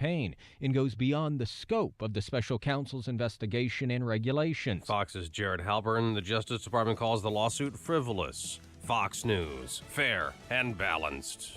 campaign and goes beyond the scope of the special counsel's investigation and regulations. Fox's Jared Halpern. The Justice Department calls the lawsuit frivolous. Fox News, fair and balanced.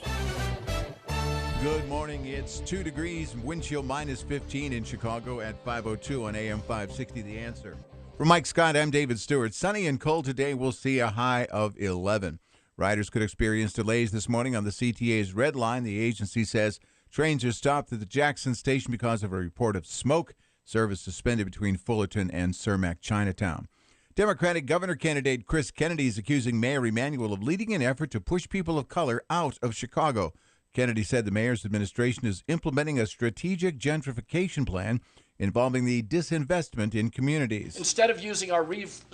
Good morning. It's 2 degrees, wind chill minus 15 in Chicago at 5:02 on AM 560. The Answer. For Mike Scott, I'm David Stewart. Sunny and cold today. We'll see a high of 11. Riders could experience delays this morning on the CTA's Red Line. The agency says trains are stopped at the Jackson station because of a report of smoke. Service suspended between Fullerton and Cermak Chinatown. Democratic governor candidate Chris Kennedy is accusing Mayor Emanuel of leading an effort to push people of color out of Chicago. Kennedy said the mayor's administration is implementing a strategic gentrification plan involving the disinvestment in communities. Instead of using our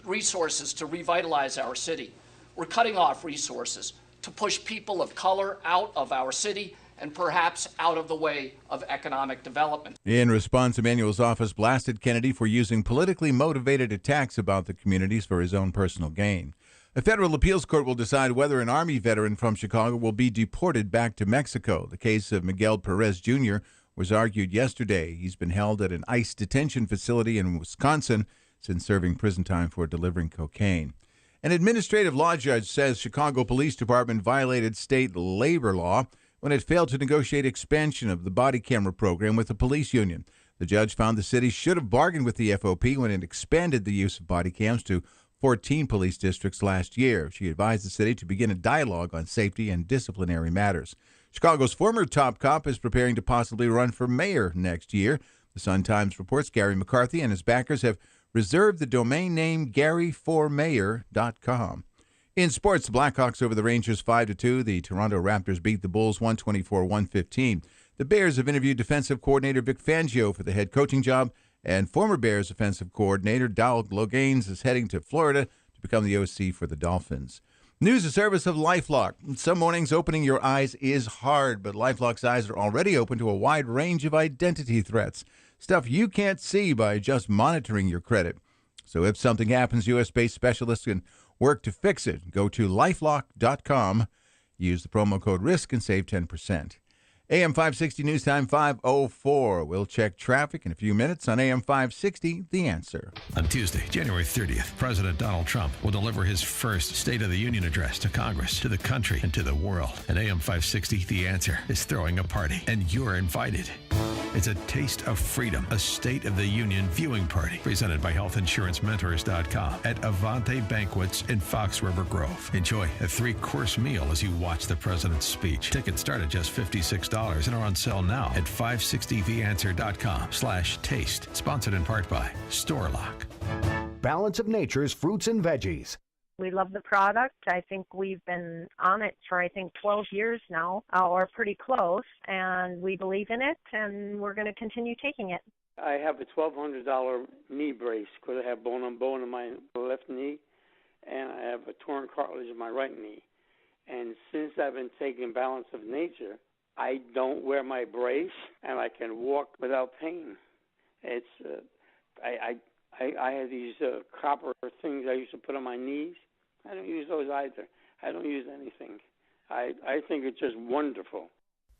resources to revitalize our city, we're cutting off resources to push people of color out of our city and perhaps out of the way of economic development. In response, Emanuel's office blasted Kennedy for using politically motivated attacks about the communities for his own personal gain. A federal appeals court will decide whether an Army veteran from Chicago will be deported back to Mexico. The case of Miguel Perez Jr. was argued yesterday. He's been held at an ICE detention facility in Wisconsin since serving prison time for delivering cocaine. An administrative law judge says Chicago Police Department violated state labor law when it failed to negotiate expansion of the body camera program with the police union. The judge found the city should have bargained with the FOP when it expanded the use of body cams to 14 police districts last year. She advised the city to begin a dialogue on safety and disciplinary matters. Chicago's former top cop is preparing to possibly run for mayor next year. The Sun-Times reports Gary McCarthy and his backers have reserved the domain name GaryForMayor.com. In sports, the Blackhawks over the Rangers 5-2. The Toronto Raptors beat the Bulls 124-115. The Bears have interviewed defensive coordinator Vic Fangio for the head coaching job, and former Bears offensive coordinator Doug Loganes is heading to Florida to become the OC for the Dolphins. News and service of LifeLock. Some mornings opening your eyes is hard, but LifeLock's eyes are already open to a wide range of identity threats. Stuff you can't see by just monitoring your credit. So if something happens, U.S.-based specialists can work to fix it. Go to lifelock.com. Use the promo code RISK and save 10%. AM 560 News Time 5:04. We'll check traffic in a few minutes on AM 560, The Answer. On Tuesday, January 30th, President Donald Trump will deliver his first State of the Union address to Congress, to the country, and to the world. And AM 560, The Answer, is throwing a party, and you're invited. It's a taste of freedom, a State of the Union viewing party presented by HealthInsuranceMentors.com at Avante Banquets in Fox River Grove. Enjoy a 3-course meal as you watch the president's speech. Tickets start at just $56 and are on sale now at 560theanswer.com/taste. Sponsored in part by StoreLock. Balance of Nature's fruits and veggies. We love the product. I think we've been on it for, 12 years now, or pretty close, and we believe in it, and we're going to continue taking it. I have a $1,200 knee brace because I have bone on bone in my left knee, and I have a torn cartilage in my right knee. And since I've been taking Balance of Nature, I don't wear my brace, and I can walk without pain. It's I have these copper things I used to put on my knees. I don't use those either. I don't use anything. I think it's just wonderful.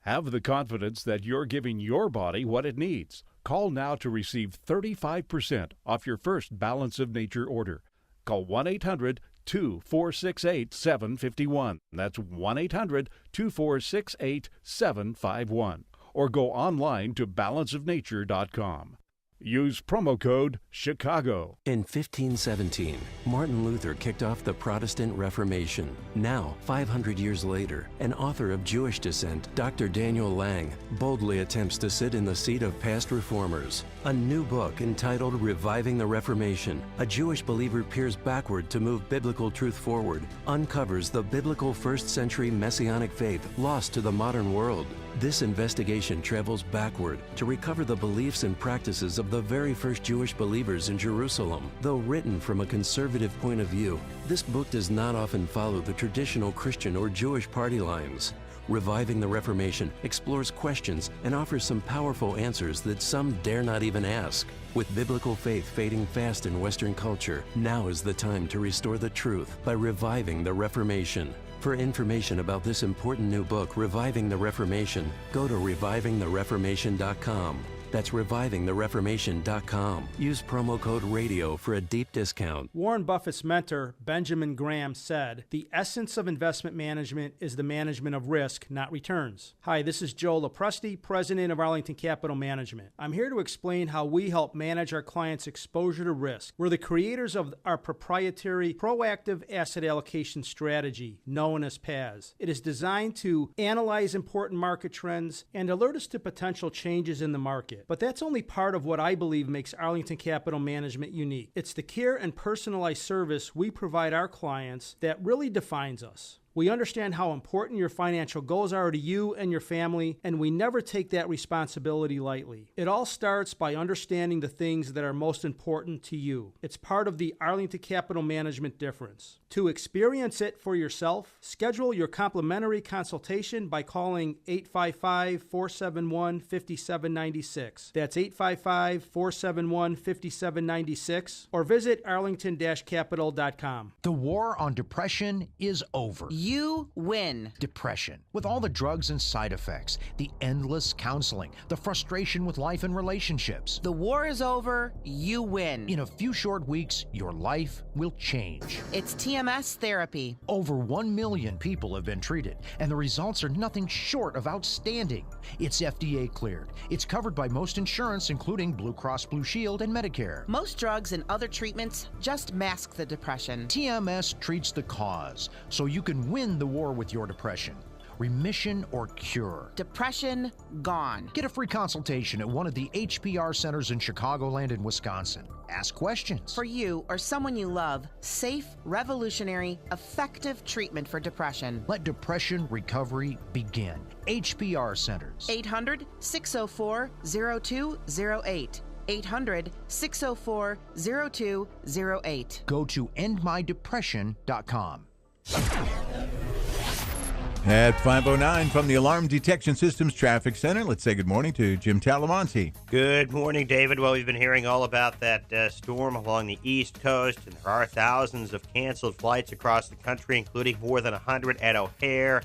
Have the confidence that you're giving your body what it needs. Call now to receive 35% off your first Balance of Nature order. Call 1-800-2468-751. That's 1-800-2468-751. Or go online to balanceofnature.com. Use promo code CHICAGO. In 1517, Martin Luther kicked off the Protestant Reformation. Now, 500 years later, an author of Jewish descent, Dr. Daniel Lang, boldly attempts to sit in the seat of past reformers. A new book entitled Reviving the Reformation, a Jewish believer peers backward to move biblical truth forward, uncovers the biblical first-century Messianic faith lost to the modern world. This investigation travels backward to recover the beliefs and practices of the very first Jewish believers in Jerusalem. Though written from a conservative point of view, this book does not often follow the traditional Christian or Jewish party lines. Reviving the Reformation explores questions and offers some powerful answers that some dare not even ask. With biblical faith fading fast in Western culture, now is the time to restore the truth by reviving the Reformation. For information about this important new book, Reviving the Reformation, go to revivingthereformation.com. That's revivingthereformation.com. Use promo code RADIO for a deep discount. Warren Buffett's mentor, Benjamin Graham, said, "The essence of investment management is the management of risk, not returns." Hi, this is Joe Lopresti, president of Arlington Capital Management. I'm here to explain how we help manage our clients' exposure to risk. We're the creators of our proprietary proactive asset allocation strategy, known as PAS. It is designed to analyze important market trends and alert us to potential changes in the market. But that's only part of what I believe makes Arlington Capital Management unique. It's the care and personalized service we provide our clients that really defines us. We understand how important your financial goals are to you and your family, and we never take that responsibility lightly. It all starts by understanding the things that are most important to you. It's part of the Arlington Capital Management difference. To experience it for yourself, schedule your complimentary consultation by calling 855-471-5796. That's 855-471-5796, or visit arlington-capital.com. The war on depression is over. You win. Depression, with all the drugs and side effects, the endless counseling, the frustration with life and relationships. The war is over. You win. In a few short weeks, your life will change. It's TMS therapy. Over 1 million people have been treated, and the results are nothing short of outstanding. It's FDA cleared. It's covered by most insurance, including Blue Cross Blue Shield and Medicare. Most drugs and other treatments just mask the depression. TMS treats the cause, so you can win the war with your depression. Remission or cure. Depression gone. Get a free consultation at one of the HPR centers in Chicagoland and Wisconsin. Ask questions. For you or someone you love, safe, revolutionary, effective treatment for depression. Let depression recovery begin. HPR centers. 800-604-0208. 800-604-0208. Go to endmydepression.com. At 5:09 from the Alarm Detection Systems Traffic Center, let's say good morning to Jim Talamonte. Good morning, David. Well, we've been hearing all about that storm along the East Coast, and there are thousands of canceled flights across the country, including more than 100 at O'Hare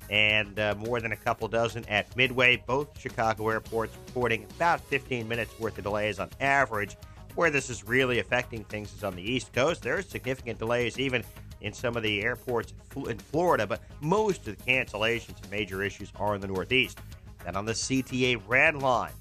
and more than a couple dozen at Midway. Both Chicago airports reporting about 15 minutes worth of delays on average. Where this is really affecting things is on the East Coast. There are significant delays even in some of the airports in Florida, but most of the cancellations and major issues are in the Northeast. And on the CTA Red Line,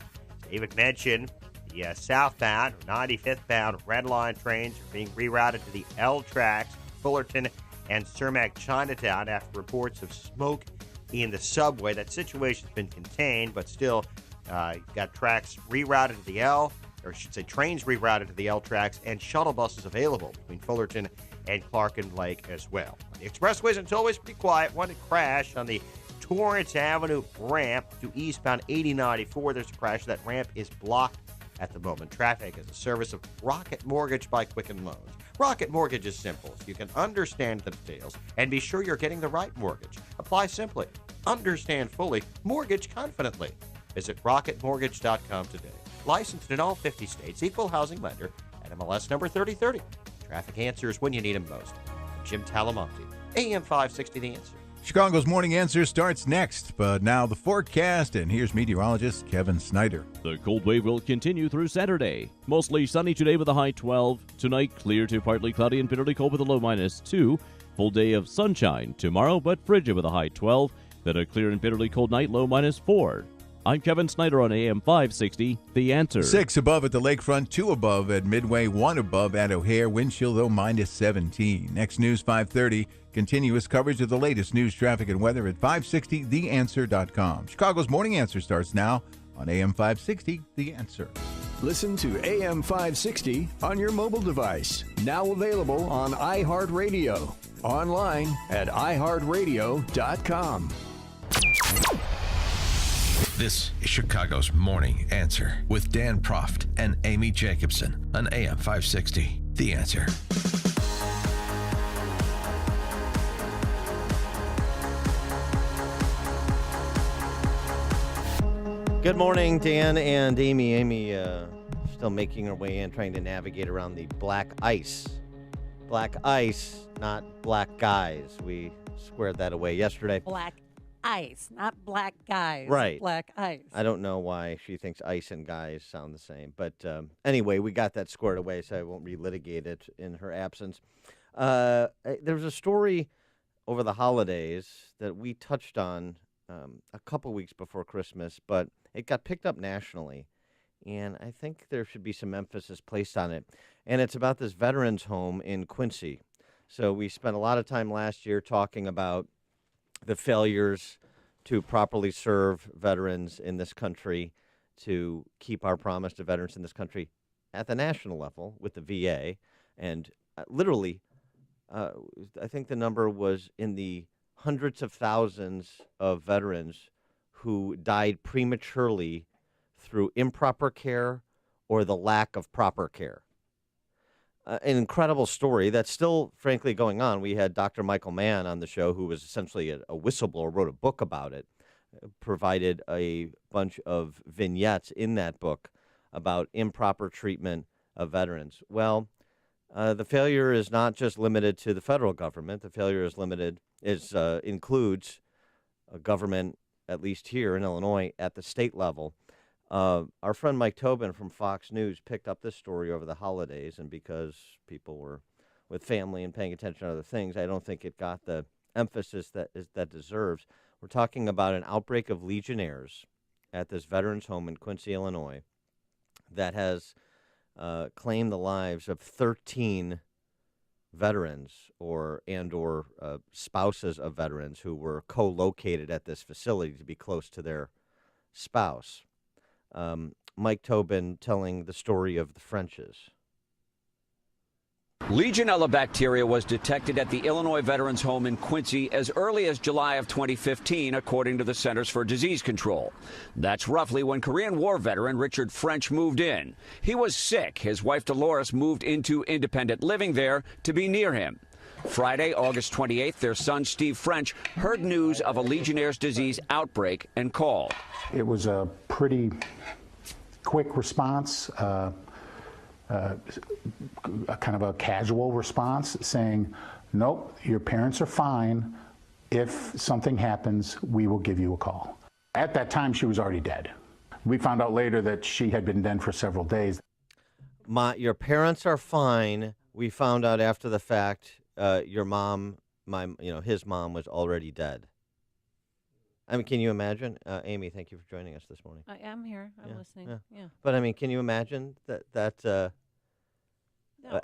David mentioned the southbound, 95th bound Red Line trains are being rerouted to the L tracks, Fullerton and Cermak Chinatown after reports of smoke in the subway. That situation's been contained, but still got tracks rerouted to the L, or I should say trains rerouted to the L tracks, and shuttle buses available between Fullerton and Clark and Lake as well. The expressways are always pretty quiet. One crash on the Torrance Avenue ramp to eastbound 8094. There's a crash. That ramp is blocked at the moment. Traffic is a service of Rocket Mortgage by Quicken Loans. Rocket Mortgage is simple. You can understand the details and be sure you're getting the right mortgage. Apply simply. Understand fully. Mortgage confidently. Visit rocketmortgage.com today. Licensed in all 50 states. Equal housing lender. At MLS number 3030. Traffic answers when you need them most. I'm Jim Talamonte, AM 560 The Answer. Chicago's Morning Answer starts next, but now the forecast, and here's meteorologist Kevin Snyder. The cold wave will continue through Saturday. Mostly sunny today with a high 12. Tonight, clear to partly cloudy and bitterly cold with a low -2. Full day of sunshine tomorrow, but frigid with a high 12. Then a clear and bitterly cold night, low -4. I'm Kevin Snyder on AM 560, The Answer. 6 above at the lakefront, 2 above at Midway, 1 above at O'Hare. Wind chill, though, -17. Next news, 5:30. Continuous coverage of the latest news, traffic, and weather at 560theanswer.com. Chicago's Morning Answer starts now on AM 560, The Answer. Listen to AM 560 on your mobile device. Now available on iHeartRadio. Online at iHeartRadio.com. This is Chicago's Morning Answer with Dan Proft and Amy Jacobson on AM 560. The Answer. Good morning, Dan and Amy. Amy still making her way in, trying to navigate around the black ice. Black ice, not black guys. We squared that away yesterday. Black ice, not black guys. Right. Black ice. I don't know why she thinks ice and guys sound the same. But anyway, we got that squared away, so I won't relitigate it in her absence. There was a story over the holidays that we touched on a couple weeks before Christmas, but it got picked up nationally. And I think there should be some emphasis placed on it. And it's about this veterans home in Quincy. So we spent a lot of time last year talking about the failures to properly serve veterans in this country, to keep our promise to veterans in this country at the national level with the VA. And literally, I think the number was in the hundreds of thousands of veterans who died prematurely through improper care or the lack of proper care. An incredible story that's still, frankly, going on. We had Dr. Michael Mann on the show, who was essentially a whistleblower, wrote a book about it, provided a bunch of vignettes in that book about improper treatment of veterans. Well, the failure is not just limited to the federal government. The failure includes a government, at least here in Illinois, at the state level. Our friend Mike Tobin from Fox News picked up this story over the holidays, and because people were with family and paying attention to other things, I don't think it got the emphasis that deserves. We're talking about an outbreak of Legionnaires at this veterans home in Quincy, Illinois, that has claimed the lives of 13 veterans or spouses of veterans who were co-located at this facility to be close to their spouse. Mike Tobin telling the story of the Frenches. Legionella bacteria was detected at the Illinois Veterans Home in Quincy as early as July of 2015, according to the Centers for Disease Control. That's roughly when Korean War veteran Richard French moved in. He was sick. His wife Dolores moved into independent living there to be near him. Friday, August 28th, their son Steve French heard news of a Legionnaire's disease outbreak and called. It was a pretty quick response. Kind of a casual response saying, nope, your parents are fine. If something happens, we will give you a call. At that time, she was already dead. We found out later that she had been dead for several days. Your parents are fine. We found out after the fact, your mom, his mom was already dead. I mean, can you imagine? Amy, thank you for joining us this morning. I am here. I'm listening. Yeah. But, I mean, can you imagine that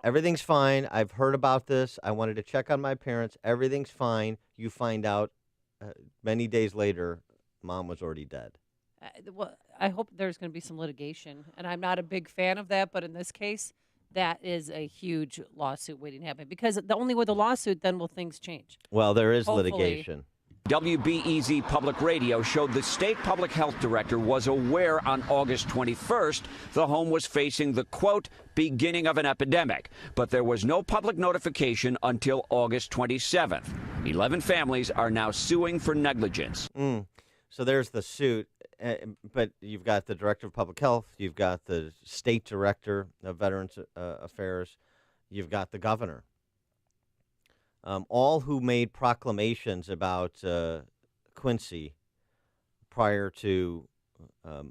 everything's fine. I've heard about this. I wanted to check on my parents. Everything's fine. You find out many days later, mom was already dead. Well, I hope there's going to be some litigation. And I'm not a big fan of that. But in this case, that is a huge lawsuit waiting to happen. Because only with a lawsuit, then will things change. Well, there is Hopefully. litigation. WBEZ Public Radio showed the state public health director was aware on August 21st the home was facing the, quote, beginning of an epidemic. But there was no public notification until August 27th. 11 families are now suing for negligence. So there's the suit. But you've got the director of public health. You've got the state director of Veterans Affairs. You've got the governor. All who made proclamations about Quincy prior to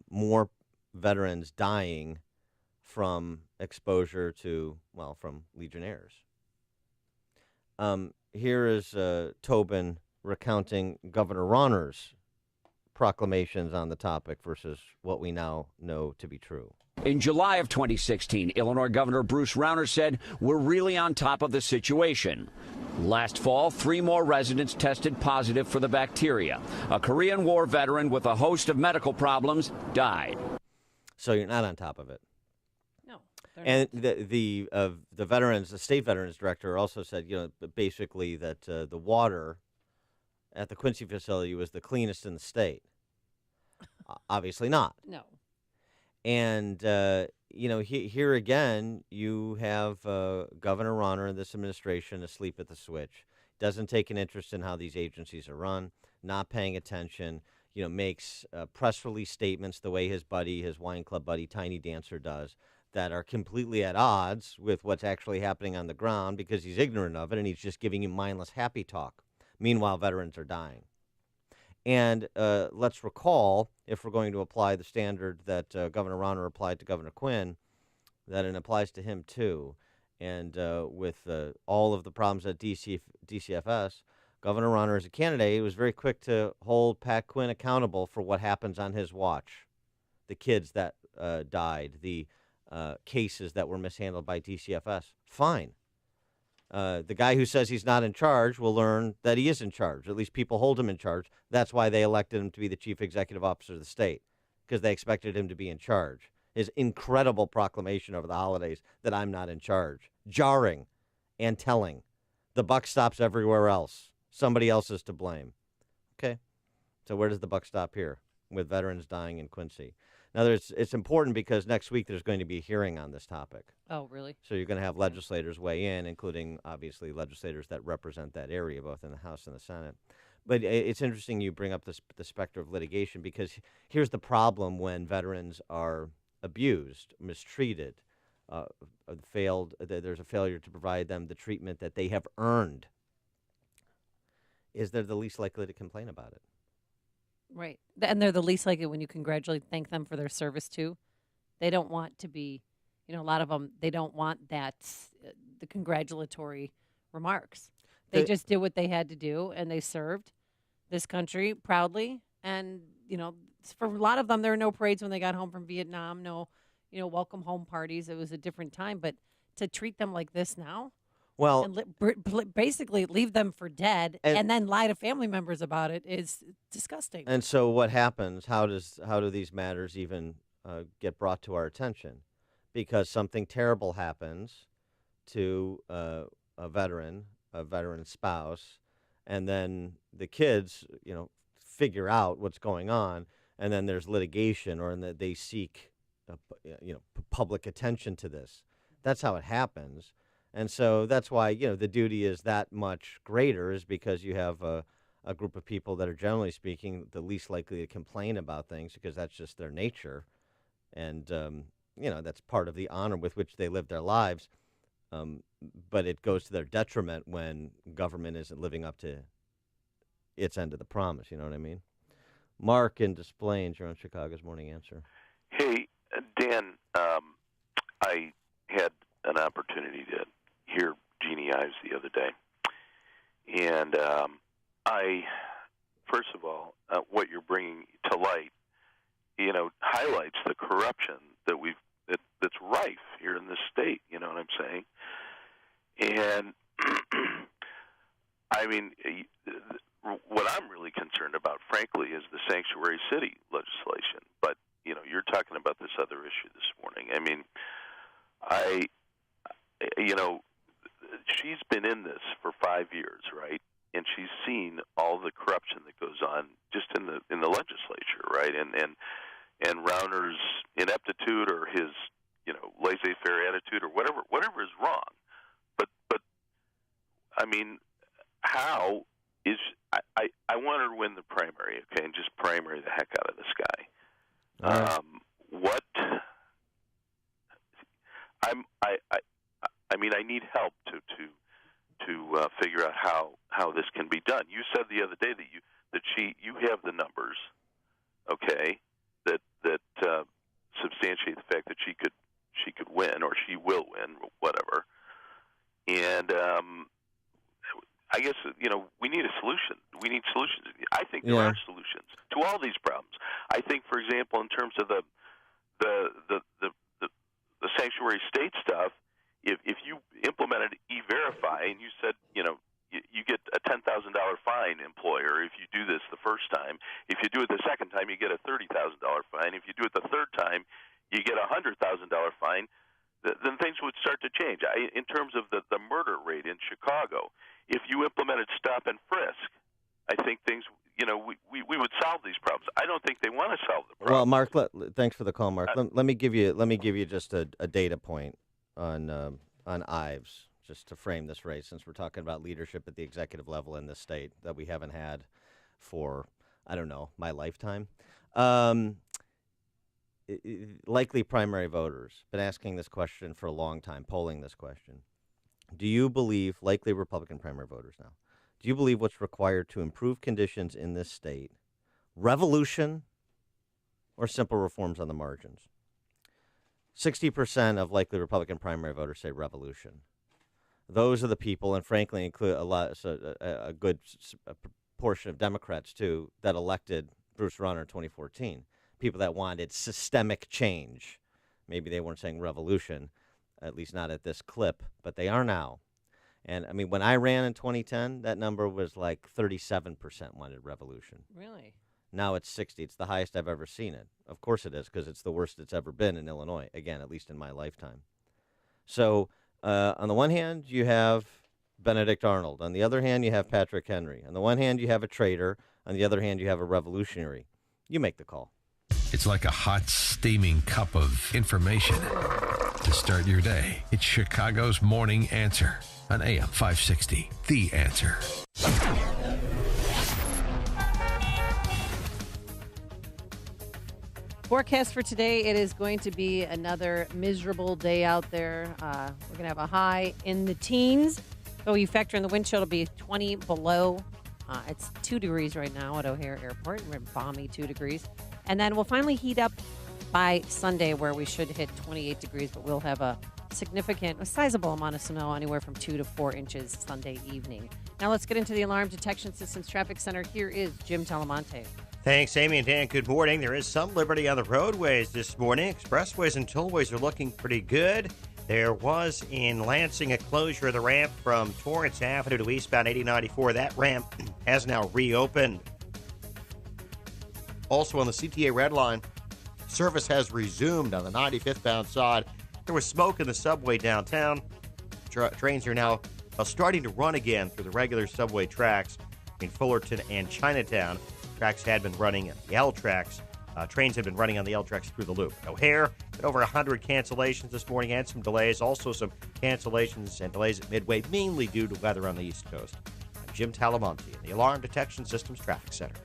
more veterans dying from exposure to, from Legionnaires. Here is Tobin recounting Governor Rauner's proclamations on the topic versus what we now know to be true. In July of 2016, Illinois Governor Bruce Rauner said, we're really on top of the situation. Last fall, 3 more residents tested positive for the bacteria. A Korean War veteran with a host of medical problems died. So you're not on top of it. No. And the state veterans director also said, basically that the water at the Quincy facility was the cleanest in the state. Obviously not. No. And, here again, you have Governor Rauner and this administration asleep at the switch. Doesn't take an interest in how these agencies are run, not paying attention, makes press release statements the way his wine club buddy, Tiny Dancer, does, that are completely at odds with what's actually happening on the ground because he's ignorant of it and he's just giving you mindless happy talk. Meanwhile, veterans are dying. And let's recall, if we're going to apply the standard that Governor Rauner applied to Governor Quinn, that it applies to him too. And with all of the problems at DCFS, Governor Rauner, as a candidate, was very quick to hold Pat Quinn accountable for what happens on his watch. The kids that died, the cases that were mishandled by DCFS. Fine. The guy who says he's not in charge will learn that he is in charge. At least people hold him in charge. That's why they elected him to be the chief executive officer of the state, because they expected him to be in charge. His incredible proclamation over the holidays that I'm not in charge. Jarring and telling. The buck stops everywhere else. Somebody else is to blame. Okay? So where does the buck stop here with veterans dying in Quincy? Now, it's important because next week there's going to be a hearing on this topic. Oh, really? So you're going to have legislators weigh in, including, obviously, legislators that represent that area, both in the House and the Senate. But it's interesting you bring up the specter of litigation, because here's the problem when veterans are abused, mistreated, there's a failure to provide them the treatment that they have earned. Is they're the least likely to complain about it. Right. And they're the least likely when you thank them for their service, too. They don't want to be, a lot of them, they don't want that, the congratulatory remarks. They just did what they had to do, and they served this country proudly. And, for a lot of them, there were no parades when they got home from Vietnam, no, welcome home parties. It was a different time. But to treat them like this now, well, and basically leave them for dead and then lie to family members about it is disgusting. And so what happens? How do these matters even get brought to our attention? Because something terrible happens to a veteran spouse, and then the kids, figure out what's going on, and then there's litigation, or they seek, public attention to this. That's how it happens. And so that's why, the duty is that much greater, is because you have a group of people that are, generally speaking, the least likely to complain about things, because that's just their nature. And, that's part of the honor with which they live their lives. But it goes to their detriment when government isn't living up to its end of the promise. You know what I mean? Mark in Des Plaines, you're on Chicago's Morning Answer. Hey, Dan, I had an opportunity to hear Jeannie Ives the other day. And first of all, what you're bringing to light, highlights the corruption that's rife here in this state. You know what I'm saying? And I mean, what I'm really concerned about, frankly, is the sanctuary city legislation. But you're talking about this other issue this morning. I mean, she's been in this for 5 years, right? And she's seen all the corruption that goes on just in the legislature, right? And Rauner's ineptitude, or his laissez-faire attitude, or whatever is wrong. But I mean, how is I want her to win the primary, okay, and just primary the heck out of this guy. I mean, I need help to figure out how this can be done. You said the other day that you have the numbers, okay, that substantiate the fact that she could win, or she will win, whatever. And I guess we need a solution. We need solutions. I think there are solutions to all these problems. I think, for example, in terms of the sanctuary state stuff, if you implemented E-Verify and you said, you get a $10,000 fine, employer, if you do this the first time. If you do it the second time, you get a $30,000 fine. If you do it the third time, you get a $100,000 fine. Then things would start to change. In terms of the murder rate in Chicago, if you implemented stop and frisk, I think things, we would solve these problems. I don't think they want to solve the problem. Well, Mark, thanks for the call, Mark. Let me give you just a data point on Ives, just to frame this race, since we're talking about leadership at the executive level in this state that we haven't had for, I don't know, my lifetime. Likely primary voters, been asking this question for a long time, polling this question. Do you believe, likely Republican primary voters now, Do you believe what's required to improve conditions in this state? Revolution or simple reforms on the margins? 60% of likely Republican primary voters say revolution. Those are the people, and frankly include a good portion of Democrats, too, that elected Bruce Rauner in 2014. People that wanted systemic change. Maybe they weren't saying revolution, at least not at this clip, but they are now. And, I mean, when I ran in 2010, that number was like 37% wanted revolution. Really? Now it's 60. It's the highest I've ever seen it. Of course it is, because it's the worst it's ever been in Illinois, again, at least in my lifetime. So, on the one hand, you have Benedict Arnold. On the other hand, you have Patrick Henry. On the one hand, you have a traitor. On the other hand, you have a revolutionary. You make the call. It's like a hot, steaming cup of information to start your day. It's Chicago's Morning Answer on AM 560. The Answer. Forecast for today, it is going to be another miserable day out there. We're going to have a high in the teens. So you factor in the wind chill, it'll be 20 below. It's 2 degrees right now at O'Hare Airport. We're balmy 2 degrees. And then we'll finally heat up by Sunday, where we should hit 28 degrees, but we'll have a sizable amount of snow, anywhere from 2 to 4 inches Sunday evening. Now let's get into the Alarm Detection Systems Traffic Center. Here is Jim Talamonte. Thanks, Amy and Dan. Good morning. There is some liberty on the roadways this morning. Expressways and tollways are looking pretty good. There was in Lansing a closure of the ramp from Torrance Avenue to eastbound 8094. That ramp has now reopened. Also on the CTA Red Line, service has resumed on the 95th bound side. There was smoke in the subway downtown. Trains are now starting to run again through the regular subway tracks in Fullerton and Chinatown. Tracks had been running at the L tracks. Trains have been running on the L tracks through the loop. O'Hare, over 100 cancellations this morning and some delays. Also some cancellations and delays at Midway, mainly due to weather on the East Coast. I'm Jim Talamonte in the Alarm Detection Systems Traffic Center.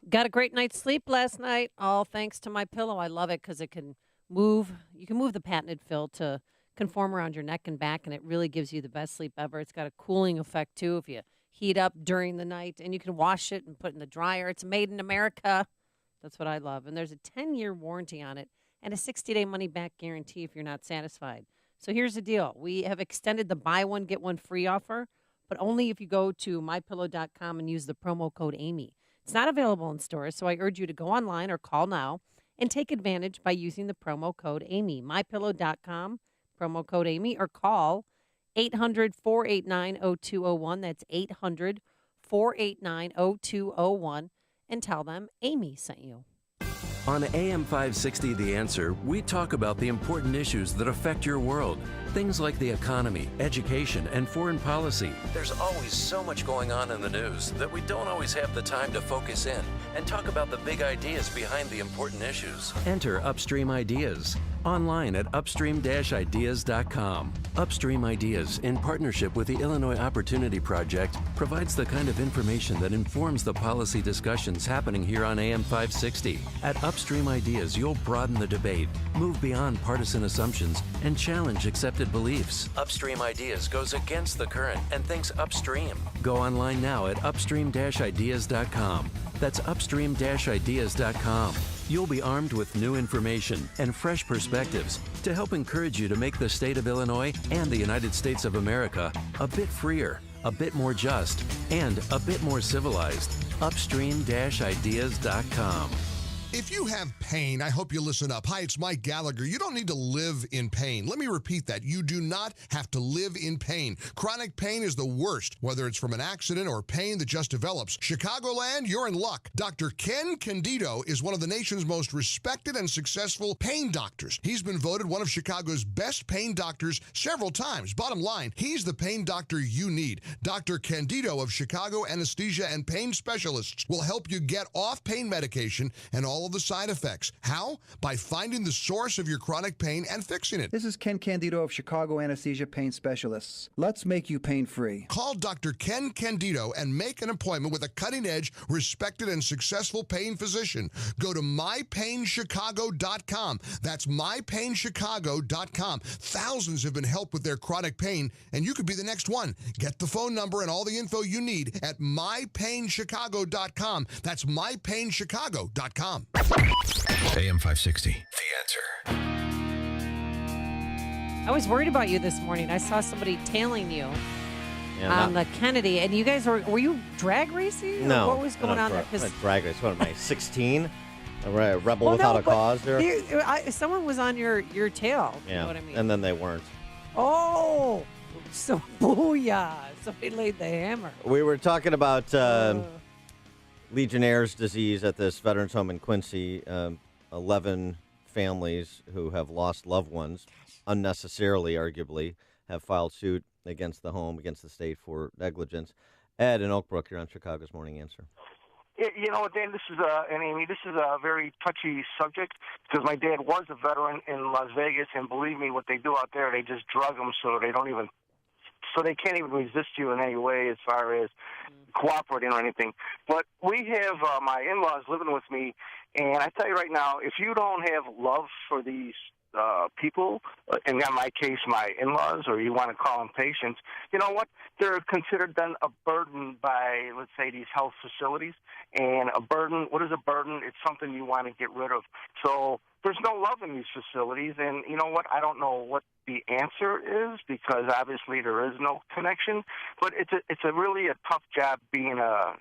Got a great night's sleep last night, all thanks to my pillow. I love it because it can move. You can move the patented fill to conform around your neck and back, and it really gives you the best sleep ever. It's got a cooling effect, too, if you heat up during the night, and you can wash it and put it in the dryer. It's made in America. That's what I love. And there's a 10-year warranty on it and a 60-day money-back guarantee if you're not satisfied. So here's the deal. We have extended the buy one, get one free offer, but only if you go to MyPillow.com and use the promo code Amy. It's not available in stores, so I urge you to go online or call now and take advantage by using the promo code Amy. MyPillow.com, promo code Amy, or call 800-489-0201. That's 800-489-0201. And tell them Amy sent you. On AM 560 The Answer, we talk about the important issues that affect your world. Things like the economy, education, and foreign policy. There's always so much going on in the news that we don't always have the time to focus in and talk about the big ideas behind the important issues. Enter Upstream Ideas online at upstream-ideas.com. Upstream Ideas, in partnership with the Illinois Opportunity Project, provides the kind of information that informs the policy discussions happening here on AM 560. At Upstream Ideas, you'll broaden the debate, move beyond partisan assumptions, and challenge accepted beliefs. Upstream Ideas goes against the current and thinks upstream. Go online now at upstream-ideas.com. That's upstream-ideas.com. You'll be armed with new information and fresh perspectives to help encourage you to make the state of Illinois and the United States of America a bit freer, a bit more just, and a bit more civilized. Upstream-ideas.com. If you have pain, I hope you listen up. Hi, it's Mike Gallagher. You don't need to live in pain. Let me repeat that. You do not have to live in pain. Chronic pain is the worst, whether it's from an accident or pain that just develops. Chicagoland, you're in luck. Dr. Ken Candido is one of the nation's most respected and successful pain doctors. He's been voted one of Chicago's best pain doctors several times. Bottom line, he's the pain doctor you need. Dr. Candido of Chicago Anesthesia and Pain Specialists will help you get off pain medication and all all of the side effects. How? By finding the source of your chronic pain and fixing it. This is Ken Candido of Chicago Anesthesia Pain Specialists. Let's make you pain-free. Call Dr. Ken Candido and make an appointment with a cutting-edge, respected, and successful pain physician. Go to mypainchicago.com. That's mypainchicago.com. Thousands have been helped with their chronic pain, and you could be the next one. Get the phone number and all the info you need at mypainchicago.com. That's mypainchicago.com. AM 560, The Answer. I was worried about you this morning. I saw somebody tailing you Yeah, on the Kennedy, and you guys were you drag racing? Or No. what was going on there? Drag race. What am I, 16? A rebel without a cause there? Someone was on your tail. Yeah, You know what I mean? and then they weren't. Oh, so booyah. Somebody laid the hammer. We were talking about Legionnaire's disease at this veterans home in Quincy. 11 families who have lost loved ones, unnecessarily, arguably, have filed suit against the home, against the state for negligence. Ed in Oak Brook, you're on Chicago's Morning Answer. You know, Dan, and Amy, this is a very touchy subject because my dad was a veteran in Las Vegas, and believe me, what they do out there, they just drug them so they can't even resist you in any way as far as cooperating or anything. But we have my in-laws living with me, and I tell you right now, if you don't have love for these people, and in my case, my in-laws, or you want to call them patients, you know what? They're considered then a burden by, let's say, these health facilities. And a burden, what is a burden? It's something you want to get rid of. So there's no love in these facilities. And you know what? I don't know what the answer is because obviously there is no connection. But it's a really a tough job being a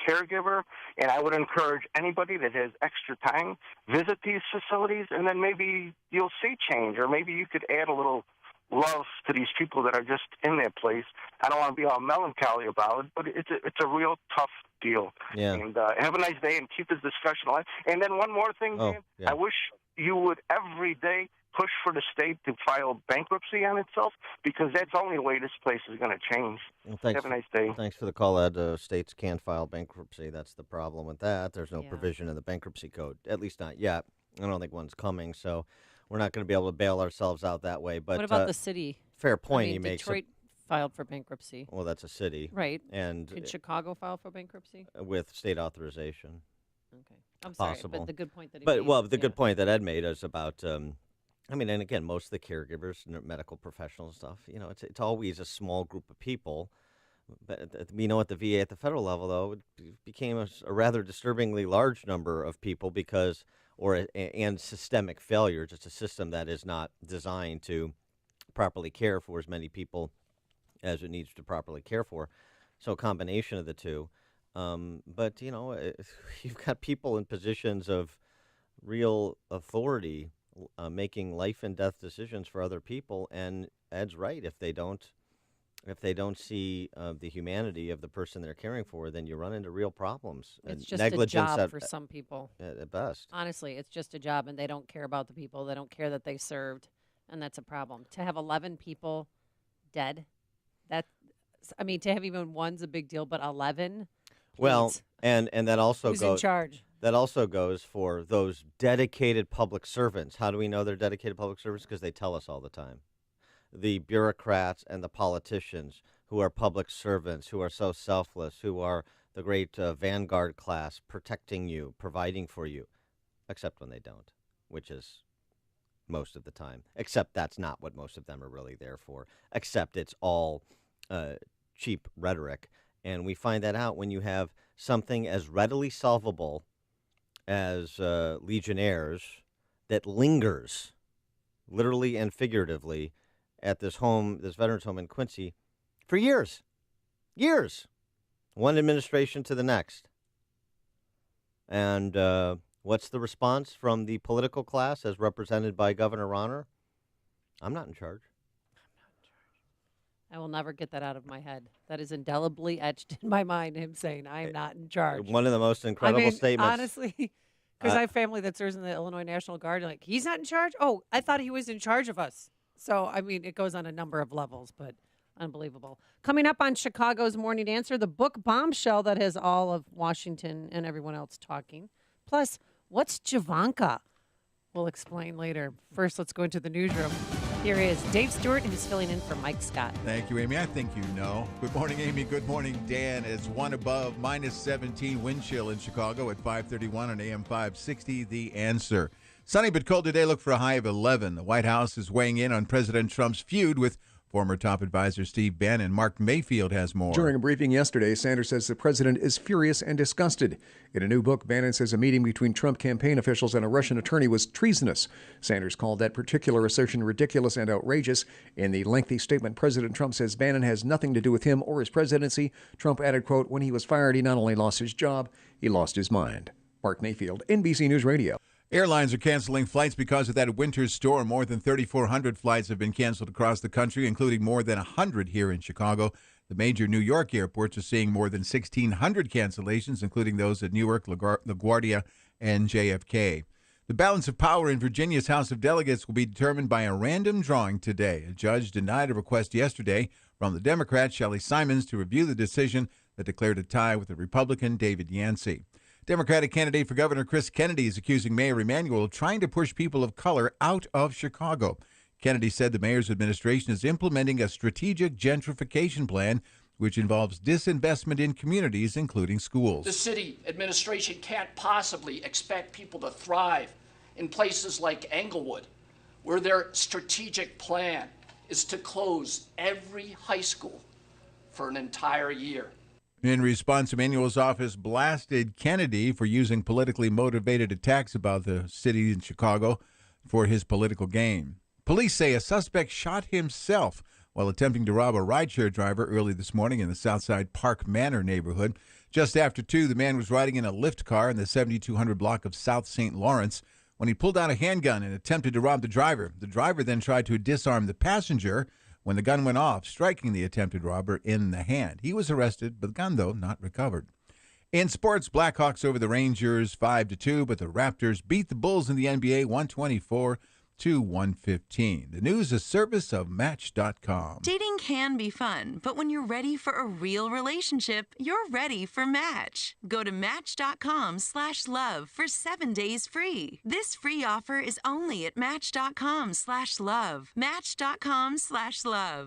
caregiver. And I would encourage anybody that has extra time, visit these facilities, and then maybe you'll see change. Or maybe you could add a little love to these people that are just in their place. I don't want to be all melancholy about it, but it's a real tough deal. Yeah. And have a nice day and keep this discussion alive. And then one more thing, Dan. Yeah. I wish you would every day push for the state to file bankruptcy on itself because that's the only way this place is going to change. Well, thanks. Have a nice day. Thanks for the call, Ed. States can file bankruptcy. That's the problem with that. There's no provision in the bankruptcy code, at least not yet. I don't think one's coming, so we're not going to be able to bail ourselves out that way. But what about the city? Fair point I mean, he makes. Detroit filed for bankruptcy. Well, that's a city. Right. And Did Chicago file for bankruptcy? With state authorization. Okay. I'm sorry, possible. but the good point that he but, made. Well, the good point that Ed made is about, I mean, and again, most of the caregivers, medical professionals stuff, you know, it's always a small group of people. But we know at the VA at the federal level, though, it became a rather disturbingly large number of people because, and systemic failure, just a system that is not designed to properly care for as many people as it needs to properly care for. So a combination of the two. But, you know, you've got people in positions of real authority making life and death decisions for other people. And Ed's right. If they don't see the humanity of the person they're caring for, then you run into real problems. It's just negligence a job for some people. At best. Honestly, it's just a job, and they don't care about the people. They don't care that they served, and that's a problem. To have 11 people dead, to have even one's a big deal, but 11? Well, and that also Who's goes. in charge? That also goes for those dedicated public servants. How do we know they're dedicated public servants? Because they tell us all the time. The bureaucrats and the politicians who are public servants, who are so selfless, who are the great vanguard class protecting you, providing for you, except when they don't, which is most of the time. Except that's not what most of them are really there for, except it's all cheap rhetoric. And we find that out when you have something as readily solvable as Legionnaires that lingers, literally and figuratively, at this veterans home in Quincy for years. One administration to the next. And what's the response from the political class as represented by Governor Rauner? I'm not in charge. I will never get that out of my head. That is indelibly etched in my mind, him saying, I am not in charge. One of the most incredible statements. Honestly, because I have family that serves in the Illinois National Guard. Like, he's not in charge? Oh, I thought he was in charge of us. So, I mean, it goes on a number of levels, but unbelievable. Coming up on Chicago's Morning Answer, the book Bombshell that has all of Washington and everyone else talking. Plus, What's Javanka? We'll explain later. First, let's go into the newsroom. Here is Dave Stewart, who's filling in for Mike Scott. Thank you, Amy. I think you know. Good morning, Amy. Good morning, Dan. It's one above, minus 17 wind chill in Chicago at 5:31 on AM 560. The Answer. Sunny but cold today. Look for a high of 11. The White House is weighing in on President Trump's feud with former top advisor Steve Bannon. Mark Mayfield has more. During a briefing yesterday, Sanders says the president is furious and disgusted. In a new book, Bannon says a meeting between Trump campaign officials and a Russian attorney was treasonous. Sanders called that particular assertion ridiculous and outrageous. In the lengthy statement, President Trump says Bannon has nothing to do with him or his presidency. Trump added, quote, when he was fired, he not only lost his job, he lost his mind. Mark Mayfield, NBC News Radio. Airlines are canceling flights because of that winter storm. More than 3,400 flights have been canceled across the country, including more than 100 here in Chicago. The major New York airports are seeing more than 1,600 cancellations, including those at Newark, LaGuardia, and JFK. The balance of power in Virginia's House of Delegates will be determined by a random drawing today. A judge denied a request yesterday from the Democrat Shelley Simons to review the decision that declared a tie with the Republican David Yancey. Democratic candidate for governor Chris Kennedy is accusing Mayor Emanuel of trying to push people of color out of Chicago. Kennedy said the mayor's administration is implementing a strategic gentrification plan which involves disinvestment in communities, including schools. The city administration can't possibly expect people to thrive in places like Englewood, where their strategic plan is to close every high school for an entire year. In response, Emanuel's office blasted Kennedy for using politically motivated attacks about the city in Chicago for his political gain. Police say a suspect shot himself while attempting to rob a rideshare driver early this morning in the Southside Park Manor neighborhood. Just after 2, the man was riding in a Lyft car in the 7200 block of South St. Lawrence when he pulled out a handgun and attempted to rob the driver. The driver then tried to disarm the passenger when the gun went off, striking the attempted robber in the hand. He was arrested, but the gun, though, not recovered. In sports, Blackhawks over the Rangers 5-2, but the Raptors beat the Bulls in the NBA 124-115. The news is a service of Match.com. Dating can be fun, but when you're ready for a real relationship, you're ready for Match. Go to Match.com/love for 7 days free. This free offer is only at Match.com/love. Match.com/love.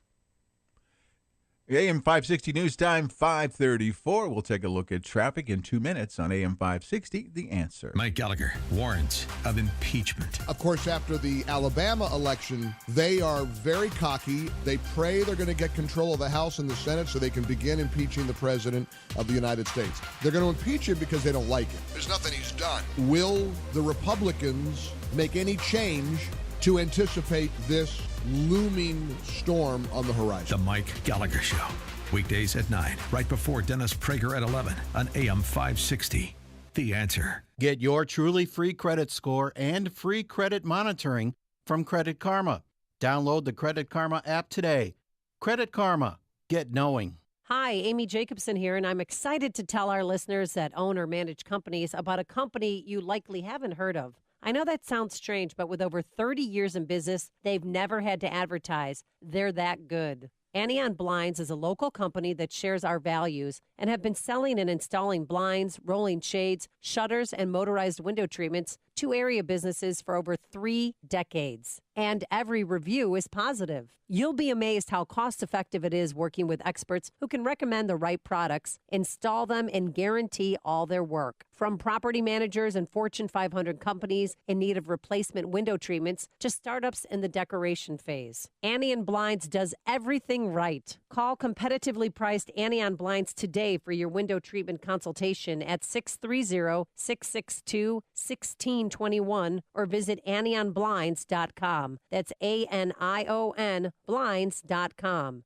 AM 560 news time, 5:34. We'll take a look at traffic in 2 minutes on AM 560, The Answer. Mike Gallagher, warrant of impeachment. Of course, after the Alabama election, they are very cocky. They pray they're going to get control of the House and the Senate so they can begin impeaching the President of the United States. They're going to impeach him because they don't like him. There's nothing he's done. Will the Republicans make any change to anticipate this looming storm on the horizon? The Mike Gallagher Show. Weekdays at 9, right before Dennis Prager at 11 on AM 560. The Answer. Get your truly free credit score and free credit monitoring from Credit Karma. Download the Credit Karma app today. Credit Karma. Get knowing. Hi, Amy Jacobson here, and I'm excited to tell our listeners that own or manage companies about a company you likely haven't heard of. I know that sounds strange, but with over 30 years in business, they've never had to advertise. They're that good. Anion Blinds is a local company that shares our values and have been selling and installing blinds, rolling shades, shutters, and motorized window treatments to area businesses for over 3 decades. And every review is positive. You'll be amazed how cost-effective it is working with experts who can recommend the right products, install them, and guarantee all their work. From property managers and Fortune 500 companies in need of replacement window treatments to startups in the decoration phase, Anion Blinds does everything right. Call competitively priced Anion Blinds today for your window treatment consultation at 630-662-1621 or visit AnionBlinds.com. That's ANION Blinds.com.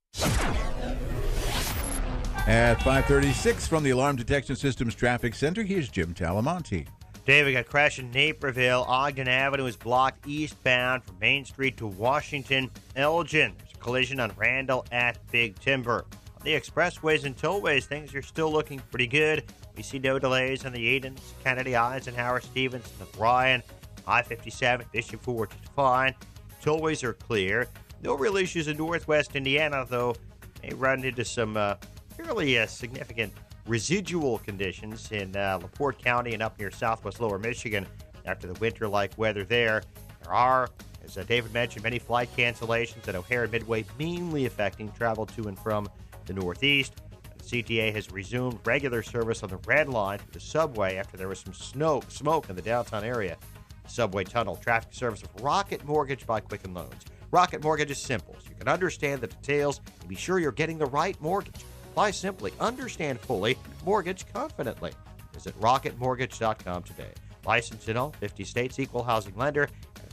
At 5:36 from the Alarm Detection Systems Traffic Center, here's Jim Talamonte. Today we got a crash in Naperville. Ogden Avenue is blocked eastbound from Main Street to Washington Elgin. There's a collision on Randall at Big Timber. On the expressways and tollways, things are still looking pretty good. We see no delays on the Edens, Kennedy, Eisenhower, Stevenson, Ryan, I-57, Bishop Ford is fine. Tollways are clear. No real issues in northwest Indiana, though. May run into some fairly significant residual conditions in LaPorte County and up near southwest lower Michigan. after the winter-like weather there. There are, as David mentioned, many flight cancellations at O'Hare and Midway, mainly affecting travel to and from the Northeast. The CTA has resumed regular service on the Red Line to the subway after there was some smoke in the downtown area. The subway tunnel traffic service of Rocket Mortgage by Quicken Loans. Rocket Mortgage is simple, so you can understand the details and be sure you're getting the right mortgage. Apply simply, understand fully, mortgage confidently. Visit rocketmortgage.com today. Licensed in all 50 states, equal housing lender,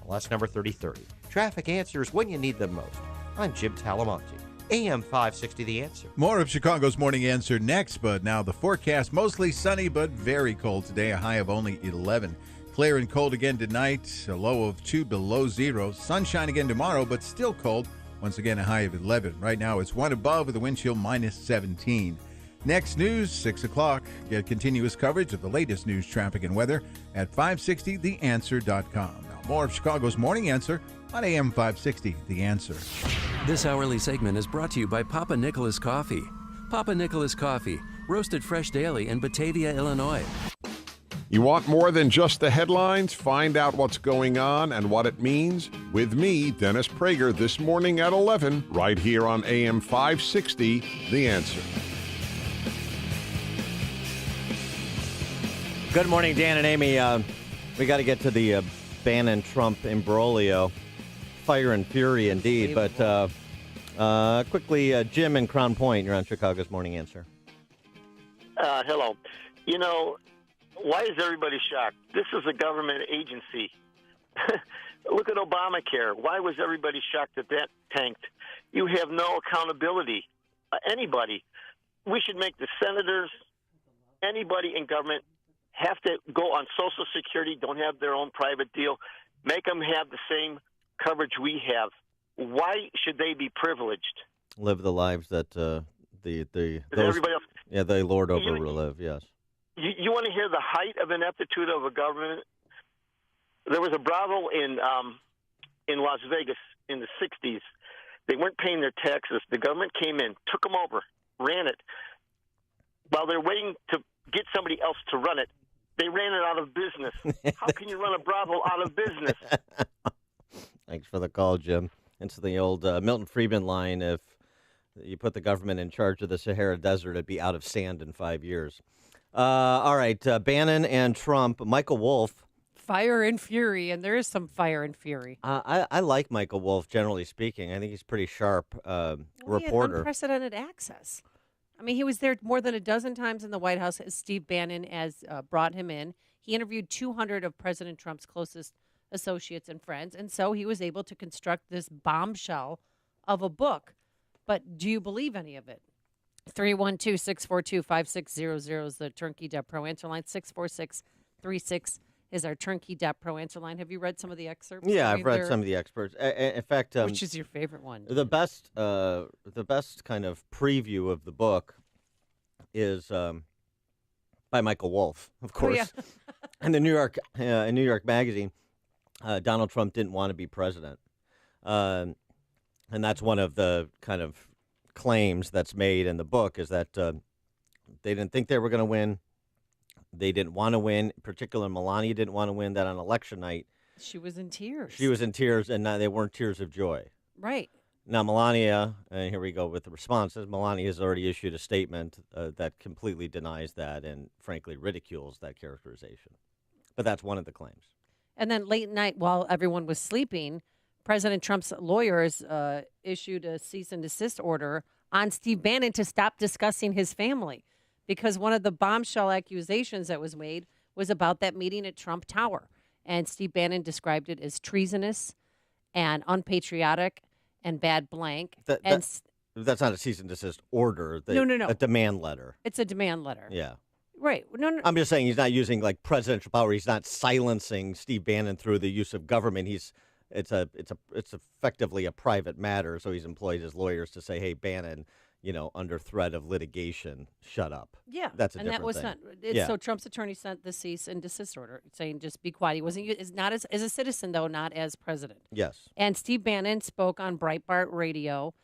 MLS number 3030. Traffic answers when you need them most. I'm Jim Talamonte. AM 560 The Answer. More of Chicago's Morning Answer next, but now the forecast. Mostly sunny, but very cold today, a high of only 11. Clear and cold again tonight, a low of 2 below zero. Sunshine again tomorrow, but still cold. Once again, a high of 11. Right now, it's 1 above with a wind chill minus 17. Next news, 6 o'clock. Get continuous coverage of the latest news, traffic, and weather at 560theanswer.com. Now, more of Chicago's Morning Answer on AM 560, The Answer. This hourly segment is brought to you by Papa Nicholas Coffee. Papa Nicholas Coffee, roasted fresh daily in Batavia, Illinois. You want more than just the headlines? Find out what's going on and what it means with me, Dennis Prager, this morning at 11, right here on AM 560, The Answer. Good morning, Dan and Amy. We got to get to the Bannon-Trump imbroglio. Fire and fury indeed. But quickly, Jim in Crown Point, you're on Chicago's Morning Answer. Hello. You know, why is everybody shocked? This is a government agency. Look at Obamacare. Why was everybody shocked that that tanked? You have no accountability. Anybody. We should make the senators, anybody in government, have to go on Social Security, don't have their own private deal. Make them have the same coverage we have. Why should they be privileged? Live the lives that those, everybody else. Yeah, they lord over live, yes. You want to hear the height of ineptitude of a government? There was a brothel in Las Vegas in the 60s. They weren't paying their taxes. The government came in, took them over, ran it. While they're waiting to get somebody else to run it, they ran it out of business. How can you run a brothel out of business? Thanks for the call, Jim. It's the old Milton Friedman line, if you put the government in charge of the Sahara Desert, it'd be out of sand in 5 years. All right, Bannon and Trump. Michael Wolff. Fire and fury, and there is some fire and fury. I like Michael Wolff, generally speaking. I think he's a pretty sharp reporter. He had unprecedented access. I mean, he was there more than a dozen times in the White House as Steve Bannon has brought him in. He interviewed 200 of President Trump's closest associates and friends, and so he was able to construct this bombshell of a book. But do you believe any of it? 312-642-5600 is the Turnkey Deb Pro answer line. 64636 is our Turnkey Deb Pro answer line. Have you read some of the excerpts? Yeah, I've read some of the experts. In fact, which is your favorite one? The best kind of preview of the book is by Michael Wolff, of course. Oh, yeah. And in New York Magazine, Donald Trump didn't want to be president, and that's one of the kind of claims that's made in the book, is that they didn't think they were going to win. They didn't want to win. In particular, Melania didn't want to win. That on election night, she was in tears. She was in tears, and they weren't tears of joy. Right. Now, Melania, and here we go with the responses. Melania has already issued a statement that completely denies that and, frankly, ridicules that characterization. But that's one of the claims. And then late night, while everyone was sleeping, President Trump's lawyers issued a cease and desist order on Steve Bannon to stop discussing his family, because one of the bombshell accusations that was made was about that meeting at Trump Tower. And Steve Bannon described it as treasonous and unpatriotic and bad blank. That's not a cease and desist order. No. A demand letter. It's a demand letter. Yeah. Right. No. I'm just saying he's not using like presidential power. He's not silencing Steve Bannon through the use of government. It's effectively a private matter. So he's employed his lawyers to say, hey, Bannon, under threat of litigation, shut up. Yeah. That's a different thing. And that was not. So Trump's attorney sent the cease and desist order saying just be quiet. He wasn't not as a citizen, though, not as president. Yes. And Steve Bannon spoke on Breitbart Radio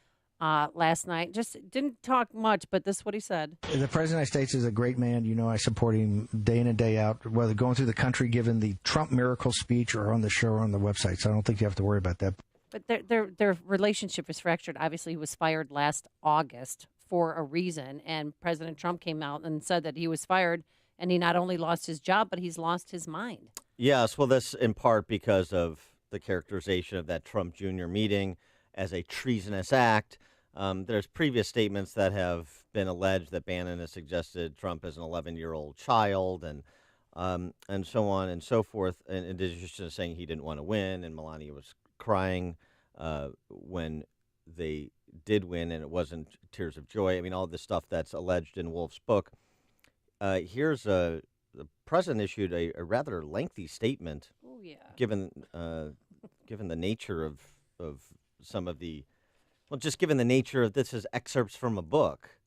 last night. Just didn't talk much, but this is what he said. The President of the United States is a great man. You know, I support him day in and day out, whether going through the country, giving the Trump miracle speech or on the show or on the website. So I don't think you have to worry about that. But their relationship is fractured. Obviously, he was fired last August for a reason, and President Trump came out and said that he was fired, and he not only lost his job, but he's lost his mind. Yes, well, that's in part because of the characterization of that Trump Jr. meeting as a treasonous act. There's previous statements that have been alleged that Bannon has suggested Trump as an 11-year-old child and so on and so forth, in addition to saying he didn't want to win, and Melania was crying when they did win, and it wasn't tears of joy. I mean, all the stuff that's alleged in Wolf's book. The president issued a rather lengthy statement. Oh, yeah. Given the nature of some of the, well, just given the nature of this is excerpts from a book,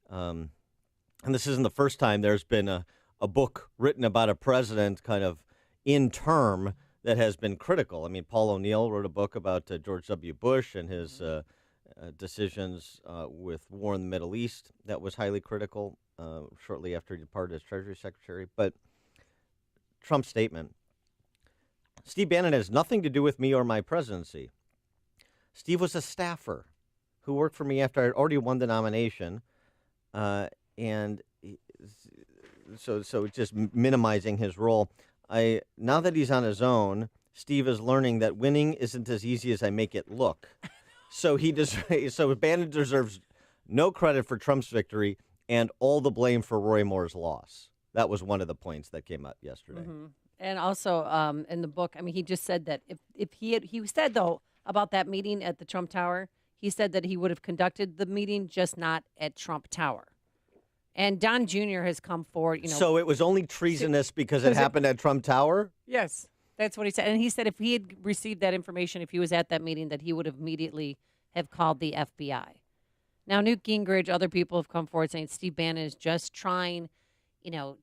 and this isn't the first time there's been a book written about a president kind of in term that has been critical. I mean, Paul O'Neill wrote a book about George W. Bush and his decisions with war in the Middle East that was highly critical shortly after he departed as Treasury Secretary. But Trump's statement, Steve Bannon has nothing to do with me or my presidency. Steve was a staffer who worked for me after I already won the nomination, and so just minimizing his role. Now that he's on his own, Steve is learning that winning isn't as easy as I make it look. So Bannon deserves no credit for Trump's victory and all the blame for Roy Moore's loss. That was one of the points that came up yesterday. Mm-hmm. And also in the book, I mean, he just said that if he said, though, about that meeting at the Trump Tower, he said that he would have conducted the meeting, just not at Trump Tower. And Don Jr. has come forward, So it was only treasonous because it happened at Trump Tower? Yes, that's what he said. And he said if he had received that information, if he was at that meeting, that he would have immediately have called the FBI. Now, Newt Gingrich, other people have come forward saying Steve Bannon is just trying,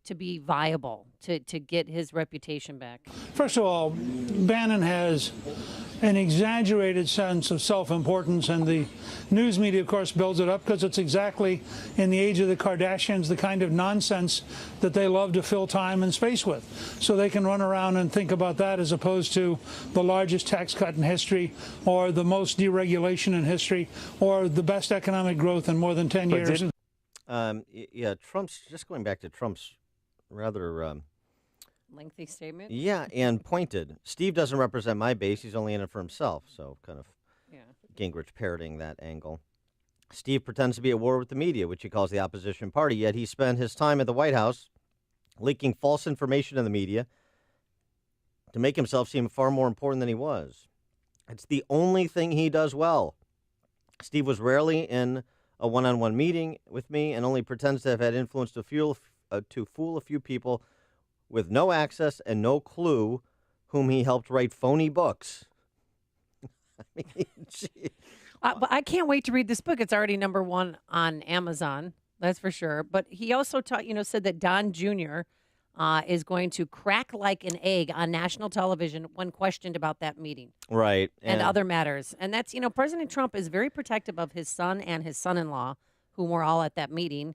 to be viable, to get his reputation back. First of all, Bannon has an exaggerated sense of self-importance, and the news media, of course, builds it up because it's exactly, in the age of the Kardashians, the kind of nonsense that they love to fill time and space with. So they can run around and think about that as opposed to the largest tax cut in history or the most deregulation in history or the best economic growth in more than 10 years. Trump's, just going back to Trump's rather lengthy statement. Yeah, and pointed. Steve doesn't represent my base. He's only in it for himself. So kind of Gingrich parroting that angle. Steve pretends to be at war with the media, which he calls the opposition party, yet he spent his time at the White House leaking false information to the media to make himself seem far more important than he was. It's the only thing he does well. Steve was rarely in a one-on-one meeting with me and only pretends to have had influence to fool a few people with no access and no clue whom he helped write phony books. I mean, but I can't wait to read this book. It's already #1 on Amazon, that's for sure. But he also said that Don Jr. Is going to crack like an egg on national television when questioned about that meeting. Right. And other matters. And that's, President Trump is very protective of his son and his son-in-law, whom were all at that meeting.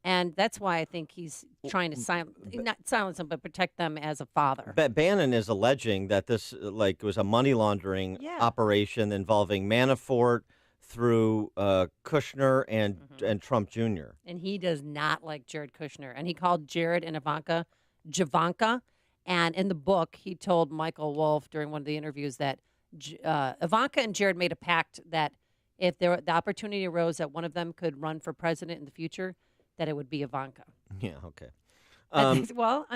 And that's why I think he's trying to not silence them, but protect them as a father. But Bannon is alleging that this was a money laundering operation involving Manafort through Kushner and Trump Jr. And he does not like Jared Kushner. And he called Jared and Ivanka Javanka. And in the book, he told Michael Wolff during one of the interviews that Ivanka and Jared made a pact that if the opportunity arose that one of them could run for president in the future, that it would be Ivanka. Yeah, okay. And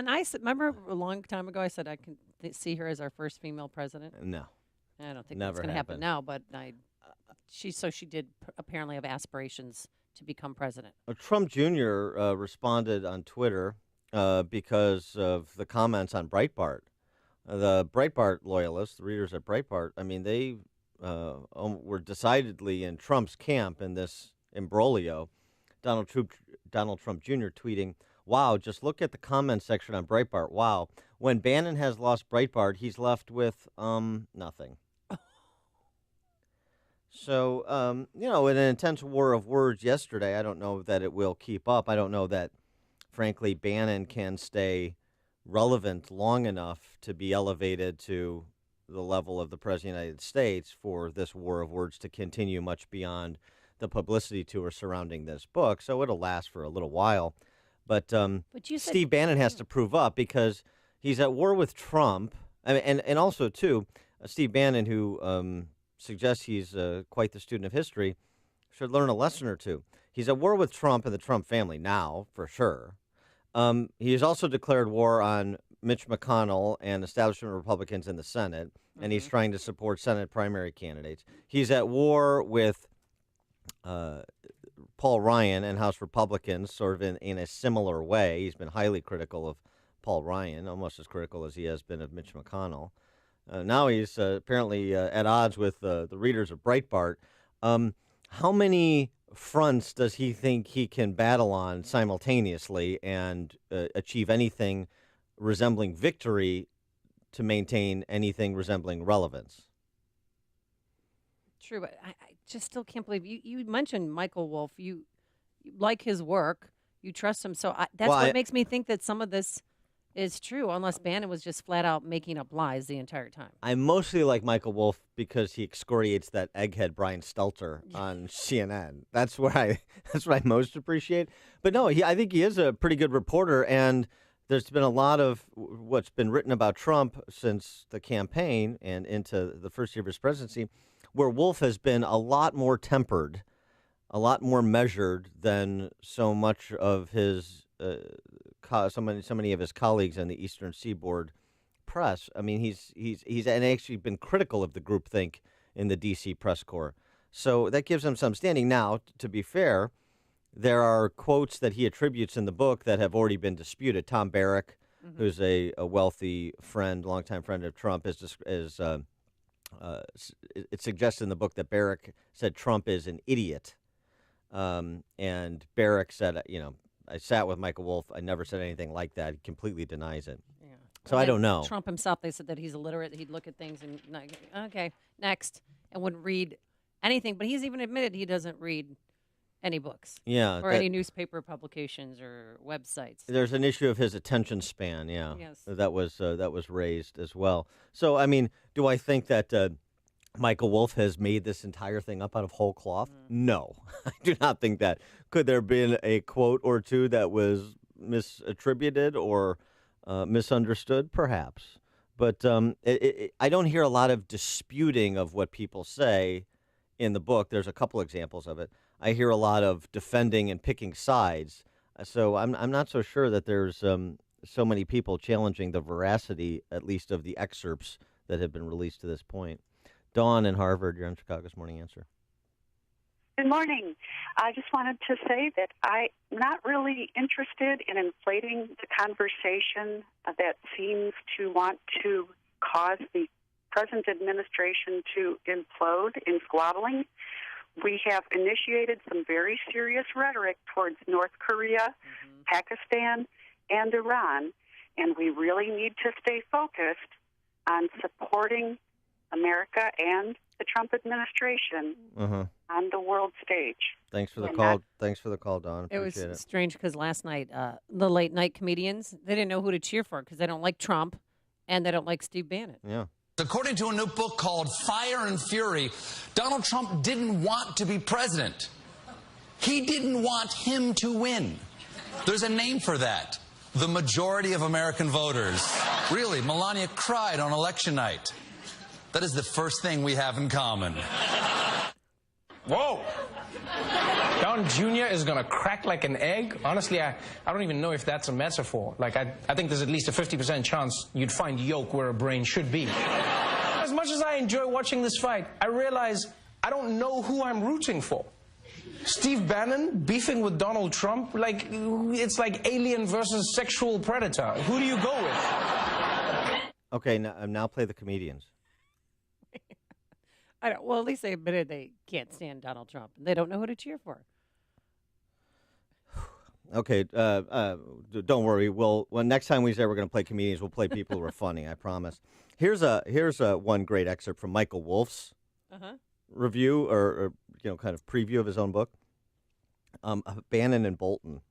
I remember a long time ago, I said I can see her as our first female president. No. I don't think Never that's going to happen happened. now, but she did apparently have aspirations to become president. Trump Jr. Responded on Twitter because of the comments on Breitbart. The Breitbart loyalists, the readers at Breitbart, I mean, they were decidedly in Trump's camp in this imbroglio. Donald Trump Jr. tweeting, "Wow, just look at the comment section on Breitbart. Wow, when Bannon has lost Breitbart, he's left with nothing." So, in an intense war of words yesterday, I don't know that it will keep up. I don't know that, frankly, Bannon can stay relevant long enough to be elevated to the level of the President of the United States for this war of words to continue much beyond the publicity tour surrounding this book. So it'll last for a little while. But you said, Steve Bannon has to prove up because he's at war with Trump. I mean, and also, too, Steve Bannon, who suggests he's quite the student of history, should learn a lesson or two. He's at war with Trump and the Trump family now, for sure. He has also declared war on Mitch McConnell and establishment Republicans in the Senate, and he's trying to support Senate primary candidates. He's at war with Paul Ryan and House Republicans sort of in a similar way. He's been highly critical of Paul Ryan, almost as critical as he has been of Mitch McConnell. Now he's apparently at odds with the readers of Breitbart. How many fronts does he think he can battle on simultaneously and achieve anything resembling victory to maintain anything resembling relevance? True, but I just still can't believe you mentioned Michael Wolff. You like his work. You trust him. So that's what makes me think that some of this is true, unless Bannon was just flat out making up lies the entire time. I mostly like Michael Wolff because he excoriates that egghead Brian Stelter on CNN. That's what I most appreciate. But no, I think he is a pretty good reporter, and there's been a lot of what's been written about Trump since the campaign and into the first year of his presidency, where Wolff has been a lot more tempered, a lot more measured than so much of his so many of his colleagues in the Eastern Seaboard press. I mean, he's actually been critical of the groupthink in the D.C. press corps. So that gives him some standing. Now, to be fair, there are quotes that he attributes in the book that have already been disputed. Tom Barrack, who's a wealthy friend, longtime friend of Trump, it suggests in the book that Barrack said Trump is an idiot. And Barrack said, I sat with Michael Wolff. I never said anything like that. He completely denies it. Yeah. So I don't know. Trump himself, they said that he's illiterate. He'd look at things and, okay, next, and wouldn't read anything. But he's even admitted he doesn't read any books. Yeah. Or any newspaper publications or websites. There's an issue of his attention span, yeah. Yes. That was raised as well. So, I mean, do I think that Michael Wolff has made this entire thing up out of whole cloth? No, I do not think that. Could there have been a quote or two that was misattributed or misunderstood? Perhaps. But I don't hear a lot of disputing of what people say in the book. There's a couple examples of it. I hear a lot of defending and picking sides. So I'm not so sure that there's so many people challenging the veracity, at least of the excerpts that have been released to this point. Dawn in Harvard, you're on Chicago's Morning Answer. Good morning. I just wanted to say that I'm not really interested in inflating the conversation that seems to want to cause the present administration to implode in squabbling. We have initiated some very serious rhetoric towards North Korea, Pakistan, and Iran, and we really need to stay focused on supporting America and the Trump administration on the world stage. Thanks for the call. Thanks for the call, Dawn. It was strange because last night the late night comedians, they didn't know who to cheer for because they don't like Trump and they don't like Steve Bannon. Yeah. According to a new book called Fire and Fury, Donald Trump didn't want to be president. He didn't want him to win. There's a name for that. The majority of American voters. Really, Melania cried on election night. That is the first thing we have in common. Whoa! Don Jr. is going to crack like an egg? Honestly, I don't even know if that's a metaphor. Like, I think there's at least a 50% chance you'd find yolk where a brain should be. As much as I enjoy watching this fight, I realize I don't know who I'm rooting for. Steve Bannon beefing with Donald Trump? Like, it's like Alien versus Sexual Predator. Who do you go with? Okay, now play the comedians. Well, at least they admitted they can't stand Donald Trump. They don't know who to cheer for. Okay, don't worry. When next time we're going to play comedians, we'll play people who are funny. I promise. Here's one great excerpt from Michael Wolff's review or kind of preview of his own book. Bannon and Bolton.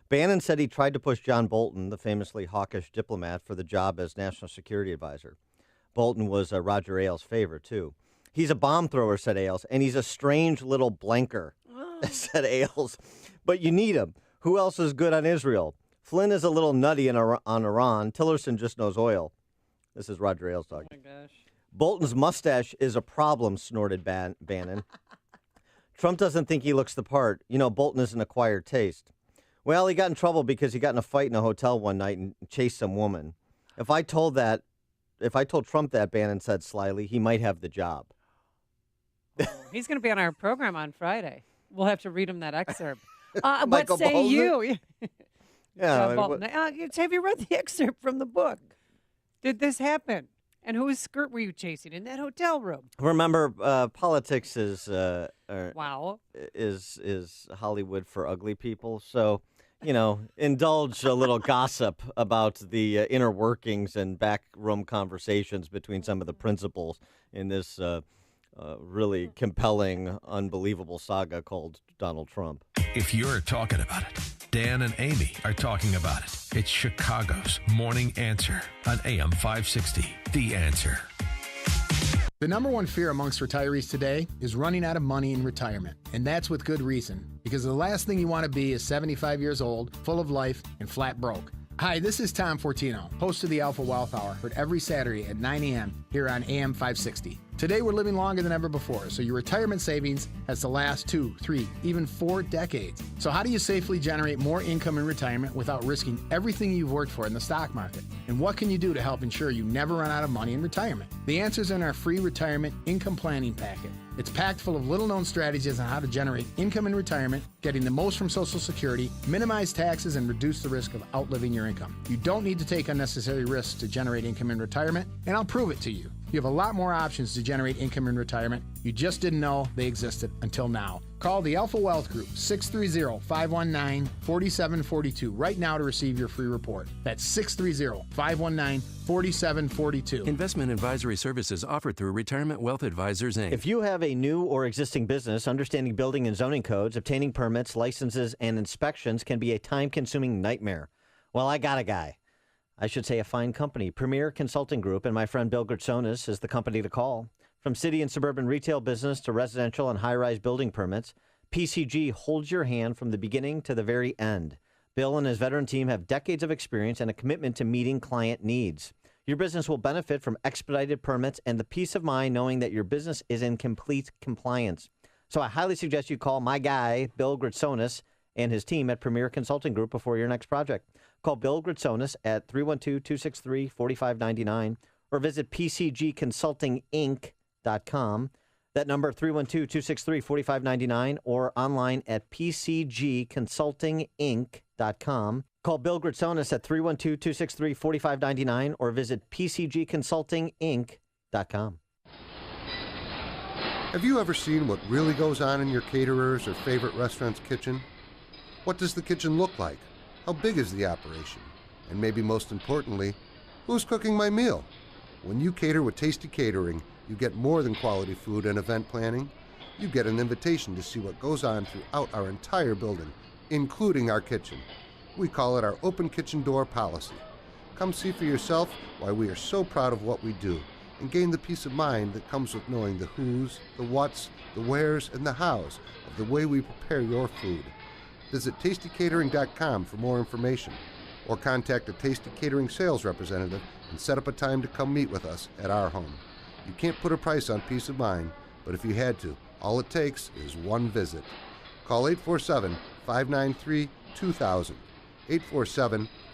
Bannon said he tried to push John Bolton, the famously hawkish diplomat, for the job as national security advisor. Bolton was Roger Ailes' favorite, too. He's a bomb thrower, said Ailes, and he's a strange little blanker, said Ailes. But you need him. Who else is good on Israel? Flynn is a little nutty on Iran. Tillerson just knows oil. This is Roger Ailes talking. Oh, my gosh. Bolton's mustache is a problem, snorted Bannon. Trump doesn't think he looks the part. Bolton is an acquired taste. Well, he got in trouble because he got in a fight in a hotel one night and chased some woman. If I told Trump that, Bannon said slyly, he might have the job. He's going to be on our program on Friday. We'll have to read him that excerpt. What Michael say Bolton? you? Yeah. Have you read the excerpt from the book? Did this happen? And whose skirt were you chasing in that hotel room? Remember, politics is Wow. is Hollywood for ugly people. So, indulge a little gossip about the inner workings and backroom conversations between some of the principals in this really compelling, unbelievable saga called Donald Trump. If you're talking about it, Dan and Amy are talking about it. It's Chicago's Morning Answer on AM 560. The Answer. The number one fear amongst retirees today is running out of money in retirement. And that's with good reason, because the last thing you want to be is 75 years old, full of life, and flat broke. Hi, this is Tom Fortino, host of the Alpha Wealth Hour, heard every Saturday at 9 a.m. here on AM 560. Today, we're living longer than ever before, so your retirement savings has to last 2, 3, even 4 decades. So how do you safely generate more income in retirement without risking everything you've worked for in the stock market? And what can you do to help ensure you never run out of money in retirement? The answer's in our free retirement income planning packet. It's packed full of little-known strategies on how to generate income in retirement, getting the most from Social Security, minimize taxes, and reduce the risk of outliving your income. You don't need to take unnecessary risks to generate income in retirement, and I'll prove it to you. You have a lot more options to generate income in retirement. You just didn't know they existed until now. Call the Alpha Wealth Group, 630-519-4742, right now to receive your free report. That's 630-519-4742. Investment advisory services offered through Retirement Wealth Advisors, Inc. If you have a new or existing business, understanding building and zoning codes, obtaining permits, licenses, and inspections can be a time-consuming nightmare. Well, I got a guy. I should say a fine company, Premier Consulting Group, and my friend Bill Gritsonis is the company to call. From city and suburban retail business to residential and high-rise building permits, PCG holds your hand from the beginning to the very end. Bill and his veteran team have decades of experience and a commitment to meeting client needs. Your business will benefit from expedited permits and the peace of mind knowing that your business is in complete compliance. So I highly suggest you call my guy, Bill Gritsonis, and his team at Premier Consulting Group before your next project. Call Bill Gritsonis at 312-263-4599 or visit PCGconsultinginc.com. That number, 312-263-4599, or online at PCGconsultinginc.com. Call Bill Gritsonis at 312-263-4599 or visit PCGconsultinginc.com. Have you ever seen what really goes on in your caterer's or favorite restaurant's kitchen? What does the kitchen look like? How big is the operation? And maybe most importantly, who's cooking my meal? When you cater with Tasty Catering, you get more than quality food and event planning. You get an invitation to see what goes on throughout our entire building, including our kitchen. We call it our open kitchen door policy. Come see for yourself why we are so proud of what we do and gain the peace of mind that comes with knowing the who's, the what's, the where's, and the how's of the way we prepare your food. Visit tastycatering.com for more information, or contact a Tasty Catering sales representative and set up a time to come meet with us at our home. You can't put a price on peace of mind, but if you had to, all it takes is one visit. Call 847-593-2000,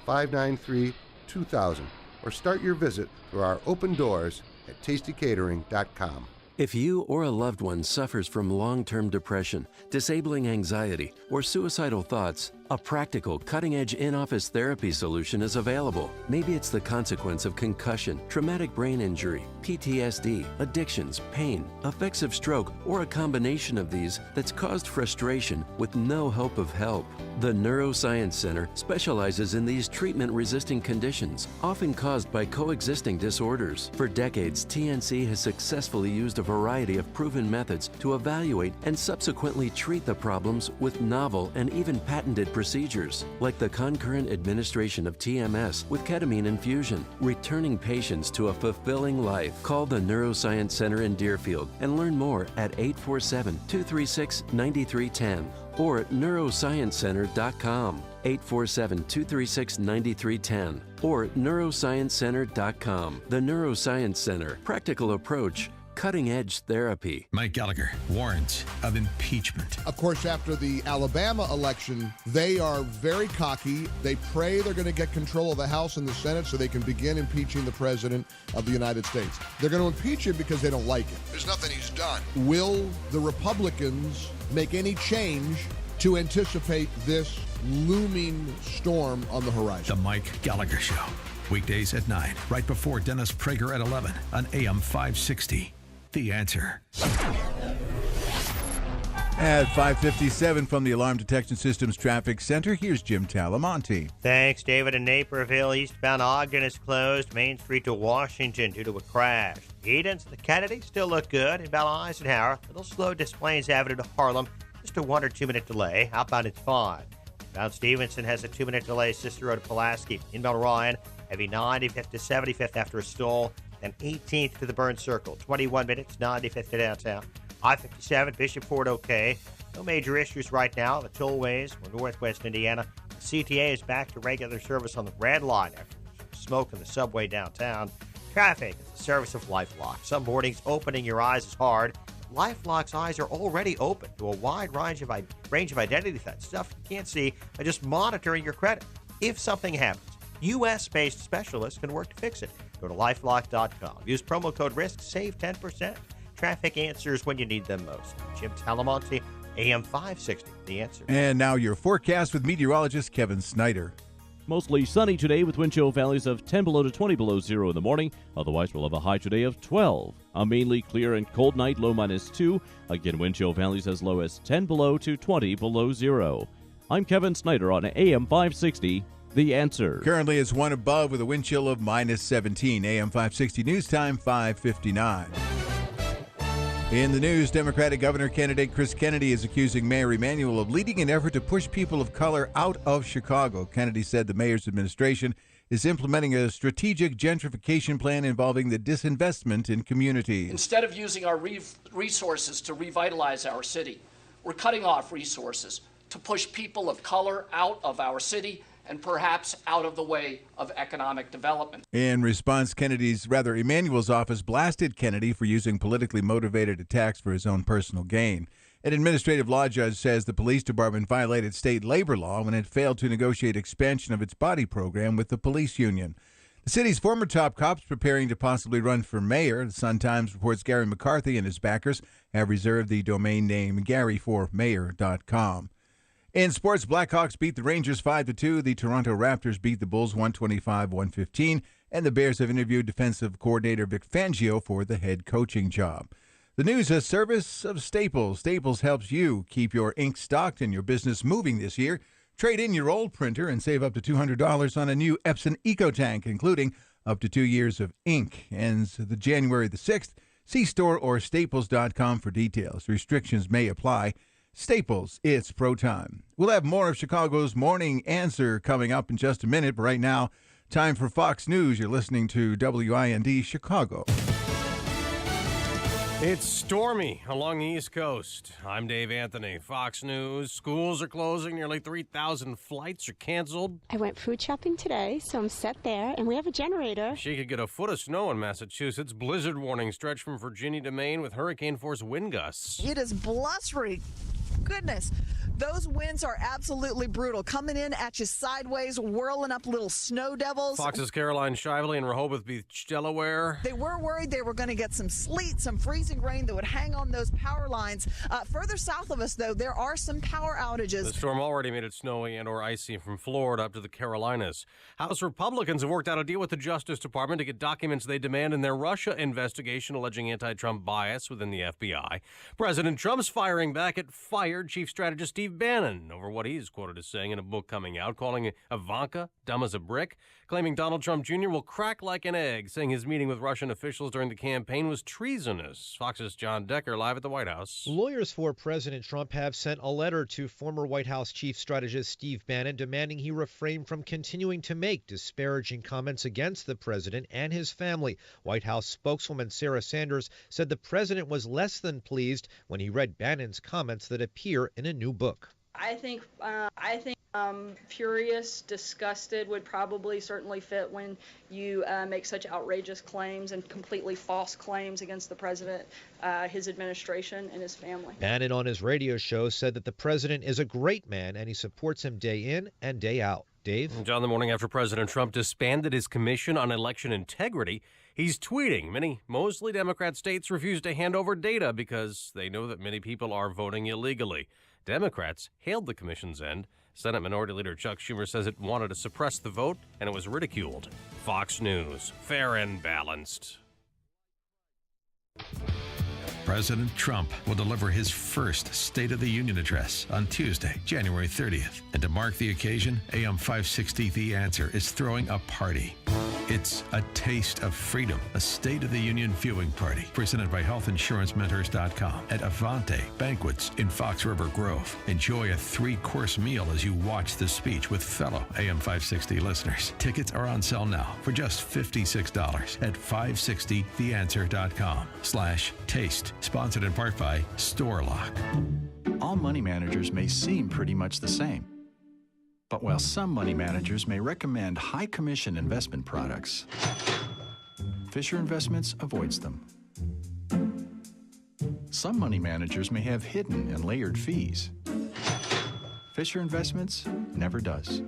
847-593-2000, or start your visit through our open doors at tastycatering.com. If you or a loved one suffers from long-term depression, disabling anxiety, or suicidal thoughts, A practical, cutting-edge in-office therapy solution is available. Maybe it's the consequence of concussion, traumatic brain injury, PTSD, addictions, pain, effects of stroke, or a combination of these that's caused frustration with no hope of help. The Neuroscience Center specializes in these treatment-resisting conditions, often caused by coexisting disorders. For decades, TNC has successfully used a variety of proven methods to evaluate and subsequently treat the problems with novel and even patented procedures, like the concurrent administration of TMS with ketamine infusion, returning patients to a fulfilling life. Call the Neuroscience Center in Deerfield and learn more at 847-236-9310 or at neurosciencecenter.com. 847-236-9310 or neurosciencecenter.com. The Neuroscience Center. Practical approach. Cutting-edge therapy. Mike Gallagher warns of impeachment. Of course, after the Alabama election, they are very cocky. They pray they're going to get control of the House and the Senate so they can begin impeaching the President of the United States. They're going to impeach him because they don't like him. There's nothing he's done. Will the Republicans make any change to anticipate this looming storm on the horizon? The Mike Gallagher Show. Weekdays at 9, right before Dennis Prager at 11 on AM 560. The Answer. At 5:57 from the Alarm Detection Systems Traffic Center, here's Jim Talamonte. Thanks, David. In Naperville, eastbound Ogden is closed. Main Street to Washington due to a crash. Edens to Kennedy still look good. Inbound Eisenhower, a little slow Displays Avenue to Harlem. Just a 1 or 2 minute delay. Outbound it's fine. Inbound Stevenson has a 2 minute delay. Sister Road to Pulaski. Inbound Ryan, heavy 95th to 75th after a stall. Then 18th to the Burn Circle. 21 minutes, 95th to downtown. I-57, Bishop Ford, okay. No major issues right now. The tollways for northwest Indiana. The CTA is back to regular service on the Red Line after smoke in the subway downtown. Traffic is the service of LifeLock. Some mornings, opening your eyes is hard. LifeLock's eyes are already open to a wide range of identity theft, stuff you can't see by just monitoring your credit. If something happens, U.S.-based specialists can work to fix it. Go to LifeLock.com. Use promo code RISK, save 10%. Traffic answers when you need them most. Jim Talamonte, AM 560, The Answer. And now your forecast with meteorologist Kevin Snyder. Mostly sunny today with wind chill values of 10 below to 20 below zero in the morning. Otherwise, we'll have a high today of 12. A mainly clear and cold night, low -2. Again, wind chill values as low as 10 below to 20 below zero. I'm Kevin Snyder on AM 560, The Answer. Currently, it's 1 above with a wind chill of -17. AM 560 News Time, 5:59. In the news, Democratic governor candidate Chris Kennedy is accusing Mayor Emanuel of leading an effort to push people of color out of Chicago. Kennedy said the mayor's administration is implementing a strategic gentrification plan involving the disinvestment in communities. Instead of using our resources to revitalize our city, we're cutting off resources to push people of color out of our city and perhaps out of the way of economic development. In response, Emanuel's office blasted Kennedy for using politically motivated attacks for his own personal gain. An administrative law judge says the police department violated state labor law when it failed to negotiate expansion of its body program with the police union. The city's former top cops preparing to possibly run for mayor. The Sun-Times reports Gary McCarthy and his backers have reserved the domain name GaryForMayor.com. In sports, Blackhawks beat the Rangers 5-2. The Toronto Raptors beat the Bulls 125-115. And the Bears have interviewed defensive coordinator Vic Fangio for the head coaching job. The news is service of Staples. Staples helps you keep your ink stocked and your business moving this year. Trade in your old printer and save up to $200 on a new Epson EcoTank, including up to 2 years of ink. Ends the January the 6th. See store or staples.com for details. Restrictions may apply. Staples, it's pro time. We'll have more of Chicago's Morning Answer coming up in just a minute, but right now, time for Fox News. You're listening to WIND Chicago. It's stormy along the East Coast. I'm Dave Anthony. Fox News. Schools are closing. Nearly 3,000 flights are canceled. I went food shopping today, so I'm set there, and we have a generator. She could get a foot of snow in Massachusetts. Blizzard warning stretch from Virginia to Maine with hurricane-force wind gusts. It is blustery. Goodness. Those winds are absolutely brutal, coming in at you sideways, whirling up little snow devils. Fox's Caroline Shively in Rehoboth Beach, Delaware. They were worried they were going to get some sleet, some freezing rain that would hang on those power lines. Further south of us, though, there are some power outages. The storm already made it snowy and or icy from Florida up to the Carolinas. House Republicans have worked out a deal with the Justice Department to get documents they demand in their Russia investigation alleging anti-Trump bias within the FBI. President Trump's firing back at fired Chief Strategist Steve Bannon over what he's quoted as saying in a book coming out, calling Ivanka dumb as a brick, claiming Donald Trump Jr. will crack like an egg, saying his meeting with Russian officials during the campaign was treasonous. Fox's John Decker live at the White House. Lawyers for President Trump have sent a letter to former White House Chief Strategist Steve Bannon demanding he refrain from continuing to make disparaging comments against the president and his family. White House spokeswoman Sarah Sanders said the president was less than pleased when he read Bannon's comments that appear in a new book. I think furious, disgusted would probably certainly fit when you make such outrageous claims and completely false claims against the president, his administration, and his family. Bannon on his radio show said that the president is a great man and he supports him day in and day out. Dave? John, the morning after President Trump disbanded his Commission on Election Integrity, he's tweeting many mostly Democrat states refuse to hand over data because they know that many people are voting illegally. Democrats hailed the commission's end. Senate Minority Leader Chuck Schumer says it wanted to suppress the vote, and it was ridiculed. Fox News, fair and balanced. President Trump will deliver his first State of the Union address on Tuesday, January 30th. And to mark the occasion, AM 560 The Answer is throwing a party. It's a taste of freedom, a State of the Union viewing party presented by HealthInsuranceMentors.com at Avante Banquets in Fox River Grove. Enjoy a 3-course meal as you watch the speech with fellow AM 560 listeners. Tickets are on sale now for just $56 at 560theanswer.com/taste. Sponsored in part by StoreLock. All money managers may seem pretty much the same. But while some money managers may recommend high commission investment products, Fisher Investments avoids them. Some money managers may have hidden and layered fees. Fisher Investments never does.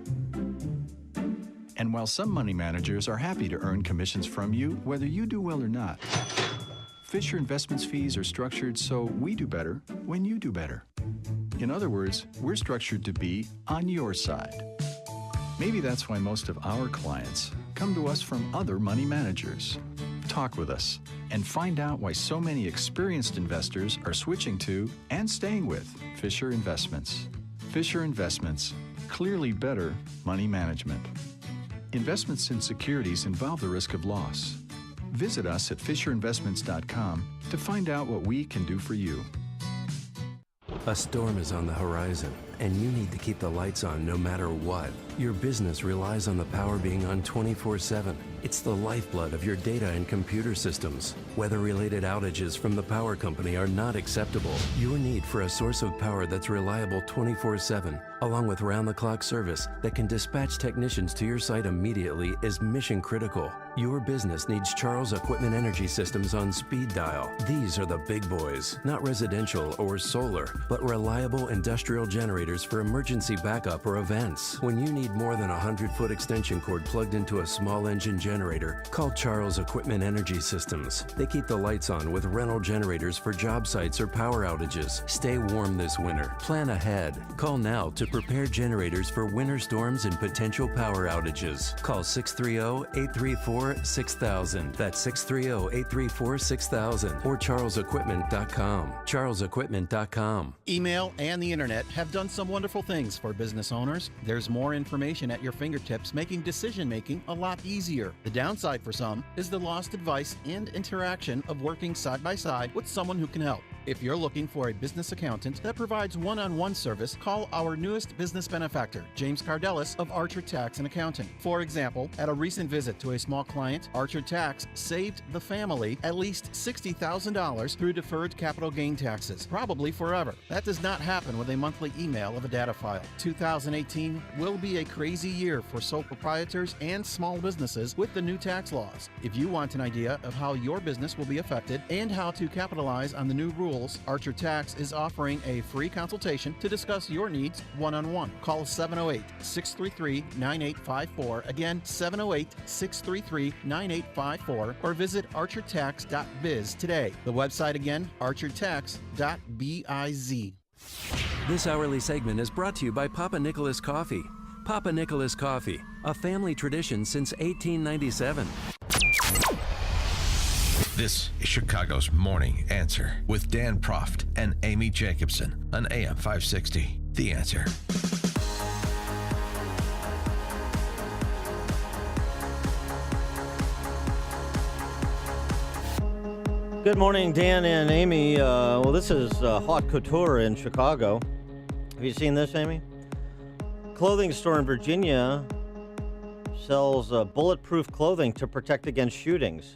And while some money managers are happy to earn commissions from you, whether you do well or not, Fisher Investments fees are structured so we do better when you do better. In other words, we're structured to be on your side. Maybe that's why most of our clients come to us from other money managers. Talk with us and find out why so many experienced investors are switching to and staying with Fisher Investments. Fisher Investments, clearly better money management. Investments in securities involve the risk of loss. Visit us at FisherInvestments.com to find out what we can do for you. A storm is on the horizon, and you need to keep the lights on no matter what. Your business relies on the power being on 24/7. It's the lifeblood of your data and computer systems. Weather-related outages from the power company are not acceptable. Your need for a source of power that's reliable 24/7, along with round-the-clock service that can dispatch technicians to your site immediately, is mission critical. Your business needs Charles Equipment Energy Systems on speed dial. These are the big boys, not residential or solar, but reliable industrial generators for emergency backup or events. When you need more than a 100-foot extension cord plugged into a small engine generator, call Charles Equipment Energy Systems. They keep the lights on with rental generators for job sites or power outages. Stay warm this winter. Plan ahead. Call now to prepare generators for winter storms and potential power outages. Call 630-834-6000. That's 630-834-6000 or charlesequipment.com. charlesequipment.com. Email and the internet have done some wonderful things for business owners. There's more information at your fingertips, making decision-making a lot easier. The downside for some is the lost advice and interaction of working side by side with someone who can help. If you're looking for a business accountant that provides one-on-one service, call our newest business benefactor, James Cardelis of Archer Tax and Accounting. For example, at a recent visit to a small client, Archer Tax saved the family at least $60,000 through deferred capital gain taxes, probably forever. That does not happen with a monthly email of a data file. 2018 will be a crazy year for sole proprietors and small businesses with the new tax laws. If you want an idea of how your business will be affected and how to capitalize on the new rules, rules, Archer Tax is offering a free consultation to discuss your needs one-on-one. Call 708-633-9854. Again, 708-633-9854 or visit archertax.biz today. The website again, archertax.biz. This hourly segment is brought to you by Papa Nicholas Coffee. Papa Nicholas Coffee, a family tradition since 1897. This is Chicago's Morning Answer with Dan Proft and Amy Jacobson on AM 560. The Answer. Good morning, Dan and Amy. Well, this is Haute Couture in Chicago. Have you seen this, Amy? Clothing store in Virginia sells bulletproof clothing to protect against shootings.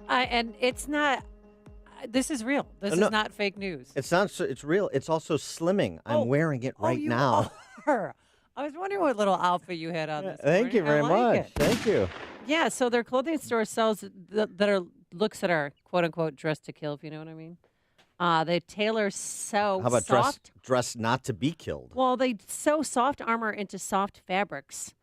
And it's not. This is real. This is not fake news. It's not. It's real. It's also slimming. I'm wearing it right now. Are. I was wondering what little outfit you had on this. Thank you very much. Thank you. Yeah. So their clothing store sells looks that are quote unquote dressed to kill. If you know what I mean. They tailor How about soft. dress not to be killed? Well, they sew soft armor into soft fabrics.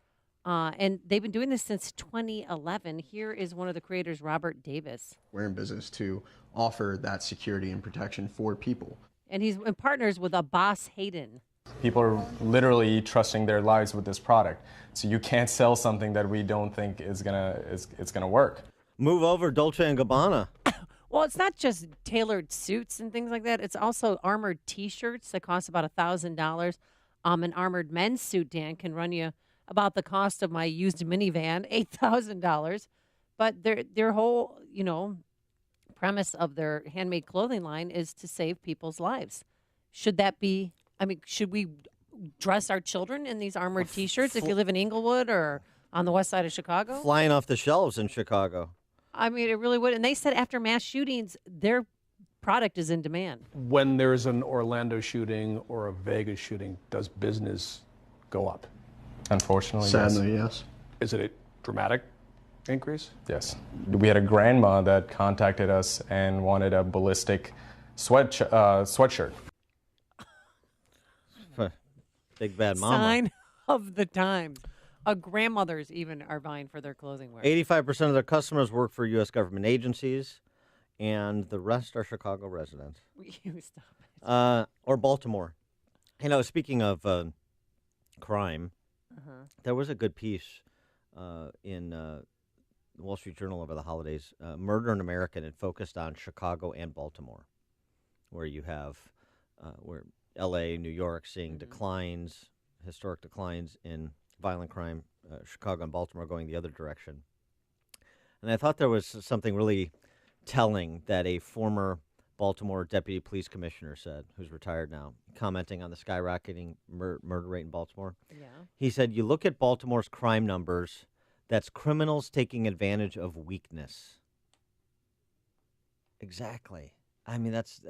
And they've been doing this since 2011. Here is one of the creators, Robert Davis. We're in business to offer that security and protection for people. And he's in partners with Abbas Hayden. People are literally trusting their lives with this product. So you can't sell something that we don't think is gonna work. Move over, Dolce & Gabbana. Well, it's not just tailored suits and things like that. It's also armored T-shirts that cost about $1,000. An armored men's suit, Dan, can run you about the cost of my used minivan, $8,000. But their whole, premise of their handmade clothing line is to save people's lives. Should that be? I mean, should we dress our children in these armored T-shirts if you live in Inglewood or on the west side of Chicago? Flying off the shelves in Chicago. I mean, it really would. And they said after mass shootings, their product is in demand. When there's an Orlando shooting or a Vegas shooting, does business go up? Unfortunately, Sadly, yes. Is it a dramatic increase? Yes. We had a grandma that contacted us and wanted a ballistic sweatshirt. Big bad mama. Sign of the times. Grandmothers even are vying for their clothing wear. 85% of their customers work for U.S. government agencies, and the rest are Chicago residents. You stop it. Or Baltimore. Speaking of crime, there was a good piece in the Wall Street Journal over the holidays, Murder in America, and it focused on Chicago and Baltimore, where you have where L.A., New York seeing declines, historic declines in violent crime, Chicago and Baltimore going the other direction. And I thought there was something really telling that a former Baltimore deputy police commissioner said, who's retired now, commenting on the skyrocketing murder rate in Baltimore. Yeah. He said, you look at Baltimore's crime numbers, that's criminals taking advantage of weakness. Exactly. I mean, that's,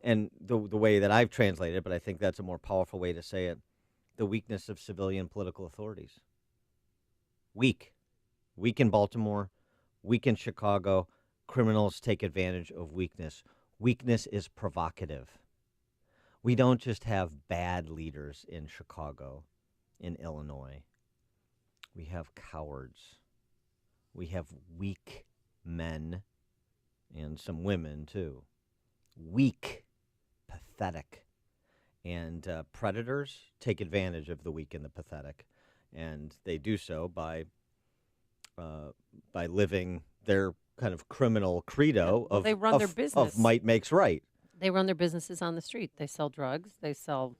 and the way that I've translated it, but I think that's a more powerful way to say it, the weakness of civilian political authorities. Weak. Weak in Baltimore, weak in Chicago. Criminals take advantage of weakness. Weakness is provocative. We don't just have bad leaders in Chicago, in Illinois. We have cowards. We have weak men and some women, too. Weak, pathetic. And predators take advantage of the weak and the pathetic. And they do so by living their kind of criminal credo of, they run their business. Of might makes right. They run their businesses on the street. They sell drugs. They sell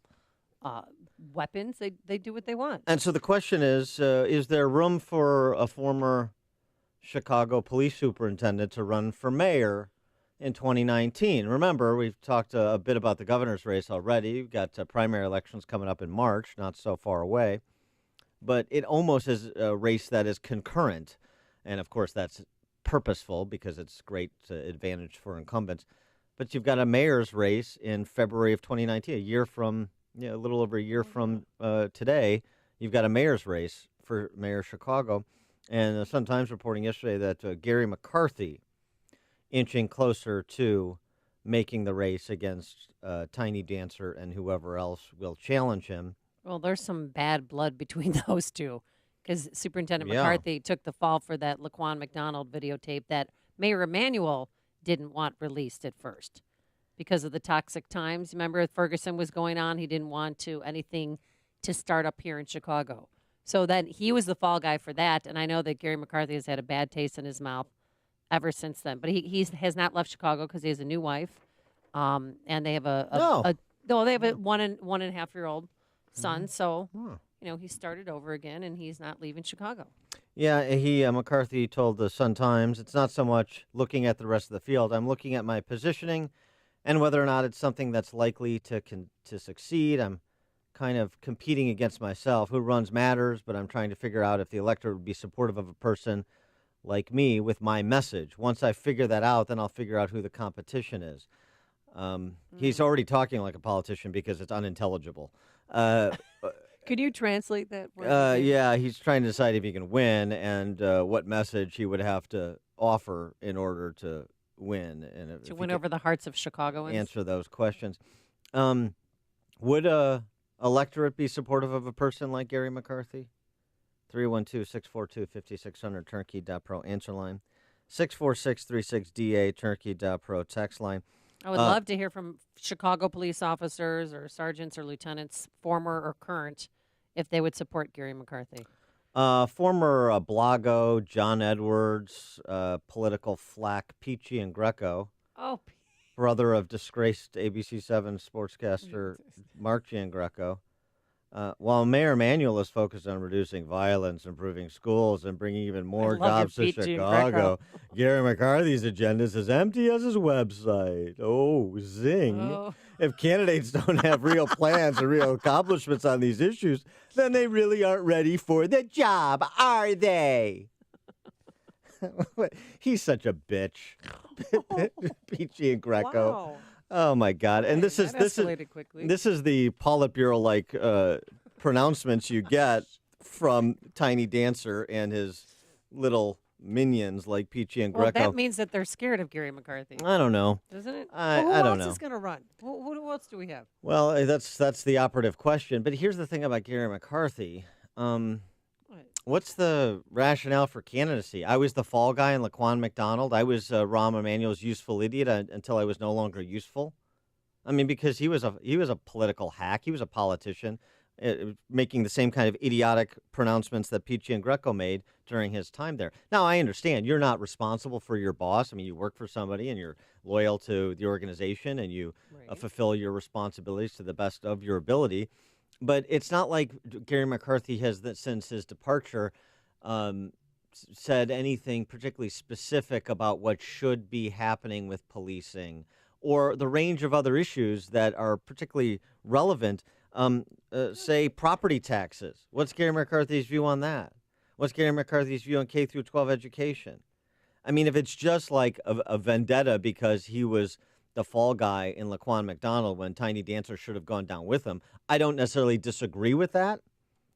weapons. They do what they want. And so the question is there room for a former Chicago police superintendent to run for mayor in 2019? Remember, we've talked a bit about the governor's race already. We've got primary elections coming up in March, not so far away. But it almost is a race that is concurrent. And, of course, that's purposeful because it's great advantage for incumbents. But you've got a mayor's race in February of 2019, a little over a year from today. You've got a mayor's race for Mayor of Chicago. And the Sun-Times reporting yesterday that Gary McCarthy inching closer to making the race against Tiny Dancer and whoever else will challenge him. Well, there's some bad blood between those two because Superintendent Yeah. McCarthy took the fall for that Laquan McDonald videotape that Mayor Emanuel didn't want released at first because of the toxic times. Remember, Ferguson was going on. He didn't want anything to start up here in Chicago. So then he was the fall guy for that. And I know that Gary McCarthy has had a bad taste in his mouth ever since then. But he has not left Chicago because he has a new wife. And they have they have a 1.5-year-old son. So, he started over again and he's not leaving Chicago. Yeah, McCarthy told the Sun-Times, it's not so much looking at the rest of the field. I'm looking at my positioning and whether or not it's something that's likely to succeed. I'm kind of competing against myself. Who runs matters, but I'm trying to figure out if the electorate would be supportive of a person like me with my message. Once I figure that out, then I'll figure out who the competition is. He's already talking like a politician because it's unintelligible. Could you translate that? Yeah, he's trying to decide if he can win and what message he would have to offer in order to win. And to win over the hearts of Chicagoans? Answer those questions. Would electorate be supportive of a person like Gary McCarthy? 312-642-5600, turnkey.pro answer line. 64636DA, turnkey.pro text line. I would love to hear from Chicago police officers or sergeants or lieutenants, former or current, if they would support Gary McCarthy. Former Blago, John Edwards, political flack, Peachy and Greco. Oh, brother of disgraced ABC7 sportscaster Mark Giangreco. While Mayor Emanuel is focused on reducing violence, improving schools, and bringing even more jobs to Chicago, Gary McCarthy's agenda is as empty as his website. Oh, zing. Oh. If candidates don't have real plans and real accomplishments on these issues, then they really aren't ready for the job, are they? He's such a bitch. Peachy and Greco. Wow. Oh my God! And this is the Politburo pronouncements you get from Tiny Dancer and his little minions like Peachy and Greco. Well, that means that they're scared of Gary McCarthy. I don't know. Doesn't it? I don't know. know. Who else is going to run? Who else do we have? Well, that's the operative question. But here's the thing about Gary McCarthy. What's the rationale for candidacy? I was the fall guy in Laquan McDonald. I was Rahm Emanuel's useful idiot until I was no longer useful. I mean, because he was a political hack. He was a politician making the same kind of idiotic pronouncements that Peachy and Greco made during his time there. Now, I understand you're not responsible for your boss. I mean, you work for somebody and you're loyal to the organization and you fulfill your responsibilities to the best of your ability. But it's not like Gary McCarthy has, since his departure, said anything particularly specific about what should be happening with policing or the range of other issues that are particularly relevant. Say property taxes. What's Gary McCarthy's view on that? What's Gary McCarthy's view on K through 12 education? I mean, if it's just like a vendetta because he was the fall guy in Laquan McDonald when Tiny Dancer should have gone down with him, I don't necessarily disagree with that.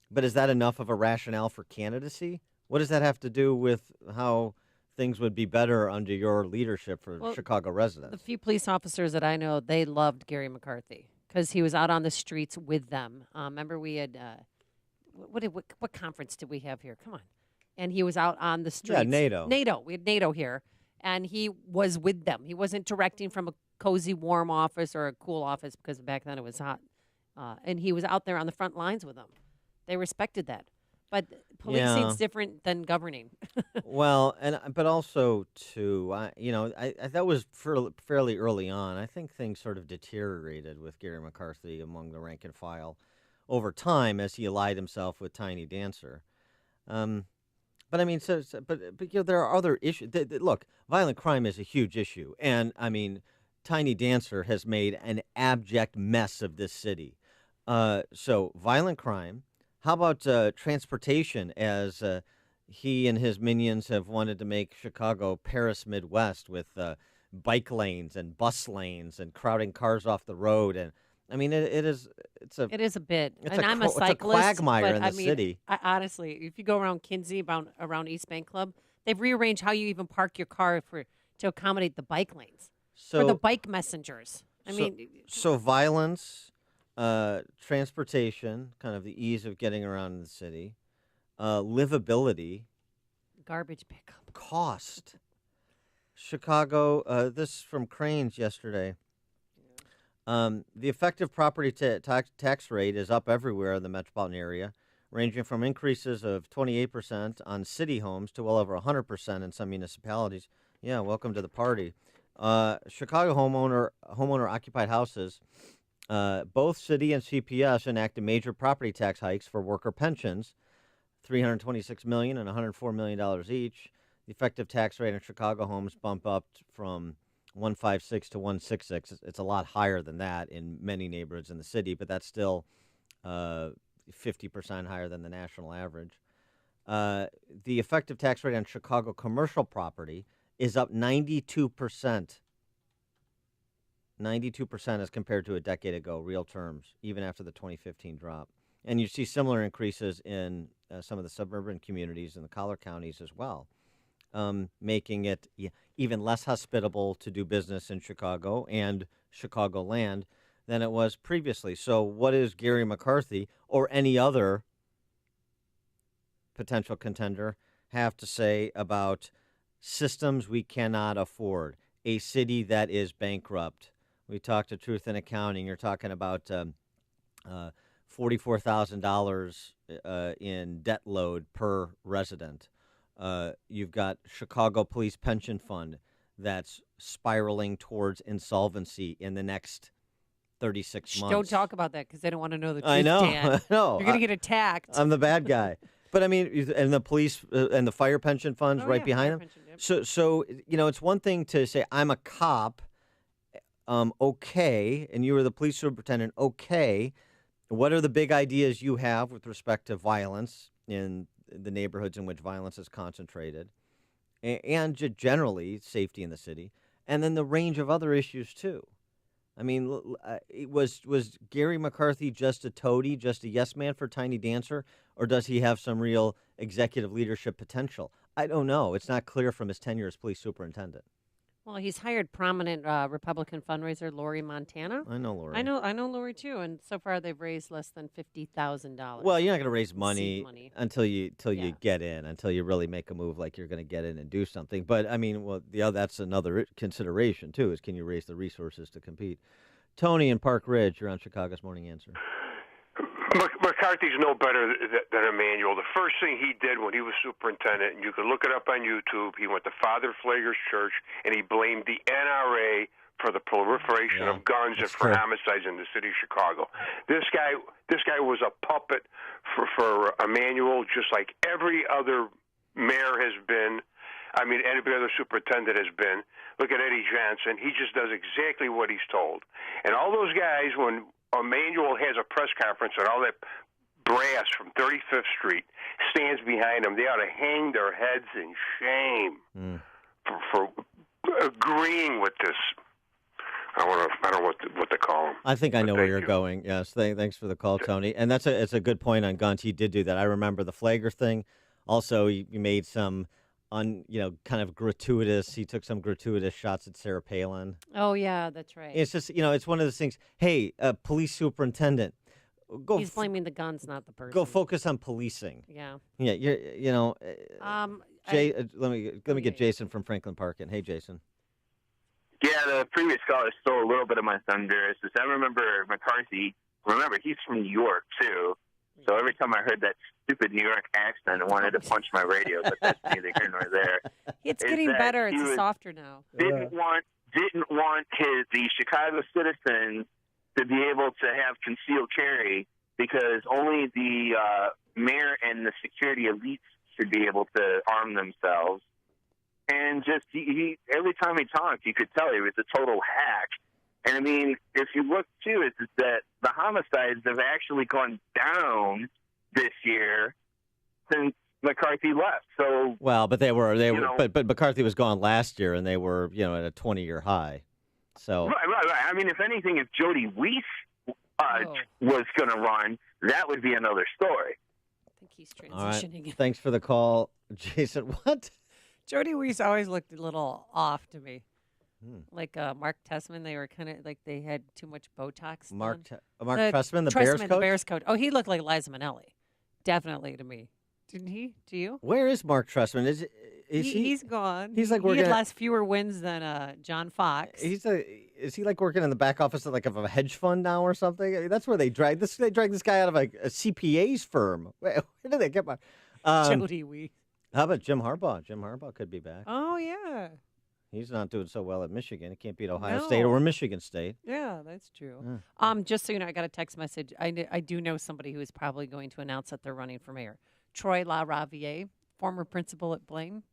But is that enough of a rationale for candidacy? What does that have to do with how things would be better under your leadership for Chicago residents? The few police officers that I know, they loved Gary McCarthy because he was out on the streets with them. Remember, we had what conference did we have here? Come on, and he was out on the streets. Yeah, NATO. We had NATO here, and he was with them. He wasn't directing from a cozy, warm office or a cool office because back then it was hot, and he was out there on the front lines with them. They respected that. But policing's different than governing. Well, but also too, I that was fairly early on. I think things sort of deteriorated with Gary McCarthy among the rank and file over time as he allied himself with Tiny Dancer. But I mean, but there are other issues. Look, violent crime is a huge issue, and I mean, Tiny Dancer has made an abject mess of this city. So violent crime. How about transportation, as he and his minions have wanted to make Chicago Paris Midwest with bike lanes and bus lanes and crowding cars off the road? And I mean, it is a bit. And I'm a cyclist. It's a quagmire in the city. Honestly, if you go around Kinsey, around East Bank Club, they've rearranged how you even park your car to accommodate the bike lanes. For the bike messengers. So violence, transportation, kind of the ease of getting around in the city, livability, garbage pickup, cost. Chicago, this from Cranes yesterday. The effective property tax rate is up everywhere in the metropolitan area, ranging from increases of 28% on city homes to well over 100% in some municipalities. Yeah, welcome to the party. Chicago homeowner occupied houses, both city and CPS enacted major property tax hikes for worker pensions, $326 million and $104 million each. The effective tax rate in Chicago homes bump up from 156 to 166. It's a lot higher than that in many neighborhoods in the city, but that's still 50% higher than the national average. The effective tax rate on Chicago commercial property is up 92%. 92% as compared to a decade ago, real terms, even after the 2015 drop. And you see similar increases in some of the suburban communities in the collar counties as well, making it even less hospitable to do business in Chicago and Chicagoland than it was previously. So what is Gary McCarthy or any other potential contender have to say about systems we cannot afford, a city that is bankrupt? We talked to Truth in Accounting. You're talking about $44,000 in debt load per resident. You've got Chicago Police Pension Fund that's spiraling towards insolvency in the next 36 months. Don't talk about that because they don't want to know the truth, I know. Dan. I know. You're going to get attacked. I'm the bad guy. But I mean, and the police and the fire pension funds behind them. Pension, yep. So it's one thing to say I'm a cop, okay, and you were the police superintendent, okay. What are the big ideas you have with respect to violence in the neighborhoods in which violence is concentrated, and generally safety in the city, and then the range of other issues too? I mean, was Gary McCarthy just a toady, just a yes man for Tiny Dancer, or does he have some real executive leadership potential? I don't know. It's not clear from his tenure as police superintendent. Well, he's hired prominent Republican fundraiser Lori Montana. I know Lori. I know Lori too, and so far they've raised less than $50,000. Well, you're not going to raise money until you get in, until you really make a move like you're going to get in and do something. But I mean, that's another consideration too: is can you raise the resources to compete? Tony in Park Ridge, you're on Chicago's Morning Answer. McCarthy's no better than Emanuel. The first thing he did when he was superintendent, and you can look it up on YouTube, he went to Father Pfleger's church, and he blamed the NRA for the proliferation of guns and for homicides in the city of Chicago. This guy was a puppet for Emanuel, just like every other mayor has been. I mean, every other superintendent has been. Look at Eddie Johnson. He just does exactly what he's told. And all those guys, when Emanuel has a press conference and all that brass from 35th Street stands behind him, they ought to hang their heads in shame for agreeing with this. I don't know what to call him. I think I know where you're going. Yes, thanks for the call, Tony. And it's a good point on guns. He did do that. I remember the Pfleger thing. Also, he made some kind of gratuitous. He took some gratuitous shots at Sarah Palin. Oh yeah, that's right. It's just it's one of those things. Hey, police superintendent, He's blaming the guns, not the person. Go focus on policing. Yeah. Yeah. Let me get Jason from Franklin Park in. Hey, Jason. Yeah, the previous caller stole a little bit of my thunder. I remember McCarthy. Remember, he's from New York too. So every time I heard that stupid New York accent, I wanted to punch my radio, but that's neither here nor there. It's getting better. It's softer now. Didn't want the Chicago citizens to be able to have concealed carry because only the mayor and the security elites should be able to arm themselves. And just he every time he talked, you could tell he was a total hack. And I mean, if you look too, it's that the homicides have actually gone down this year since McCarthy left. So but but McCarthy was gone last year, and they were at a 20-year high. So right. I mean, if anything, if Jody Weiss was going to run, that would be another story. I think he's transitioning. All right. Thanks for the call, Jason. What? Jody Weiss always looked a little off to me. Like Mark Tessman, they were kind of like they had too much Botox. Mark done. Trestman, the Bears coach? The Bears coach. Oh, he looked like Liza Minnelli. Definitely to me. Didn't he? To you? Where is Mark Trestman? Is He's gone. He's like he working had fewer wins than John Fox. Is he like working in the back office of of a hedge fund now or something? I mean, that's where they drag this guy out of a CPA's firm. Where did they get my Jody Wee? How about Jim Harbaugh? Jim Harbaugh could be back. Oh yeah. He's not doing so well at Michigan. He can't beat Ohio State or Michigan State. Yeah, that's true. Just so you know, I got a text message. I do know somebody who is probably going to announce that they're running for mayor. Troy LaRaviere, former principal at Blaine.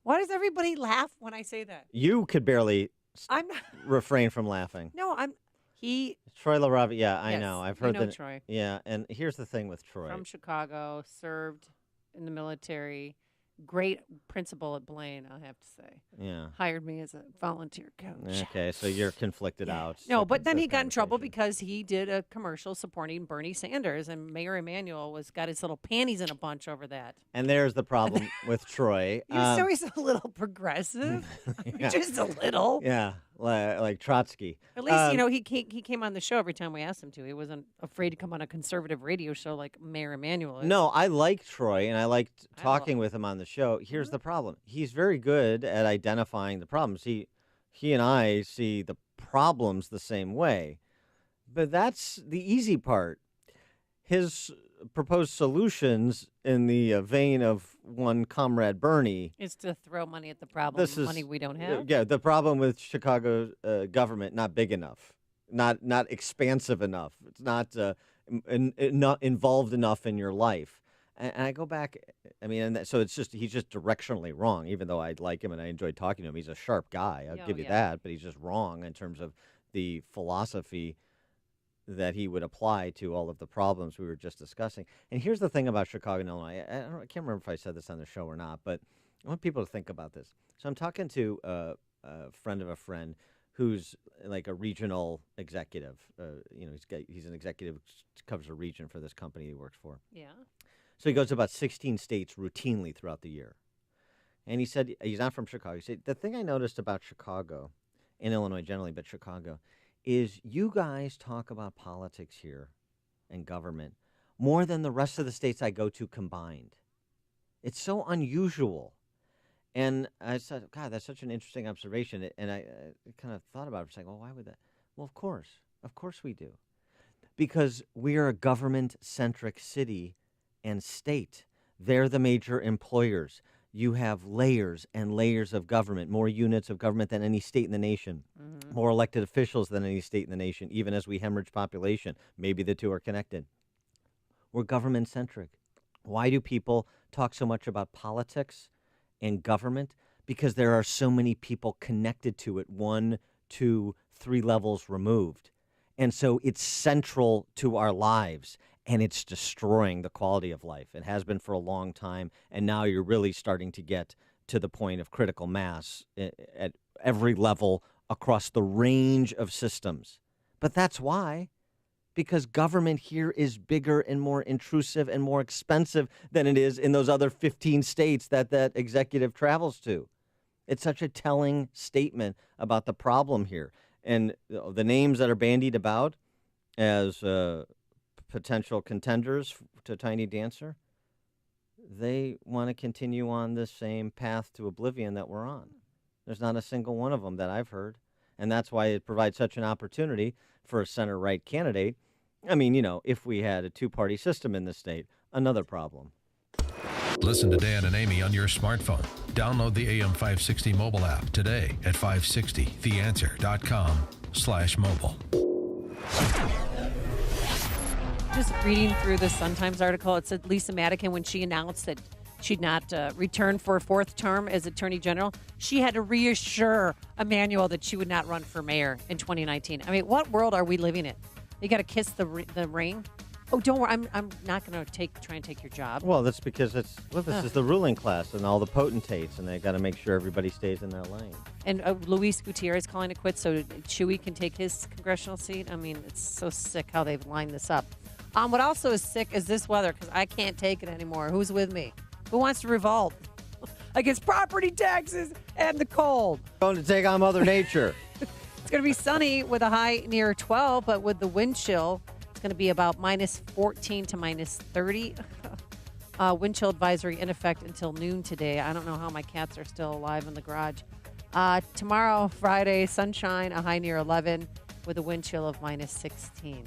Why does everybody laugh when I say that? You could barely I'm not, refrain from laughing. No, Troy LaRaviere. Yeah, I Yes, know. I've I heard know that. Troy. Yeah, and here's the thing with Troy. from Chicago, served in the military. Great principal at Blaine, I have to say. Yeah. Hired me as a volunteer coach. Okay, so you're conflicted out. No, but then he got in trouble because he did a commercial supporting Bernie Sanders, and Mayor Emanuel got his little panties in a bunch over that. And there's the problem with Troy. So he's a little progressive, Yeah. just a little. Yeah, like Trotsky. At least he came on the show every time we asked him to. He wasn't afraid to come on a conservative radio show like Mayor Emanuel is. No, I like Troy, and I liked talking with him on the show. Here's the problem. He's very good at identifying the problems. He and I see the problems the same way. But that's the easy part. His proposed solutions in the vein of one Comrade Bernie is to throw money at the problem, money we don't have. Yeah, the problem with Chicago government, not big enough, not expansive enough. It's not involved enough in your life. And I go back, I mean, so he's just directionally wrong, even though I like him and I enjoyed talking to him. He's a sharp guy, I'll give you that, but he's just wrong in terms of the philosophy that he would apply to all of the problems we were just discussing. And here's the thing about Chicago and Illinois. I can't remember if I said this on the show or not, but I want people to think about this. So I'm talking to a friend of a friend who's like a regional executive. He's an executive, covers a region for this company he works for. Yeah. So he goes to about 16 states routinely throughout the year. And he said, he's not from Chicago. He said, the thing I noticed about Chicago, and Illinois generally, but Chicago, is you guys talk about politics here and government more than the rest of the states I go to combined. It's so unusual. And I said, God, that's such an interesting observation. And I kind of thought about it, saying, well, why would that? Well, of course we do. Because we are a government-centric city and state. They're the major employers. You have layers and layers of government, more units of government than any state in the nation, more elected officials than any state in the nation, even as we hemorrhage population. Maybe the two are connected. We're government-centric. Why do people talk so much about politics and government? Because there are so many people connected to it, 1, 2, 3 levels removed. And so it's central to our lives. And it's destroying the quality of life. It has been for a long time, and now you're really starting to get to the point of critical mass at every level across the range of systems. But that's why, because government here is bigger and more intrusive and more expensive than it is in those other 15 states that executive travels to. It's such a telling statement about the problem here. And the names that are bandied about as potential contenders to Tiny Dancer, they want to continue on this same path to oblivion that we're on. There's not a single one of them that I've heard, and that's why it provides such an opportunity for a center-right candidate. I mean, if we had a two-party system in the state, another problem. Listen to Dan and Amy on your smartphone. Download the AM 560 mobile app today at 560theanswer.com/mobile. Just reading through the Sun-Times article, it said Lisa Madigan, when she announced that she'd not return for a 4th term as Attorney General, she had to reassure Emanuel that she would not run for mayor in 2019. I mean, what world are we living in? You got to kiss the ring? Oh, don't worry, I'm not going to try and take your job. Well, that's because this is the ruling class and all the potentates, and they got to make sure everybody stays in their lane. And Luis Gutierrez calling it quits so Chewy can take his congressional seat. I mean, it's so sick how they've lined this up. What also is sick is this weather, because I can't take it anymore. Who's with me? Who wants to revolt? against property taxes and the cold. Going to take on Mother Nature. It's going to be sunny with a high near 12, but with the wind chill, it's going to be about minus 14 to minus 30. Wind chill advisory in effect until noon today. I don't know how my cats are still alive in the garage. Tomorrow, Friday, sunshine, a high near 11 with a wind chill of minus 16.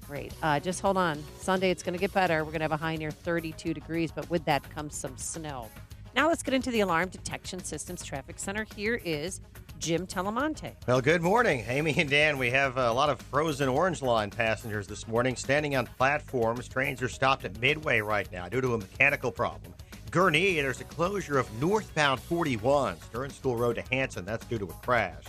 Great. Just hold on. Sunday, it's going to get better. We're going to have a high near 32 degrees, but with that comes some snow. Now let's get into the Alarm Detection Systems Traffic Center. Here is Jim Talamonte. Well, good morning, Amy and Dan. We have a lot of frozen orange line passengers this morning standing on platforms. Trains are stopped at Midway right now due to a mechanical problem. Gurnee, there's a closure of northbound 41, Stern School Road to Hanson. That's due to a crash.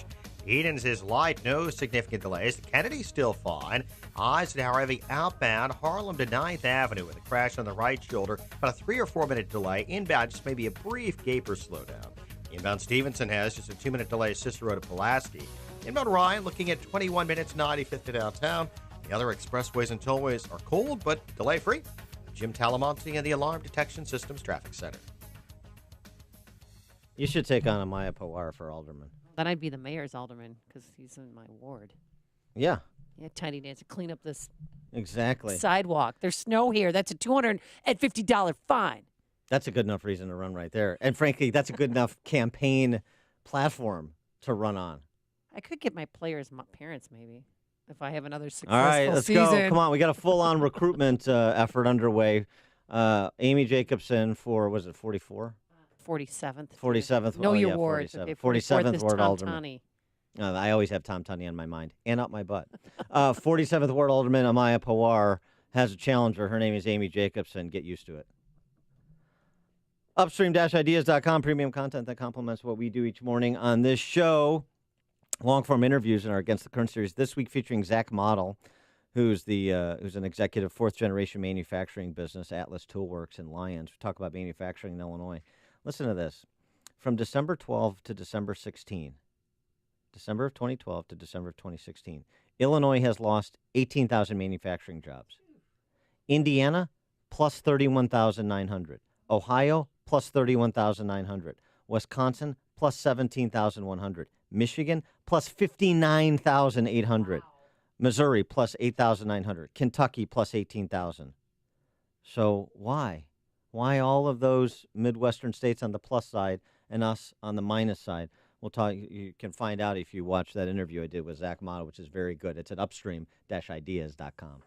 Edens is light, no significant delays. The Kennedy's still fine. Eisenhower heavy outbound, Harlem to 9th Avenue with a crash on the right shoulder. About a 3 or 4 minute delay. Inbound, just maybe a brief gaper slowdown. Inbound Stevenson has just a 2-minute delay, Cicero to Pulaski. Inbound Ryan looking at 21 minutes, 95th to downtown. The other expressways and tollways are cold but delay free. Jim Talamonte in the Alarm Detection Systems Traffic Center. You should take on Amaya Pawar for alderman. Then I'd be the mayor's alderman because he's in my ward. Yeah. Yeah, Tiny Dancer, clean up this Exactly. sidewalk. There's snow here. That's a $250 fine. That's a good enough reason to run right there. And frankly, that's a good enough campaign platform to run on. I could get my players' parents maybe if I have another successful All right, let's season. go. Come on, we got a full-on recruitment effort underway. Amy Jacobson for, was it 44? 47th. 47th. Know your 47th. wards. Okay, Okay, 47th is Ward Tom Alderman. Tunney. I always have Tom Tunney on my mind and up my butt. 47th Ward Alderman Amaya Pawar has a challenger. Her name is Amy Jacobson. Get used to it. Upstream-ideas.com, premium content that complements what we do each morning on this show. Long-form interviews in our Against the Current series this week featuring Zach Model, who's an executive, fourth-generation manufacturing business, Atlas Toolworks in Lyons. We talk about manufacturing in Illinois. Listen to this. From December 12 to December 16, December of 2012 to December of 2016, Illinois has lost 18,000 manufacturing jobs. Indiana, plus 31,900. Ohio, plus 31,900. Wisconsin, plus 17,100. Michigan, plus 59,800. Wow. Missouri, plus 8,900. Kentucky, plus 18,000. So why? Why all of those Midwestern states on the plus side and us on the minus side? We'll talk. You can find out if you watch that interview I did with Zach Model, which is very good. It's at upstream-ideas.com.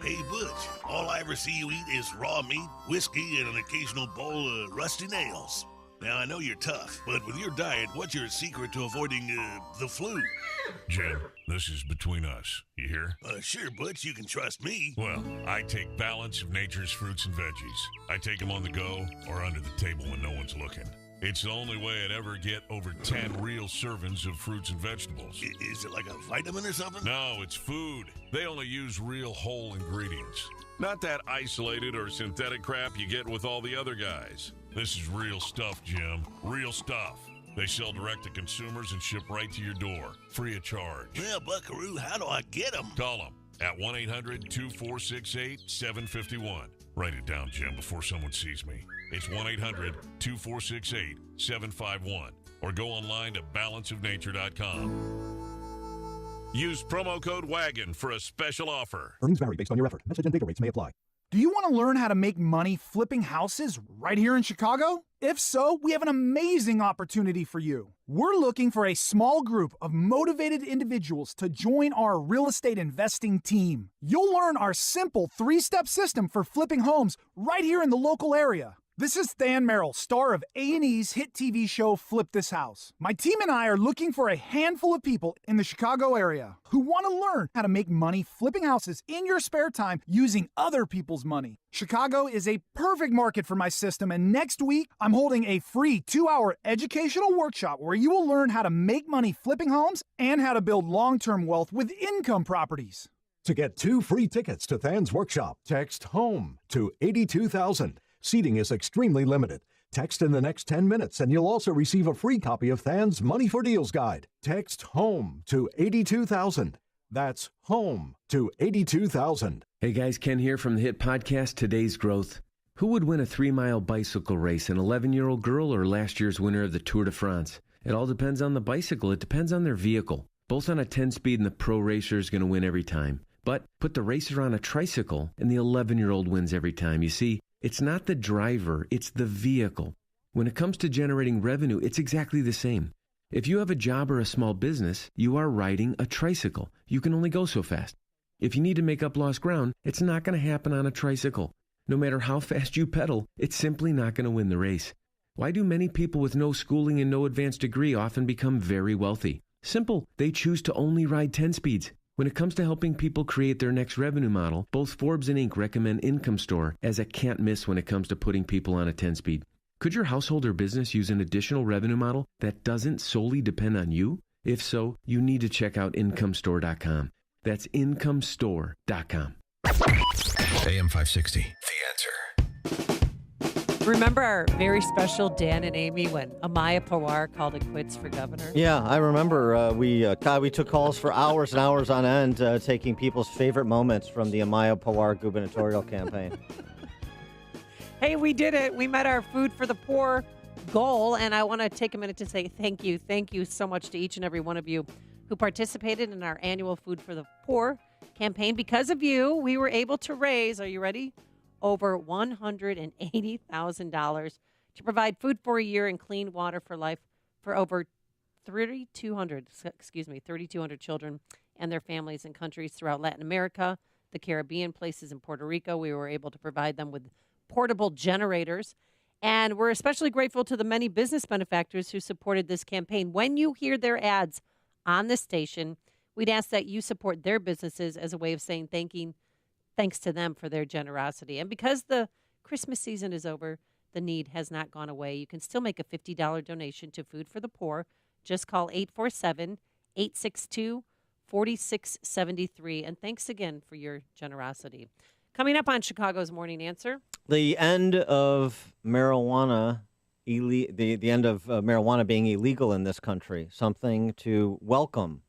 Hey, Butch, all I ever see you eat is raw meat, whiskey, and an occasional bowl of rusty nails. Now, I know you're tough, but with your diet, what's your secret to avoiding the flu? Jim, this is between us. You hear? Sure, Butch, you can trust me. Well, I take Balance of Nature's fruits and veggies. I take them on the go or under the table when no one's looking. It's the only way I'd ever get over 10 real servings of fruits and vegetables. Is it like a vitamin or something? No, it's food. They only use real whole ingredients. Not that isolated or synthetic crap you get with all the other guys. This is real stuff, Jim. Real stuff. They sell direct to consumers and ship right to your door, free of charge. Well, Buckaroo, how do I get them? Call them at 1-800-2468-751. Write it down, Jim, before someone sees me. It's 1-800-2468-751. Or go online to balanceofnature.com. Use promo code WAGON for a special offer. Earnings vary based on your effort. Message and data rates may apply. Do you want to learn how to make money flipping houses right here in Chicago? If so, we have an amazing opportunity for you. We're looking for a small group of motivated individuals to join our real estate investing team. You'll learn our simple 3-step system for flipping homes right here in the local area. This is Than Merrill, star of A&E's hit TV show Flip This House. My team and I are looking for a handful of people in the Chicago area who want to learn how to make money flipping houses in your spare time using other people's money. Chicago is a perfect market for my system, and next week I'm holding a free 2-hour educational workshop where you will learn how to make money flipping homes and how to build long-term wealth with income properties. To get 2 free tickets to Than's workshop, text HOME to 82,000. Seating is extremely limited. Text in the next 10 minutes, and you'll also receive a free copy of Than's Money for Deals Guide. Text HOME to 82,000. That's HOME to 82,000. Hey guys, Ken here from the hit podcast Today's Growth. Who would win a 3-mile bicycle race, an 11-year-old girl or last year's winner of the Tour de France? It all depends on the bicycle. It depends on their vehicle. Both on a 10-speed and the pro racer is going to win every time. But put the racer on a tricycle and the 11-year-old wins every time. You see, it's not the driver, it's the vehicle. When it comes to generating revenue, it's exactly the same. If you have a job or a small business, you are riding a tricycle. You can only go so fast. If you need to make up lost ground, it's not going to happen on a tricycle. No matter how fast you pedal, it's simply not going to win the race. Why do many people with no schooling and no advanced degree often become very wealthy? Simple. They choose to only ride 10 speeds. When it comes to helping people create their next revenue model, both Forbes and Inc. recommend Income Store as a can't miss when it comes to putting people on a 10-speed. Could your household or business use an additional revenue model that doesn't solely depend on you? If so, you need to check out IncomeStore.com. That's IncomeStore.com. AM 560, The Answer. Remember our very special Dan and Amy when Amaya Pawar called it quits for governor? Yeah, I remember we took calls for hours and hours on end, taking people's favorite moments from the Amaya Pawar gubernatorial campaign. Hey, we did it. We met our Food for the Poor goal, and I want to take a minute to say thank you. Thank you so much to each and every one of you who participated in our annual Food for the Poor campaign. Because of you, we were able to raise, are you ready? Over $180,000 to provide food for a year and clean water for life for over 3,200 children and their families in countries throughout Latin America, the Caribbean, places in Puerto Rico. We were able to provide them with portable generators. And we're especially grateful to the many business benefactors who supported this campaign. When you hear their ads on this station, we'd ask that you support their businesses as a way of saying thanks to them for their generosity. And because the Christmas season is over, the need has not gone away. You can still make a $50 donation to Food for the Poor. Just call 847-862-4673. And thanks again for your generosity. Coming up on Chicago's Morning Answer. The end of marijuana, the end of marijuana being illegal in this country. Something to welcome, ?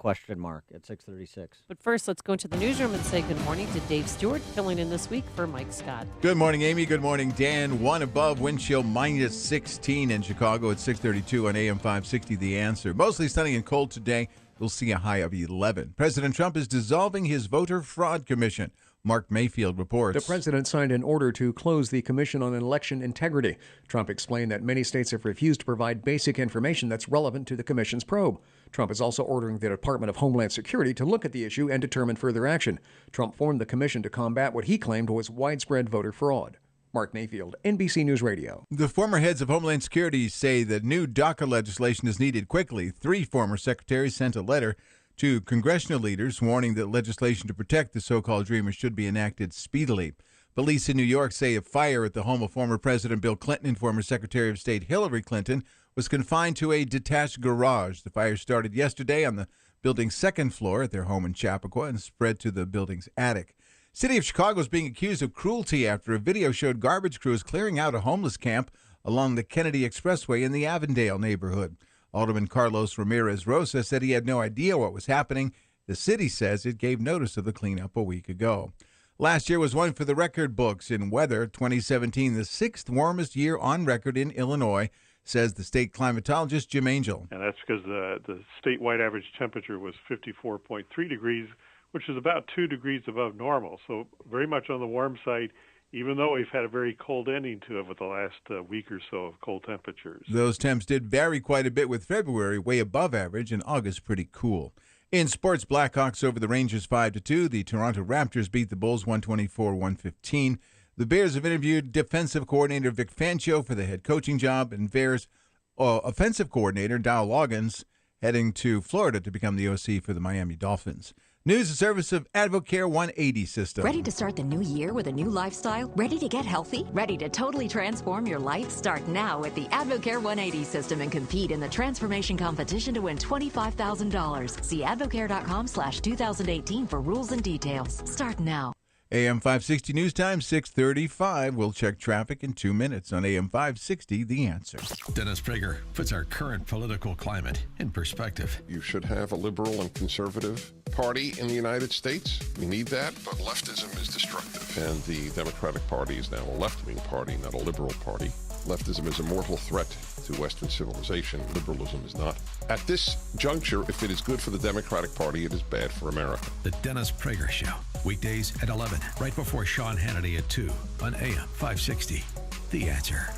At 6:36. But first, let's go into the newsroom and say good morning to Dave Stewart, filling in this week for Mike Scott. Good morning, Amy. Good morning, Dan. One above, wind chill minus 16 in Chicago at 6:32 on AM 560, The Answer. Mostly sunny and cold today. We'll see a high of 11. President Trump is dissolving his voter fraud commission. Mark Mayfield reports. The president signed an order to close the Commission on Election Integrity. Trump explained that many states have refused to provide basic information that's relevant to the commission's probe. Trump is also ordering the Department of Homeland Security to look at the issue and determine further action. Trump formed the commission to combat what he claimed was widespread voter fraud. Mark Mayfield, NBC News Radio. The former heads of Homeland Security say that new DACA legislation is needed quickly. 3 former secretaries sent a letter to congressional leaders warning that legislation to protect the so-called Dreamers should be enacted speedily. Police in New York say a fire at the home of former President Bill Clinton and former Secretary of State Hillary Clinton was confined to a detached garage. The fire started yesterday on the building's 2nd floor at their home in Chappaqua and spread to the building's attic. City of Chicago is being accused of cruelty after a video showed garbage crews clearing out a homeless camp along the Kennedy Expressway in the Avondale neighborhood. Alderman Carlos Ramirez Rosa said he had no idea what was happening. The city says it gave notice of the cleanup a week ago. Last year was one for the record books in weather. 2017, the 6th warmest year on record in Illinois, says the state climatologist Jim Angel. And that's because the statewide average temperature was 54.3 degrees, which is about 2 degrees above normal. So very much on the warm side, even though we've had a very cold ending to it with the last week or so of cold temperatures. Those temps did vary quite a bit, with February way above average and August pretty cool. In sports, Blackhawks over the Rangers 5-2. The Toronto Raptors beat the Bulls 124-115. The Bears have interviewed defensive coordinator Vic Fangio for the head coaching job, and Bears offensive coordinator Dow Loggins heading to Florida to become the OC for the Miami Dolphins. News and service of Advocare 180 system. Ready to start the new year with a new lifestyle? Ready to get healthy? Ready to totally transform your life? Start now with the Advocare 180 system and compete in the transformation competition to win $25,000. See advocare.com/2018 for rules and details. Start now. AM 560 News Time, 6:35. We'll check traffic in 2 minutes on AM 560, The Answer. Dennis Prager puts our current political climate in perspective. You should have a liberal and conservative party in the United States. We need that, but leftism is destructive. And the Democratic Party is now a left-wing party, not a liberal party. Leftism is a mortal threat to Western civilization. Liberalism is not. At this juncture, if it is good for the Democratic Party, it is bad for America. The Dennis Prager Show, weekdays at 11, right before Sean Hannity at 2 on AM 560. The Answer.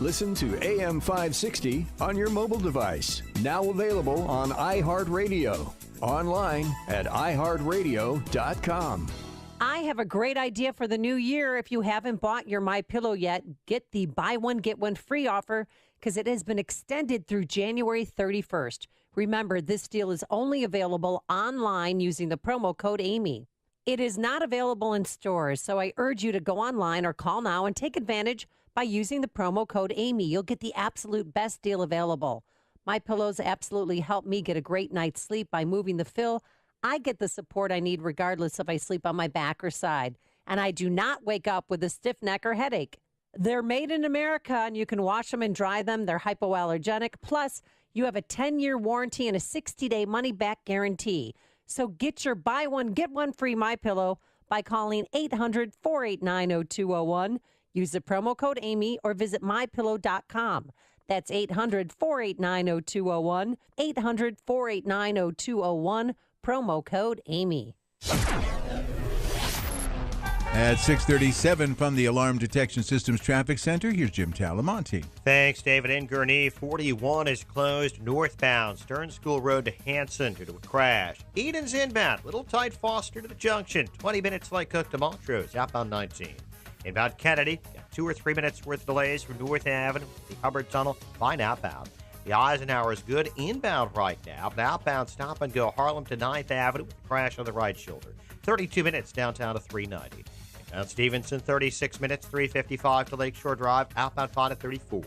Listen to AM 560 on your mobile device. Now available on iHeartRadio. Online at iHeartRadio.com. I have a great idea for the new year. If you haven't bought your MyPillow yet, get the buy one, get one free offer because it has been extended through January 31st. Remember, this deal is only available online using the promo code Amy. It is not available in stores, so I urge you to go online or call now and take advantage by using the promo code Amy. You'll get the absolute best deal available. MyPillow's absolutely helped me get a great night's sleep by moving the fill. I get the support I need regardless if I sleep on my back or side, and I do not wake up with a stiff neck or headache. They're made in America, and you can wash them and dry them. They're hypoallergenic. Plus, you have a 10-year warranty and a 60-day money-back guarantee. So get your buy one, get one free MyPillow by calling 800-489-0201. Use the promo code Amy or visit MyPillow.com. That's 800-489-0201, 800-489-0201, promo code Amy. At 6:37 from the Alarm Detection Systems Traffic Center, here's Jim Talamonte. Thanks, David. In Gurnee, 41 is closed northbound, Stern School Road to Hanson due to a crash. Eden's inbound, Little Tight Foster to the junction, 20 minutes like Cook to Montrose, outbound 19. Inbound Kennedy, got 2 or 3 minutes worth of delays from North Avenue, the Hubbard Tunnel, fine outbound. The Eisenhower is good inbound right now, but outbound stop and go Harlem to 9th Avenue with a crash on the right shoulder. 32 minutes downtown to 390. Inbound Stevenson, 36 minutes, 355 to Lakeshore Drive, outbound 5 to 34.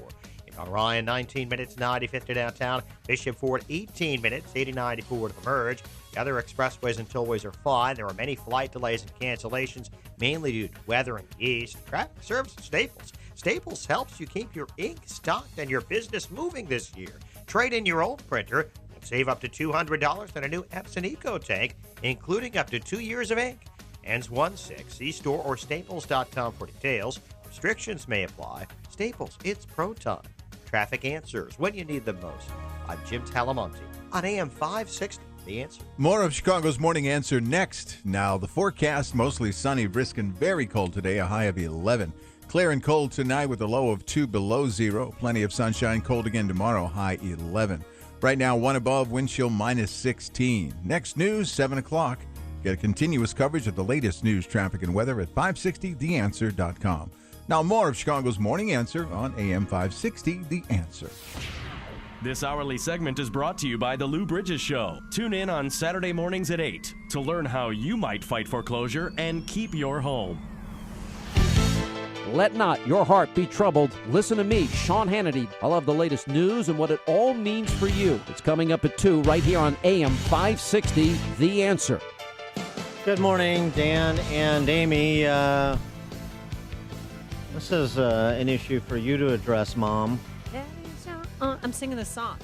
Inbound Ryan, 19 minutes, 95 to downtown. Bishop Ford, 18 minutes, 80-94 to the merge. The other expressways and tollways are fine. There are many flight delays and cancellations, mainly due to weather in the east. Traffic service at Staples. Staples helps you keep your ink stocked and your business moving this year. Trade in your old printer and save up to $200 on a new Epson Eco tank, including up to 2 years of ink. Ends 1/6. See store or staples.com for details. Restrictions may apply. Staples, it's pro time. Traffic answers when you need them most. I'm Jim Talamonte on AM 560. The Answer. More of Chicago's Morning Answer next. Now, the forecast, mostly sunny, brisk, and very cold today, a high of 11. Clear and cold tonight with a low of 2 below zero. Plenty of sunshine, cold again tomorrow, high 11. Right now, 1 above, wind chill minus 16. Next news, 7 o'clock. Get a continuous coverage of the latest news, traffic, and weather at 560theanswer.com. Now, more of Chicago's Morning Answer on AM 560, The Answer. This hourly segment is brought to you by The Lou Bridges Show. Tune in on Saturday mornings at 8 to learn how you might fight foreclosure and keep your home. Let not your heart be troubled. Listen to me, Sean Hannity. I'll have the latest news and what it all means for you. It's coming up at 2 right here on AM 560, The Answer. Good morning, Dan and Amy. This is an issue for you to address, Mom. I'm singing the song.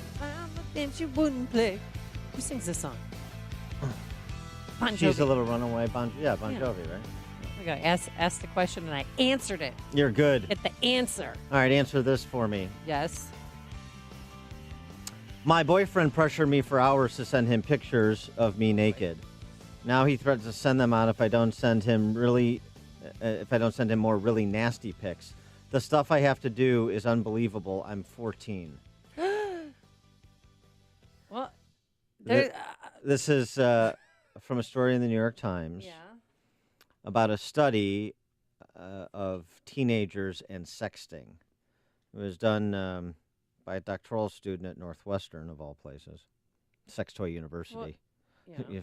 Then she wouldn't play. Who sings this song? Bon Jovi. She's a little runaway. Bon Jovi, right? Okay, ask the question and I answered it. You're good. Get the answer. All right, answer this for me. Yes. My boyfriend pressured me for hours to send him pictures of me naked. Now he threatens to send them out if I don't send him more really nasty pics. The stuff I have to do is unbelievable. I'm 14. Well, this is from a story in the New York Times about a study of teenagers and sexting. It was done by a doctoral student at Northwestern, of all places, Sex Toy University. Well,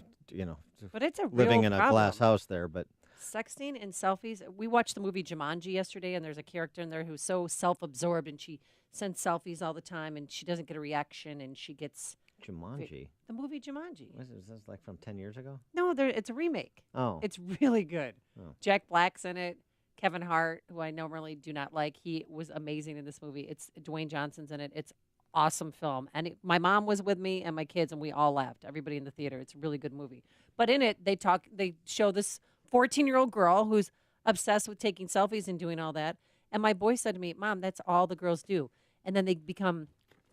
but it's a living real in a problem. glass house there, but. Sexting and selfies. We watched the movie Jumanji yesterday, and there's a character in there who's so self-absorbed, and she sends selfies all the time, and she doesn't get a reaction, and she gets... Jumanji? The movie Jumanji. Was this like from 10 years ago? No, it's a remake. Oh. It's really good. Oh. Jack Black's in it. Kevin Hart, who I normally do not like, he was amazing in this movie. It's Dwayne Johnson's in it. It's awesome film. And my mom was with me and my kids, and we all laughed. Everybody in the theater. It's a really good movie. But in it, they show this 14-year-old girl who's obsessed with taking selfies and doing all that. And my boy said to me, Mom, that's all the girls do. And then they become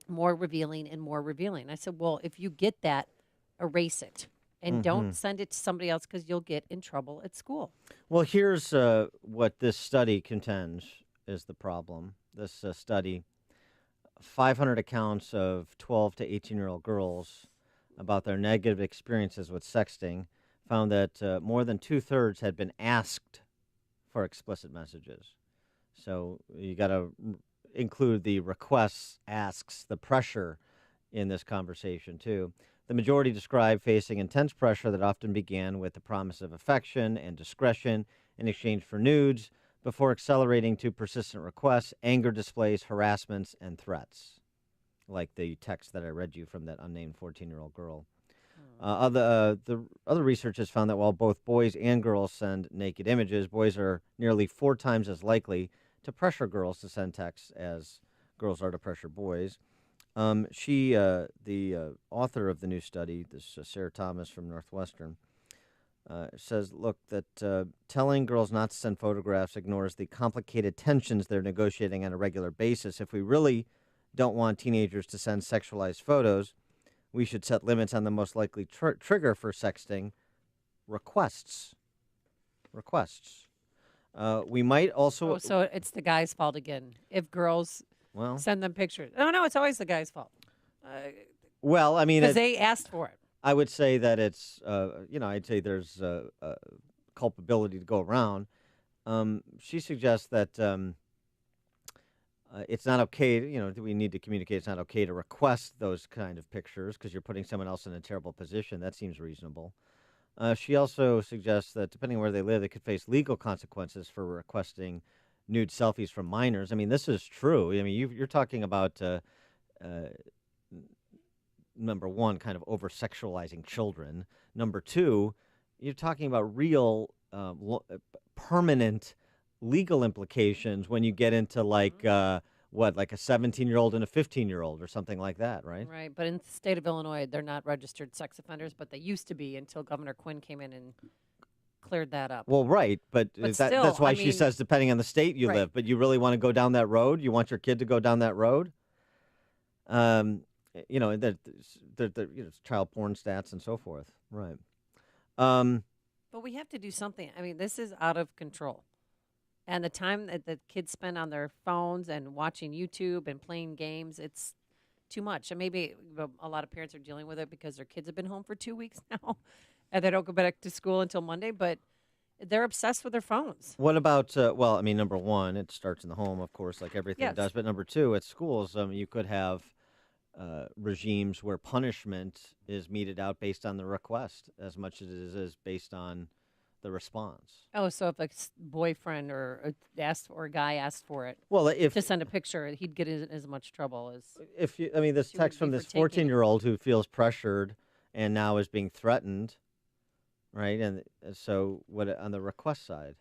more revealing and more revealing. I said, well, if you get that, erase it. And don't send it to somebody else because you'll get in trouble at school. Well, here's what this study contends is the problem. This study, 500 accounts of 12 to 18-year-old girls about their negative experiences with sexting, found that more than 2/3 had been asked for explicit messages. So you got to include the requests, asks, the pressure in this conversation, too. The majority described facing intense pressure that often began with the promise of affection and discretion in exchange for nudes, before accelerating to persistent requests, anger displays, harassments, and threats, like the text that I read you from that unnamed 14-year-old girl. The other research has found that while both boys and girls send naked images, boys are nearly 4 times as likely to pressure girls to send texts as girls are to pressure boys. The author of the new study, this Sarah Thomas from Northwestern, says, look, that telling girls not to send photographs ignores the complicated tensions they're negotiating on a regular basis. If we really don't want teenagers to send sexualized photos, we should set limits on the most likely trigger for sexting, requests. We might also... So it's the guy's fault again. If girls send them pictures. No, it's always the guy's fault. Well, I mean... Because they asked for it. I would say that it's, I'd say there's culpability to go around. She suggests that it's not okay, we need to communicate it's not okay to request those kind of pictures because you're putting someone else in a terrible position. That seems reasonable. She also suggests that depending on where they live, they could face legal consequences for requesting nude selfies from minors. I mean, this is true. I mean, you're talking about, number one, kind of over-sexualizing children. Number two, you're talking about real permanent legal implications when you get into like a 17-year-old and a 15-year-old or something like that, right? Right, but in the state of Illinois, they're not registered sex offenders, but they used to be until Governor Quinn came in and cleared that up. Well, right, but still, that's why I she mean, says depending on the state you right. live. But you really want to go down that road? You want your kid to go down that road? There's child porn stats and so forth, right? But we have to do something. I mean, this is out of control. And the time that the kids spend on their phones and watching YouTube and playing games, it's too much. And maybe a lot of parents are dealing with it because their kids have been home for 2 weeks now and they don't go back to school until Monday, but they're obsessed with their phones. What about, number one, it starts in the home, of course, like everything does. But number two, at schools, you could have regimes where punishment is meted out based on the request as much as it is based on the response. Oh, so if a boyfriend or a guy asked for it, to send a picture, he'd get in as much trouble as. This text from this 14-year-old who feels pressured and now is being threatened, right? And so, what on the request side?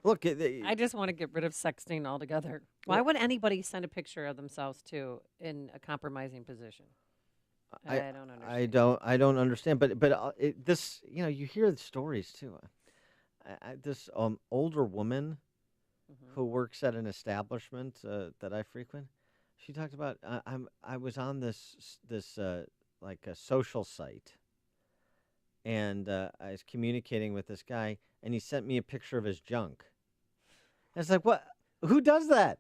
Look, I just want to get rid of sexting altogether. Why would anybody send a picture of themselves in a compromising position? I don't understand. I don't understand. But this, you hear the stories too. This older woman who works at an establishment that I frequent, she talked about I was on this like a social site, and I was communicating with this guy, and he sent me a picture of his junk. And it's like, what? Who does that?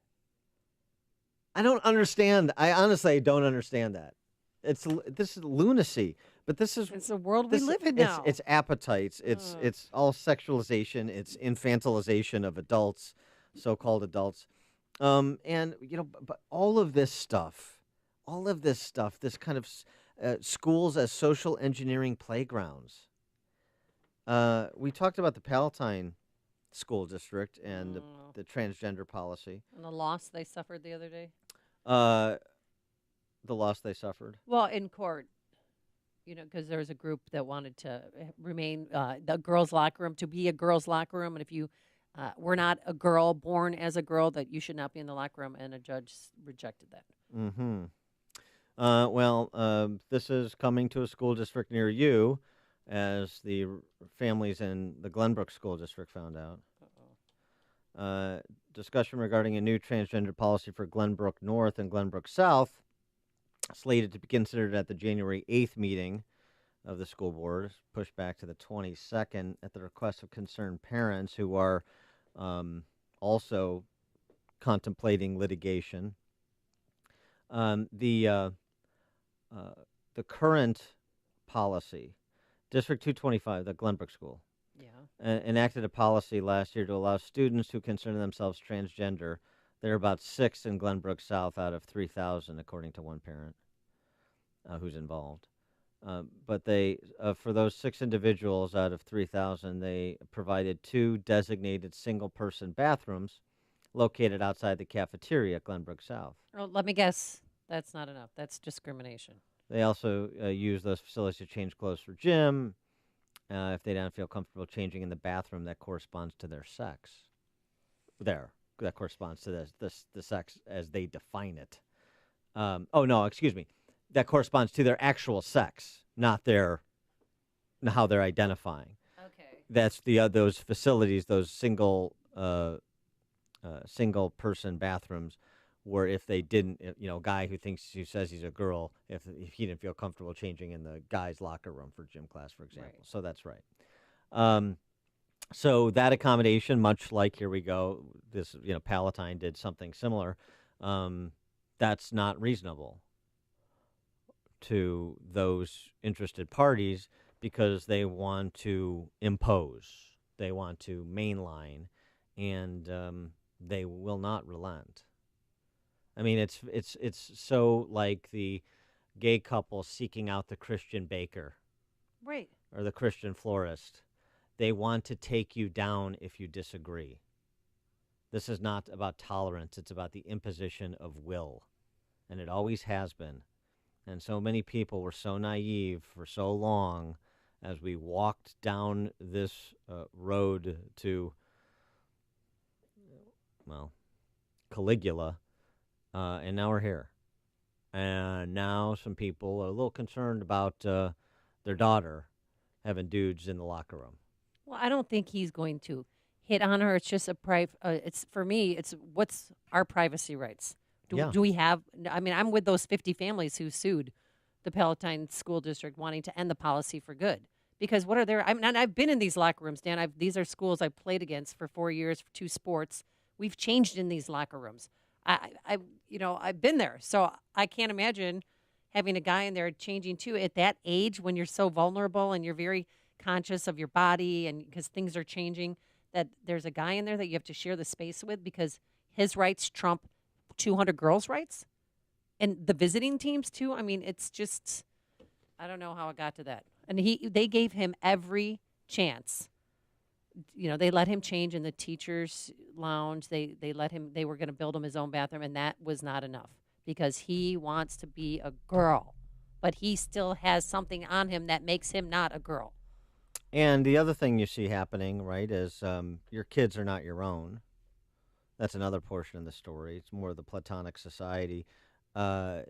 I don't understand. I honestly don't understand that. This is lunacy, but it's the world we live in now. It's appetites. It's all sexualization. It's infantilization of adults, so-called adults, but all of this stuff, this kind of schools as social engineering playgrounds. We talked about the Palatine School District and the transgender policy. And the loss they suffered the other day. The loss they suffered? Well, in court, because there was a group that wanted to remain the girls' locker room to be a girls' locker room. And if you we're not a girl born as a girl, that you should not be in the locker room, and a judge rejected that. Mm-hmm. This is coming to a school district near you, as the families in the Glenbrook School District found out. Discussion regarding a new transgender policy for Glenbrook North and Glenbrook South, slated to be considered at the January 8th meeting of the school board, pushed back to the 22nd at the request of concerned parents who are also contemplating litigation. The current policy, District 225, the Glenbrook School, enacted a policy last year to allow students who consider themselves transgender. There are about 6 in Glenbrook South out of 3,000, according to one parent who's involved. But they, for those 6 individuals out of 3,000, they provided 2 designated single-person bathrooms located outside the cafeteria at Glenbrook South. Well, let me guess. That's not enough. That's discrimination. They also use those facilities to change clothes for gym if they don't feel comfortable changing in the bathroom that corresponds to their sex. That corresponds to the sex as they define it. That corresponds to their actual sex, not how they're identifying. Okay. That's those facilities, those single person bathrooms, where if they didn't, a guy who says he's a girl, if he didn't feel comfortable changing in the guy's locker room for gym class, for example. Right. So that's right. So that accommodation, much like, here we go, this, Palatine did something similar. That's not reasonable to those interested parties, because they want to impose, they want to mainline, and they will not relent. I mean, it's so like the gay couple seeking out the Christian baker, right, or the Christian florist. They want to take you down if you disagree. This is not about tolerance. It's about the imposition of will, and it always has been. And so many people were so naive for so long as we walked down this road to, Caligula, and now we're here. And now some people are a little concerned about their daughter having dudes in the locker room. Well, I don't think he's going to hit on her. It's just it's for me, it's what's our privacy rights? Do we have, I'm with those 50 families who sued the Palatine School District wanting to end the policy for good. Because what are there? I've been in these locker rooms, Dan. These are schools I've played against for 4 years, for 2 sports. We've changed in these locker rooms. I've been there. So I can't imagine having a guy in there changing too at that age, when you're so vulnerable and you're very conscious of your body, and because things are changing, that there's a guy in there that you have to share the space with because his rights trump 200 girls' rights, and the visiting teams too. I mean, it's just, I don't know how it got to that. And they gave him every chance. They let him change in the teachers' lounge. They were going to build him his own bathroom, and that was not enough because he wants to be a girl, but he still has something on him that makes him not a girl. And the other thing you see happening, right, is your kids are not your own. That's another portion of the story. It's more of the Platonic society. The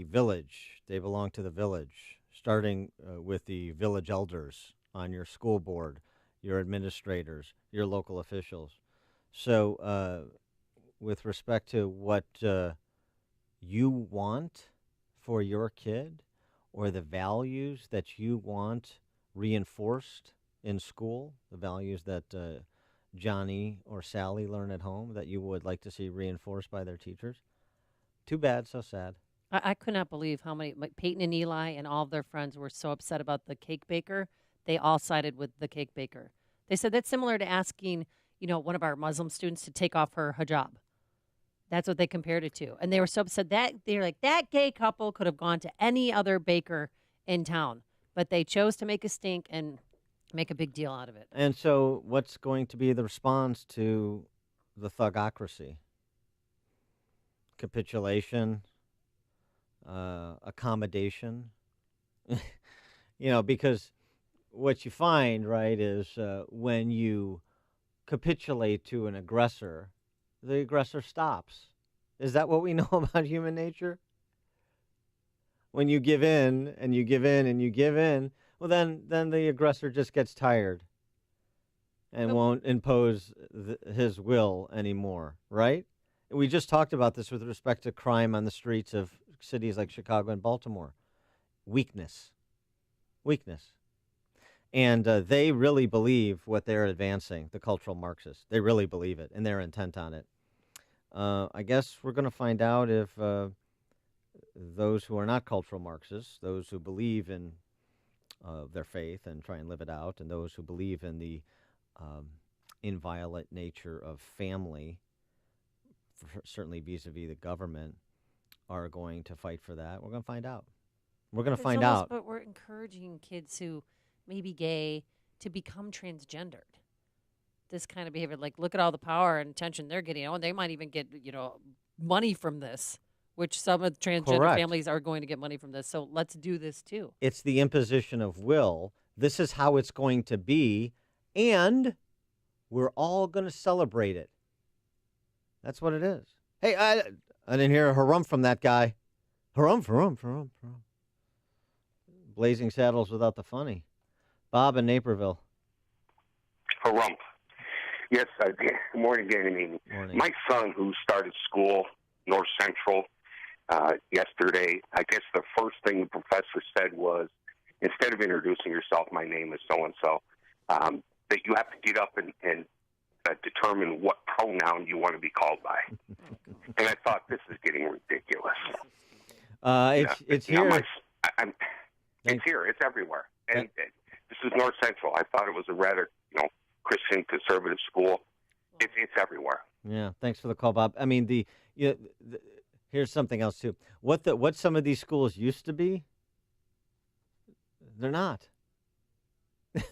village, they belong to the village, starting with the village elders on your school board, your administrators, your local officials. So with respect to what you want for your kid, or the values that you want reinforced in school, the values that Johnny or Sally learn at home that you would like to see reinforced by their teachers, too bad, so sad. I could not believe how many, Peyton and Eli and all of their friends were so upset about the cake baker. They all sided with the cake baker. They said that's similar to asking, one of our Muslim students to take off her hijab. That's what they compared it to. And they were so upset that they're like, that gay couple could have gone to any other baker in town, but they chose to make a stink and make a big deal out of it. And so what's going to be the response to the thugocracy? Capitulation, accommodation, because what you find, right, is when you capitulate to an aggressor, the aggressor stops. Is that what we know about human nature? When you give in and you give in and you give in, well, then the aggressor just gets tired and won't impose his will anymore, right? We just talked about this with respect to crime on the streets of cities like Chicago and Baltimore. Weakness. And they really believe what they're advancing, the cultural Marxists. They really believe it, and they're intent on it. I guess we're going to find out if those who are not cultural Marxists, those who believe in their faith and try and live it out, and those who believe in the inviolate nature of family, certainly vis-a-vis the government, are going to fight for that. We're going to find out. We're going to find out. But we're encouraging kids who may be gay to become transgendered. This kind of behavior, like, look at all the power and attention they're getting. And they might even get, money from this, which some of the transgender families are going to get money from this. So let's do this too. It's the imposition of will. This is how it's going to be, and we're all going to celebrate it. That's what it is. Hey, I didn't hear a harumph from that guy. Harumph. Blazing Saddles without the funny. Bob in Naperville. Harumph. Yes, good morning, Danny. My son, who started school, North Central, yesterday, I guess the first thing the professor said was, instead of introducing yourself, my name is so-and-so, that you have to get up and determine what pronoun you want to be called by. And I thought, this is getting ridiculous. It's here. It's here. It's everywhere. And this is North Central. I thought it was a rather, Christian conservative school. It's everywhere. Yeah. Thanks for the call, Bob. I mean, here's something else too. What some of these schools used to be, they're not.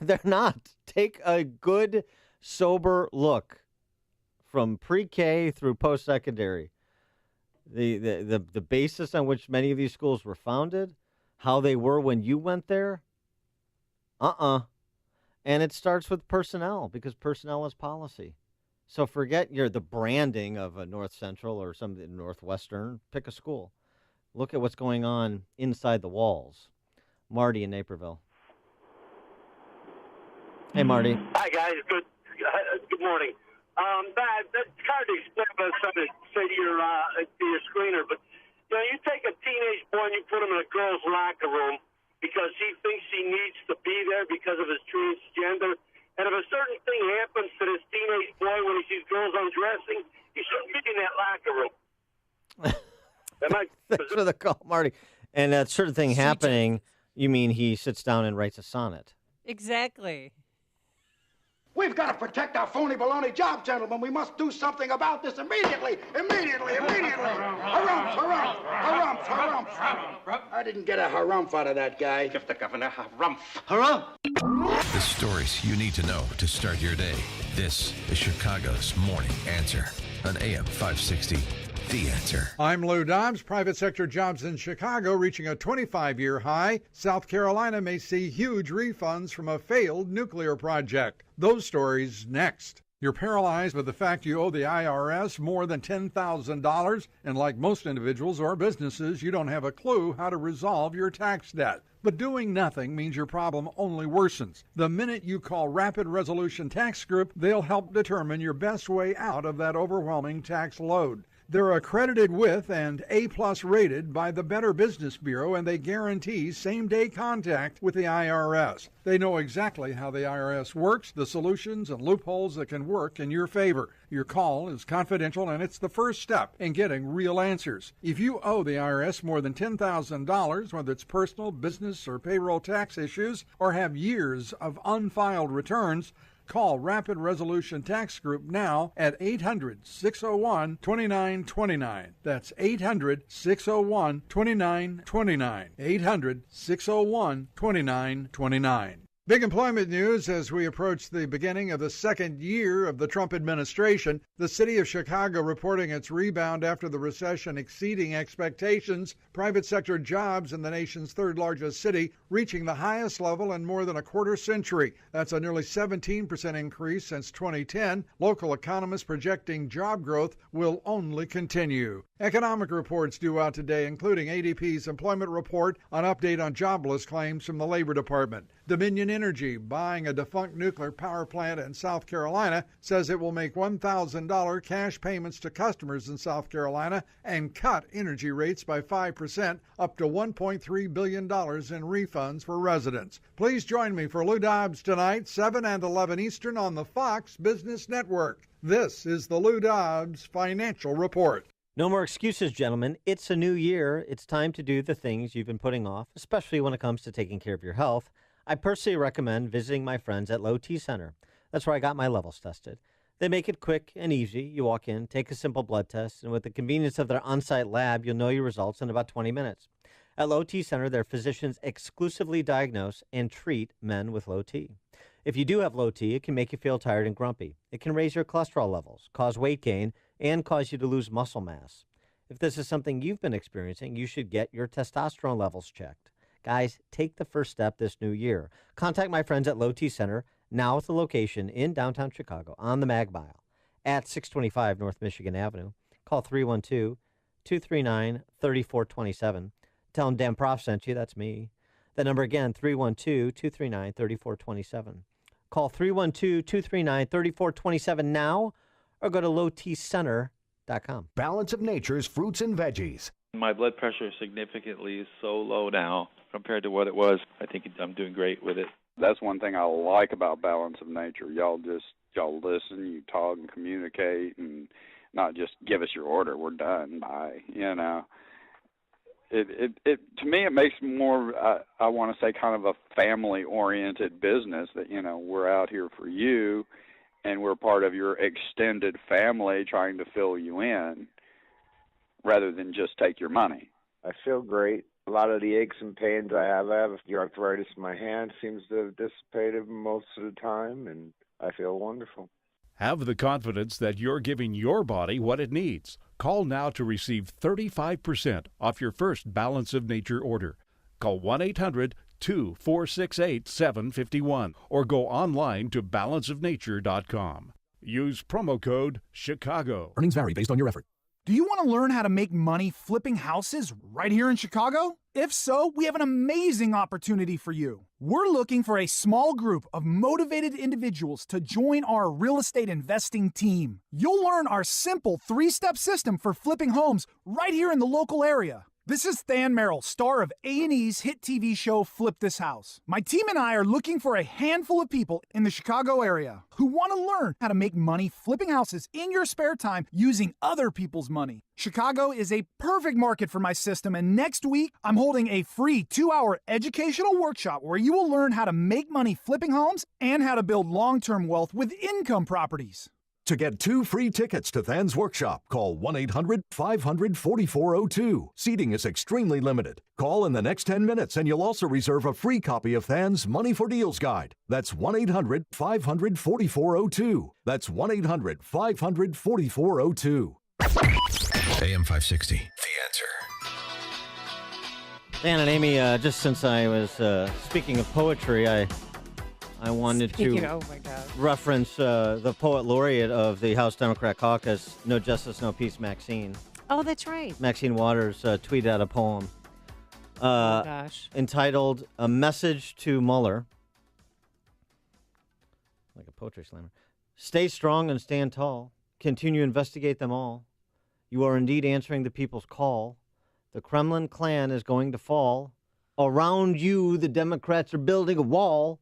They're not. Take a good, sober look from pre-K through post-secondary. The basis on which many of these schools were founded, how they were when you went there, And it starts with personnel, because personnel is policy. So forget the branding of a North Central or some Northwestern. Pick a school. Look at what's going on inside the walls. Marty in Naperville. Hey, Marty. Hi, guys. Good morning. It's hard to explain what I'm trying to say to your screener, but you take a teenage boy and you put him in a girl's locker room because he thinks he needs to be there because of his transgender. And if a certain thing happens to this teenage boy when he sees girls undressing, he shouldn't be in that locker room. Thanks for the call, Marty. And that certain thing happening, you mean he sits down and writes a sonnet? Exactly. We've got to protect our phony baloney job, gentlemen. We must do something about this immediately. Harumph. I didn't get a harumph out of that guy. Give the governor harumph. The stories you need to know to start your day. This is Chicago's Morning Answer on AM 560. The Answer. I'm Lou Dobbs. Private sector jobs in Chicago reaching a 25-year high. South Carolina may see huge refunds from a failed nuclear project. Those stories next. You're paralyzed by the fact you owe the IRS more than $10,000, and like most individuals or businesses, you don't have a clue how to resolve your tax debt. But doing nothing means your problem only worsens. The minute you call Rapid Resolution Tax Group, they'll help determine your best way out of that overwhelming tax load. They're accredited with and A+ rated by the Better Business Bureau, and they guarantee same-day contact with the IRS. They know exactly how the IRS works, the solutions and loopholes that can work in your favor. Your call is confidential, and it's the first step in getting real answers. If you owe the IRS more than $10,000, whether it's personal, business, or payroll tax issues, or have years of unfiled returns, call Rapid Resolution Tax Group now at 800-601-2929. That's 800-601-2929. 800-601-2929. Big employment news as we approach the beginning of the second year of the Trump administration. The city of Chicago reporting its rebound after the recession exceeding expectations. Private sector jobs in the nation's third largest city reaching the highest level in more than a quarter century. That's a nearly 17% increase since 2010. Local economists projecting job growth will only continue. Economic reports due out today, including ADP's employment report, an update on jobless claims from the Labor Department. Dominion Energy, buying a defunct nuclear power plant in South Carolina, says it will make $1,000 cash payments to customers in South Carolina and cut energy rates by 5%, up to $1.3 billion in refunds for residents. Please join me for Lou Dobbs tonight, 7 and 11 Eastern on the Fox Business Network. This is the Lou Dobbs Financial Report. No more excuses, gentlemen. It's a new year. It's time to do the things you've been putting off, especially when it comes to taking care of your health. I personally recommend visiting my friends at Low T Center. That's where I got my levels tested. They make it quick and easy. You walk in, take a simple blood test, and with the convenience of their on-site lab, you'll know your results in about 20 minutes. At Low T Center, their physicians exclusively diagnose and treat men with low T. If you do have low T, it can make you feel tired and grumpy. It can raise your cholesterol levels, cause weight gain, and cause you to lose muscle mass. If this is something you've been experiencing, you should get your testosterone levels checked. Guys, take the first step this new year. Contact my friends at Low T Center, now with a location in downtown Chicago on the Mag Mile at 625 North Michigan Avenue. Call 312-239-3427. Tell them Dan Prof sent you. That's me. The number again, 312-239-3427. Call 312-239-3427 now or go to lowtcenter.com. Balance of Nature's fruits and veggies. My blood pressure significantly is so low now compared to what it was. I think I'm doing great with it. That's one thing I like about Balance of Nature. Y'all listen, you talk and communicate, and not just give us your order. We're done. Bye. It to me it makes more. I want to say kind of a family-oriented business. That we're out here for you, and we're part of your extended family, trying to fill you in, rather than just take your money. I feel great. A lot of the aches and pains I have the arthritis in my hand seems to have dissipated most of the time, and I feel wonderful. Have the confidence that you're giving your body what it needs. Call now to receive 35% off your first Balance of Nature order. Call 1-800-2468-751 or go online to balanceofnature.com. Use promo code Chicago. Earnings vary based on your effort. Do you want to learn how to make money flipping houses right here in Chicago? If so, we have an amazing opportunity for you. We're looking for a small group of motivated individuals to join our real estate investing team. You'll learn our simple 3-step system for flipping homes right here in the local area. This is Than Merrill, star of A&E's hit TV show Flip This House. My team and I are looking for a handful of people in the Chicago area who want to learn how to make money flipping houses in your spare time using other people's money. Chicago is a perfect market for my system, and next week I'm holding a free 2-hour educational workshop where you will learn how to make money flipping homes and how to build long-term wealth with income properties. To get 2 free tickets to Than's workshop, call 1-800-500-4402. Seating is extremely limited. Call in the next 10 minutes and you'll also reserve a free copy of Than's Money for Deals Guide. That's 1-800-500-4402. That's 1-800-500-4402. AM 560, The Answer. Dan and Amy, just since I was speaking of poetry, I wanted to reference the poet laureate of the House Democrat Caucus, No Justice, No Peace, Maxine. Oh, that's right. Maxine Waters tweeted out a poem entitled A Message to Mueller. Like a poetry slammer. Stay strong and stand tall. Continue to investigate them all. You are indeed answering the people's call. The Kremlin clan is going to fall. Around you, the Democrats are building a wall.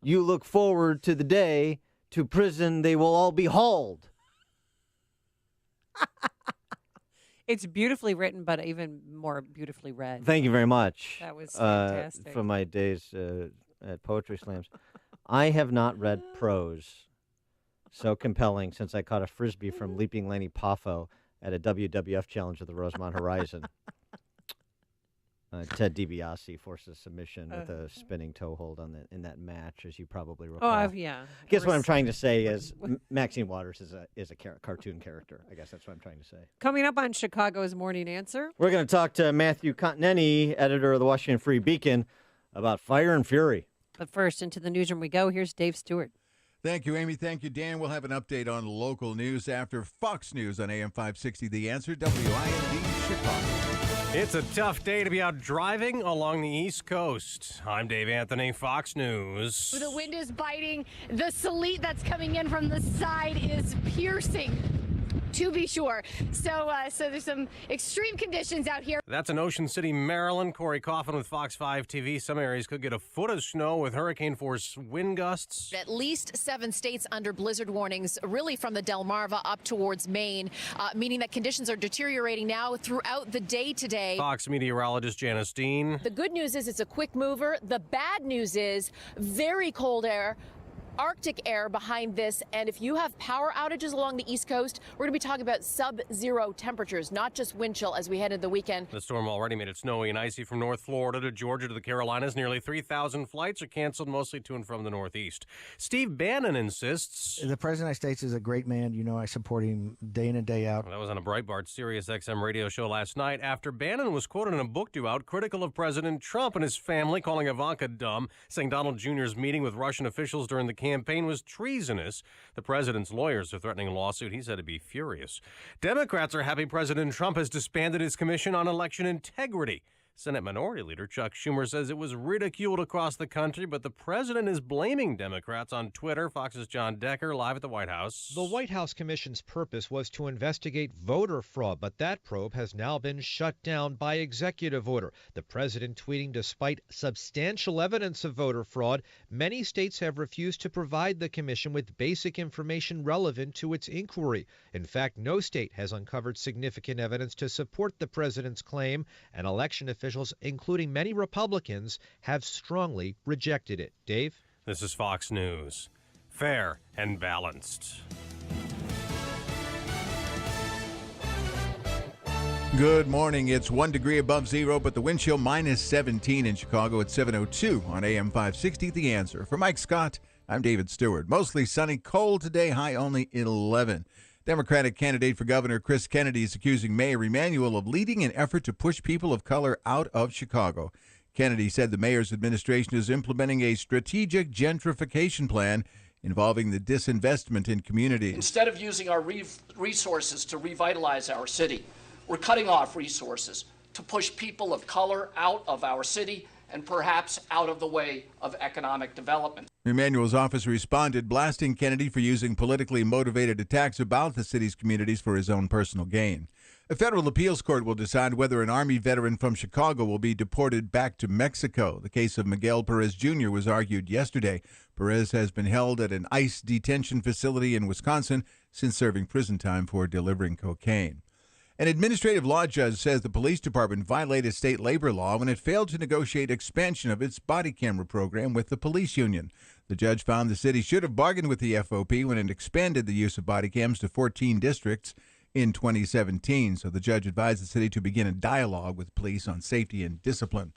You look forward to the day to prison they will all be hauled. It's beautifully written, but even more beautifully read. Thank you very much. That was fantastic. From my days at Poetry Slams. I have not read prose so compelling since I caught a Frisbee from Leaping Lanny Poffo at a WWF challenge at the Rosemont Horizon. Ted DiBiase forced a submission with a spinning toe hold in that match, as you probably recall. Yeah. I guess what I'm trying to say is Maxine Waters is a cartoon character. I guess that's what I'm trying to say. Coming up on Chicago's Morning Answer. We're going to talk to Matthew Continetti, editor of the Washington Free Beacon, about Fire and Fury. But first, into the newsroom we go. Here's Dave Stewart. Thank you, Amy. Thank you, Dan. We'll have an update on local news after Fox News on AM 560 The Answer, WIND Chicago. It's a tough day to be out driving along the East Coast. I'm Dave Anthony, Fox News. The wind is biting. The sleet that's coming in from the side is piercing, to be sure. So there's some extreme conditions out here. That's in Ocean City, Maryland. Corey Coffin with Fox 5 TV. Some areas could get a foot of snow with hurricane-force wind gusts. At least 7 states under blizzard warnings, really from the Delmarva up towards Maine, meaning that conditions are deteriorating now throughout the day today. Fox meteorologist Janice Dean. The good news is it's a quick mover. The bad news is very cold air. Arctic air behind this, and if you have power outages along the East Coast, we're going to be talking about sub-zero temperatures, not just wind chill as we head into the weekend. The storm already made it snowy and icy from North Florida to Georgia to the Carolinas. Nearly 3,000 flights are canceled, mostly to and from the Northeast. Steve Bannon insists the President of the United States is a great man. You know, I support him day in and day out. That was on a Breitbart Sirius XM radio show last night after Bannon was quoted in a book due out critical of President Trump and his family, calling Ivanka dumb, saying Donald Jr.'s meeting with Russian officials during the campaign was treasonous. The president's lawyers are threatening a lawsuit. He said to be furious. Democrats are happy President Trump has disbanded his Commission on Election Integrity. Senate Minority Leader Chuck Schumer says it was ridiculed across the country, but the president is blaming Democrats on Twitter. Fox's John Decker live at the White House. The White House Commission's purpose was to investigate voter fraud, but that probe has now been shut down by executive order. The president tweeting, despite substantial evidence of voter fraud, many states have refused to provide the commission with basic information relevant to its inquiry. In fact, no state has uncovered significant evidence to support the president's claim, and election officials, including many Republicans, have strongly rejected it. Dave? This is Fox News. Fair and balanced. Good morning. It's 1 degree above zero, but the wind chill minus 17 in Chicago at 7:02 on AM 560. The Answer. For Mike Scott, I'm David Stewart. Mostly sunny, cold today, high only 11. Democratic candidate for governor Chris Kennedy is accusing Mayor Emanuel of leading an effort to push people of color out of Chicago. Kennedy said the mayor's administration is implementing a strategic gentrification plan involving the disinvestment in communities. Instead of using our resources to revitalize our city, we're cutting off resources to push people of color out of our city and perhaps out of the way of economic development. Emanuel's office responded, blasting Kennedy for using politically motivated attacks about the city's communities for his own personal gain. A federal appeals court will decide whether an Army veteran from Chicago will be deported back to Mexico. The case of Miguel Perez Jr. was argued yesterday. Perez has been held at an ICE detention facility in Wisconsin since serving prison time for delivering cocaine. An administrative law judge says the police department violated state labor law when it failed to negotiate expansion of its body camera program with the police union. The judge found the city should have bargained with the FOP when it expanded the use of body cams to 14 districts in 2017. So the judge advised the city to begin a dialogue with police on safety and discipline.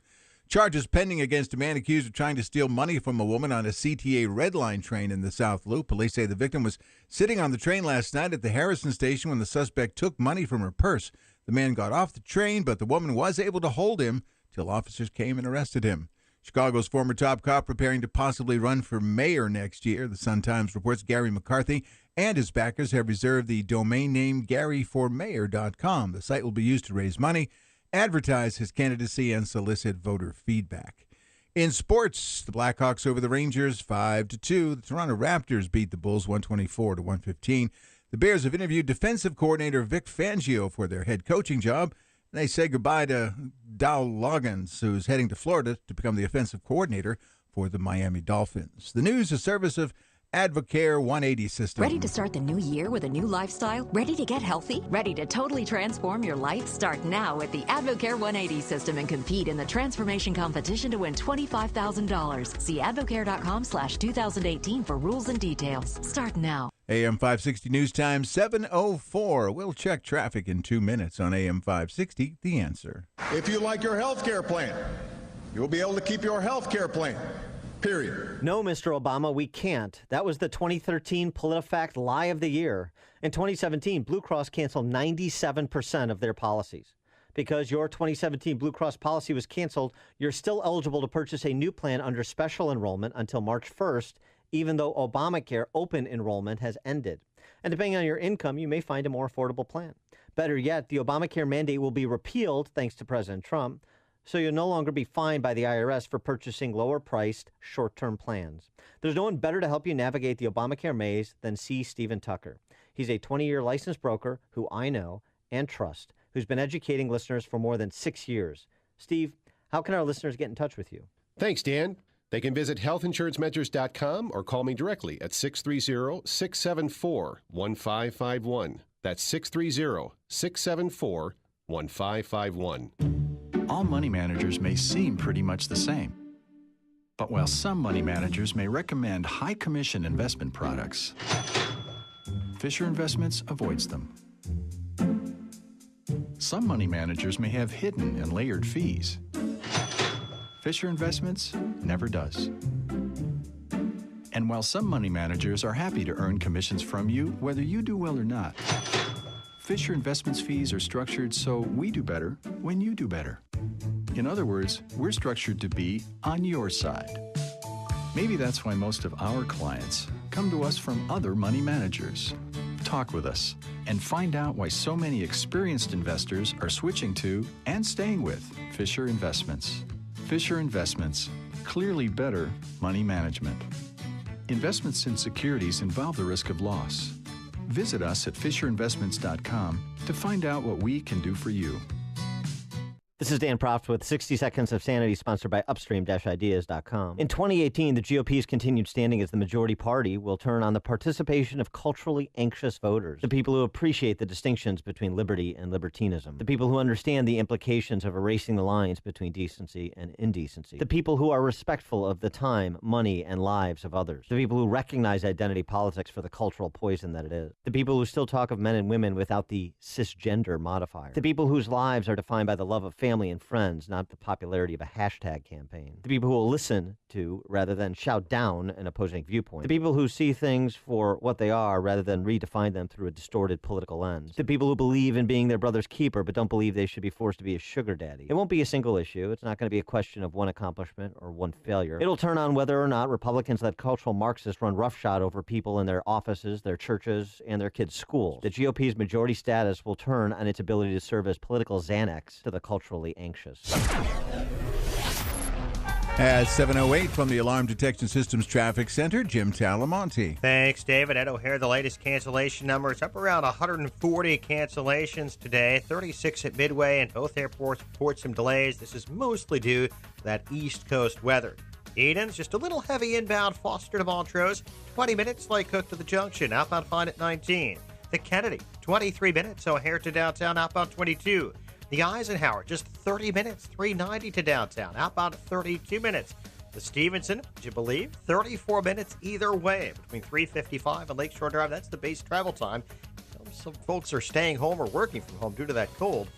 Charges pending against a man accused of trying to steal money from a woman on a CTA Red Line train in the South Loop. Police say the victim was sitting on the train last night at the Harrison station when the suspect took money from her purse. The man got off the train, but the woman was able to hold him till officers came and arrested him. Chicago's former top cop preparing to possibly run for mayor next year. The Sun-Times reports Gary McCarthy and his backers have reserved the domain name GaryForMayor.com. The site will be used to raise money, advertise his candidacy, and solicit voter feedback. In sports, the Blackhawks over the Rangers 5-2. The Toronto Raptors beat the Bulls 124-115. The Bears have interviewed defensive coordinator Vic Fangio for their head coaching job. And they say goodbye to Dow Loggins, who's heading to Florida to become the offensive coordinator for the Miami Dolphins. The news, a service of Advocare 180 system. Ready to start the new year with a new lifestyle? Ready to get healthy? Ready to totally transform your life? Start now with the Advocare 180 system and compete in the transformation competition to win $25,000. See advocare.com/2018 for rules and details. Start now. AM 560 News Time, 7:04. We'll check traffic in 2 minutes on AM 560, The Answer. If you like your health care plan, you'll be able to keep your health care plan, period. No, Mr. Obama, we can't. That was the 2013 PolitiFact lie of the year. In 2017, Blue Cross canceled 97% of their policies. Because your 2017 Blue Cross policy was canceled, you're still eligible to purchase a new plan under special enrollment until March 1st, even though Obamacare open enrollment has ended. And depending on your income, you may find a more affordable plan. Better yet, the Obamacare mandate will be repealed thanks to President Trump, so you'll no longer be fined by the IRS for purchasing lower-priced, short-term plans. There's no one better to help you navigate the Obamacare maze than C. Stephen Tucker. He's a 20-year licensed broker who I know and trust, who's been educating listeners for more than 6 years. Steve, how can our listeners get in touch with you? Thanks, Dan. They can visit healthinsurancementors.com or call me directly at 630-674-1551. That's 630-674-1551. All money managers may seem pretty much the same. But while some money managers may recommend high commission investment products, Fisher Investments avoids them. Some money managers may have hidden and layered fees. Fisher Investments never does. And while some money managers are happy to earn commissions from you, whether you do well or not, Fisher Investments fees are structured so we do better when you do better. In other words, we're structured to be on your side. Maybe that's why most of our clients come to us from other money managers. Talk with us and find out why so many experienced investors are switching to and staying with Fisher Investments. Fisher Investments, clearly better money management. Investments in securities involve the risk of loss. Visit us at FisherInvestments.com to find out what we can do for you. This is Dan Proft with 60 Seconds of Sanity, sponsored by Upstream-Ideas.com. In 2018, the GOP's continued standing as the majority party will turn on the participation of culturally anxious voters, the people who appreciate the distinctions between liberty and libertinism, the people who understand the implications of erasing the lines between decency and indecency, the people who are respectful of the time, money, and lives of others, the people who recognize identity politics for the cultural poison that it is, the people who still talk of men and women without the cisgender modifier, the people whose lives are defined by the love of family and friends, not the popularity of a hashtag campaign. The people who will listen to rather than shout down an opposing viewpoint. The people who see things for what they are rather than redefine them through a distorted political lens. The people who believe in being their brother's keeper but don't believe they should be forced to be a sugar daddy. It won't be a single issue. It's not going to be a question of one accomplishment or one failure. It'll turn on whether or not Republicans let cultural Marxists run roughshod over people in their offices, their churches, and their kids' schools. The GOP's majority status will turn on its ability to serve as political Xanax to the culturally anxious. At 7:08 from the Alarm Detection Systems Traffic Center, Jim Talamonte. Thanks, David. At O'Hare, the latest cancellation number is up around 140 cancellations today, 36 at Midway, and both airports report some delays. This is mostly due to that East Coast weather. Eden's just a little heavy inbound, Foster to Montrose, 20 minutes, Lake Cook to the Junction, outbound fine at 19. The Kennedy, 23 minutes, O'Hare to downtown, outbound 22. The Eisenhower, just 30 minutes, 390 to downtown, outbound 32 minutes. The Stevenson, would you believe, 34 minutes either way between 355 and Lakeshore Drive. That's the base travel time. Some folks are staying home or working from home due to that cold.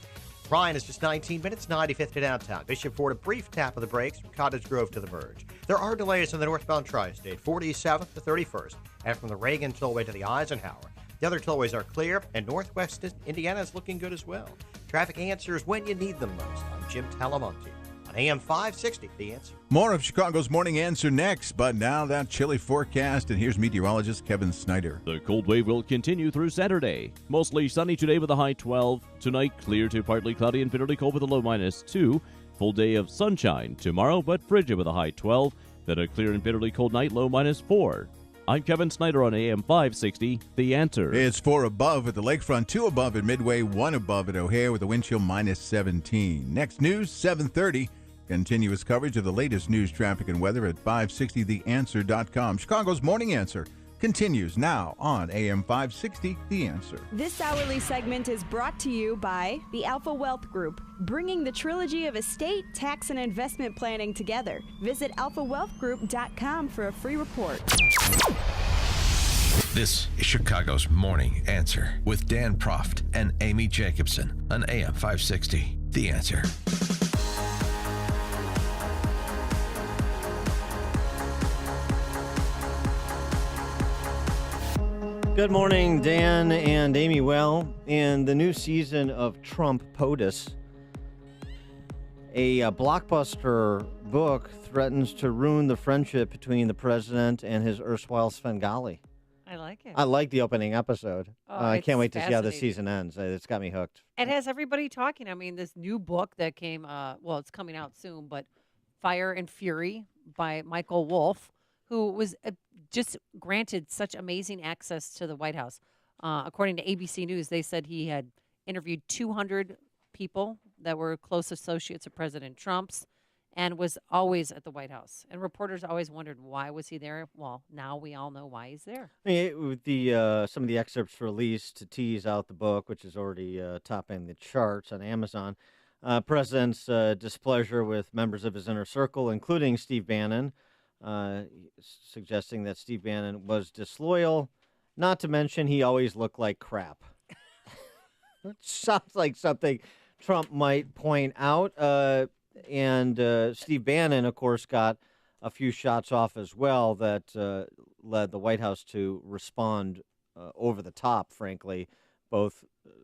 Ryan is just 19 minutes, 95th to downtown. Bishop Ford, a brief tap of the brakes from Cottage Grove to the merge. There are delays on the northbound Tri-State, 47th to 31st, and from the Reagan Tollway to the Eisenhower. The other tollways are clear, and northwest Indiana is looking good as well. Traffic answers when you need them most. I'm Jim Talamonte on AM 560, The Answer. More of Chicago's Morning Answer next, but now that chilly forecast, and here's meteorologist Kevin Snyder. The cold wave will continue through Saturday. Mostly sunny today with a high 12. Tonight, clear to partly cloudy and bitterly cold with a low -2. Full day of sunshine tomorrow, but frigid with a high 12. Then a clear and bitterly cold night, low -4. I'm Kevin Snyder on AM 560, The Answer. It's 4 above at the lakefront, 2 above at Midway, 1 above at O'Hare with a wind chill -17. Next news, 7:30. Continuous coverage of the latest news, traffic, and weather at 560theanswer.com. Chicago's Morning Answer continues now on AM 560, The Answer. This hourly segment is brought to you by the Alpha Wealth Group, bringing the trilogy of estate, tax, and investment planning together. Visit alphawealthgroup.com for a free report. This is Chicago's Morning Answer with Dan Proft and Amy Jacobson on AM 560. The Answer. Good morning, Dan and Amy. Well, in the new season of Trump POTUS, a blockbuster book threatens to ruin the friendship between the president and his erstwhile Svengali. I like it. I like the opening episode. Oh, I can't it's wait to see how the fascinating. season ends. It's got me hooked. It has everybody talking. I mean, this new book that came, it's coming out soon, but Fire and Fury by Michael Wolff, who was just granted such amazing access to the White House. According to ABC News, they said he had interviewed 200 people that were close associates of President Trump's and was always at the White House. And reporters always wondered, why was he there? Well, now we all know why he's there. With some of the excerpts released to tease out the book, which is already topping the charts on Amazon, President's displeasure with members of his inner circle, including Steve Bannon, suggesting that Steve Bannon was disloyal, not to mention he always looked like crap. It sounds like something Trump might point out. And Steve Bannon, of course, got a few shots off as well that led the White House to respond over the top, frankly, both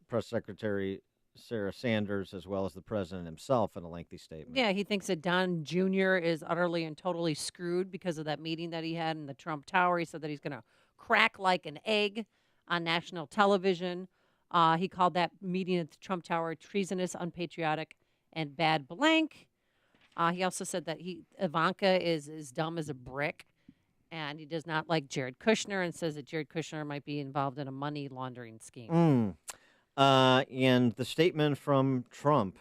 Press Secretary Sarah Sanders as well as the president himself in a lengthy statement. Yeah, he thinks that Don Jr. is utterly and totally screwed because of that meeting that he had in the Trump Tower. He said that he's going to crack like an egg on national television. He called that meeting at the Trump Tower treasonous, unpatriotic, and bad blank. He also said that Ivanka is as dumb as a brick, and he does not like Jared Kushner and says that Jared Kushner might be involved in a money laundering scheme. And the statement from Trump,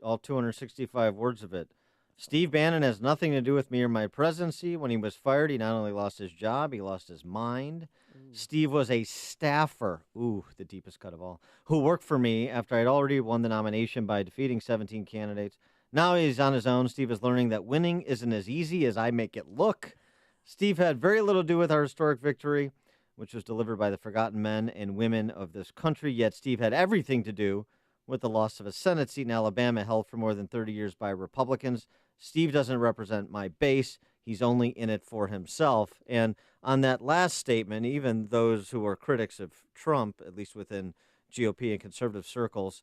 all 265 words of it. Steve Bannon has nothing to do with me or my presidency. When he was fired, he not only lost his job, he lost his mind. Steve was a staffer, the deepest cut of all, who worked for me after I'd already won the nomination by defeating 17 candidates. Now he's on his own. Steve is learning that winning isn't as easy as I make it look. Steve had very little to do with our historic victory, which was delivered by the forgotten men and women of this country. Yet Steve had everything to do with the loss of a Senate seat in Alabama held for more than 30 years by Republicans. Steve doesn't represent my base. He's only in it for himself. And on that last statement, even those who are critics of Trump, at least within GOP and conservative circles,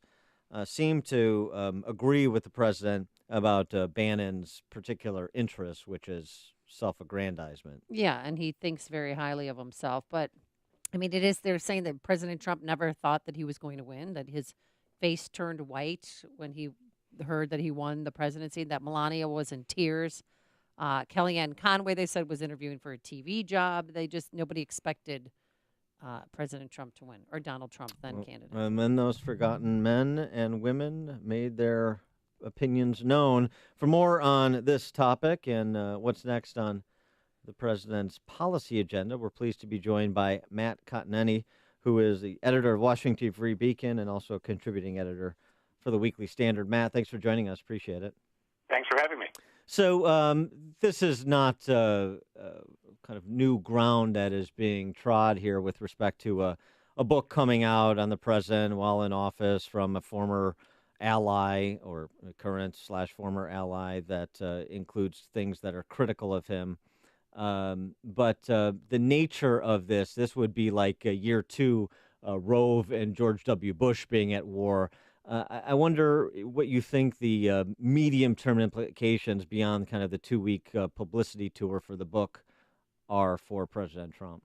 seem to agree with the president about Bannon's particular interest, which is self-aggrandizement. Yeah, and he thinks very highly of himself. But, I mean, they're saying that President Trump never thought that he was going to win, that his face turned white when he heard that he won the presidency, that Melania was in tears. Kellyanne Conway, they said, was interviewing for a TV job. Nobody expected President Trump to win, or Donald Trump, then candidate. And then those forgotten men and women made their opinions known. For more on this topic and what's next on the president's policy agenda, we're pleased to be joined by Matt Continetti, who is the editor of Washington Free Beacon and also a contributing editor for the Weekly Standard. Matt, thanks for joining us. Appreciate it. Thanks for having me. So this is not kind of new ground that is being trod here with respect to a book coming out on the president while in office from a former ally or a current/former ally that includes things that are critical of him. But the nature of this would be like year two, Rove and George W. Bush being at war. I wonder what you think the medium-term implications beyond kind of the 2-week publicity tour for the book are for President Trump.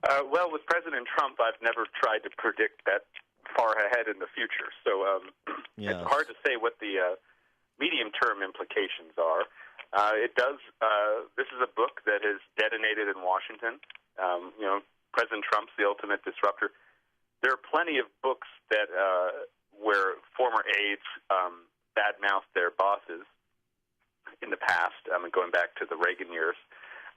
Well, with President Trump, I've never tried to predict that far ahead in the future. So Yes. It's hard to say what the medium-term implications are. This is a book that is detonated in Washington. President Trump's the ultimate disruptor. There are plenty of books that where former aides badmouth their bosses in the past, going back to the Reagan years.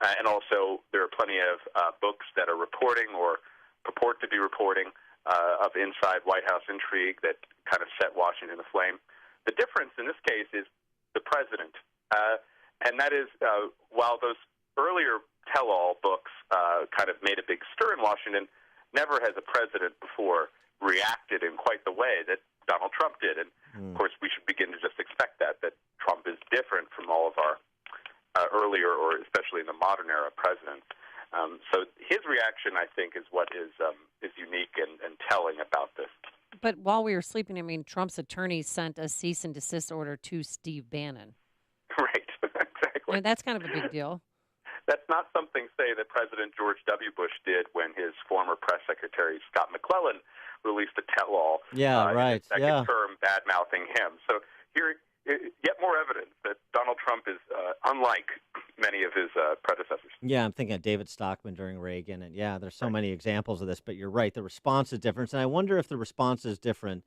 And also there are plenty of books that are reporting or purport to be reporting of inside White House intrigue that kind of set Washington aflame. The difference in this case is the president. And that is, while those earlier tell-all books kind of made a big stir in Washington. Never has a president before reacted in quite the way that Donald Trump did. And, of course, we should begin to just expect that Trump is different from all of our earlier, or especially in the modern era, presidents. So his reaction, I think, is what is unique and telling about this. But while we were sleeping, I mean, Trump's attorney sent a cease and desist order to Steve Bannon. Right, exactly. I mean, that's kind of a big deal. That's not something, say, that President George W. Bush did when his former press secretary, Scott McClellan, released a tell-all in his second term, bad-mouthing him. So here, yet more evidence that Donald Trump is unlike many of his predecessors. Yeah, I'm thinking of David Stockman during Reagan, and there's so many examples of this, but you're right, the response is different, and I wonder if the response is different,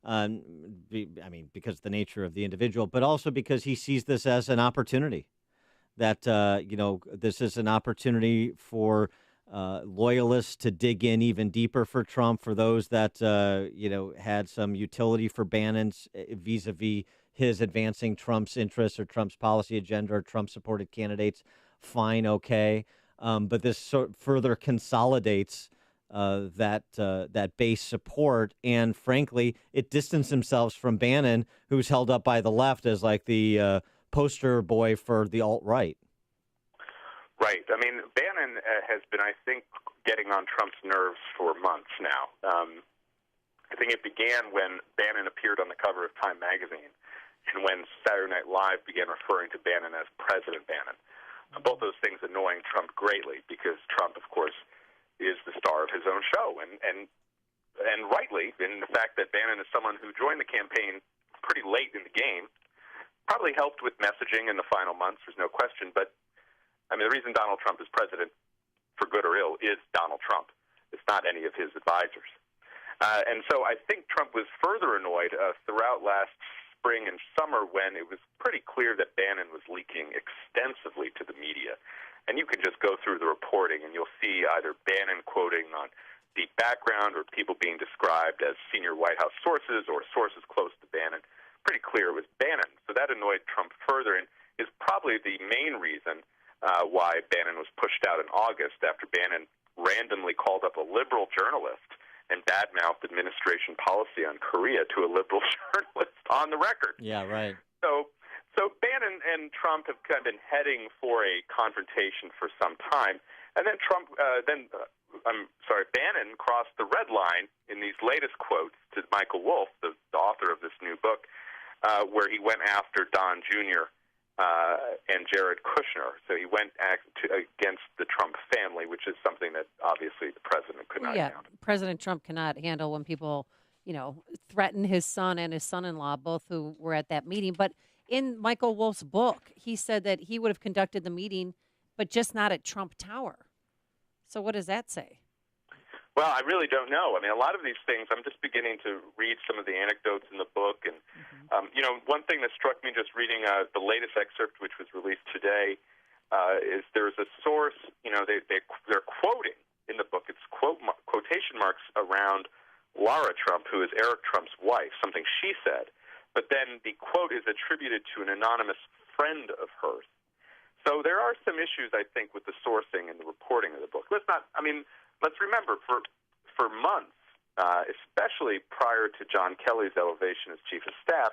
because of the nature of the individual, but also because he sees this as an opportunity, that, this is an opportunity for loyalists to dig in even deeper for Trump, for those that, had some utility for Bannon's vis-a-vis his advancing Trump's interests or Trump's policy agenda or Trump-supported candidates. Fine, okay. But this further consolidates that base support, and frankly, it distanced themselves from Bannon, who's held up by the left as like the poster boy for the alt-right. Right. I mean, Bannon has been, I think, getting on Trump's nerves for months now. I think it began when Bannon appeared on the cover of Time magazine, and when Saturday Night Live began referring to Bannon as President Bannon. Both those things annoying Trump greatly, because Trump, of course, is the star of his own show, and rightly, in the fact that Bannon is someone who joined the campaign pretty late in the game, probably helped with messaging in the final months, there's no question, but I mean, the reason Donald Trump is president, for good or ill, is Donald Trump. It's not any of his advisors. And so I think Trump was further annoyed throughout last spring and summer when it was pretty clear that Bannon was leaking extensively to the media. And you can just go through the reporting and you'll see either Bannon quoting on Deep Background or people being described as senior White House sources or sources close to Bannon. Pretty clear it was Bannon. So that annoyed Trump further and is probably the main reason why Bannon was pushed out in August after Bannon randomly called up a liberal journalist and badmouthed administration policy on Korea to a liberal journalist on the record. Yeah, right. So Bannon and Trump have kind of been heading for a confrontation for some time, and then Bannon crossed the red line in these latest quotes to Michael Wolff, the author of this new book, where he went after Don Jr. And Jared Kushner. So he went against the Trump family, which is something that obviously the president could not handle. President Trump cannot handle when people, threaten his son and his son-in-law, both who were at that meeting. But in Michael Wolff's book, he said that he would have conducted the meeting, but just not at Trump Tower. So what does that say? Well, I really don't know. I mean, a lot of these things, I'm just beginning to read some of the anecdotes in the book. And, one thing that struck me just reading the latest excerpt, which was released today, is there's a source, they're quoting in the book, it's quotation marks around Lara Trump, who is Eric Trump's wife, something she said. But then the quote is attributed to an anonymous friend of hers. So there are some issues, I think, with the sourcing and the reporting of the book. Let's remember, for months, especially prior to John Kelly's elevation as chief of staff,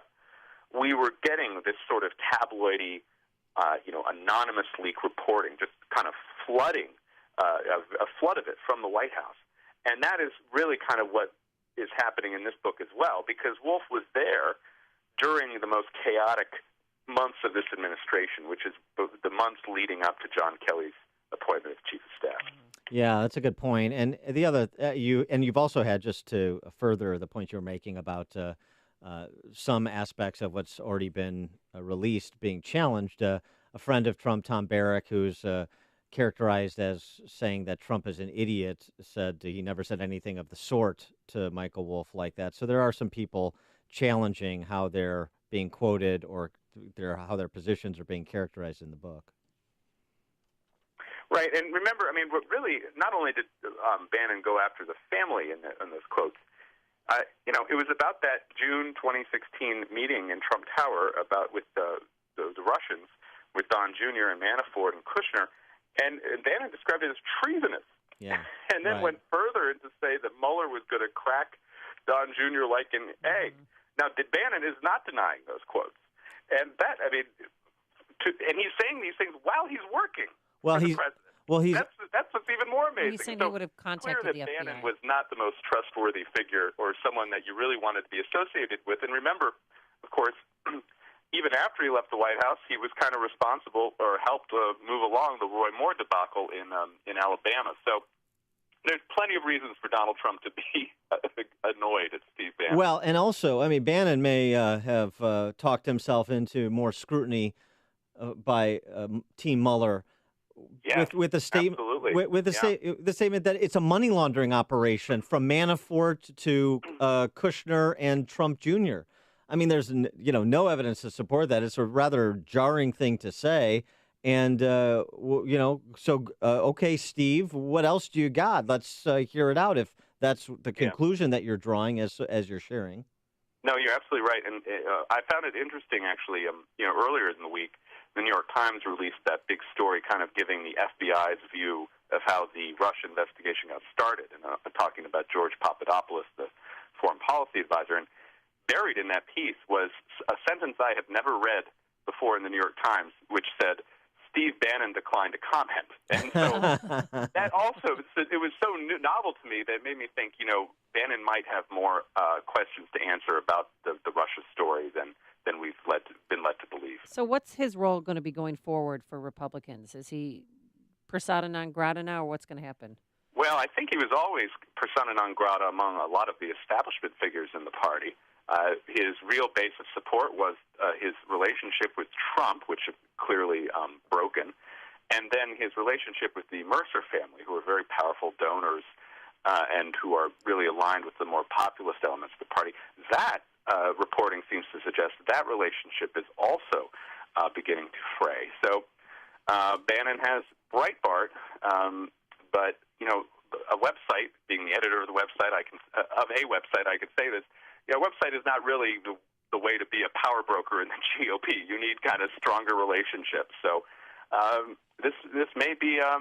we were getting this sort of tabloidy, anonymous leak reporting, just kind of flooding, a flood of it from the White House. And that is really kind of what is happening in this book as well, because Wolff was there during the most chaotic months of this administration, which is the months leading up to John Kelly's appointment as chief of staff. Yeah, that's a good point. And the other, you've also had, just to further the point you were making about some aspects of what's already been released being challenged. A friend of Trump, Tom Barrack, who's characterized as saying that Trump is an idiot, said he never said anything of the sort to Michael Wolff like that. So there are some people challenging how they're being quoted or how their positions are being characterized in the book. Right, and remember, really, not only did Bannon go after the family in those quotes, it was about that June 2016 meeting in Trump Tower with the Russians, with Don Jr. and Manafort and Kushner, And Bannon described it as treasonous. Yeah. And then went further to say that Mueller was going to crack Don Jr. like an egg. Now, Bannon is not denying those quotes. And that, I mean, and he's saying these things while he's working for the president. That's what's even more amazing. He's saying he would have contacted the FBI. FBI. Bannon was not the most trustworthy figure or someone that you really wanted to be associated with. And remember, of course, even after he left the White House, he was kind of responsible or helped move along the Roy Moore debacle in Alabama. So there's plenty of reasons for Donald Trump to be annoyed at Steve Bannon. Well, and also, I mean, Bannon may have talked himself into more scrutiny by Team Mueller with the statement the statement that it's a money laundering operation from Manafort to Kushner and Trump Jr. I mean, there's no evidence to support that. It's a rather jarring thing to say. And, okay, Steve, what else do you got? Let's hear it out if that's the conclusion that you're drawing as you're sharing. No, you're absolutely right. And I found it interesting, actually, earlier in the week, the New York Times released that big story kind of giving the FBI's view of how the Russia investigation got started. And talking about George Papadopoulos, the foreign policy advisor. And buried in that piece was a sentence I had never read before in the New York Times, which said, Steve Bannon declined to comment. And so that also, it was so novel to me that it made me think, Bannon might have more questions to answer about the Russia story than we've been led to believe. So what's his role going to be going forward for Republicans? Is he persona non grata now, or what's going to happen? Well, I think he was always persona non grata among a lot of the establishment figures in the party. His real base of support was his relationship with Trump, which is clearly broken, and then his relationship with the Mercer family, who are very powerful donors and who are really aligned with the more populist elements of the party. That reporting seems to suggest that relationship is also beginning to fray. So Bannon has Breitbart, but a website, being the editor of the website, I can say this. A website is not really the way to be a power broker in the GOP. You need kind of stronger relationships. So this may be a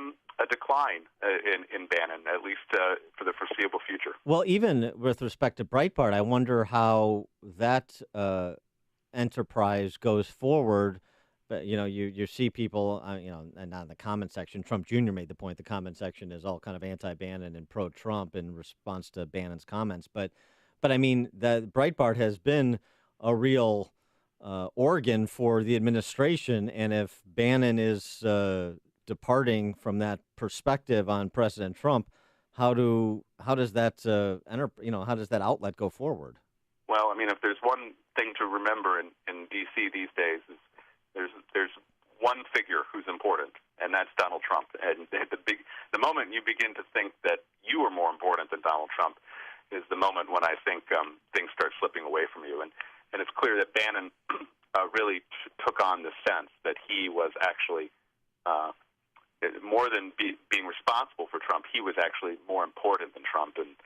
decline in Bannon, at least for the foreseeable future. Well, even with respect to Breitbart, I wonder how that enterprise goes forward. But, you see people, and on the comment section, Trump Jr. made the point, the comment section is all kind of anti-Bannon and pro-Trump in response to Bannon's comments. But I mean, the Breitbart has been a real organ for the administration, and if Bannon is departing from that perspective on President Trump, how does that how does that outlet go forward? Well, I mean, if there's one thing to remember in D.C. these days is there's one figure who's important, and that's Donald Trump. And the moment you begin to think that you are more important than Donald Trump is the moment when I think things start slipping away from you. And it's clear that Bannon really took on the sense that he was actually, more than being responsible for Trump, he was actually more important than Trump, and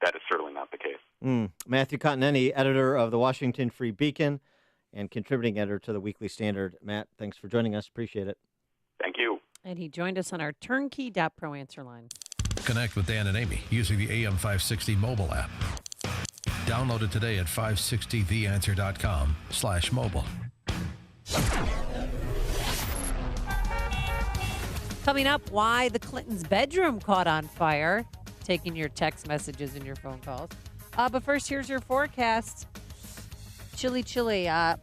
that is certainly not the case. Matthew Continetti, editor of the Washington Free Beacon and contributing editor to the Weekly Standard. Matt, thanks for joining us. Appreciate it. Thank you. And he joined us on our turnkey.pro answer line. Connect with Dan and Amy using the AM 560 mobile app. Download it today at 560theanswer.com/mobile. Coming up, why the Clintons' bedroom caught on fire. Taking your text messages and your phone calls. But first, here's your forecast. Chilly.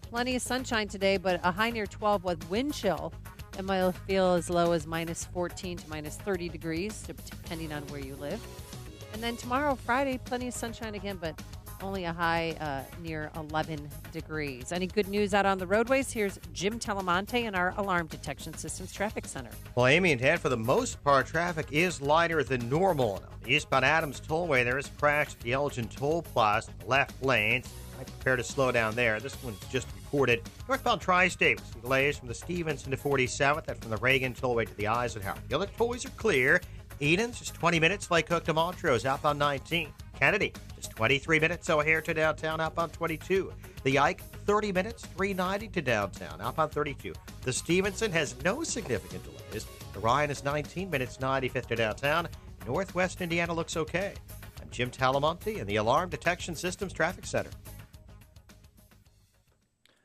Plenty of sunshine today, but a high near 12 with wind chill. It might feel as low as -14 to -30 degrees, depending on where you live. And then tomorrow, Friday, plenty of sunshine again, but only a high near 11 degrees. Any good news out on the roadways? Here's Jim Telemonte in our Alarm Detection Systems Traffic Center. Well, Amy and Dan, for the most part, traffic is lighter than normal. On the eastbound Adams Tollway, there is a crash at the Elgin Toll Plaza in the left lane. I prepare to slow down there. This one's just reported. Northbound Tri-State with some delays from the Stevenson to 47th and from the Reagan Tollway to the Eisenhower. The other tollways are clear. Eden's just 20 minutes. Lake Cook to Montrose outbound 19. Kennedy just 23 minutes. O'Hare to downtown outbound 22. The Ike 30 minutes, 390 to downtown. Outbound 32. The Stevenson has no significant delays. The Ryan is 19 minutes, 95th to downtown. Northwest Indiana looks okay. I'm Jim Talamonte in the Alarm Detection Systems Traffic Center.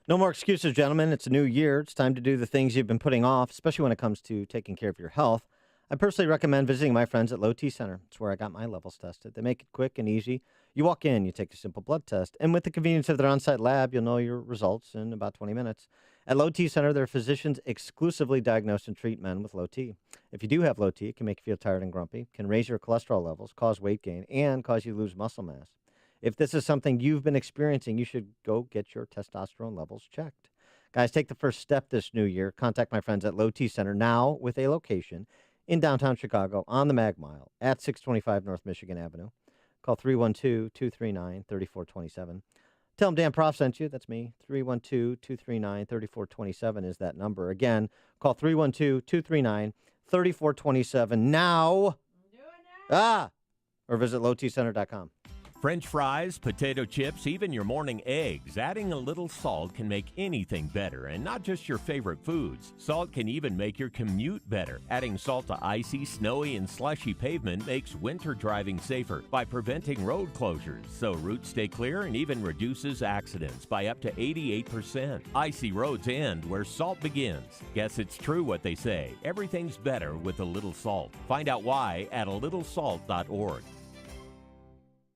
No more excuses, gentlemen. It's a new year. It's time to do the things you've been putting off, especially when it comes to taking care of your health. I personally recommend visiting my friends at Low T Center. It's where I got my levels tested. They make it quick and easy. You walk in, you take a simple blood test, and with the convenience of their on-site lab, you'll know your results in about 20 minutes. At Low T Center, their physicians exclusively diagnose and treat men with low T. If you do have low T, it can make you feel tired and grumpy, can raise your cholesterol levels, cause weight gain, and cause you to lose muscle mass. If this is something you've been experiencing, you should go get your testosterone levels checked. Guys, take the first step this new year. Contact my friends at Low T Center, now with a location in downtown Chicago on the Mag Mile at 625 North Michigan Avenue. Call 312-239-3427. Tell them Dan Prof sent you. That's me. 312-239-3427 is that number. Again, call 312-239-3427 now. Or visit lowtcenter.com. French fries, potato chips, even your morning eggs. Adding a little salt can make anything better, and not just your favorite foods. Salt can even make your commute better. Adding salt to icy, snowy, and slushy pavement makes winter driving safer by preventing road closures, so routes stay clear and even reduces accidents by up to 88%. Icy roads end where salt begins. Guess it's true what they say. Everything's better with a little salt. Find out why at alittlesalt.org.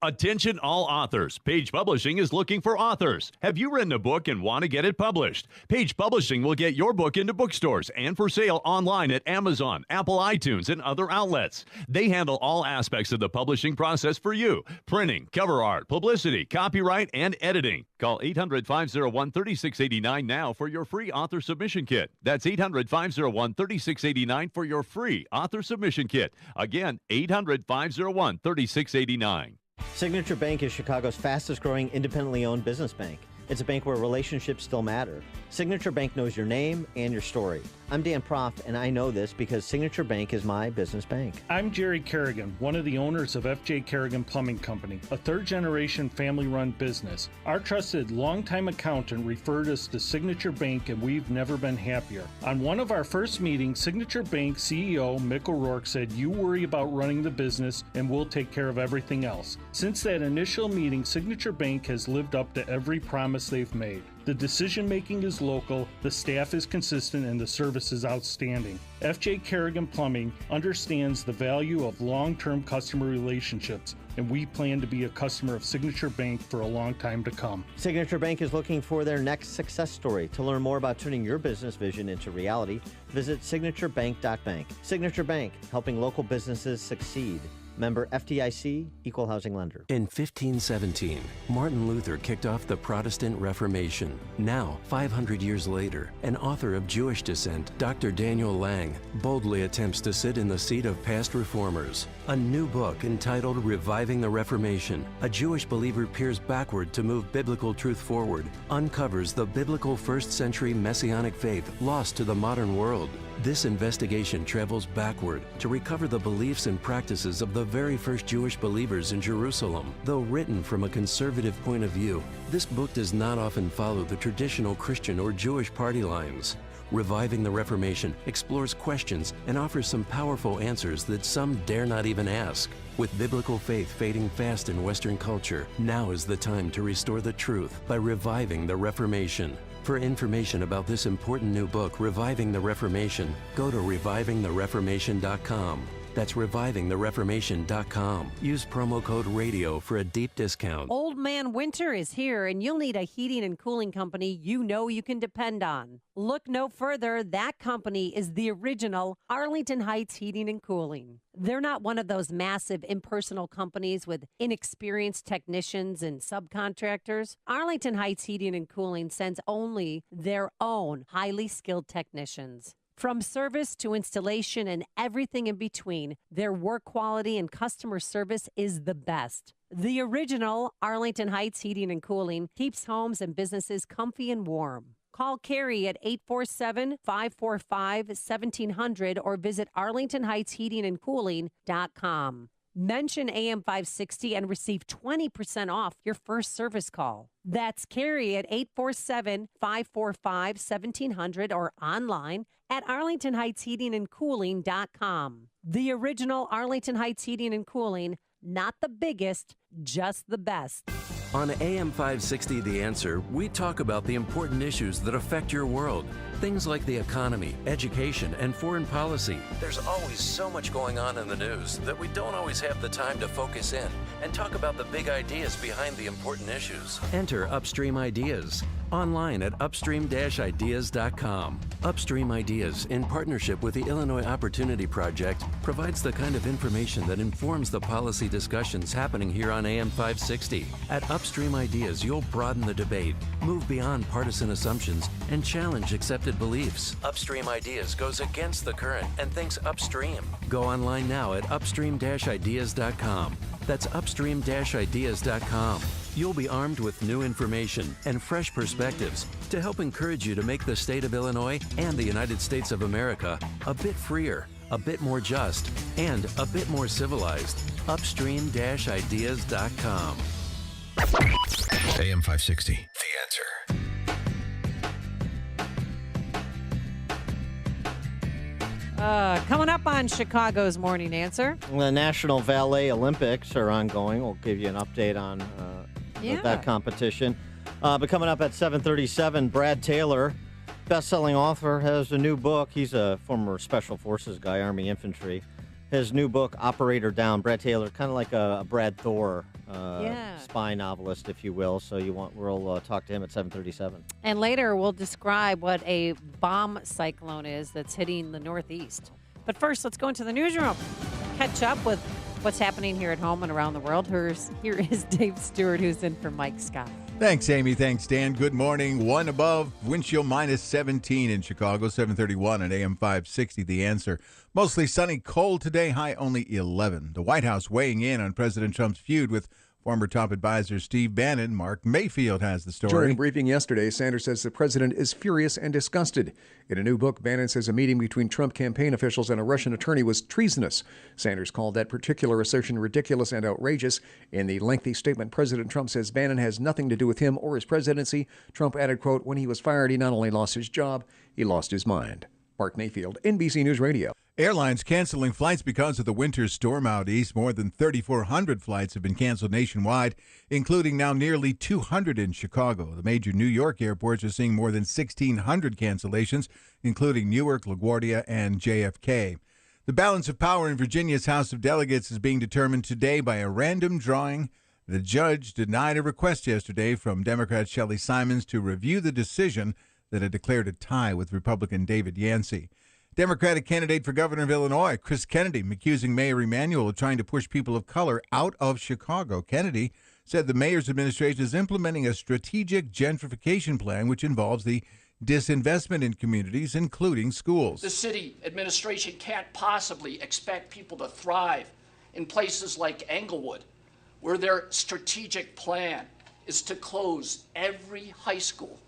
Attention all authors. Page Publishing is looking for authors. Have you written a book and want to get it published? Page Publishing will get your book into bookstores and for sale online at Amazon, Apple iTunes, and other outlets. They handle all aspects of the publishing process for you. Printing, cover art, publicity, copyright, and editing. Call 800-501-3689 now for your free author submission kit. That's 800-501-3689 for your free author submission kit. Again, 800-501-3689. Signature Bank is Chicago's fastest growing independently owned business bank. It's a bank where relationships still matter. Signature Bank knows your name and your story. I'm Dan Prof, and I know this because Signature Bank is my business bank. I'm Jerry Kerrigan, one of the owners of FJ Kerrigan Plumbing Company, a third-generation family-run business. Our trusted longtime accountant referred us to Signature Bank, and we've never been happier. On one of our first meetings, Signature Bank CEO Mick O'Rourke said, "You worry about running the business, and we'll take care of everything else." Since that initial meeting, Signature Bank has lived up to every promise they've made. The decision-making is local, the staff is consistent, and the service is outstanding. FJ Kerrigan Plumbing understands the value of long-term customer relationships, and we plan to be a customer of Signature Bank for a long time to come. Signature Bank is looking for their next success story. To learn more about turning your business vision into reality, visit signaturebank.bank. Signature Bank, helping local businesses succeed. Member FDIC, Equal Housing Lender. In 1517, Martin Luther kicked off the Protestant Reformation. Now, 500 years later, an author of Jewish descent, Dr. Daniel Lang, boldly attempts to sit in the seat of past reformers. A new book entitled Reviving the Reformation, a Jewish believer peers backward to move biblical truth forward, uncovers the biblical first-century Messianic faith lost to the modern world. This investigation travels backward to recover the beliefs and practices of the very first Jewish believers in Jerusalem. Though written from a conservative point of view, this book does not often follow the traditional Christian or Jewish party lines. Reviving the Reformation explores questions and offers some powerful answers that some dare not even ask. With biblical faith fading fast in Western culture, now is the time to restore the truth by reviving the Reformation. For information about this important new book, Reviving the Reformation, go to revivingthereformation.com. That's revivingthereformation.com. Use promo code RADIO for a deep discount. Old Man Winter is here, and you'll need a heating and cooling company you know you can depend on. Look no further. That company is the original Arlington Heights Heating and Cooling. They're not one of those massive impersonal companies with inexperienced technicians and subcontractors. Arlington Heights Heating and Cooling sends only their own highly skilled technicians. From service to installation and everything in between, their work quality and customer service is the best. The original Arlington Heights Heating and Cooling keeps homes and businesses comfy and warm. Call Carrie at 847-545-1700 or visit arlingtonheightsheatingandcooling.com. Mention AM 560 and receive 20% off your first service call. That's Carrie at 847-545-1700 or online at ArlingtonHeightsHeatingandCooling.com. The original Arlington Heights Heating and Cooling, not the biggest, just the best. On AM 560 The Answer, we talk about the important issues that affect your world. Things like the economy, education, and foreign policy. There's always so much going on in the news that we don't always have the time to focus in and talk about the big ideas behind the important issues. Enter Upstream Ideas online at upstream-ideas.com. Upstream Ideas, in partnership with the Illinois Opportunity Project, provides the kind of information that informs the policy discussions happening here on AM 560. At Upstream Ideas, you'll broaden the debate, move beyond partisan assumptions, and challenge accepted beliefs. Upstream Ideas goes against the current and thinks upstream. Go online now at upstream-ideas.com. That's upstream-ideas.com. You'll be armed with new information and fresh perspectives to help encourage you to make the state of Illinois and the United States of America a bit freer, a bit more just, and a bit more civilized. Upstream-ideas.com. AM 560, The Answer. Coming up on Chicago's Morning Answer. The National Ballet Olympics are ongoing. We'll give you an update on that competition. But coming up at 7:37, Brad Taylor, best-selling author, has a new book. He's a former Special Forces guy, Army Infantry. His new book, Operator Down. Brad Taylor, kind of like a Brad Thor spy novelist, if you will. So we'll talk to him at 7:37. And later we'll describe what a bomb cyclone is that's hitting the Northeast. But first, let's go into the newsroom. Catch up with what's happening here at home and around the world. Here is Dave Stewart, who's in for Mike Scott. Thanks, Amy. Thanks, Dan. Good morning. One above, wind chill minus 17 in Chicago, 731 at AM 560, The Answer. Mostly sunny, cold today, high only 11. The White House weighing in on President Trump's feud with former top advisor Steve Bannon. Mark Mayfield has the story. During a briefing yesterday, Sanders says the president is furious and disgusted. In a new book, Bannon says a meeting between Trump campaign officials and a Russian attorney was treasonous. Sanders called that particular assertion ridiculous and outrageous. In the lengthy statement, President Trump says Bannon has nothing to do with him or his presidency. Trump added, quote, when he was fired, he not only lost his job, he lost his mind. Mark Mayfield, NBC News Radio. Airlines canceling flights because of the winter storm out east. More than 3,400 flights have been canceled nationwide, including now nearly 200 in Chicago. The major New York airports are seeing more than 1,600 cancellations, including Newark, LaGuardia, and JFK. The balance of power in Virginia's House of Delegates is being determined today by a random drawing. The judge denied a request yesterday from Democrat Shelley Simons to review the decision that had declared a tie with Republican David Yancey. Democratic candidate for governor of Illinois, Chris Kennedy, accusing Mayor Emanuel of trying to push people of color out of Chicago. Kennedy said the mayor's administration is implementing a strategic gentrification plan which involves the disinvestment in communities, including schools. The city administration can't possibly expect people to thrive in places like Englewood, where their strategic plan is to close every high school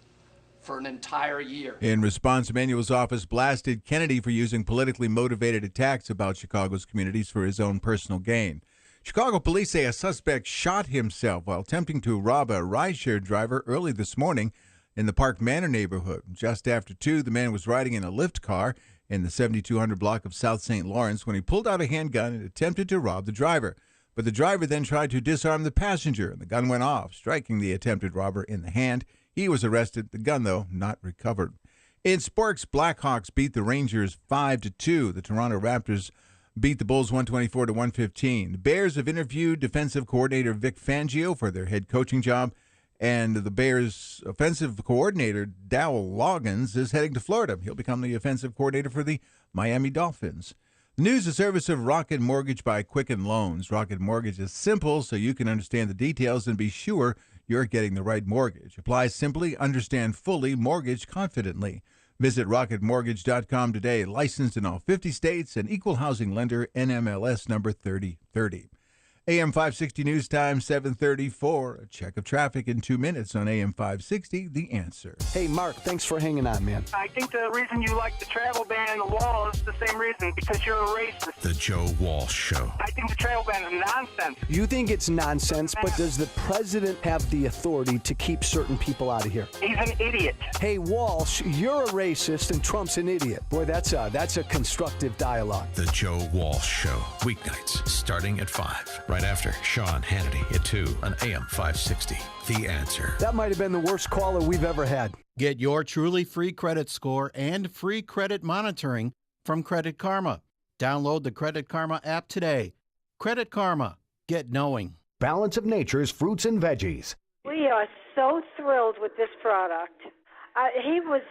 for an entire year. In response, Emanuel's office blasted Kennedy for using politically motivated attacks about Chicago's communities for his own personal gain. Chicago police say a suspect shot himself while attempting to rob a rideshare driver early this morning in the Park Manor neighborhood. Just after 2, the man was riding in a Lyft car in the 7200 block of South St. Lawrence when he pulled out a handgun and attempted to rob the driver. But the driver then tried to disarm the passenger, and the gun went off, striking the attempted robber in the hand. He was arrested. The gun, though, not recovered. In sports, Blackhawks beat the Rangers 5-2. The Toronto Raptors beat the Bulls 124-115. The Bears have interviewed defensive coordinator Vic Fangio for their head coaching job, and the Bears' offensive coordinator Dowell Loggins is heading to Florida. He'll become the offensive coordinator for the Miami Dolphins. The news is service of Rocket Mortgage by Quicken Loans. Rocket Mortgage is simple so you can understand the details and be sure you're getting the right mortgage. Apply simply, understand fully, mortgage confidently. Visit rocketmortgage.com today. Licensed in all 50 states and equal housing lender, NMLS number 3030. AM 560 News Time, 7:34. A check of traffic in 2 minutes on AM 560, The Answer. Hey, Mark, thanks for hanging on, man. I think the reason you like the travel ban and the wall is the same reason, because you're a racist. The Joe Walsh Show. I think the travel ban is nonsense. You think it's nonsense, but does the president have the authority to keep certain people out of here? He's an idiot. Hey, Walsh, you're a racist and Trump's an idiot. Boy, that's a constructive dialogue. The Joe Walsh Show. Weeknights starting at 5. Right after Sean Hannity at 2 on AM 560. The Answer. That might have been the worst caller we've ever had. Get your truly free credit score and free credit monitoring from Credit Karma. Download the Credit Karma app today. Credit Karma. Get knowing. Balance of Nature's fruits and veggies. We are so thrilled with this product. He was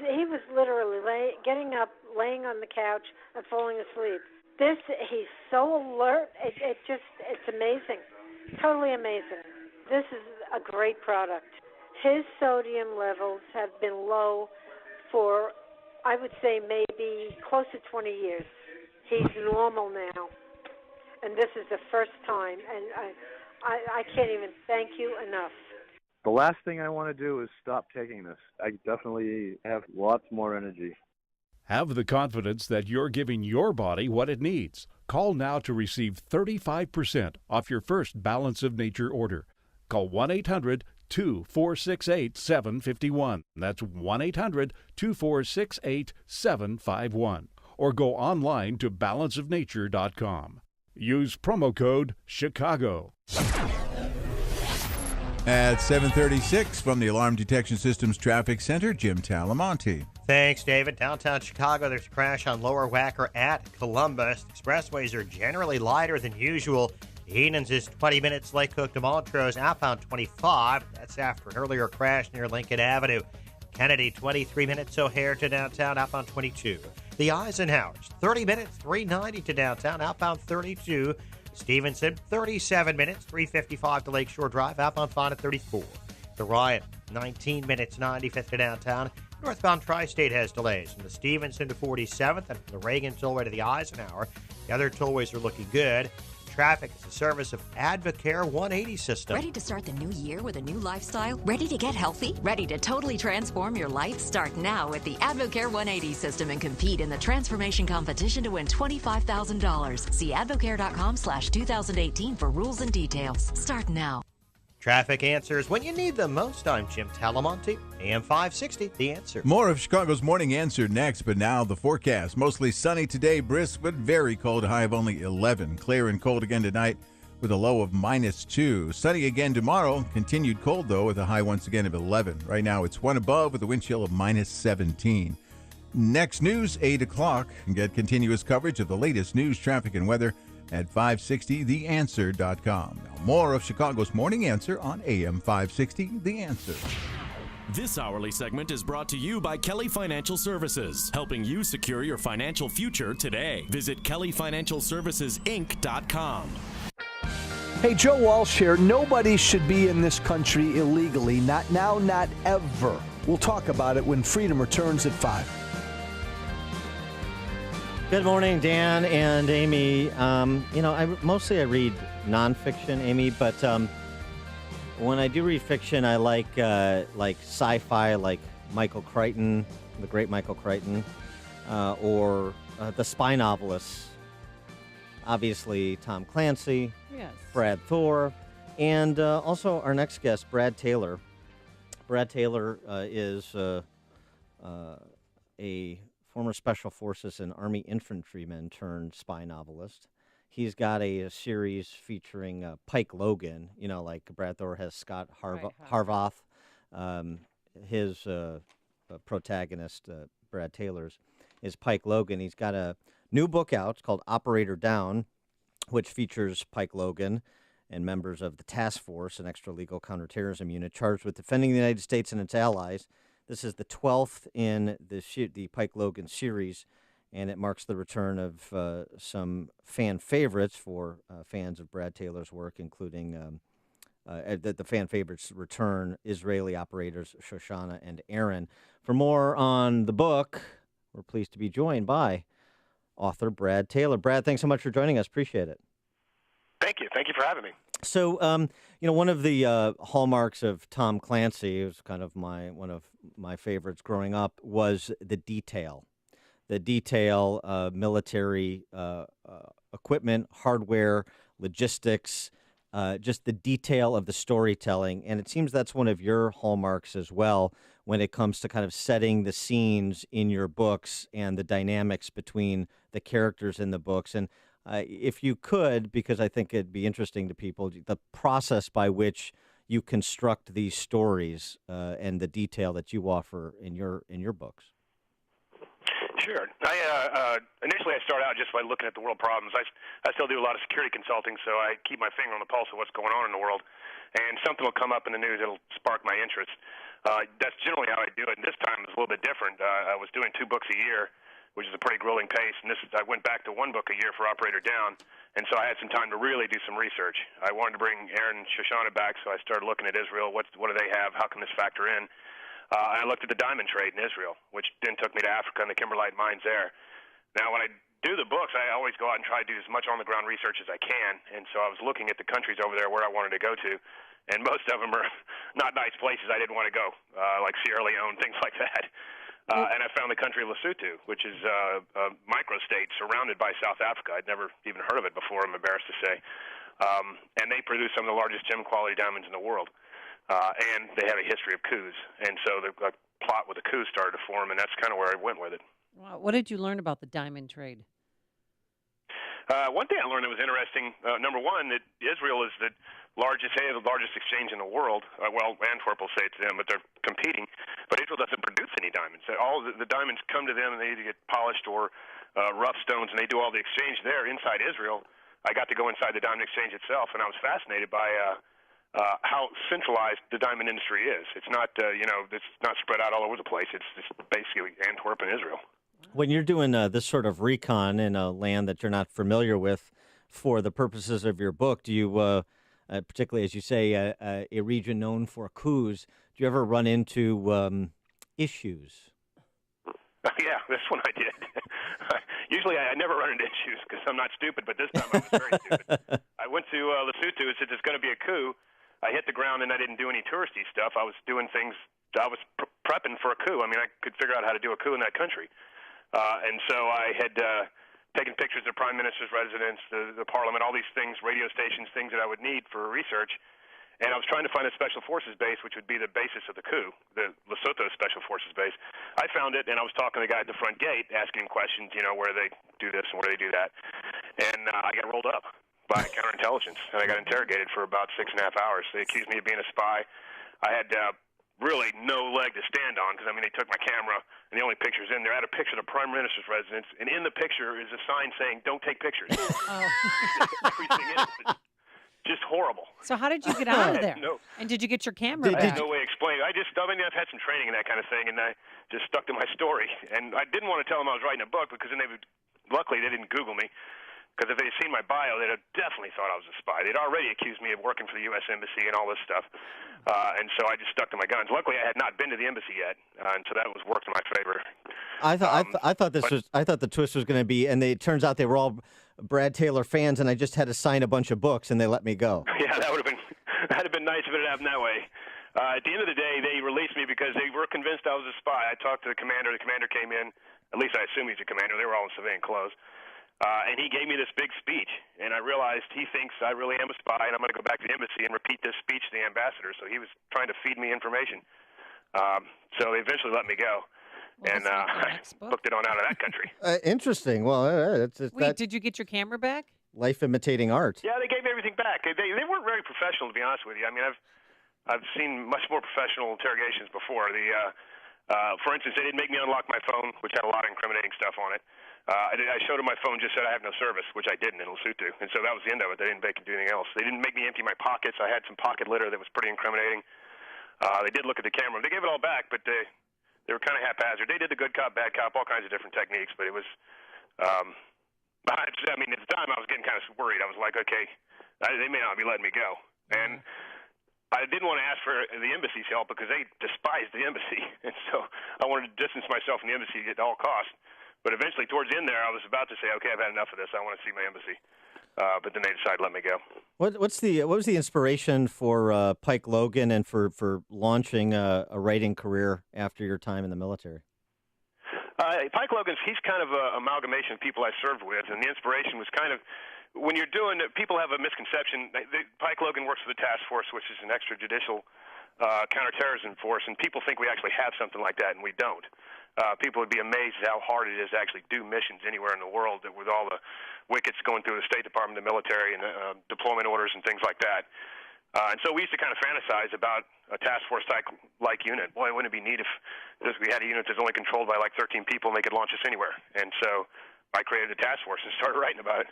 literally getting up, laying on the couch, and falling asleep. He's so alert. It's amazing. Totally amazing. This is a great product. His sodium levels have been low for, I would say, maybe close to 20 years. He's normal now. And this is the first time. And I can't even thank you enough. The last thing I want to do is stop taking this. I definitely have lots more energy. Have the confidence that you're giving your body what it needs. Call now to receive 35% off your first Balance of Nature order. Call 1-800-2468-751. That's 1-800-2468-751. Or go online to balanceofnature.com. Use promo code CHICAGO. At 7:36 from the Alarm Detection Systems Traffic Center, Jim Talamonte. Thanks, David. Downtown Chicago, there's a crash on Lower Wacker at Columbus. Expressways are generally lighter than usual. Eden's is 20 minutes. Lake Cook to Montrose, outbound 25. That's after an earlier crash near Lincoln Avenue. Kennedy, 23 minutes. O'Hare to downtown, outbound 22. The Eisenhowers, 30 minutes, 390 to downtown, outbound 32. Stevenson, 37 minutes, 355 to Lakeshore Drive, outbound fine at 34. The Ryan, 19 minutes, 95th to downtown. Northbound Tri-State has delays from the Stevenson to 47th and from the Reagan Tollway to the Eisenhower. The other tollways are looking good. Traffic is a service of Advocare 180 system. Ready to start the new year with a new lifestyle? Ready to get healthy? Ready to totally transform your life? Start now with the Advocare 180 system and compete in the transformation competition to win $25,000. See advocare.com/2018 for rules and details. Start now. Traffic answers when you need them most. I'm Jim Talamonte, AM 560, The Answer. More of Chicago's Morning Answer next, but now the forecast. Mostly sunny today, brisk but very cold, a high of only 11. Clear and cold again tonight with a low of -2. Sunny again tomorrow, continued cold though with a high once again of 11. Right now it's 1 above with a wind chill of -17. Next news, 8 o'clock. Get continuous coverage of the latest news, traffic, and weather at 560theanswer.com. Now, more of Chicago's Morning Answer on AM 560, The Answer. This hourly segment is brought to you by Kelly Financial Services, helping you secure your financial future today. Visit kellyfinancialservicesinc.com. Hey, Joe Walsh here. Nobody should be in this country illegally. Not now, not ever. We'll talk about it when freedom returns at 5. Good morning, Dan and Amy. I read nonfiction, Amy, but when I do read fiction, I like sci-fi, like Michael Crichton, the great Michael Crichton, or the spy novelists. Obviously, Tom Clancy, yes, Brad Thor, and also our next guest, Brad Taylor. Brad Taylor is a former Special Forces and Army infantryman turned spy novelist. He's got a series featuring Pike Logan, like Brad Thor has Scott Harvath. His protagonist, Brad Taylor's, is Pike Logan. He's got a new book out. It's called Operator Down, which features Pike Logan and members of the Task Force, an extra-legal counterterrorism unit charged with defending the United States and its allies. This is the 12th in the Pike Logan series, and it marks the return of some fan favorites for fans of Brad Taylor's work, including the fan favorites return, Israeli operators Shoshana and Aaron. For more on the book, we're pleased to be joined by author Brad Taylor. Brad, thanks so much for joining us. Appreciate it. Thank you. Thank you for having me. So, one of the hallmarks of Tom Clancy, who's kind of one of my favorites growing up, was the detail. The detail, military equipment, hardware, logistics, just the detail of the storytelling. And it seems that's one of your hallmarks as well when it comes to kind of setting the scenes in your books and the dynamics between the characters in the books. And if you could, because I think it'd be interesting to people, the process by which you construct these stories and the detail that you offer in your books. Sure. Initially I start out just by looking at the world problems. I still do a lot of security consulting, so I keep my finger on the pulse of what's going on in the world. And something will come up in the news that'll spark my interest. That's generally how I do it. And this time it's a little bit different. I was doing 2 books a year, which is a pretty grueling pace. And I went back to 1 book a year for Operator Down, and so I had some time to really do some research. I wanted to bring Aaron Shoshana back, so I started looking at Israel. What do they have? How can this factor in? And I looked at the diamond trade in Israel, which then took me to Africa and the Kimberlite mines there. Now, when I do the books, I always go out and try to do as much on-the-ground research as I can, and so I was looking at the countries over there where I wanted to go to, and most of them are not nice places I didn't want to go, like Sierra Leone, things like that. And I found the country of Lesotho, which is a microstate surrounded by South Africa. I'd never even heard of it before, I'm embarrassed to say. And they produce some of the largest gem-quality diamonds in the world. And they have a history of coups. And so the plot with the coups started to form, and that's kind of where I went with it. Wow. What did you learn about the diamond trade? One thing I learned that was interesting, number one, that Israel is the largest exchange in the world. Well, Antwerp will say it's them, but they're competing. But Israel doesn't produce any diamonds. All the diamonds come to them, and they either get polished or rough stones, and they do all the exchange there inside Israel. I got to go inside the diamond exchange itself, and I was fascinated by how centralized the diamond industry is. It's not, it's not spread out all over the place. It's just basically Antwerp and Israel. When you're doing this sort of recon in a land that you're not familiar with for the purposes of your book, do you, particularly as you say, a region known for coups, do you ever run into issues? Yeah, this one I did. Usually I never run into issues because I'm not stupid, but this time I was very stupid. I went to Lesotho and said there's going to be a coup. I hit the ground and I didn't do any touristy stuff. I was doing things, I was prepping for a coup. I mean, I could figure out how to do a coup in that country. And so I had taken pictures of the prime minister's residence, the parliament, all these things, radio stations, things that I would need for research. And I was trying to find a special forces base, which would be the basis of the coup, the Lesotho Special Forces Base. I found it, and I was talking to the guy at the front gate, asking him questions, where they do this and where they do that. And I got rolled up by counterintelligence, and I got interrogated for about 6.5 hours. They accused me of being a spy. I had really no leg to stand on because, they took my camera, and the only pictures in there. I had a picture of the prime minister's residence, and in the picture is a sign saying, "Don't take pictures." Everything in it. Just horrible. So how did you get out of there? No. And did you get your camera I back? had no way to explain it. I've had some training and that kind of thing, and I just stuck to my story. And I didn't want to tell them I was writing a book because then luckily they didn't Google me. Because if they'd seen my bio, they'd have definitely thought I was a spy. They'd already accused me of working for the U.S. Embassy and all this stuff. And so I just stuck to my guns. Luckily, I had not been to the embassy yet, and so that was worked in my favor. I thought the twist was going to be, and it turns out they were all Brad Taylor fans, and I just had to sign a bunch of books, and they let me go. Yeah, that'd have been nice if it had happened that way. At the end of the day, they released me because they were convinced I was a spy. I talked to the commander. The commander came in. At least I assume he's a commander. They were all in civilian clothes. And he gave me this big speech, and I realized he thinks I really am a spy, and I'm going to go back to the embassy and repeat this speech to the ambassador. So he was trying to feed me information. So they eventually let me go, and I booked it on out of that country. Interesting. Well, Wait, did you get your camera back? Life imitating art. Yeah, they gave me everything back. They weren't very professional, to be honest with you. I've seen much more professional interrogations before. For instance, they didn't make me unlock my phone, which had a lot of incriminating stuff on it. I showed them my phone, just said I have no service, which I didn't in Lesotho. And so that was the end of it. They didn't make me do anything else. They didn't make me empty my pockets. I had some pocket litter that was pretty incriminating. They did look at the camera. They gave it all back, but they were kind of haphazard. They did the good cop, bad cop, all kinds of different techniques, but it was at the time I was getting kind of worried. I was like, okay, they may not be letting me go. And I didn't want to ask for the embassy's help because they despised the embassy. And so I wanted to distance myself from the embassy at all costs. But eventually, towards the end there, I was about to say, okay, I've had enough of this. I want to see my embassy. but then they decided to let me go. What was the inspiration for Pike Logan and for launching a writing career after your time in the military? Pike Logan's, he's kind of an amalgamation of people I served with, and the inspiration was kind of, when you're doing it, people have a misconception. Pike Logan works for the task force, which is an extrajudicial counterterrorism force, and people think we actually have something like that, and we don't. People would be amazed at how hard it is to actually do missions anywhere in the world with all the wickets going through the State Department, the military, and deployment orders and things like that. And so we used to kind of fantasize about a task force like unit. Boy, wouldn't it be neat if we had a unit that's only controlled by like 13 people and they could launch us anywhere. And so I created a task force and started writing about it.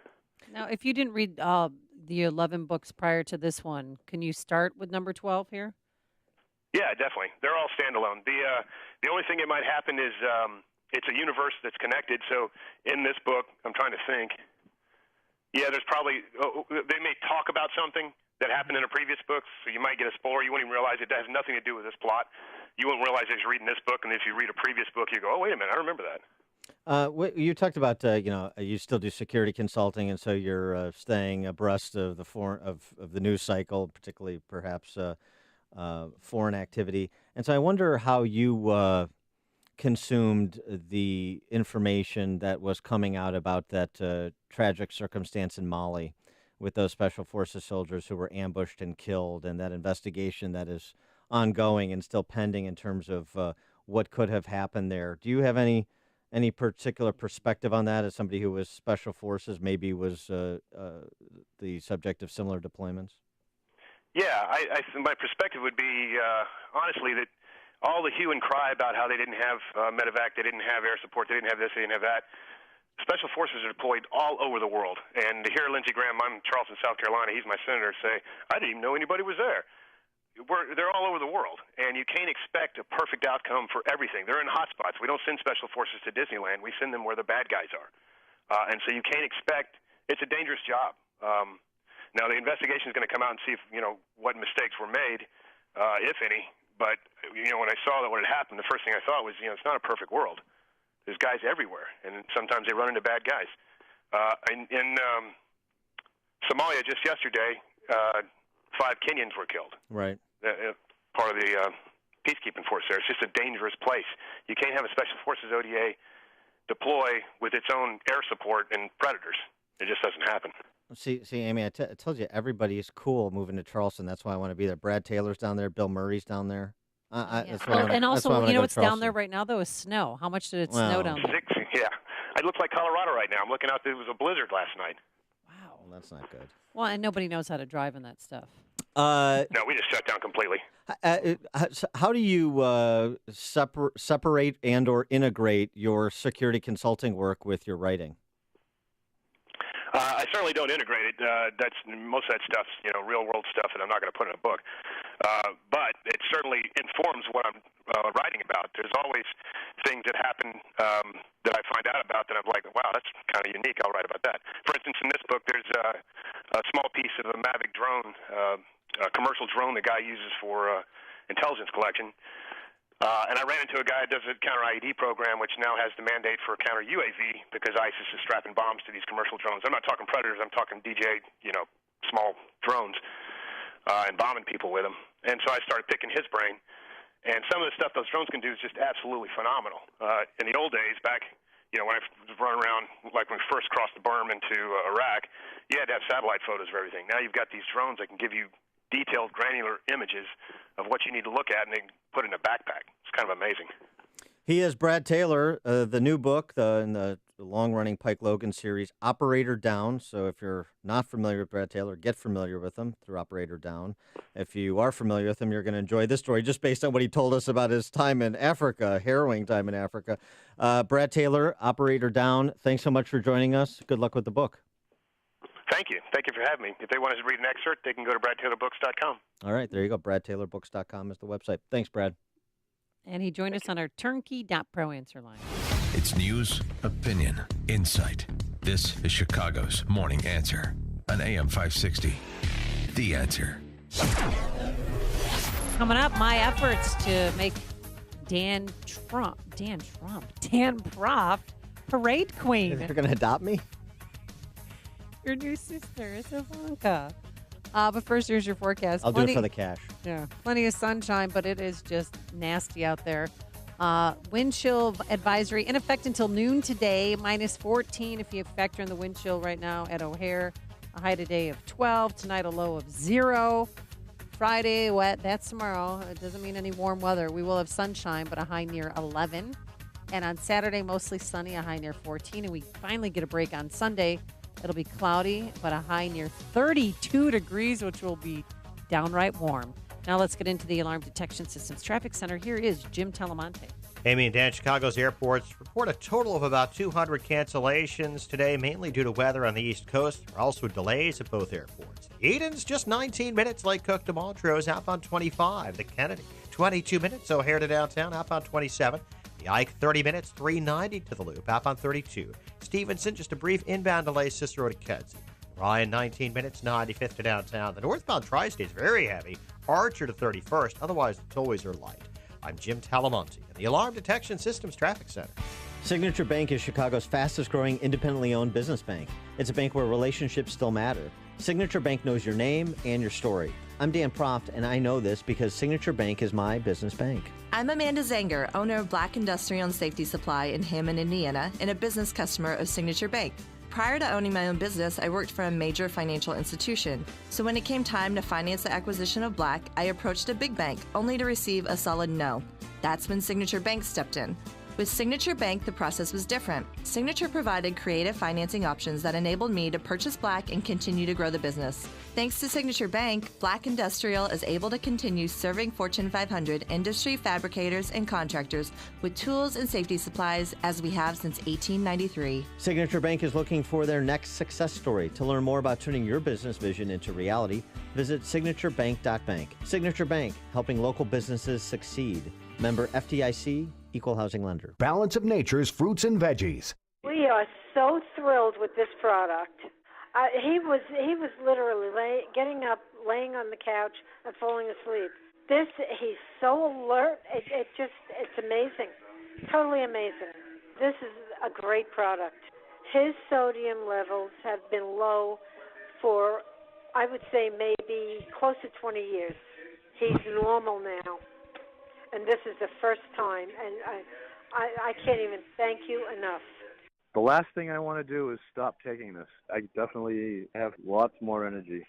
Now, if you didn't read the 11 books prior to this one, can you start with number 12 here? Yeah, definitely. They're all standalone. The only thing that might happen is it's a universe that's connected. So in this book, I'm trying to think. Yeah, there's probably they may talk about something that happened in a previous book, so you might get a spoiler. You won't even realize it has nothing to do with this plot. You won't realize as you're reading this book, and if you read a previous book, you go, "Oh, wait a minute, I remember that." You talked about you still do security consulting, and so you're staying abreast of the news cycle, particularly perhaps foreign activity. And so I wonder how you consumed the information that was coming out about that tragic circumstance in Mali with those Special Forces soldiers who were ambushed and killed, and that investigation that is ongoing and still pending in terms of what could have happened there. Do you have any particular perspective on that as somebody who was Special Forces, maybe was the subject of similar deployments? Yeah, my perspective would be, honestly, that all the hue and cry about how they didn't have medevac, they didn't have air support, they didn't have this, they didn't have that. Special Forces are deployed all over the world. And to hear Lindsey Graham, I'm in Charleston, South Carolina, he's my senator, say, I didn't even know anybody was there. They're all over the world, and you can't expect a perfect outcome for everything. They're in hotspots. We don't send Special Forces to Disneyland. We send them where the bad guys are. And so you can't expect – it's a dangerous job. Now, the investigation is going to come out and see if, what mistakes were made, if any. But, when I saw that what had happened, the first thing I thought was, it's not a perfect world. There's guys everywhere, and sometimes they run into bad guys. In Somalia just yesterday, 5 Kenyans were killed. Right. Part of the peacekeeping force there. It's just a dangerous place. You can't have a Special Forces ODA deploy with its own air support and predators. It just doesn't happen. See, Amy, I told you everybody's cool moving to Charleston. That's why I want to be there. Brad Taylor's down there. Bill Murray's down there. And also, what's down there right now, though, is snow. How much did it snow down there? 6, yeah. It looks like Colorado right now. I'm looking out. There was a blizzard last night. Wow. Well, that's not good. Well, and nobody knows how to drive in that stuff. No, we just shut down completely. How do you separate and or integrate your security consulting work with your writing? I certainly don't integrate it. That's most of that stuff's real world stuff that I'm not going to put in a book. But it certainly informs what I'm writing about. There's always things that happen that I find out about that I'm like, wow, that's kind of unique. I'll write about that. For instance, in this book, there's a small piece of a Mavic drone, a commercial drone the guy uses for intelligence collection. And I ran into a guy that does a counter-IED program, which now has the mandate for counter-UAV because ISIS is strapping bombs to these commercial drones. I'm not talking Predators. I'm talking DJI, small drones, and bombing people with them. And so I started picking his brain. And some of the stuff those drones can do is just absolutely phenomenal. In the old days, back, when I was running around, like when we first crossed the berm into Iraq, you had to have satellite photos of everything. Now you've got these drones that can give you detailed, granular images of what you need to look at, and they put it in a backpack. It's kind of amazing. He is Brad Taylor. The new book in the long-running Pike Logan series, Operator Down. So if you're not familiar with Brad Taylor, get familiar with him through Operator Down. If you are familiar with him, you're going to enjoy this story just based on what he told us about his time in Africa, harrowing time in Africa. Brad Taylor, Operator Down, thanks so much for joining us. Good luck with the book. Thank you. Thank you for having me. If they want to read an excerpt, they can go to bradtaylorbooks.com. All right, there you go. bradtaylorbooks.com is the website. Thanks, Brad. And he joined us on our turnkey.pro answer line. It's news, opinion, insight. This is Chicago's Morning Answer on AM 560. The Answer. Coming up, my efforts to make Dan Proft parade queen. You're going to adopt me? Your new sister is Ivanka. But first, here's your forecast. I'll do it for the cash. Yeah, plenty of sunshine, but it is just nasty out there. Wind chill advisory in effect until noon today, minus 14 if you factor in the wind chill right now at O'Hare. A high today of 12, tonight a low of 0. Friday, wet, that's tomorrow. It doesn't mean any warm weather. We will have sunshine, but a high near 11. And on Saturday, mostly sunny, a high near 14. And we finally get a break on Sunday. It'll be cloudy, but a high near 32 degrees, which will be downright warm. Now let's get into the Alarm Detection Systems Traffic Center. Here is Jim Telemonte. Amy and Dan, Chicago's airports report a total of about 200 cancellations today, mainly due to weather on the East Coast. There are also delays at both airports. Eden's just 19 minutes, Lake Cook to Montrose, outbound 25. The Kennedy, 22 minutes, O'Hare to downtown, outbound 27. The Ike, 30 minutes, 390 to the Loop, outbound 32. Stevenson, just a brief inbound delay, Cicero to Kedzie. Ryan, 19 minutes, 95th to downtown. The northbound tri-state's very heavy, Archer to 31st. Otherwise, the tollways are light. I'm Jim Talamonte at the Alarm Detection Systems Traffic Center. Signature Bank is Chicago's fastest growing independently owned business bank. It's a bank where relationships still matter. Signature Bank knows your name and your story. I'm Dan Proft, and I know this because Signature Bank is my business bank. I'm Amanda Zanger, owner of Black Industrial and Safety Supply in Hammond, Indiana, and a business customer of Signature Bank. Prior to owning my own business, I worked for a major financial institution. So when it came time to finance the acquisition of Black, I approached a big bank, only to receive a solid no. That's when Signature Bank stepped in. With Signature Bank, the process was different. Signature provided creative financing options that enabled me to purchase Black and continue to grow the business. Thanks to Signature Bank, Black Industrial is able to continue serving Fortune 500 industry fabricators and contractors with tools and safety supplies as we have since 1893. Signature Bank is looking for their next success story. To learn more about turning your business vision into reality, visit signaturebank.bank. Signature Bank, helping local businesses succeed. Member FDIC, Equal Housing Lender. Balance of Nature's fruits and veggies. We are so thrilled with this product. He was literally getting up, laying on the couch, and falling asleep. He's so alert. It's amazing, totally amazing. This is a great product. His sodium levels have been low for, I would say, maybe close to 20 years. He's normal now. And this is the first time, and I can't even thank you enough. The last thing I want to do is stop taking this. I definitely have lots more energy.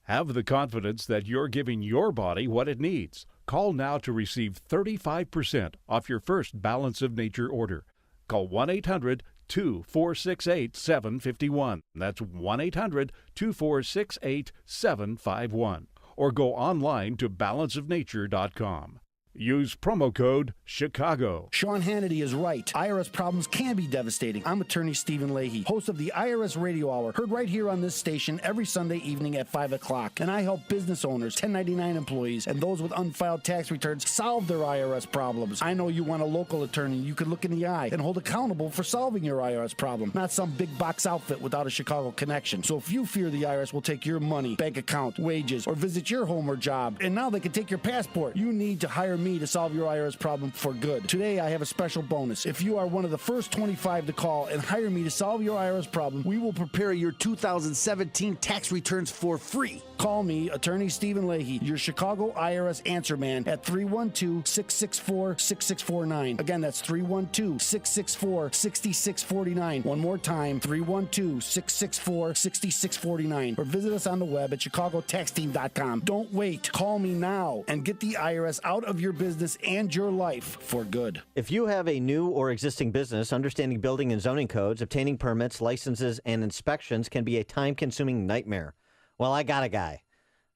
Have the confidence that you're giving your body what it needs. Call now to receive 35% off your first Balance of Nature order. Call 1-800-2468-751. That's 1-800-2468-751. Or go online to balanceofnature.com. Use promo code CHICAGO. Sean Hannity is right. IRS problems can be devastating. I'm attorney Stephen Leahy, host of the IRS Radio Hour, heard right here on this station every Sunday evening at 5 o'clock. And I help business owners, 1099 employees, and those with unfiled tax returns solve their IRS problems. I know you want a local attorney you can look in the eye and hold accountable for solving your IRS problem, not some big box outfit without a Chicago connection. So if you fear the IRS will take your money, bank account, wages, or visit your home or job, and now they can take your passport, you need to hire me to solve your IRS problem for good. Today, I have a special bonus. If you are one of the first 25 to call and hire me to solve your IRS problem, we will prepare your 2017 tax returns for free. Call me, attorney Stephen Leahy, your Chicago IRS answer man at 312-664-6649. Again, that's 312-664-6649. One more time, 312-664-6649. Or visit us on the web at chicagotaxteam.com. Don't wait. Call me now and get the IRS out of your business and your life for good. If you have a new or existing business, understanding building and zoning codes, obtaining permits, licenses, and inspections can be a time-consuming nightmare. Well, I got a guy.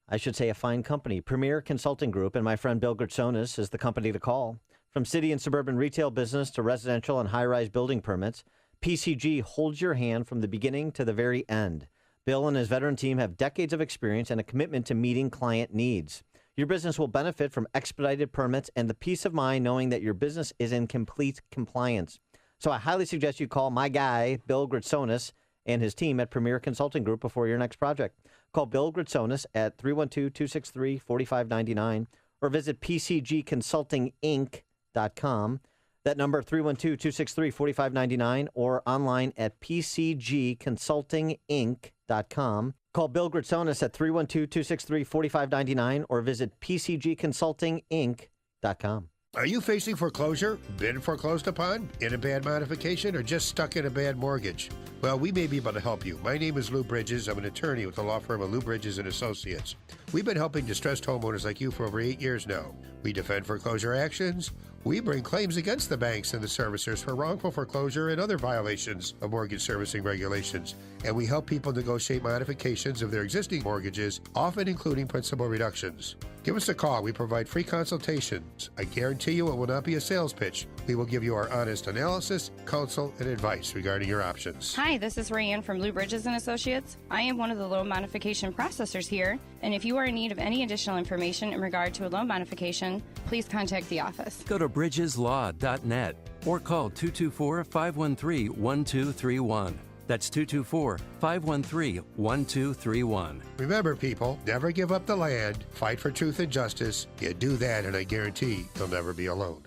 I should say a fine company. Premier Consulting Group and my friend Bill Gritsonis is the company to call. From city and suburban retail business to residential and high-rise building permits, PCG holds your hand from the beginning to the very end. Bill and his veteran team have decades of experience and a commitment to meeting client needs. Your business will benefit from expedited permits and the peace of mind knowing that your business is in complete compliance. So I highly suggest you call my guy, Bill Gritsonis, and his team at Premier Consulting Group before your next project. Call Bill Gritsonis at 312-263-4599 or visit pcgconsultinginc.com. That number, 312-263-4599, or online at pcgconsultinginc.com. PCGconsulting.com. Call Bill Gritzonis at 312-263-4599 or visit PCGconsultinginc.com. Are you facing foreclosure, been foreclosed upon, in a bad modification, or just stuck in a bad mortgage? Well, we may be able to help you. My name is Lou Bridges. I'm an attorney with the law firm of Lou Bridges and Associates. We've been helping distressed homeowners like you for over 8 years now. We defend foreclosure actions. We bring claims against the banks and the servicers for wrongful foreclosure and other violations of mortgage servicing regulations. And we help people negotiate modifications of their existing mortgages, often including principal reductions. Give us a call. We provide free consultations. I guarantee you it will not be a sales pitch. We will give you our honest analysis, counsel, and advice regarding your options. Hi, this is Rayanne from Lou Bridges and Associates. I am one of the loan modification processors here, and if you are in need of any additional information in regard to a loan modification, please contact the office. Go to bridgeslaw.net or call 224-513-1231. That's 224-513-1231. Remember, people, never give up the land. Fight for truth and justice. You do that, and I guarantee you'll never be alone.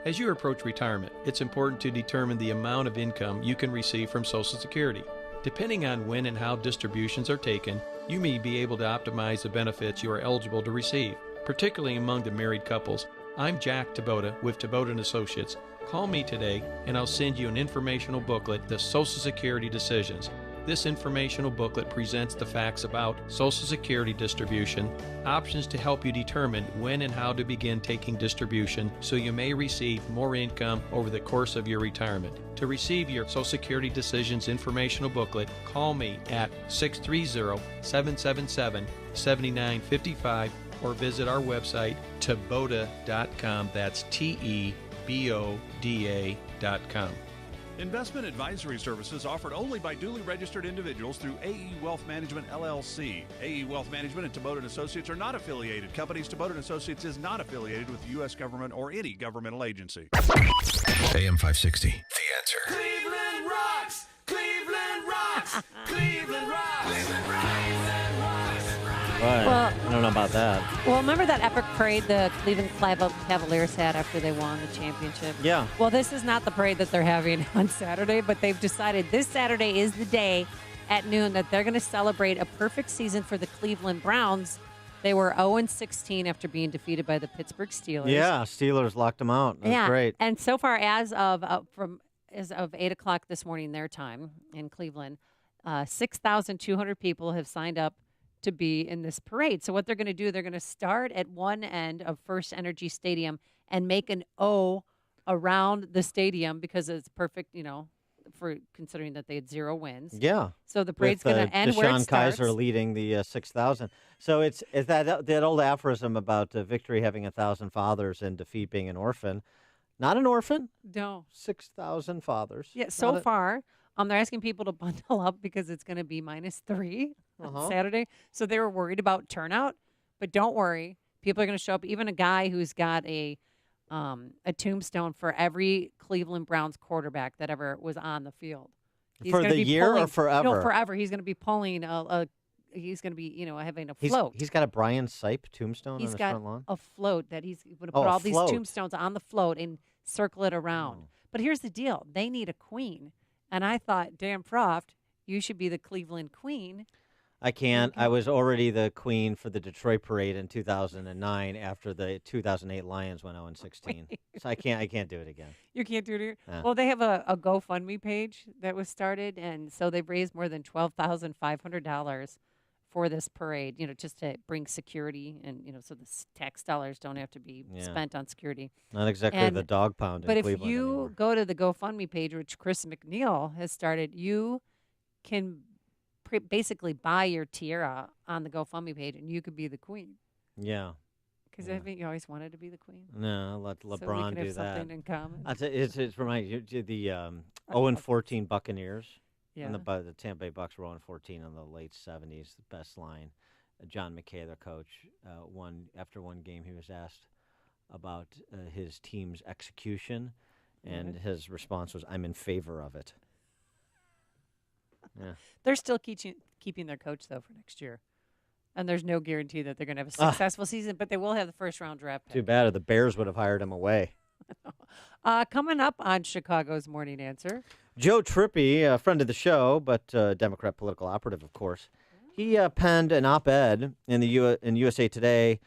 As you approach retirement, it's important to determine the amount of income you can receive from Social Security. Depending on when and how distributions are taken, you may be able to optimize the benefits you are eligible to receive, particularly among the married couples. I'm Jack Tabota with Tabota & Associates. Call me today and I'll send you an informational booklet, The Social Security Decisions. This informational booklet presents the facts about Social Security distribution, options to help you determine when and how to begin taking distribution so you may receive more income over the course of your retirement. To receive your Social Security Decisions informational booklet, call me at 630-777-7955 or visit our website, Taboda.com. That's TEBODA.com. Investment advisory services offered only by duly registered individuals through AE Wealth Management, LLC. AE Wealth Management and Tabota & Associates are not affiliated companies. Tabota & Associates is not affiliated with the U.S. government or any governmental agency. AM 560, The Answer. Cleveland rocks! Cleveland rocks! Cleveland rocks! Cleveland rocks! Right. Well, I don't know about that. Well, remember that epic parade the Cleveland Cavaliers had after they won the championship? Yeah. Well, this is not the parade that they're having on Saturday, but they've decided this Saturday is the day at noon that they're going to celebrate a perfect season for the Cleveland Browns. They were 0-16 after being defeated by the Pittsburgh Steelers. Yeah, Steelers locked them out. That's great. And so far, as of 8 o'clock this morning, their time in Cleveland, 6,200 people have signed up to be in this parade. So what they're going to do, they're going to start at one end of First Energy Stadium and make an O around the stadium because it's perfect, for considering that they had 0 wins. Yeah. So the parade's going to end where it DeShone starts. Kaiser leading the 6,000. So it's that old aphorism about victory having 1,000 fathers and defeat being an orphan. Not an orphan. No. 6,000 fathers. Yeah, so far, they're asking people to bundle up because it's going to be -3 on Saturday. So they were worried about turnout, but don't worry. People are going to show up. Even a guy who's got a tombstone for every Cleveland Browns quarterback that ever was on the field. He's for the year or forever? No, forever. He's going to be pulling he's going to be, having a float. He's got a Brian Sipe tombstone on his got front lawn? a float that he's going to put all these tombstones on the float and circle it around. But here's the deal. They need a queen. And I thought, Dan Proft, you should be the Cleveland Queen. I can't. I was already the queen for the Detroit parade in 2009 after the 2008 Lions went 0-16. So I can't do it again. You can't do it here? Well, they have a GoFundMe page that was started, and so they've raised more than $12,500 for this parade, just to bring security and, so the tax dollars don't have to be spent on security. Not exactly the dog pound in But Cleveland if you anymore. go to the GoFundMe page, which Chris McNeil has started, you can basically buy your tiara on the GoFundMe page, and you could be the queen. Yeah. Because I think you always wanted to be the queen. No, let LeBron so we can do have that. something in common. It's reminds you of the 0-14 Buccaneers. Yeah. And the Tampa Bay Bucks were 0-14 in the late 70s. The best line. John McKay, their coach, after one game, he was asked about his team's execution, and his response was, "I'm in favor of it." Yeah. They're still keeping their coach, though, for next year. And there's no guarantee that they're going to have a successful season, but they will have the first-round draft pick. Too bad, or the Bears would have hired him away. Coming up on Chicago's Morning Answer. Joe Trippi, a friend of the show, but Democrat political operative, of course, he penned an op-ed in USA Today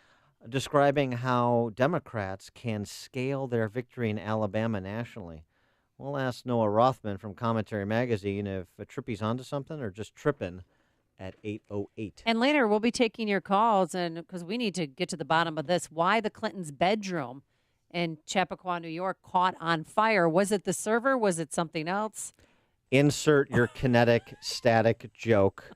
describing how Democrats can scale their victory in Alabama nationally. We'll ask Noah Rothman from Commentary Magazine if Trippi's onto something or just tripping at 8:08. And later we'll be taking your calls, and because we need to get to the bottom of this, why the Clintons' bedroom in Chappaqua, New York, caught on fire. Was it the server? Was it something else? Insert your kinetic static joke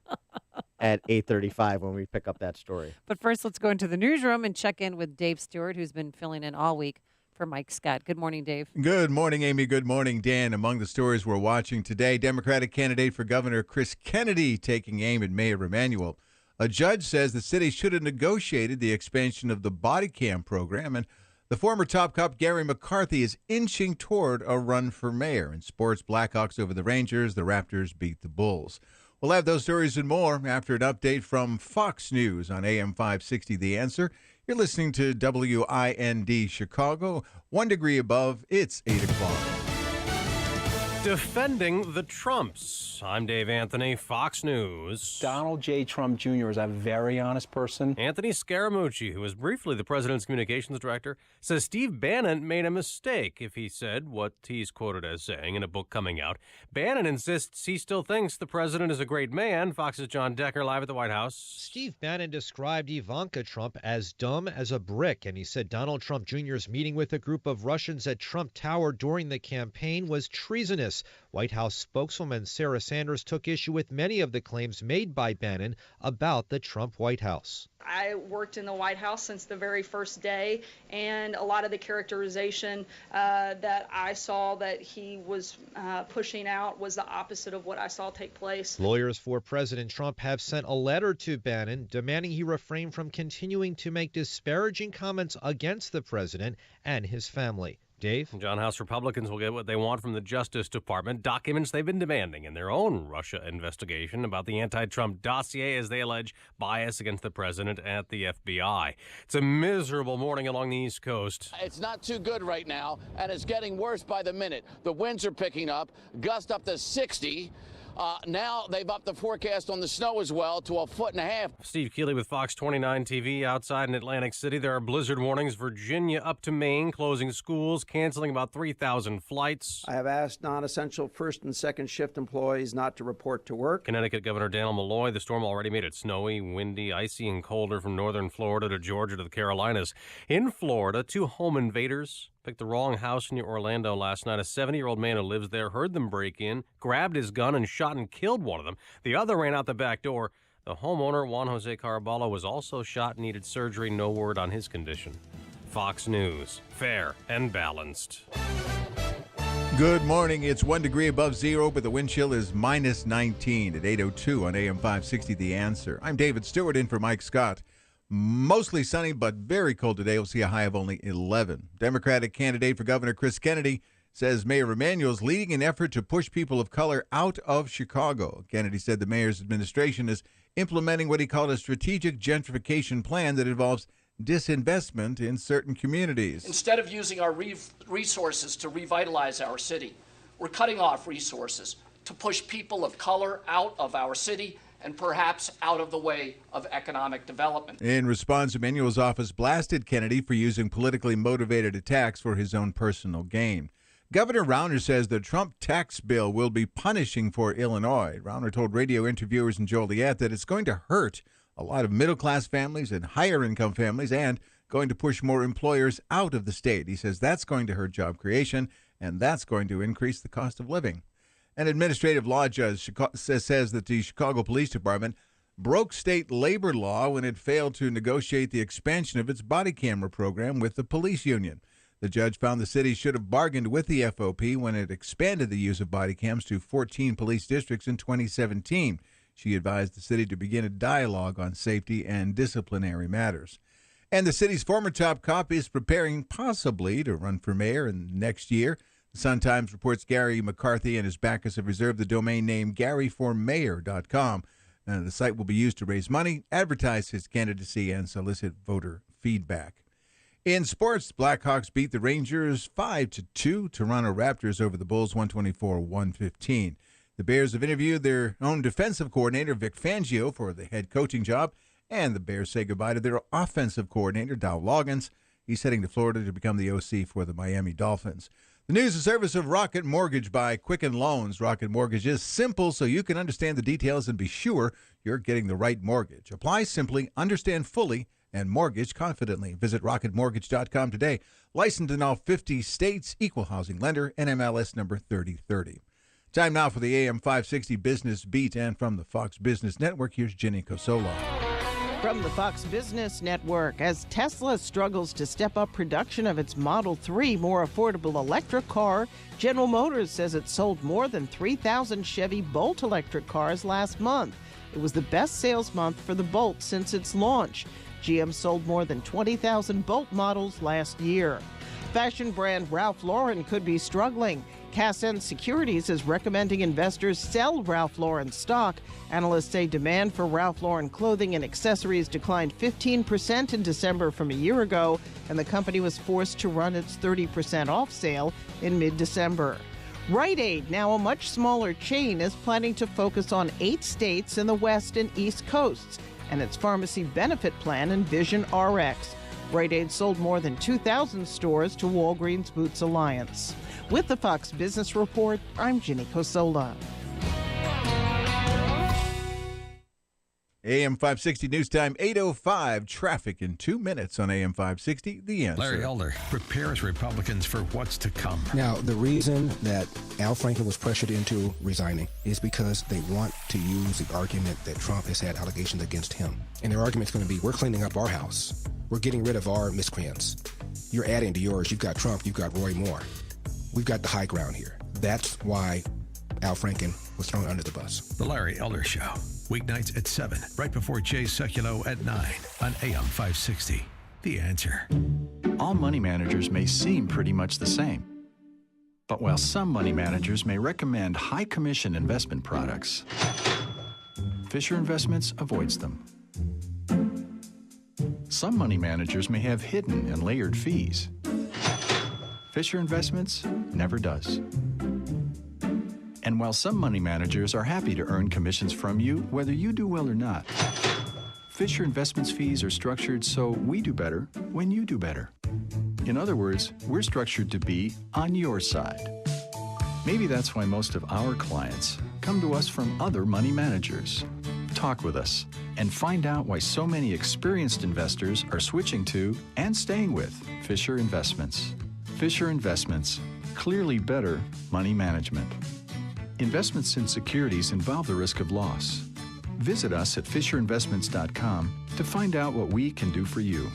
at 8:35 when we pick up that story. But first, let's go into the newsroom and check in with Dave Stewart, who's been filling in all week for Mike Scott. Good morning, Dave. Good morning, Amy. Good morning, Dan. Among the stories we're watching today, Democratic candidate for governor Chris Kennedy taking aim at Mayor Emanuel. A judge says the city should have negotiated the expansion of the body cam program, and the former top cop Gary McCarthy is inching toward a run for mayor. In sports, Blackhawks over the Rangers, the Raptors beat the Bulls. We'll have those stories and more after an update from Fox News on AM 560 The Answer. You're listening to WIND Chicago. 1 degree above, it's 8 o'clock. Defending the Trumps. I'm Dave Anthony, Fox News. Donald J. Trump Jr. is a very honest person. Anthony Scaramucci, who was briefly the president's communications director, says Steve Bannon made a mistake if he said what he's quoted as saying in a book coming out. Bannon insists he still thinks the president is a great man. Fox's John Decker live at the White House. Steve Bannon described Ivanka Trump as dumb as a brick, and he said Donald Trump Jr.'s meeting with a group of Russians at Trump Tower during the campaign was treasonous. White House spokeswoman Sarah Sanders took issue with many of the claims made by Bannon about the Trump White House. I worked in the White House since the very first day, and a lot of the characterization that I saw that he was pushing out was the opposite of what I saw take place. Lawyers for President Trump have sent a letter to Bannon demanding he refrain from continuing to make disparaging comments against the president and his family. Dave? John, House Republicans will get what they want from the Justice Department, documents they've been demanding in their own Russia investigation about the anti-Trump dossier as they allege bias against the president at the FBI. It's a miserable morning along the East Coast. It's not too good right now, and it's getting worse by the minute. The winds are picking up, gust up to 60. Now they've upped the forecast on the snow as well to 1.5 feet. Steve Keeley with Fox 29 TV outside in Atlantic City. There are blizzard warnings. Virginia up to Maine, closing schools, canceling about 3,000 flights. I have asked non-essential first and second shift employees not to report to work. Connecticut Governor Daniel Malloy. The storm already made it snowy, windy, icy, and colder from northern Florida to Georgia to the Carolinas. In Florida, 2 home invaders picked the wrong house near Orlando last night. A 70-year-old man who lives there heard them break in, grabbed his gun, and shot and killed one of them. The other ran out the back door. The homeowner, Juan Jose Caraballo, was also shot and needed surgery. No word on his condition. Fox News. Fair and balanced. Good morning. It's 1 degree above zero, but the wind chill is minus 19 at 8:02 on AM 560 The Answer. I'm David Stewart in for Mike Scott. Mostly sunny, but very cold today. We'll see a high of only 11. Democratic candidate for Governor Chris Kennedy says Mayor Emanuel is leading an effort to push people of color out of Chicago. Kennedy said the mayor's administration is implementing what he called a strategic gentrification plan that involves disinvestment in certain communities. Instead of using our resources to revitalize our city, we're cutting off resources to push people of color out of our city and perhaps out of the way of economic development. In response, Emanuel's office blasted Kennedy for using politically motivated attacks for his own personal gain. Governor Rauner says the Trump tax bill will be punishing for Illinois. Rauner told radio interviewers in Joliet that it's going to hurt a lot of middle-class families and higher-income families and going to push more employers out of the state. He says that's going to hurt job creation, and that's going to increase the cost of living. An administrative law judge says that the Chicago Police Department broke state labor law when it failed to negotiate the expansion of its body camera program with the police union. The judge found the city should have bargained with the FOP when it expanded the use of body cams to 14 police districts in 2017. She advised the city to begin a dialogue on safety and disciplinary matters. And the city's former top cop is preparing possibly to run for mayor next year. The Sun-Times reports Gary McCarthy and his backers have reserved the domain name GaryForMayor.com. The site will be used to raise money, advertise his candidacy, and solicit voter feedback. In sports, Blackhawks beat the Rangers 5-2. Toronto Raptors over the Bulls 124-115. The Bears have interviewed their own defensive coordinator, Vic Fangio, for the head coaching job, and the Bears say goodbye to their offensive coordinator, Dow Loggins. He's heading to Florida to become the OC for the Miami Dolphins. The news is service of Rocket Mortgage by Quicken Loans. Rocket Mortgage is simple so you can understand the details and be sure you're getting the right mortgage. Apply simply, understand fully, and mortgage confidently. Visit rocketmortgage.com today. Licensed in all 50 states, equal housing lender, NMLS number 3030. Time now for the AM 560 Business Beat, and from the Fox Business Network, here's Jenny Cosola. From the Fox Business Network, as Tesla struggles to step up production of its Model 3 more affordable electric car, General Motors says it sold more than 3,000 Chevy Bolt electric cars last month. It was the best sales month for the Bolt since its launch. GM sold more than 20,000 Bolt models last year. Fashion brand Ralph Lauren could be struggling. Cass-N Securities is recommending investors sell Ralph Lauren stock. Analysts say demand for Ralph Lauren clothing and accessories declined 15% in December from a year ago, and the company was forced to run its 30% off sale in mid-December. Rite Aid, now a much smaller chain, is planning to focus on 8 states in the West and East Coasts and its pharmacy benefit plan, Envision RX. Rite Aid sold more than 2,000 stores to Walgreens Boots Alliance. With the Fox Business Report, I'm Ginny Cosola. AM 560 News Time, 8:05. Traffic in 2 minutes on AM 560. The Answer. Larry Elder prepares Republicans for what's to come. Now, the reason that Al Franken was pressured into resigning is because they want to use the argument that Trump has had allegations against him. And their argument's going to be, we're cleaning up our house. We're getting rid of our miscreants. You're adding to yours. You've got Trump. You've got Roy Moore. We've got the high ground here. That's why Al Franken was thrown under the bus. The Larry Elder Show. Weeknights at 7, right before Jay Sekulow at 9 on AM 560. The Answer. All money managers may seem pretty much the same. But while some money managers may recommend high commission investment products, Fisher Investments avoids them. Some money managers may have hidden and layered fees. Fisher Investments never does. And while some money managers are happy to earn commissions from you, whether you do well or not, Fisher Investments fees are structured so we do better when you do better. In other words, we're structured to be on your side. Maybe that's why most of our clients come to us from other money managers. Talk with us and find out why so many experienced investors are switching to and staying with Fisher Investments. Fisher Investments, clearly better money management. Investments in securities involve the risk of loss. Visit us at FisherInvestments.com to find out what we can do for you.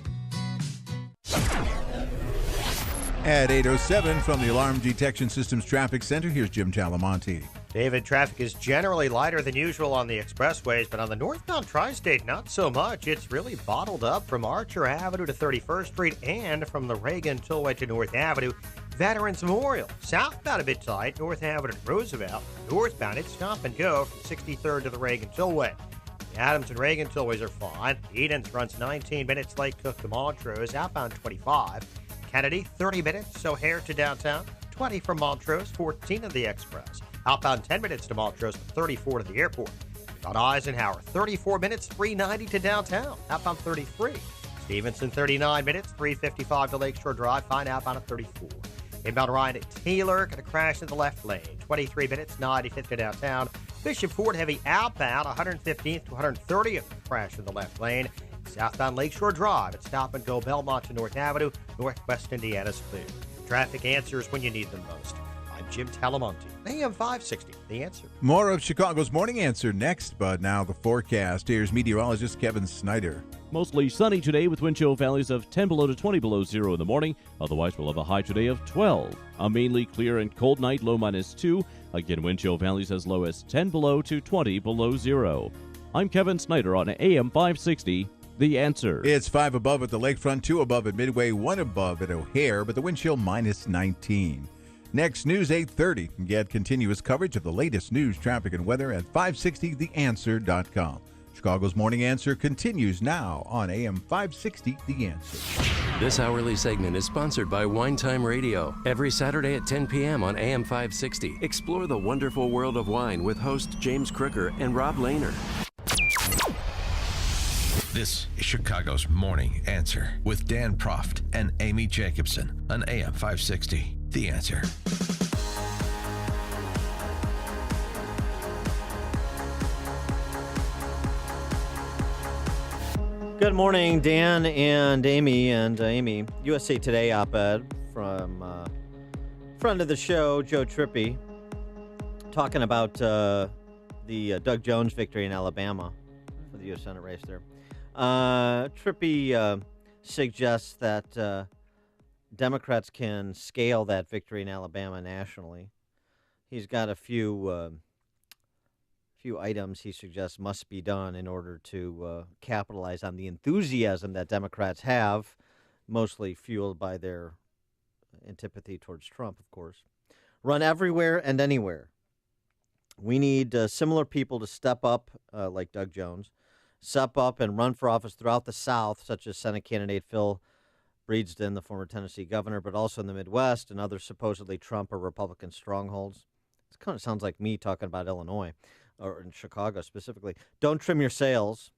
At 8:07 from the Alarm Detection Systems Traffic Center, here's Jim Talamonte. David, traffic is generally lighter than usual on the expressways, but on the northbound tri-state, not so much. It's really bottled up from Archer Avenue to 31st Street and from the Reagan Tollway to North Avenue. Veterans Memorial, southbound a bit tight, North Avenue to Roosevelt. Northbound, it's stop and go from 63rd to the Reagan Tollway. The Adams and Reagan Tollways are fine. Edens runs 19 minutes, Lake Cook to Montrose, outbound 25. Kennedy, 30 minutes, O'Hare to downtown, 20 from Montrose, 14 of the Express. Outbound 10 minutes to Montrose, 34 to the airport. On Eisenhower, 34 minutes, 390 to downtown, outbound 33. Stevenson, 39 minutes, 355 to Lakeshore Drive, fine outbound at 34. Inbound Ryan at Taylor, going to crash in the left lane, 23 minutes, 95th to downtown. Bishop Ford heavy outbound, 115th to 130th, crash in the left lane. Southbound Lakeshore Drive at Stop and Go Belmont to North Avenue, Northwest Indiana's clear. Traffic answers when you need them most. I'm Jim Talamonte, AM 560, The Answer. More of Chicago's Morning Answer next, but now the forecast. Here's meteorologist Kevin Snyder. Mostly sunny today with wind chill values of 10 below to 20 below zero in the morning. Otherwise, we'll have a high today of 12. A mainly clear and cold night, low -2. Again, wind chill values as low as 10 below to 20 below zero. I'm Kevin Snyder on AM 560, The Answer. It's 5 above at the lakefront, 2 above at Midway, 1 above at O'Hare, but the wind chill -19. Next, News 8:30. Get continuous coverage of the latest news, traffic, and weather at 560theanswer.com. Chicago's Morning Answer continues now on AM 560, The Answer. This hourly segment is sponsored by Wine Time Radio. Every Saturday at 10 p.m. on AM 560. Explore the wonderful world of wine with host James Crooker and Rob Lehner. This is Chicago's Morning Answer with Dan Proft and Amy Jacobson on AM 560. The Answer. Good morning, Dan and Amy. Amy, USA Today op-ed from friend of the show, Joe Trippi, talking about the Doug Jones victory in Alabama for the U.S. Senate race there. Trippi suggests that Democrats can scale that victory in Alabama nationally. He's got a few items he suggests must be done in order to capitalize on the enthusiasm that Democrats have, mostly fueled by their antipathy towards Trump, of course. Run everywhere and anywhere. We need similar people to step up, like Doug Jones, step up and run for office throughout the South, such as Senate candidate Phil Breedston, the former Tennessee governor, but also in the Midwest and other supposedly Trump or Republican strongholds. It kind of sounds like me talking about Illinois, or in Chicago specifically. Don't trim your sails.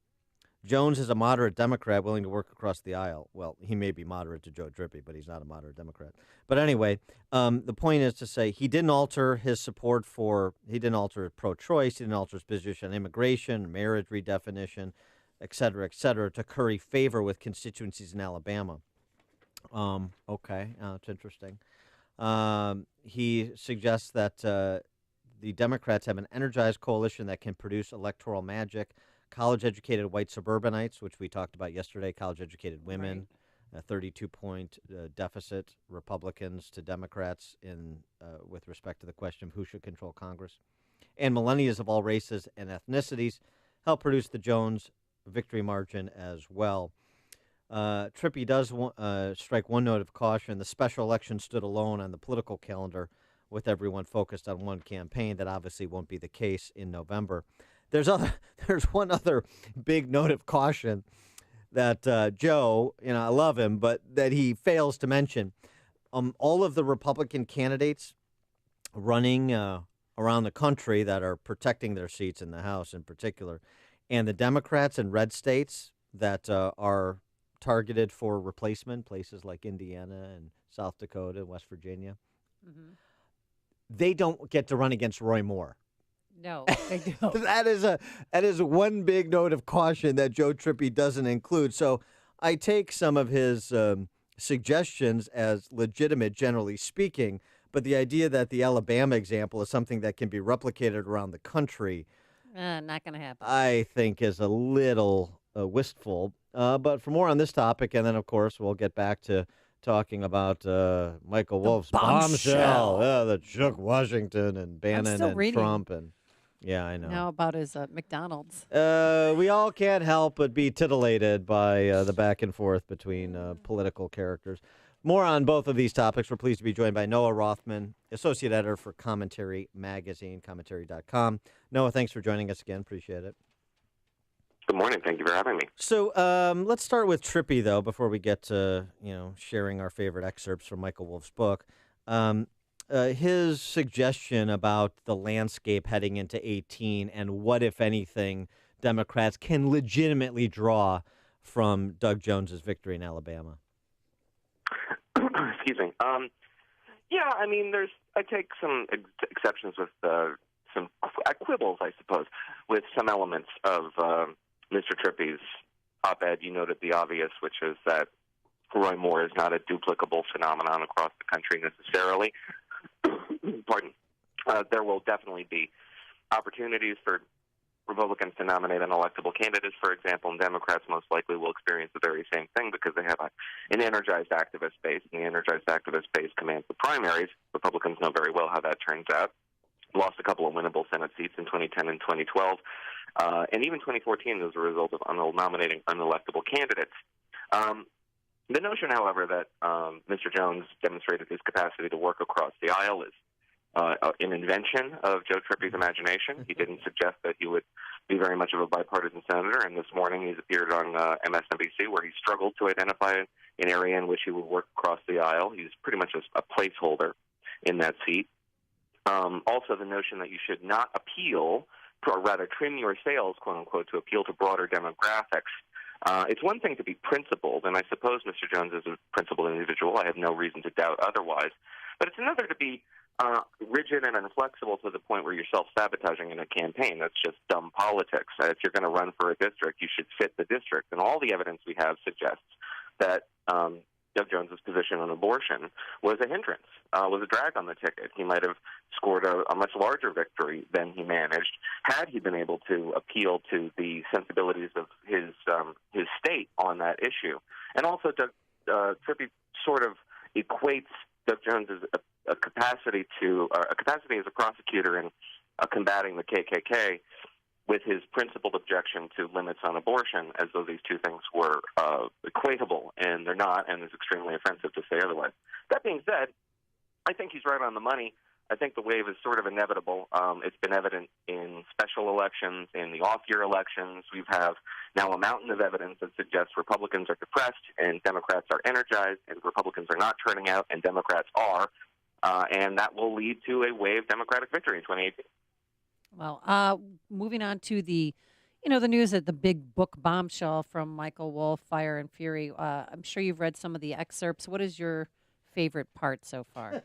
Jones is a moderate Democrat willing to work across the aisle. Well, he may be moderate to Joe Trippi, but he's not a moderate Democrat. But anyway, the point is to say he didn't alter his support he didn't alter pro-choice, he didn't alter his position on immigration, marriage redefinition, et cetera, to curry favor with constituencies in Alabama. Okay, it's interesting. He suggests that the Democrats have an energized coalition that can produce electoral magic. College-educated white suburbanites, which we talked about yesterday, college-educated women, a 32-point deficit, Republicans to Democrats with respect to the question of who should control Congress. And millennials of all races and ethnicities help produce the Jones victory margin as well. Trippi does strike one note of caution. The special election stood alone on the political calendar with everyone focused on one campaign. That obviously won't be the case in November. There's one other big note of caution that Joe, I love him, but that he fails to mention. All of the Republican candidates running around the country that are protecting their seats in the House in particular, and the Democrats in red states that are targeted for replacement, places like Indiana and South Dakota and West Virginia, they don't get to run against Roy Moore. No, they don't. That is one big note of caution that Joe Trippi doesn't include. So I take some of his suggestions as legitimate, generally speaking, but the idea that the Alabama example is something that can be replicated around the country, not going to happen. I think is a little wistful. But for more on this topic, and then, of course, we'll get back to talking about Michael Wolff's bombshell. The Chuck Washington and Bannon and reading. Trump. And yeah, I know. Now about his McDonald's. We all can't help but be titillated by the back and forth between political characters. More on both of these topics. We're pleased to be joined by Noah Rothman, Associate Editor for Commentary Magazine, commentary.com. Noah, thanks for joining us again. Appreciate it. Good morning. Thank you for having me. So let's start with Trippi, though, before we get to sharing our favorite excerpts from Michael Wolff's book. His suggestion about the landscape heading into 2018 and what, if anything, Democrats can legitimately draw from Doug Jones's victory in Alabama. Excuse me. Yeah, I mean, I take some exceptions with some quibbles, I suppose, with some elements of Mr. Trippi's op-ed. You noted the obvious, which is that Roy Moore is not a duplicable phenomenon across the country necessarily. Pardon. There will definitely be opportunities for Republicans to nominate unelectable candidates, for example, and Democrats most likely will experience the very same thing because they have an energized activist base, and the energized activist base commands the primaries. Republicans know very well how that turns out. Lost a couple of winnable Senate seats in 2010 and 2012, and even 2014 as a result of nominating unelectable candidates. The notion, however, that Mr. Jones demonstrated his capacity to work across the aisle is an invention of Joe Trippi's imagination. He didn't suggest that he would be very much of a bipartisan senator, and this morning he's appeared on MSNBC where he struggled to identify an area in which he would work across the aisle. He's pretty much a placeholder in that seat. Also, the notion that you should not appeal, or rather trim your sails, quote unquote, to appeal to broader demographics. It's one thing to be principled, and I suppose Mr. Jones is a principled individual. I have no reason to doubt otherwise. But it's another to be rigid and inflexible to the point where you're self-sabotaging in a campaign. That's just dumb politics. If you're going to run for a district, you should fit the district. And all the evidence we have suggests that Doug Jones's position on abortion was a hindrance, was a drag on the ticket. He might have scored a much larger victory than he managed had he been able to appeal to the sensibilities of his state on that issue. And also, Doug Trippy sort of equates Doug Jones's a capacity as a prosecutor in combating the KKK with his principled objection to limits on abortion, as though these two things were equatable, and they're not, and it's extremely offensive to say otherwise. That being said, I think he's right on the money. I think the wave is sort of inevitable. It's been evident in special elections, in the off-year elections. We have now a mountain of evidence that suggests Republicans are depressed and Democrats are energized, and Republicans are not turning out and Democrats are, and that will lead to a wave Democratic victory in 2018. Well, moving on to the news that the big book bombshell from Michael Wolff, Fire and Fury. I'm sure you've read some of the excerpts. What is your favorite part so far?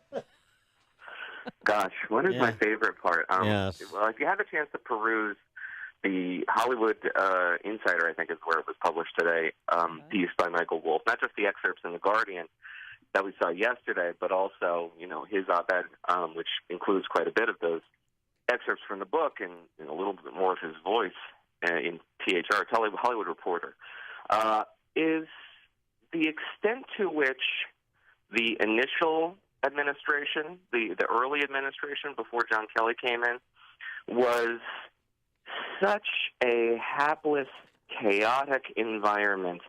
Gosh, what is my favorite part? Yes. Well, if you have a chance to peruse the Hollywood Insider, I think is where it was published today, piece by Michael Wolff, not just the excerpts in The Guardian that we saw yesterday, but also, his op-ed, which includes quite a bit of those excerpts from the book and a little bit more of his voice in THR, Hollywood Reporter, is the extent to which the initial administration, the early administration before John Kelly came in, was such a hapless, chaotic environment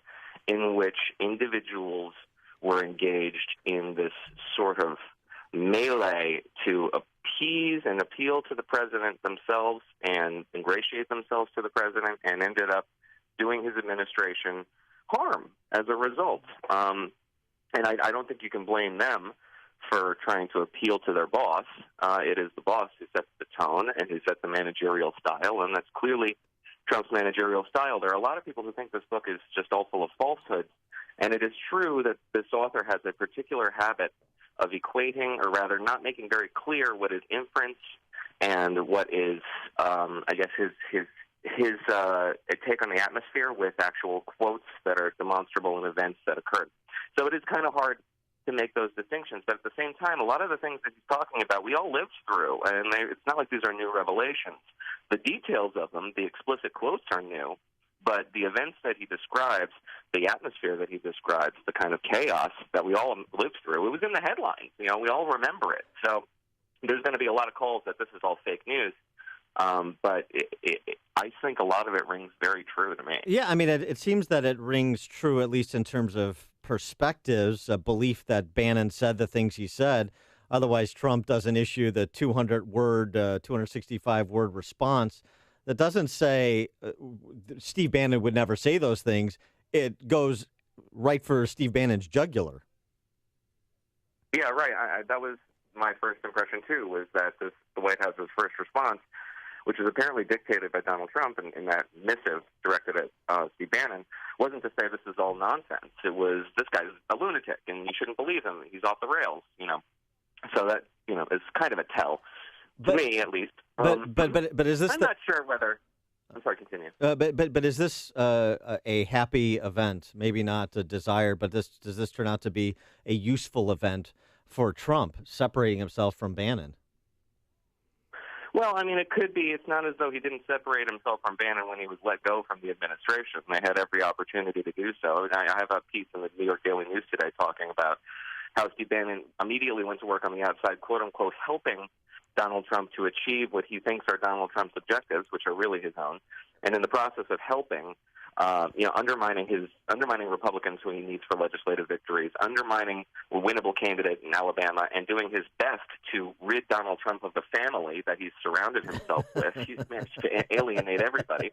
in which individuals were engaged in this sort of melee to appease and appeal to the president themselves and ingratiate themselves to the president, and ended up doing his administration harm as a result. And I don't think you can blame them for trying to appeal to their boss. It is the boss who sets the tone and who sets the managerial style, and that's clearly Trump's managerial style. There are a lot of people who think this book is just all full of falsehoods, and it is true that this author has a particular habit of equating, or rather not making very clear what is inference and what is, I guess, his take on the atmosphere with actual quotes that are demonstrable in events that occurred. So it is kind of hard to make those distinctions. But at the same time, a lot of the things that he's talking about, we all lived through, and it's not like these are new revelations. The details of them, the explicit quotes are new, but the events that he describes, the atmosphere that he describes, the kind of chaos that we all lived through, it was in the headlines. We all remember it. So there's going to be a lot of calls that this is all fake news. But I think a lot of it rings very true to me. Yeah, I mean, it seems that it rings true, at least in terms of perspectives, a belief that Bannon said the things he said. Otherwise, Trump doesn't issue the 200-word, 265-word response that doesn't say Steve Bannon would never say those things. It goes right for Steve Bannon's jugular. Yeah, right. That was my first impression, too, was that the White House's first response, which was apparently dictated by Donald Trump in that missive directed at Steve Bannon, wasn't to say this is all nonsense. It was, this guy's a lunatic, and you shouldn't believe him. He's off the rails, So that, is kind of a tell, to me at least. But is this? I'm not sure whether. I'm sorry. Continue. But is this a happy event? Maybe not a desire, but does this turn out to be a useful event for Trump, separating himself from Bannon? Well, I mean, it could be. It's not as though he didn't separate himself from Bannon when he was let go from the administration. They had every opportunity to do so. I have a piece in the New York Daily News today talking about how Steve Bannon immediately went to work on the outside, quote-unquote, helping Donald Trump to achieve what he thinks are Donald Trump's objectives, which are really his own. And in the process of helping, undermining Republicans who he needs for legislative victories, undermining a winnable candidate in Alabama, and doing his best to rid Donald Trump of the family that he's surrounded himself with. He's managed to alienate everybody,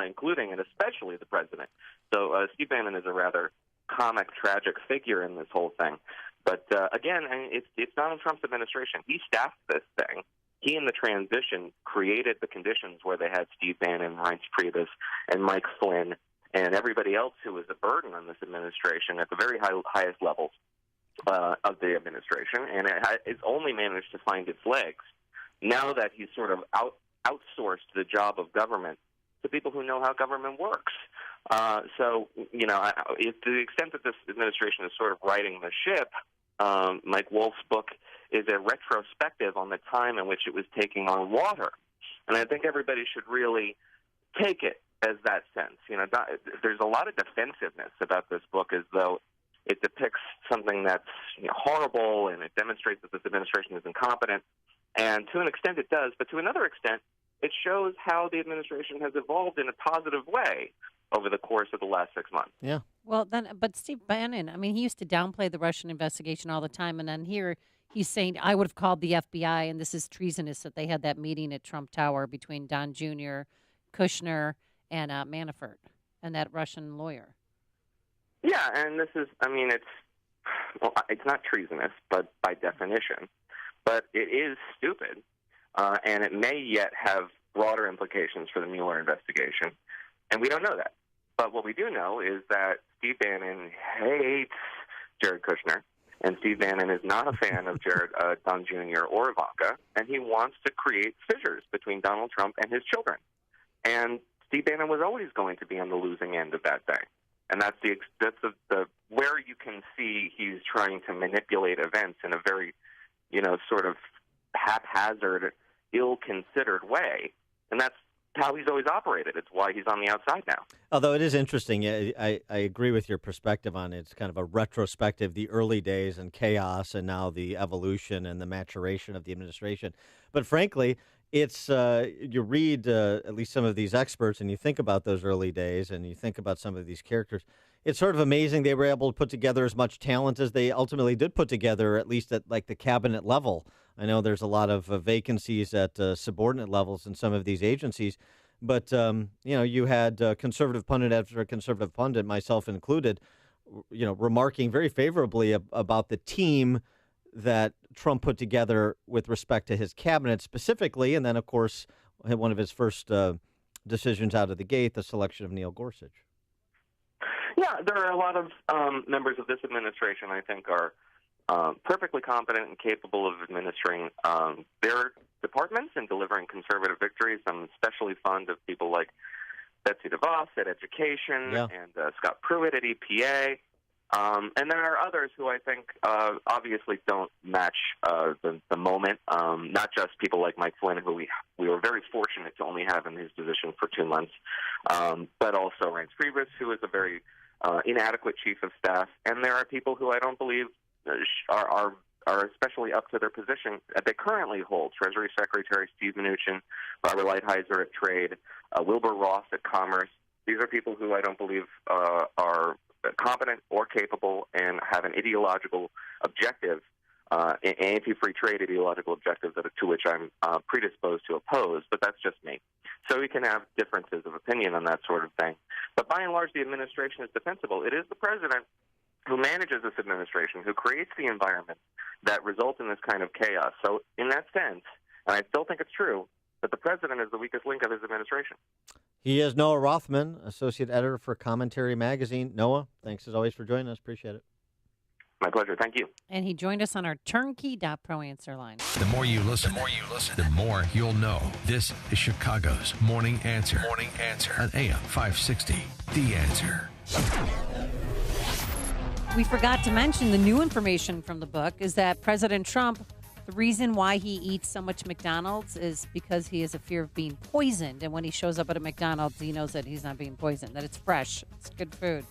including and especially the president. So Steve Bannon is a rather comic, tragic figure in this whole thing. But again, it's Donald Trump's administration. He staffed this thing. He, in the transition, created the conditions where they had Steve Bannon, Reince Priebus, and Mike Flynn, and everybody else who was a burden on this administration at the very highest levels of the administration, and it's only managed to find its legs now that he's sort of outsourced the job of government to people who know how government works. So, to the extent that this administration is sort of righting the ship, Mike Wolf's book is a retrospective on the time in which it was taking on water. And I think everybody should really take it as that sense. There's a lot of defensiveness about this book as though it depicts something that's horrible and it demonstrates that this administration is incompetent. And to an extent it does, but to another extent, it shows how the administration has evolved in a positive way over the course of the last 6 months. Yeah. Well, but Steve Bannon, I mean, he used to downplay the Russian investigation all the time, and then here he's saying, I would have called the FBI, and this is treasonous that they had that meeting at Trump Tower between Don Jr., Kushner, and Manafort, and that Russian lawyer. Yeah, and this is, it's not treasonous, but by definition, but it is stupid, and it may yet have broader implications for the Mueller investigation, and we don't know that. But what we do know is that Steve Bannon hates Jared Kushner, and Steve Bannon is not a fan of Don Jr. or Ivanka, and he wants to create fissures between Donald Trump and his children. And Steve Bannon was always going to be on the losing end of that thing. And that's the where you can see he's trying to manipulate events in a very, sort of haphazard, ill-considered way. And that's how he's always operated. It's why he's on the outside now. Although it is interesting, I agree with your perspective on it. It's kind of a retrospective, the early days and chaos, and now the evolution and the maturation of the administration. But frankly, it's you read at least some of these experts, and you think about those early days, and you think about some of these characters. It's sort of amazing they were able to put together as much talent as they ultimately did put together, at least at like the cabinet level. I know there's a lot of vacancies at subordinate levels in some of these agencies, but you had conservative pundit after conservative pundit, myself included, remarking very favorably about the team that Trump put together with respect to his cabinet specifically, and then of course one of his first decisions out of the gate, the selection of Neil Gorsuch. Yeah, there are a lot of members of this administration I think are perfectly competent and capable of administering their departments and delivering conservative victories. I'm especially fond of people like Betsy DeVos at Education and Scott Pruitt at EPA. And there are others who I think obviously don't match the moment, not just people like Mike Flynn, who we were very fortunate to only have in his position for 2 months, but also Reince Priebus, who is a very inadequate chief of staff. And there are people who I don't believe are especially up to their position that they currently hold. Treasury Secretary Steve Mnuchin, Barbara Lighthizer at Trade, Wilbur Ross at Commerce. These are people who I don't believe are competent or capable and have an ideological objective, anti-free trade ideological objective to which I'm predisposed to oppose, but that's just me. So we can have differences of opinion on that sort of thing. But by and large, the administration is defensible. It is the president who manages this administration, who creates the environment that results in this kind of chaos. So in that sense, and I still think it's true, that the president is the weakest link of his administration. He is Noah Rothman, associate editor for Commentary Magazine. Noah, thanks as always for joining us. Appreciate it. My pleasure. Thank you. And he joined us on our turnkey.pro answer line. The more you listen, the more you'll know. This is Chicago's Morning Answer. Morning Answer on AM 560. The Answer. We forgot to mention the new information from the book is that President Trump, the reason why he eats so much McDonald's is because he has a fear of being poisoned. And when he shows up at a McDonald's, he knows that he's not being poisoned, that it's fresh. It's good food.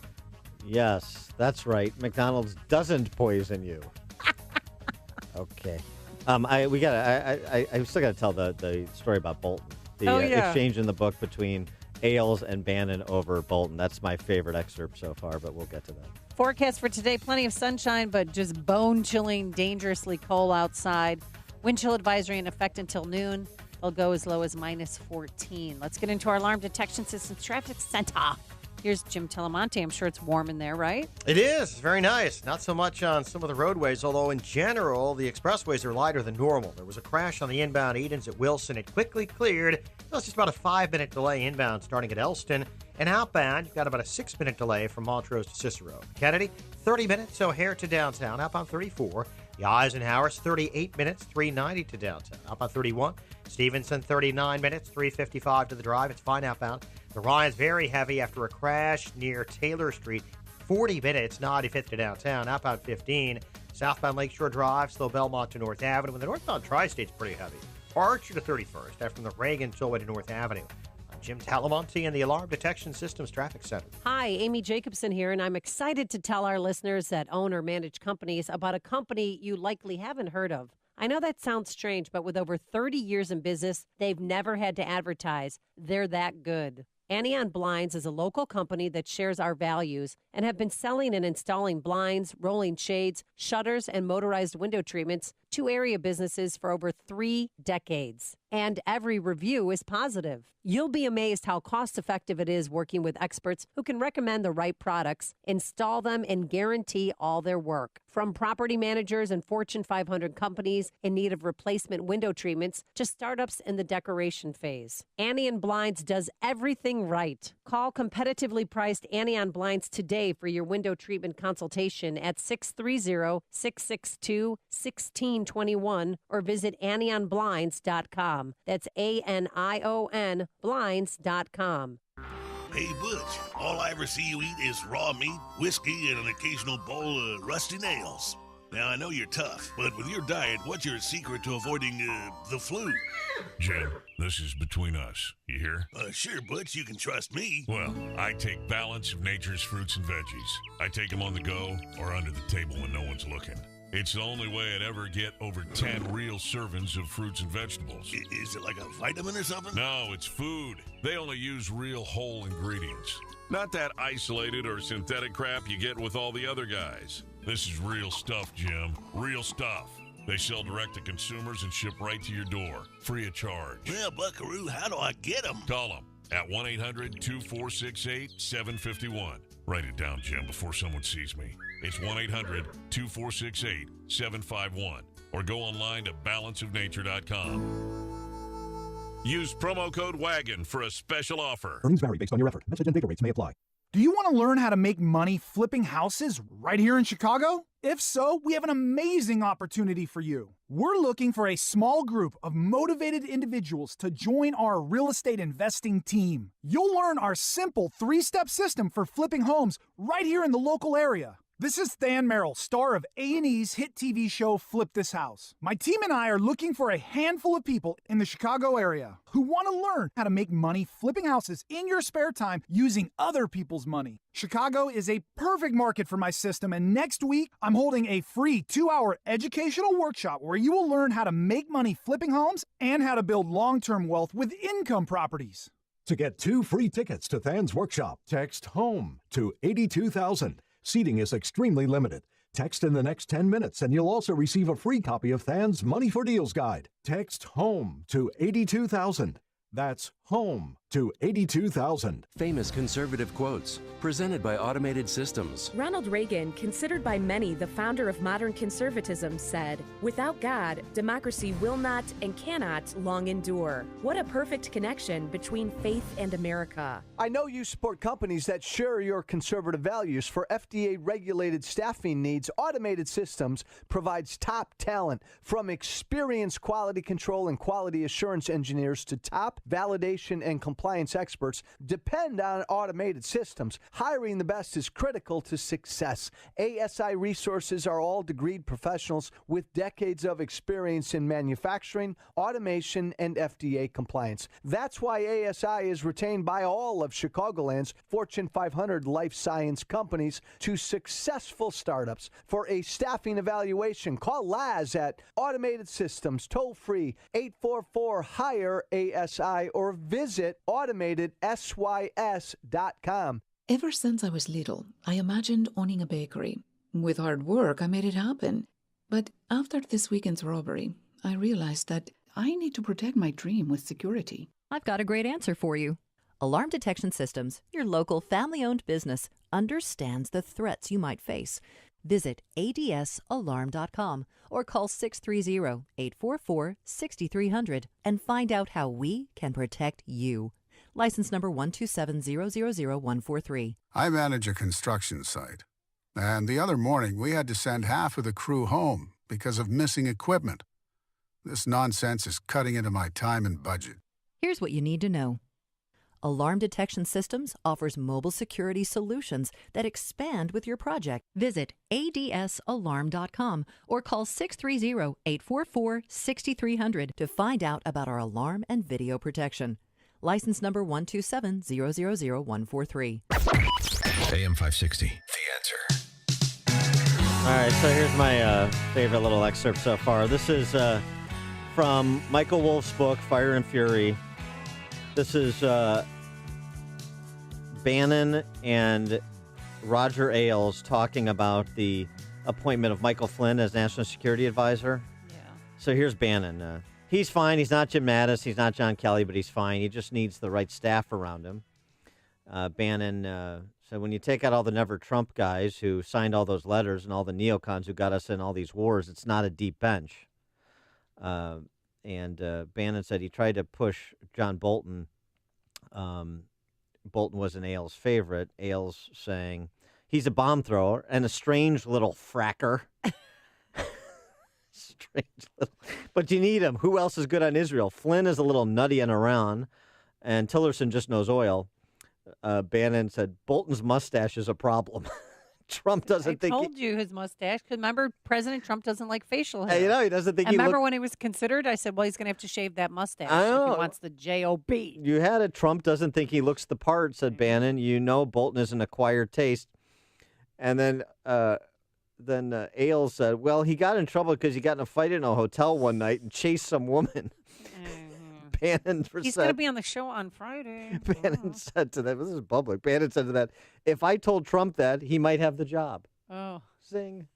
Yes, that's right. McDonald's doesn't poison you. Okay. I still got to tell the story about Bolton. The exchange in the book between Ailes and Bannon over Bolton. That's my favorite excerpt so far, but we'll get to that. Forecast for today, plenty of sunshine, but just bone-chilling, dangerously cold outside. Wind chill advisory in effect until noon. They'll go as low as minus 14. Let's get into our alarm detection systems traffic center. Here's Jim Telemonte. I'm sure it's warm in there, right? It is. Very nice. Not so much on some of the roadways, although in general, the expressways are lighter than normal. There was a crash on the inbound Edens at Wilson. It quickly cleared. It was just about a 5-minute delay inbound starting at Elston. And outbound, you've got about a 6-minute delay from Montrose to Cicero. Kennedy, 30 minutes, O'Hare to downtown. Outbound 34. The Eisenhower's 38 minutes, 390 to downtown. Outbound 31. Stevenson, 39 minutes, 355 to the drive. It's fine outbound. The Ryan's very heavy after a crash near Taylor Street. 40 minutes, 95th to downtown. Outbound 15. Southbound Lakeshore Drive, slow Belmont to North Avenue. And the northbound Tri-State's pretty heavy. Archer to 31st, after from the Reagan Tollway to North Avenue. I'm Jim Talamonte in the Alarm Detection Systems Traffic Center. Hi, Amy Jacobson here, and I'm excited to tell our listeners that own or manage companies about a company you likely haven't heard of. I know that sounds strange, but with over 30 years in business, they've never had to advertise. They're that good. Anion Blinds is a local company that shares our values and have been selling and installing blinds, rolling shades, shutters, and motorized window treatments to area businesses for over 3 decades. And every review is positive. You'll be amazed how cost-effective it is working with experts who can recommend the right products, install them, and guarantee all their work. From property managers and Fortune 500 companies in need of replacement window treatments to startups in the decoration phase, Anion Blinds does everything right. Call competitively priced Anion Blinds today for your window treatment consultation at 630-662-1621 or visit AnionBlinds.com. That's ANION Blinds.com. Hey, Butch, all I ever see you eat is raw meat, whiskey, and an occasional bowl of rusty nails. Now, I know you're tough, but with your diet, what's your secret to avoiding the flu? Jim, this is between us. You hear? Sure, Butch, you can trust me. Well, I take Balance of Nature's fruits and veggies. I take them on the go or under the table when no one's looking. It's the only way I'd ever get over 10 real servings of fruits and vegetables. Is it like a vitamin or something? No, it's food. They only use real whole ingredients. Not that isolated or synthetic crap you get with all the other guys. This is real stuff, Jim. Real stuff. They sell direct to consumers and ship right to your door, free of charge. Well, Buckaroo, how do I get them? Call them at 1-800-2468-751. Write it down, Jim, before someone sees me. It's 1-800-2468-751. Or go online to balanceofnature.com. Use promo code WAGON for a special offer. Earnings vary based on your effort. Message and data rates may apply. Do you want to learn how to make money flipping houses right here in Chicago? If so, we have an amazing opportunity for you. We're looking for a small group of motivated individuals to join our real estate investing team. You'll learn our simple 3-step system for flipping homes right here in the local area. This is Than Merrill, star of A&E's hit TV show Flip This House. My team and I are looking for a handful of people in the Chicago area who want to learn how to make money flipping houses in your spare time using other people's money. Chicago is a perfect market for my system, and next week I'm holding a free 2-hour educational workshop where you will learn how to make money flipping homes and how to build long-term wealth with income properties. To get 2 free tickets to Than's workshop, text HOME to 82,000. Seating is extremely limited. Text in the next 10 minutes and you'll also receive a free copy of Than's Money for Deals guide. Text HOME to 82,000. That's HOME to 82,000. Famous conservative quotes, presented by Automated Systems. Ronald Reagan, considered by many the founder of modern conservatism, said, "Without God, democracy will not and cannot long endure." What a perfect connection between faith and America. I know you support companies that share your conservative values. For FDA-regulated staffing needs, Automated Systems provides top talent, from experienced quality control and quality assurance engineers to top validation and compliance experts. Depend on Automated Systems. Hiring the best is critical to success. ASI Resources are all degreed professionals with decades of experience in manufacturing, automation, and FDA compliance. That's why ASI is retained by all of Chicagoland's Fortune 500 life science companies to successful startups. For a staffing evaluation, call Laz at Automated Systems, toll free 844-HIRE-ASI, or visit automatedSYS.com. Ever since I was little, I imagined owning a bakery. With hard work, I made it happen. But after this weekend's robbery, I realized that I need to protect my dream with security. I've got a great answer for you. Alarm Detection Systems, your local family-owned business, understands the threats you might face. Visit adsalarm.com or call 630-844-6300 and find out how we can protect you. License number 127000143. I manage a construction site, and the other morning we had to send half of the crew home because of missing equipment. This nonsense is cutting into my time and budget. Here's what you need to know. Alarm Detection Systems offers mobile security solutions that expand with your project. Visit adsalarm.com or call 630-844-6300 to find out about our alarm and video protection. License number 127000143. AM 560, The Answer. All right, so here's my favorite little excerpt so far. This is from Michael Wolff's book, Fire and Fury. This is Bannon and Roger Ailes talking about the appointment of Michael Flynn as National Security Advisor. Yeah. So here's Bannon. He's fine. He's not Jim Mattis. He's not John Kelly, but he's fine. He just needs the right staff around him. Bannon said, when you take out all the Never Trump guys who signed all those letters and all the neocons who got us in all these wars, it's not a deep bench. And Bannon said he tried to push John Bolton. Bolton was an Ailes favorite. Ailes saying he's a bomb thrower and a strange little fracker. Strange little. But you need him. Who else is good on Israel? Flynn is a little nutty in Iran, and Tillerson just knows oil. Bannon said Bolton's mustache is a problem. Trump doesn't think. I told you his mustache. Because remember, President Trump doesn't like facial hair. Hey, he doesn't think. And remember when he was considered, I said, well, he's going to have to shave that mustache if he wants the J-O-B. You had it. Trump doesn't think he looks the part, said Bannon. You know Bolton is an acquired taste. And then Ailes said, well, he got in trouble because he got in a fight in a hotel one night and chased some woman. Bannon He's going to be on the show on Friday. Bannon said to that, this is public. Bannon said to that, if I told Trump that, he might have the job. Oh. Sing.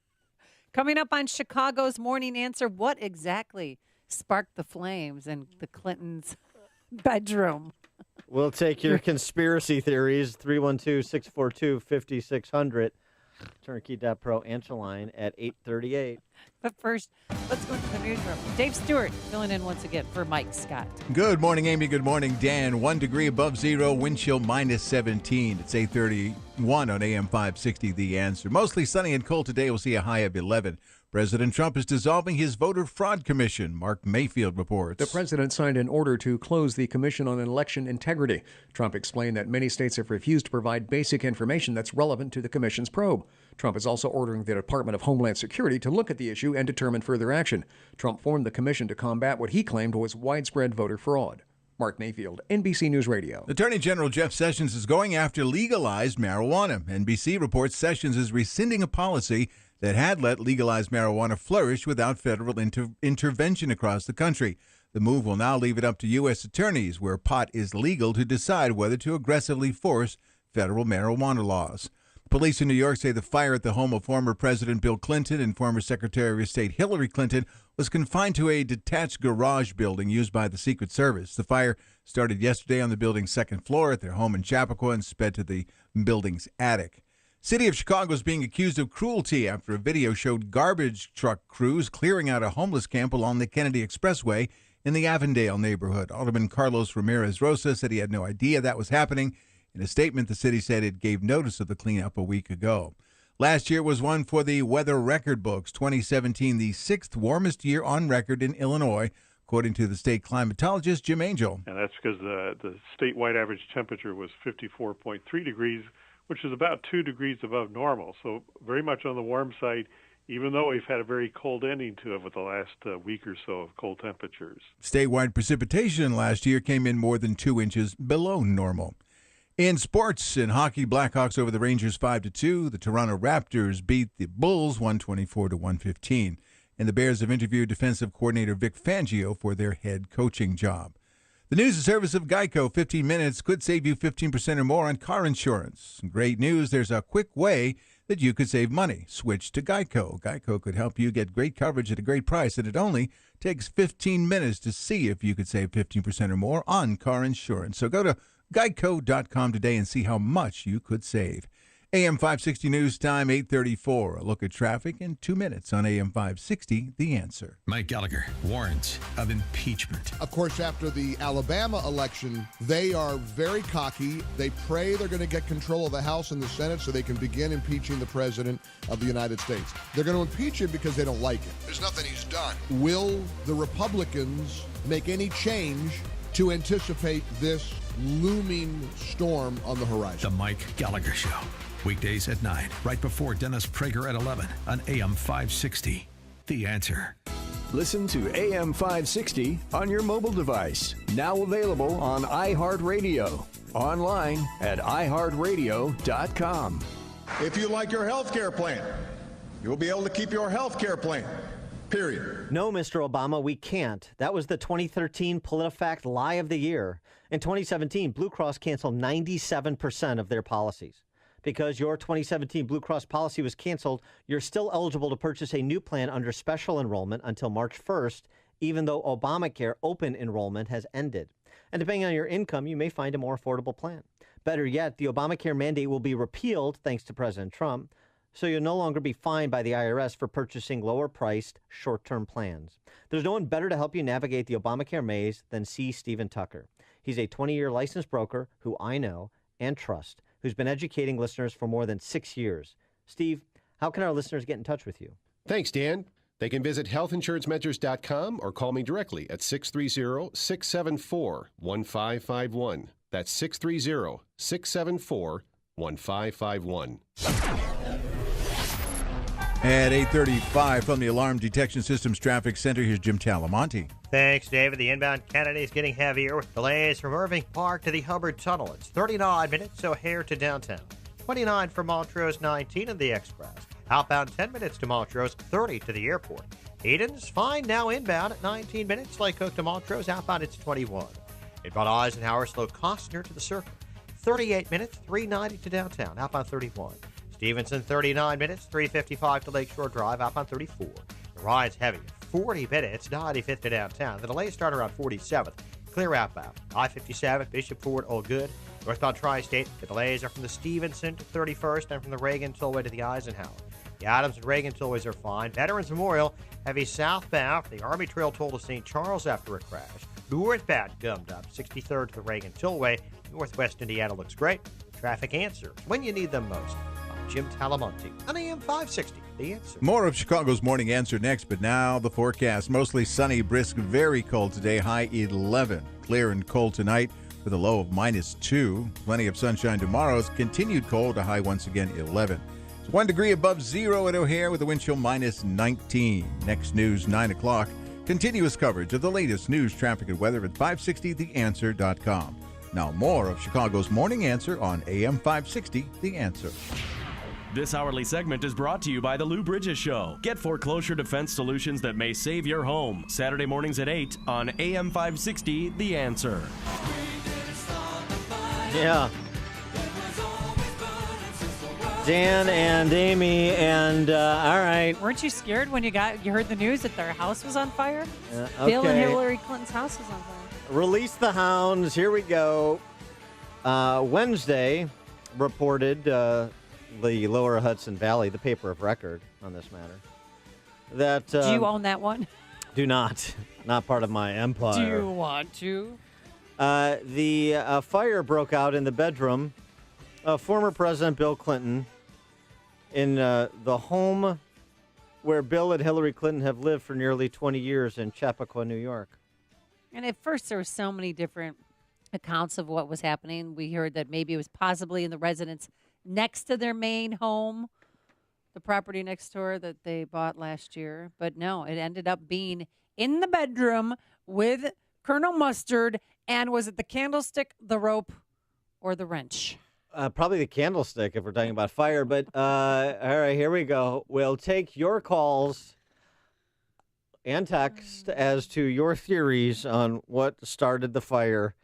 Coming up on Chicago's Morning Answer, what exactly sparked the flames in the Clintons' bedroom? We'll take your conspiracy theories, 312-642-5600. Turnkey.pro answer line at 8:38. But first, let's go to the newsroom. Dave Stewart filling in once again for Mike Scott. Good morning, Amy. Good morning, Dan. 1 degree above zero, wind chill minus 17. It's 8:31 on AM 560, The Answer. Mostly sunny and cold today. We'll see a high of 11. President Trump is dissolving his voter fraud commission. Mark Mayfield reports. The president signed an order to close the Commission on Election Integrity. Trump explained that many states have refused to provide basic information that's relevant to the commission's probe. Trump is also ordering the Department of Homeland Security to look at the issue and determine further action. Trump formed the commission to combat what he claimed was widespread voter fraud. Mark Mayfield, NBC News Radio. Attorney General Jeff Sessions is going after legalized marijuana. NBC reports Sessions is rescinding a policy that had let legalized marijuana flourish without federal intervention across the country. The move will now leave it up to U.S. attorneys, where pot is legal, to decide whether to aggressively force federal marijuana laws. Police in New York say the fire at the home of former President Bill Clinton and former Secretary of State Hillary Clinton was confined to a detached garage building used by the Secret Service. The fire started yesterday on the building's second floor at their home in Chappaqua and sped to the building's attic. City of Chicago is being accused of cruelty after a video showed garbage truck crews clearing out a homeless camp along the Kennedy Expressway in the Avondale neighborhood. Alderman Carlos Ramirez Rosa said he had no idea that was happening. In a statement, the city said it gave notice of the cleanup a week ago. Last year was one for the weather record books. 2017, the sixth warmest year on record in Illinois, according to the state climatologist Jim Angel. And that's because the statewide average temperature was 54.3 degrees, which is about 2 degrees above normal. So very much on the warm side, even though we've had a very cold ending to it with the last week or so of cold temperatures. Statewide precipitation last year came in more than 2 inches below normal. In sports, in hockey, Blackhawks over the Rangers 5-2. The Toronto Raptors beat the Bulls 124-115. And the Bears have interviewed defensive coordinator Vic Fangio for their head coaching job. The news and service of Geico, 15 minutes could save you 15% or more on car insurance. Great news, there's a quick way that you could save money. Switch to Geico. Geico could help you get great coverage at a great price, and it only takes 15 minutes to see if you could save 15% or more on car insurance. So go to geico.com today and see how much you could save. AM 560 News Time, 8:34. A look at traffic in 2 minutes on AM 560, The Answer. Mike Gallagher warns of impeachment. Of course, after the Alabama election, they are very cocky. They pray they're going to get control of the House and the Senate so they can begin impeaching the President of the United States. They're going to impeach him because they don't like it. There's nothing he's done. Will the Republicans make any change to anticipate this looming storm on the horizon? The Mike Gallagher Show. Weekdays at 9, right before Dennis Prager at 11 on AM 560. The Answer. Listen to AM 560 on your mobile device. Now available on iHeartRadio. Online at iHeartRadio.com. If you like your health care plan, you'll be able to keep your health care plan. Period. No, Mr. Obama, we can't. That was the 2013 PolitiFact lie of the year. In 2017, Blue Cross canceled 97% of their policies. Because your 2017 Blue Cross policy was canceled, you're still eligible to purchase a new plan under special enrollment until March 1st, even though Obamacare open enrollment has ended. And depending on your income, you may find a more affordable plan. Better yet, the Obamacare mandate will be repealed thanks to President Trump, so you'll no longer be fined by the IRS for purchasing lower-priced, short-term plans. There's no one better to help you navigate the Obamacare maze than C. Stephen Tucker. He's a 20-year licensed broker who I know and trust, who's been educating listeners for more than 6 years. Steve, how can our listeners get in touch with you? Thanks, Dan. They can visit healthinsurancementors.com or call me directly at 630-674-1551. That's 630-674-1551. At 8:35 from the Alarm Detection Systems Traffic Center, here's Jim Talamonte. Thanks, David. The inbound Kennedy is getting heavier with delays from Irving Park to the Hubbard Tunnel. It's 39 minutes, O'Hare to downtown. 29 from Montrose, 19 in the Express. Outbound 10 minutes to Montrose, 30 to the airport. Eden's fine now inbound at 19 minutes. Lake Cook to Montrose, outbound it's 21. Inbound Eisenhower, slow Costner to the Circle. 38 minutes, 390 to downtown, outbound 31. Stevenson, 39 minutes, 355 to Lakeshore Drive, outbound 34. The ride's heavy, 40 minutes, 95th to downtown. The delays start around 47th. Clear outbound. I-57, Bishop Ford, all good. Northbound Tri-State, the delays are from the Stevenson to 31st and from the Reagan Tollway to the Eisenhower. The Adams and Reagan Tollways are fine. Veterans Memorial, heavy southbound from the Army Trail toll to St. Charles after a crash. Northbound gummed up, 63rd to the Reagan Tollway. Northwest Indiana looks great. Traffic answers when you need them most. Jim Talamonte on AM 560, The Answer. More of Chicago's Morning Answer next, but now the forecast. Mostly sunny, brisk, very cold today, high 11. Clear and cold tonight with a low of -2. Plenty of sunshine tomorrow. It's continued cold, a high once again 11. It's 1 degree above zero at O'Hare with a wind chill -19. Next news, 9 o'clock. Continuous coverage of the latest news, traffic, and weather at 560theanswer.com. Now more of Chicago's Morning Answer on AM 560, The Answer. This hourly segment is brought to you by the Lou Bridges Show. Get foreclosure defense solutions that may save your home. Saturday mornings at 8 on AM 560, The Answer. Yeah. Dan and Amy and, all right. Weren't you scared when you heard the news that their house was on fire? Okay. Bill and Hillary Clinton's house was on fire. Release the hounds. Here we go. Wednesday reported the Lower Hudson Valley, the paper of record on this matter, that do you own that one? Do not part of my empire. Do you want to? The fire broke out in the bedroom of former President Bill Clinton in the home where Bill and Hillary Clinton have lived for nearly 20 years in Chappaqua, New York. And at first there were so many different accounts of what was happening. We heard that maybe it was possibly in the residence next to their main home, the property next door that they bought last year. But no, it ended up being in the bedroom with Colonel Mustard. And was it the candlestick, the rope, or the wrench? Probably the candlestick if we're talking about fire. But all right, here we go. We'll take your calls. and text as to your theories on what started the fire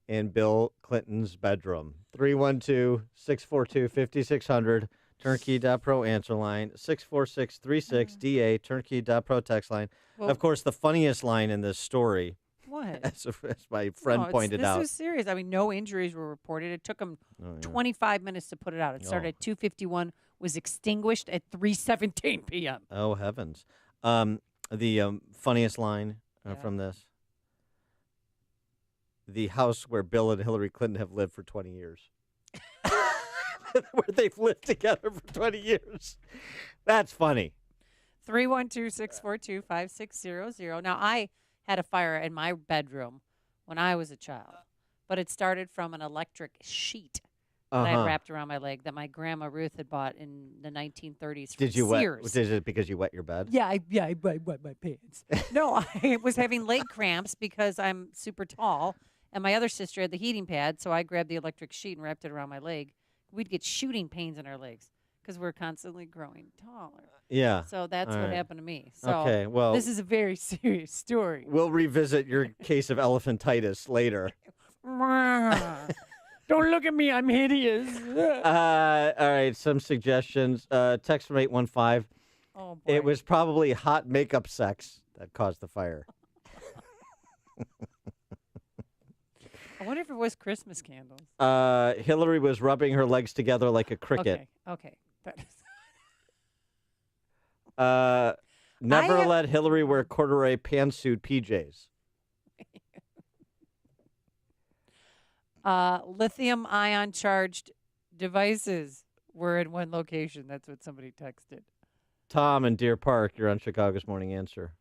in Bill Clinton's bedroom. 312-642-5600, turnkey.pro answer line, 64636-DA, turnkey.pro text line. Well- Of course, the funniest line in this story, What? as my friend pointed this out. This was serious. I mean, no injuries were reported. It took them 25 minutes to put it out. It started at 2:51, was extinguished at 3:17 p.m. Oh, heavens. The funniest line from this. The house where Bill and Hillary Clinton have lived for 20 years. Where they've lived together for 20 years. That's funny. 312-642-5600. Now, I had a fire in my bedroom when I was a child, but it started from an electric sheet that I had wrapped around my leg that my grandma Ruth had bought in the 1930s from Did you Sears. wet? Is it because you wet your bed? Yeah, I wet my pants. No, I was having leg cramps because I'm super tall, and my other sister had the heating pad, so I grabbed the electric sheet and wrapped it around my leg. We'd get shooting pains in our legs because we're constantly growing taller. Yeah. So that's All what right. happened to me. So Okay, well- this is a very serious story. We'll revisit your case of elephantitis later. Don't look at me, I'm hideous. All right, some suggestions. Text from 815. Oh, boy. It was probably hot makeup sex that caused the fire. I wonder if it was Christmas candles. Hillary was rubbing her legs together like a cricket. Okay. That is- Never have- let Hillary wear corduroy pantsuit PJs. Lithium ion charged devices were in one location. That's what somebody texted. Tom in Deer Park, you're on Chicago's Morning Answer.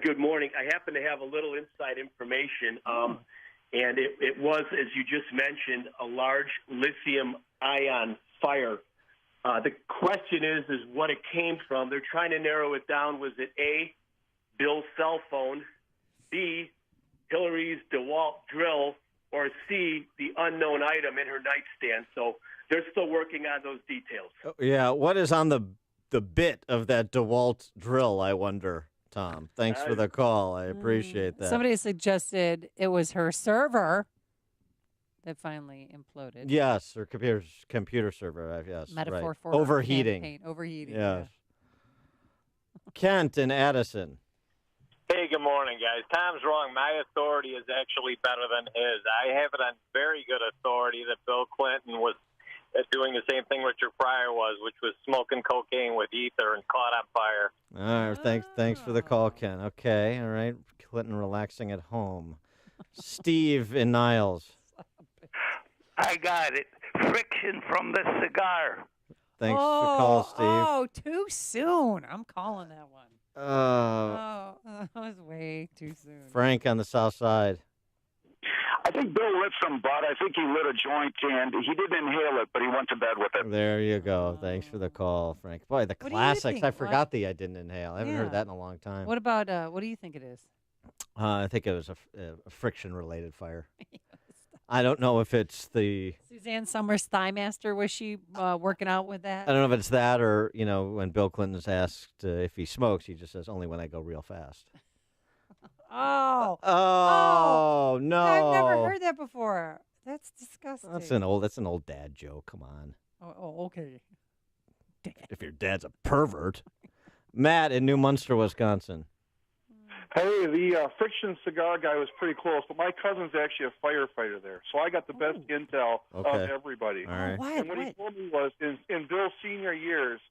Good morning. I happen to have a little inside information, and it was, as you just mentioned, a large lithium-ion fire. The question is what it came from. They're trying to narrow it down. Was it A, Bill's cell phone, B, Hillary's DeWalt drill, or C, the unknown item in her nightstand? So they're still working on those details. Yeah, what is on the bit of that DeWalt drill, I wonder, Tom? Thanks for the call. I appreciate that. Somebody suggested it was her server that finally imploded. Yes, or computer server, yes. Metaphor right. for overheating. campaign, overheating. Yes. Kent and Addison. Hey, good morning, guys. Tom's wrong. My authority is actually better than his. I have it on very good authority that Bill Clinton was doing the same thing Richard Pryor was, which was smoking cocaine with ether and caught on fire. All right, thanks for the call, Ken. Okay, all right. Clinton relaxing at home. Steve in Niles. I got it. Friction from the cigar. Thanks for calling, Steve. Oh, too soon. I'm calling that one. That was way too soon. Frank on the South Side. I think Bill lit some butt. I think he lit a joint, and he didn't inhale it, but he went to bed with it. There you go. Thanks for the call, Frank. Boy, the What do you classics. think? I forgot the I didn't inhale. I haven't Yeah. heard that in a long time. What about, what do you think it is? I think it was a friction-related fire. I don't know if it's the... Suzanne Summers Thigh Master, was she working out with that? I don't know if it's that or, when Bill Clinton's asked if he smokes, he just says, only when I go real fast. Oh. No. I've never heard that before. That's disgusting. That's an old dad joke. Come on. Oh, okay. If your dad's a pervert. Matt in New Munster, Wisconsin. Hey, the friction cigar guy was pretty close, but my cousin's actually a firefighter there, so I got the best intel of Okay. everybody. All right. And what he told me was, in Bill's senior years,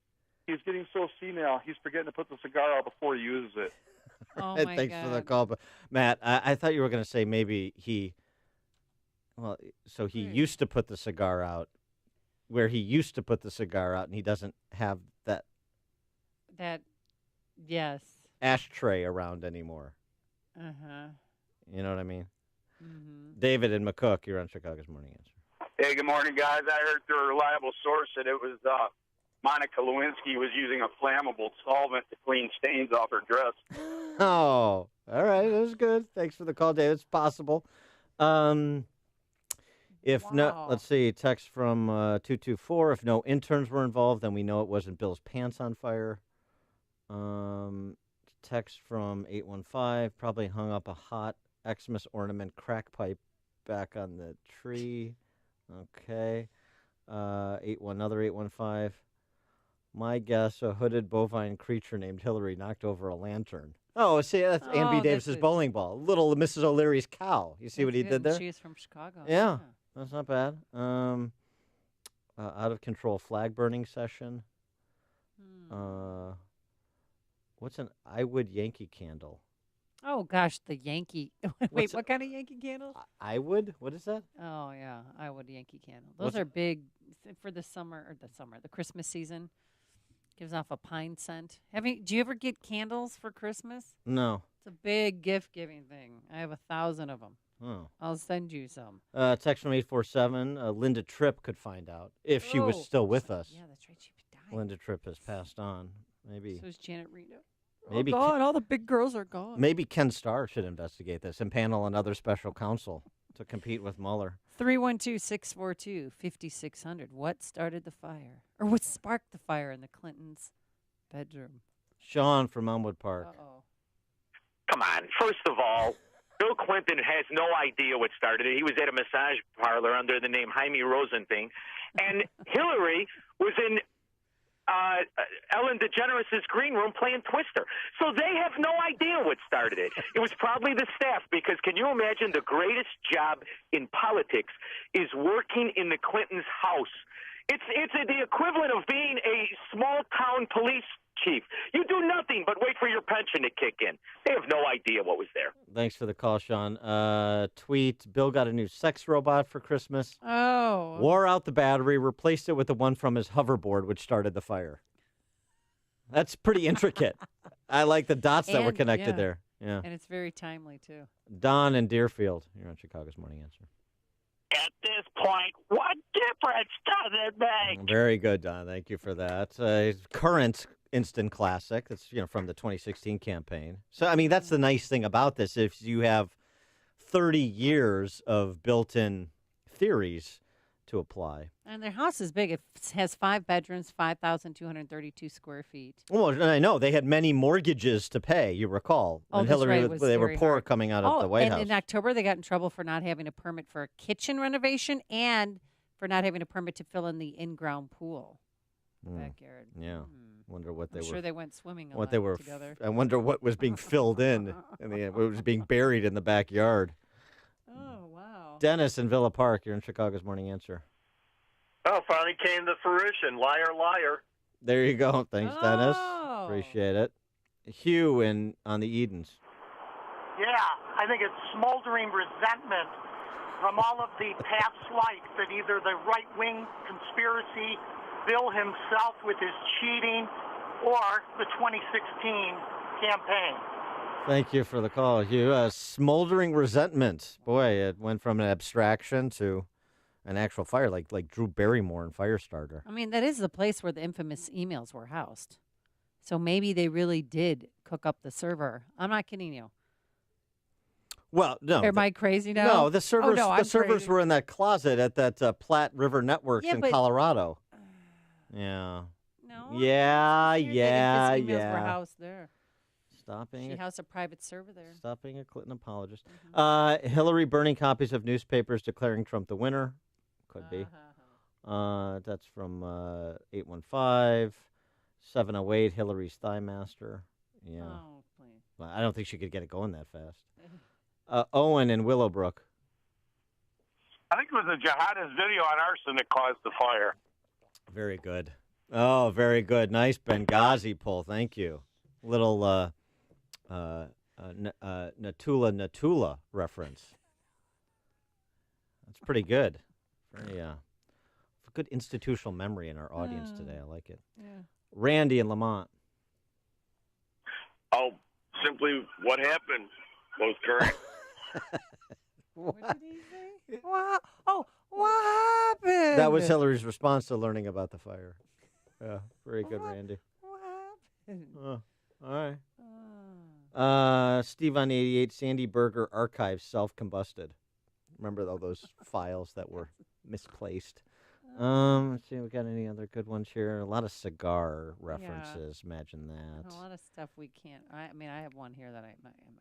he's getting so senile, he's forgetting to put the cigar out before he uses it. Oh, my Thanks for the God. call. But Matt, I thought you were going to say maybe he used to put the cigar out where he used to put the cigar out, and he doesn't have that Yes. ashtray around anymore. Uh-huh. You know what I mean? Mm-hmm. David in McCook, you're on Chicago's Morning Answer. Hey, good morning, guys. I heard through a reliable source that it was Monica Lewinsky was using a flammable solvent to clean stains off her dress. Oh, all right. That was good. Thanks for the call, David. It's possible. If no, let's see, text from 224. If no interns were involved, then we know it wasn't Bill's pants on fire. text from 815. Probably hung up a hot Xmas ornament crack pipe back on the tree. Okay. Another 815. My guess, a hooded bovine creature named Hillary knocked over a lantern. Oh, see, that's Ann B. Davis's bowling ball. Little Mrs. O'Leary's cow. You see what he did there? She's from Chicago. Yeah, that's not bad. Out of control flag burning session. What's an I Would Yankee candle? Oh, gosh, the Yankee. Wait, what kind of Yankee candle? I Would? What is that? Oh, yeah, I Would Yankee candle. Those are big for the Christmas season. Gives off a pine scent. Do you ever get candles for Christmas? No. It's a big gift-giving thing. I have 1,000 of them. Oh. I'll send you some. Text from 847. Linda Tripp could find out if she was still with us. Yeah, that's right. She died. Linda Tripp has passed on. Maybe. So is Janet Reno. Maybe oh, God, all the big girls are gone. Maybe Ken Starr should investigate this and panel another special counsel to compete with Mueller. 312-642-5600. What started the fire? Or what sparked the fire in the Clintons' bedroom? Sean from Elmwood Park. Uh-oh. Come on. First of all, Bill Clinton has no idea what started it. He was at a massage parlor under the name Jaime Rosenthal. And Hillary was in Ellen DeGeneres' green room playing Twister. So they have no idea what started it. It was probably the staff, because can you imagine the greatest job in politics is working in the Clintons' house? It's the equivalent of being a small-town police chief. You do nothing but wait for your pension to kick in. They have no idea what was there. Thanks for the call, Sean. Tweet, Bill got a new sex robot for Christmas. Oh. Wore out the battery, replaced it with the one from his hoverboard, which started the fire. That's pretty intricate. I like the dots that were connected there. Yeah. And it's very timely, too. Don in Deerfield. You're on Chicago's Morning Answer. At this point, what difference does it make? Very good, Don. Thank you for that. Current instant classic. That's from the 2016 campaign. So, I mean, that's the nice thing about this. If you have 30 years of built-in theories to apply. And their house is big. It has 5 bedrooms, 5,232 square feet. Well, I know. They had many mortgages to pay, you recall. When Hillary, they were poor coming out of the White House. In October, they got in trouble for not having a permit for a kitchen renovation and for not having a permit to fill in the in-ground pool. Backyard. Yeah. Wonder what they I'm were. Sure they went swimming a what lot they were together. I wonder what was being filled in. What was being buried in the backyard. Oh, wow. Dennis in Villa Park. You're in Chicago's Morning Answer. Oh, finally came to fruition. Liar, liar. There you go. Thanks, Dennis. Appreciate it. Hugh on the Edens. Yeah, I think it's smoldering resentment from all of the past life that either the right-wing conspiracy, Bill himself with his cheating, or the 2016 campaign. Thank you for the call, Hugh. Smoldering resentment. Boy, it went from an abstraction to an actual fire, like Drew Barrymore in Firestarter. I mean, that is the place where the infamous emails were housed. So maybe they really did cook up the server. I'm not kidding you. Well, no. Am I crazy now? No, the servers. Oh, no, the servers crazy. were in that closet at that Platte River Networks in but- Colorado. Yeah. No. Yeah. Emails were housed there. Stop being. She housed a private server there. Stop being a Clinton apologist. Hillary burning copies of newspapers declaring Trump the winner. Could be. That's from 815. 708, Hillary's Thigh Master. Yeah. Oh, please. Well, I don't think she could get it going that fast. Owen in Willowbrook. I think it was a jihadist video on arson that caused the fire. Very good. Oh, very good. Nice Benghazi pull. Thank you. Little Natula reference. That's pretty good. Very good institutional memory in our audience today. I like it. Yeah. Randy in Lamont. Oh, simply what happened was correct. What did he say? What? Oh, what happened? That was Hillary's response to learning about the fire. Yeah, very good, Randy. What happened? All right. Steve on 88, Sandy Berger archives self-combusted. Remember all those files that were misplaced? Let's see, we got any other good ones here? A lot of cigar references. Imagine that. A lot of stuff we can't. I mean, I have one here that I'm not going to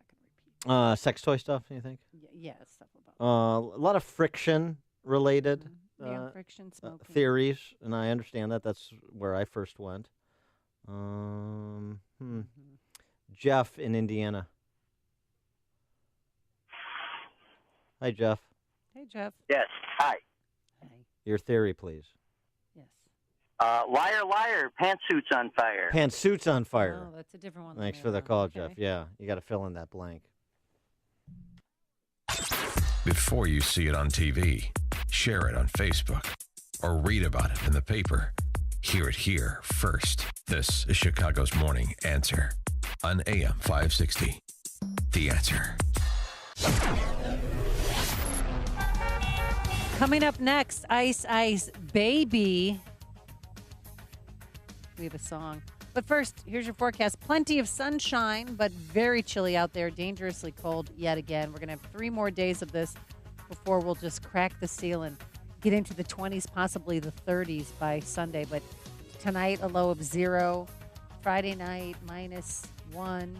repeat. Sex toy stuff, you think? Yeah, stuff about. A lot of friction related friction, smoking. theories, and I understand that. That's where I first went. Jeff in Indiana. Hi, Jeff. Hey, Jeff. Yes. Hi. Your theory, please. Yes. Liar, liar. Pantsuits on fire. Pantsuits on fire. Oh, that's a different one. Thanks for the call, Jeff. Yeah, you got to fill in that blank. Before you see it on TV, share it on Facebook, or read about it in the paper. Hear it here first. This is Chicago's Morning Answer on AM 560. The Answer. Coming up next, Ice Ice Baby. We have a song. But first, here's your forecast. Plenty of sunshine, but very chilly out there. Dangerously cold yet again. We're going to have 3 more days of this before we'll just crack the seal and get into the 20s, possibly the 30s by Sunday. But tonight, a low of 0. Friday night, -1.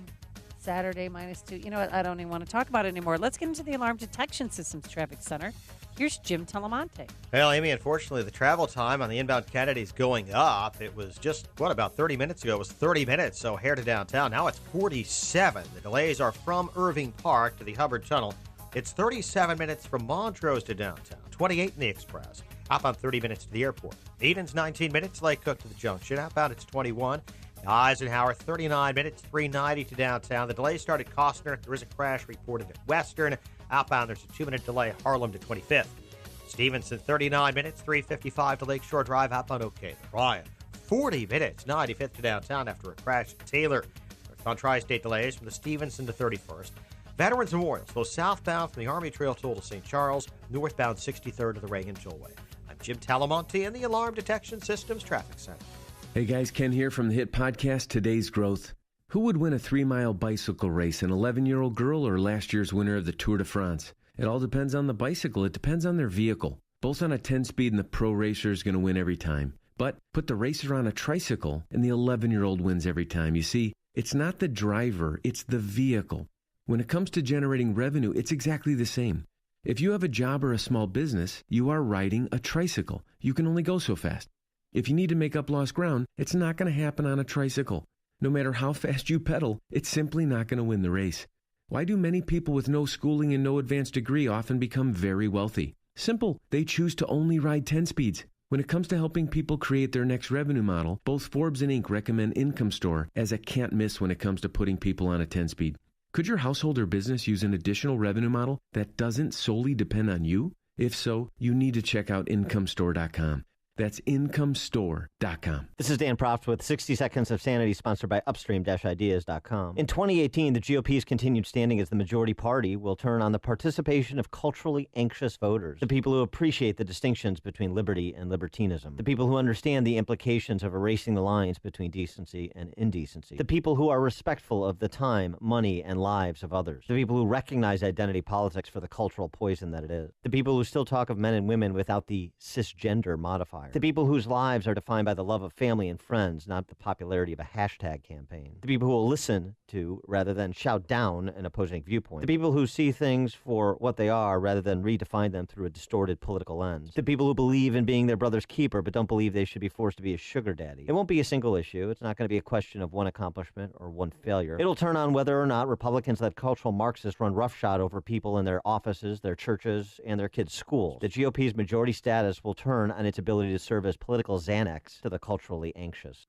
Saturday, -2. You know what? I don't even want to talk about it anymore. Let's get into the Alarm Detection Systems Traffic Center. Here's Jim Telemonte. Well, Amy, unfortunately, the travel time on the inbound Kennedy is going up. It was just, about 30 minutes ago? It was 30 minutes, so here to downtown. Now it's 47. The delays are from Irving Park to the Hubbard Tunnel. It's 37 minutes from Montrose to downtown, 28 in the Express. Outbound 30 minutes to the airport. Eden's 19 minutes, Lake Cook to the Junction. Outbound it's 21. Eisenhower, 39 minutes, 390 to downtown. The delay started at Costner. There is a crash reported at Western. Outbound, there's a 2-minute delay, Harlem to 25th. Stevenson, 39 minutes, 355 to Lakeshore Drive. Outbound, okay. Ryan, 40 minutes, 95th to downtown after a crash at Taylor. On tri-state delays from the Stevenson to 31st. Veterans Memorial, slow southbound from the Army Trail Toll to St. Charles, northbound 63rd to the Reagan Tollway. I'm Jim Talamonte in the Alarm Detection Systems Traffic Center. Hey guys, Ken here from the hit podcast Today's Growth. Who would win a 3-mile bicycle race, an 11-year-old girl or last year's winner of the Tour de France? It all depends on the bicycle. It depends on their vehicle. Both on a 10-speed and the pro racer is going to win every time. But put the racer on a tricycle and the 11-year-old wins every time. You see, it's not the driver, it's the vehicle. When it comes to generating revenue, it's exactly the same. If you have a job or a small business, you are riding a tricycle. You can only go so fast. If you need to make up lost ground, it's not going to happen on a tricycle. No matter how fast you pedal, it's simply not going to win the race. Why do many people with no schooling and no advanced degree often become very wealthy? Simple. They choose to only ride 10 speeds. When it comes to helping people create their next revenue model, both Forbes and Inc. recommend Income Store as a can't miss when it comes to putting people on a 10-speed. Could your household or business use an additional revenue model that doesn't solely depend on you? If so, you need to check out IncomeStore.com. That's IncomeStore.com. This is Dan Proft with 60 Seconds of Sanity, sponsored by Upstream-Ideas.com. In 2018, the GOP's continued standing as the majority party will turn on the participation of culturally anxious voters, the people who appreciate the distinctions between liberty and libertinism, the people who understand the implications of erasing the lines between decency and indecency, the people who are respectful of the time, money, and lives of others, the people who recognize identity politics for the cultural poison that it is, the people who still talk of men and women without the cisgender modifier, the people whose lives are defined by the love of family and friends, not the popularity of a hashtag campaign. The people who will listen to, rather than shout down, an opposing viewpoint. The people who see things for what they are, rather than redefine them through a distorted political lens. The people who believe in being their brother's keeper, but don't believe they should be forced to be a sugar daddy. It won't be a single issue. It's not going to be a question of one accomplishment or one failure. It'll turn on whether or not Republicans let cultural Marxists run roughshod over people in their offices, their churches, and their kids' schools. The GOP's majority status will turn on its ability to serve as political Xanax to the culturally anxious.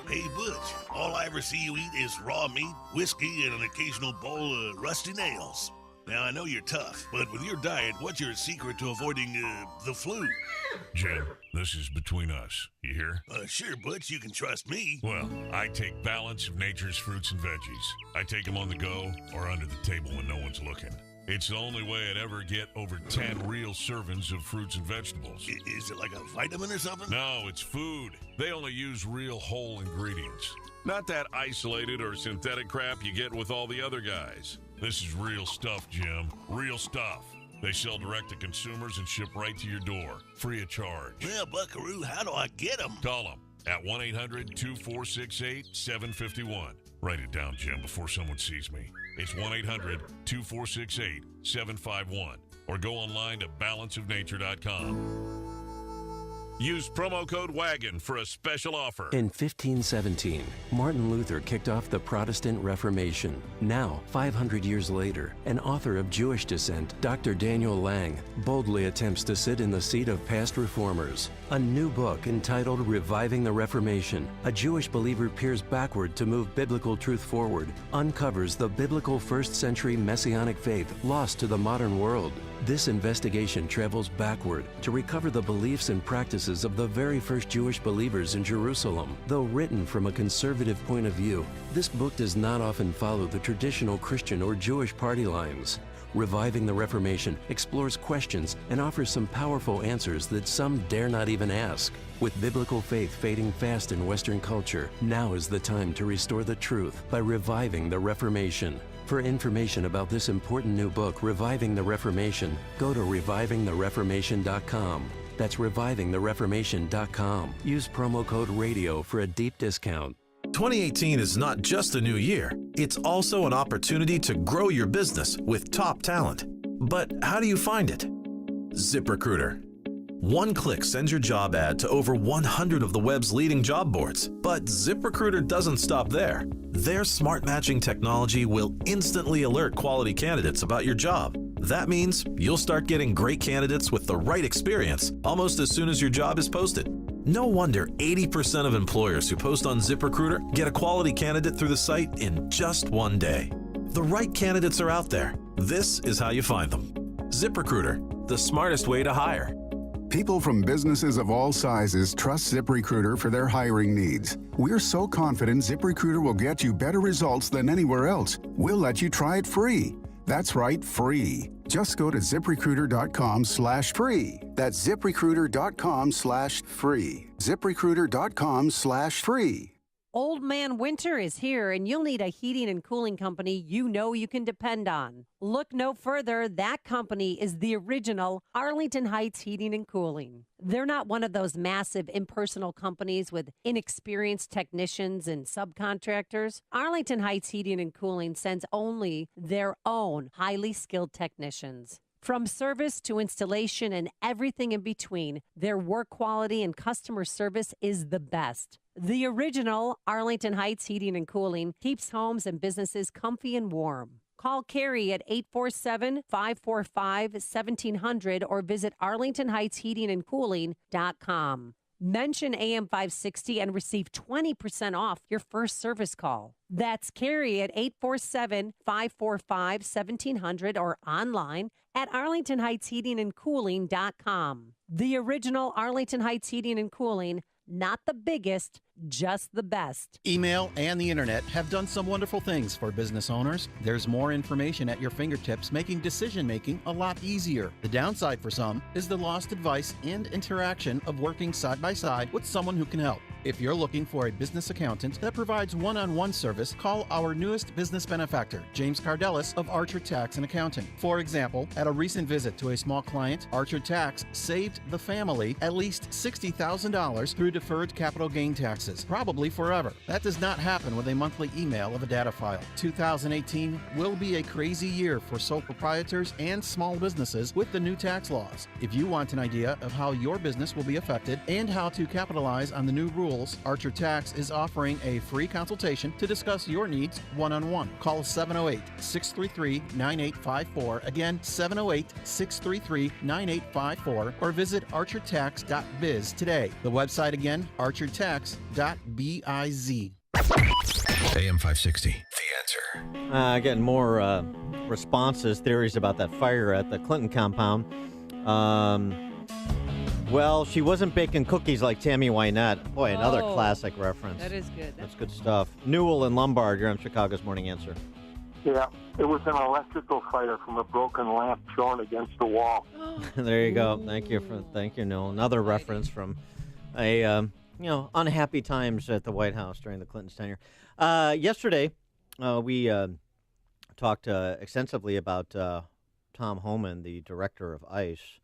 Hey, Butch, all I ever see you eat is raw meat, whiskey, and an occasional bowl of rusty nails. Now, I know you're tough, but with your diet, what's your secret to avoiding the flu? Jim, this is between us. You hear? Sure, Butch, you can trust me. Well, I take Balance of Nature's fruits and veggies. I take them on the go or under the table when no one's looking. It's the only way I'd ever get over 10 real servings of fruits and vegetables. Is it like a vitamin or something? No, it's food. They only use real whole ingredients. Not that isolated or synthetic crap you get with all the other guys. This is real stuff, Jim. Real stuff. They sell direct to consumers and ship right to your door, free of charge. Well, Buckaroo, how do I get them? Call them at 1-800-2468-751. Write it down, Jim, before someone sees me. It's 1-800-2468-751. Or go online to balanceofnature.com. Use promo code WAGON for a special offer. In 1517, Martin Luther kicked off the Protestant Reformation. Now, 500 years later, an author of Jewish descent, Dr. Daniel Lang, boldly attempts to sit in the seat of past reformers. A new book entitled Reviving the Reformation, a Jewish believer peers backward to move biblical truth forward, uncovers the biblical first-century Messianic faith lost to the modern world. This investigation travels backward to recover the beliefs and practices of the very first Jewish believers in Jerusalem. Though written from a conservative point of view, this book does not often follow the traditional Christian or Jewish party lines. Reviving the Reformation explores questions and offers some powerful answers that some dare not even ask. With biblical faith fading fast in Western culture, now is the time to restore the truth by reviving the Reformation. For information about this important new book, Reviving the Reformation, go to revivingthereformation.com. That's revivingthereformation.com. Use promo code RADIO for a deep discount. 2018 is not just a new year, it's also an opportunity to grow your business with top talent. But how do you find it? ZipRecruiter. One click sends your job ad to over 100 of the web's leading job boards. But ZipRecruiter doesn't stop there. Their smart matching technology will instantly alert quality candidates about your job. That means you'll start getting great candidates with the right experience almost as soon as your job is posted. No wonder 80% of employers who post on ZipRecruiter get a quality candidate through the site in just one day. The right candidates are out there. This is how you find them. ZipRecruiter, the smartest way to hire. People from businesses of all sizes trust ZipRecruiter for their hiring needs. We're so confident ZipRecruiter will get you better results than anywhere else. We'll let you try it free. That's right, free. Just go to ZipRecruiter.com/free. That's ZipRecruiter.com/free. ZipRecruiter.com/free. Old Man Winter is here, and you'll need a heating and cooling company you know you can depend on. Look no further. That company is the original Arlington Heights Heating and Cooling. They're not one of those massive impersonal companies with inexperienced technicians and subcontractors. Arlington Heights Heating and Cooling sends only their own highly skilled technicians. From service to installation and everything in between, their work quality and customer service is the best. The original Arlington Heights Heating and Cooling keeps homes and businesses comfy and warm. Call Carrie at 847-545-1700 or visit arlingtonheightsheatingandcooling.com. Mention AM 560 and receive 20% off your first service call. That's Carrie at 847-545-1700 or online at arlingtonheightsheatingandcooling.com. The original Arlington Heights Heating and Cooling, not the biggest, just the best. Email and the internet have done some wonderful things for business owners. There's more information at your fingertips, making decision-making a lot easier. The downside for some is the lost advice and interaction of working side by side with someone who can help. If you're looking for a business accountant that provides one-on-one service, call our newest business benefactor, James Cardelis of Archer Tax and Accounting. For example, at a recent visit to a small client, Archer Tax saved the family at least $60,000 through deferred capital gain taxes, probably forever. That does not happen with a monthly email of a data file. 2018 will be a crazy year for sole proprietors and small businesses with the new tax laws. If you want an idea of how your business will be affected and how to capitalize on the new rules, Archer Tax is offering a free consultation to discuss your needs one-on-one. Call 708-633-9854. Again, 708-633-9854 or visit archertax.biz today. The website again, archertax.biz. AM 560, The Answer. Getting more responses, theories about that fire at the Clinton compound. Well, she wasn't baking cookies like Tammy Wynette. Boy, another classic reference. That is good. That's good stuff. Newell and Lombard, you're on Chicago's Morning Answer. Yeah, it was an electrical fire from a broken lamp thrown against the wall. There you go. Thank you, Newell. Another reference from a unhappy times at the White House during the Clintons' tenure. Yesterday, we talked extensively about Tom Homan, the director of ICE,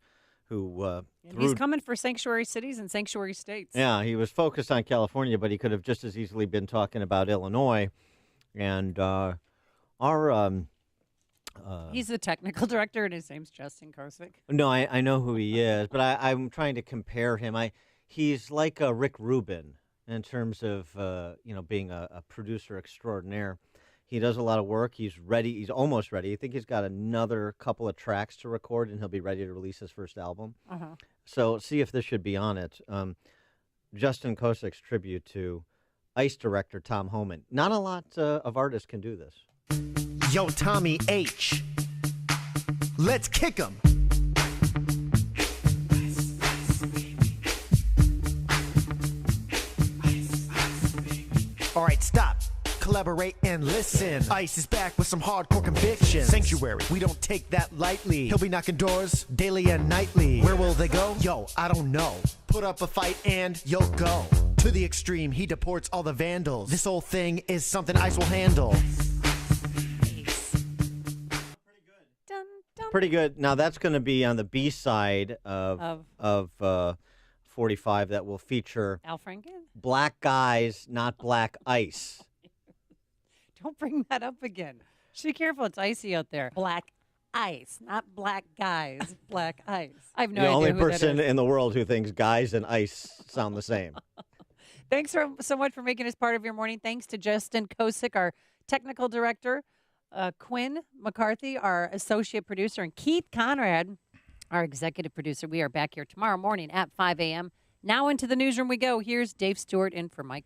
who And he's coming for sanctuary cities and sanctuary states. Yeah, he was focused on California, but he could have just as easily been talking about Illinois. And our he's the technical director, and his name's Justin Kosick. no, I know who he is, but I'm trying to compare him. He's like a Rick Rubin in terms of being a producer extraordinaire. He does a lot of work. He's ready. He's almost ready. I think he's got another couple of tracks to record, and he'll be ready to release his first album. Uh-huh. So see if this should be on it. Justin Kosick's tribute to ICE director Tom Homan. Not a lot of artists can do this. Yo, Tommy H. Let's kick 'em. All right, stop. Collaborate and listen. ICE is back with some hardcore convictions. Sanctuary, we don't take that lightly. He'll be knocking doors daily and nightly. Where will they go? Yo, I don't know. Put up a fight and you'll go. To the extreme, he deports all the vandals. This whole thing is something ICE will handle. Pretty good. Now that's going to be on the B side of 45 that will feature Al Franken? Black Guys, Not Black Ice. Don't bring that up again. Just be careful. It's icy out there. Black ice, not black guys. Black ice. I have no The idea only who person that is. in the world who thinks guys and ice sound the same. Thanks so much for making us part of your morning. Thanks to Justin Kosick, our technical director, Quinn McCarthy, our associate producer, and Keith Conrad, our executive producer. We are back here tomorrow morning at 5 a.m. Now into the newsroom we go. Here's Dave Stewart in for Mike.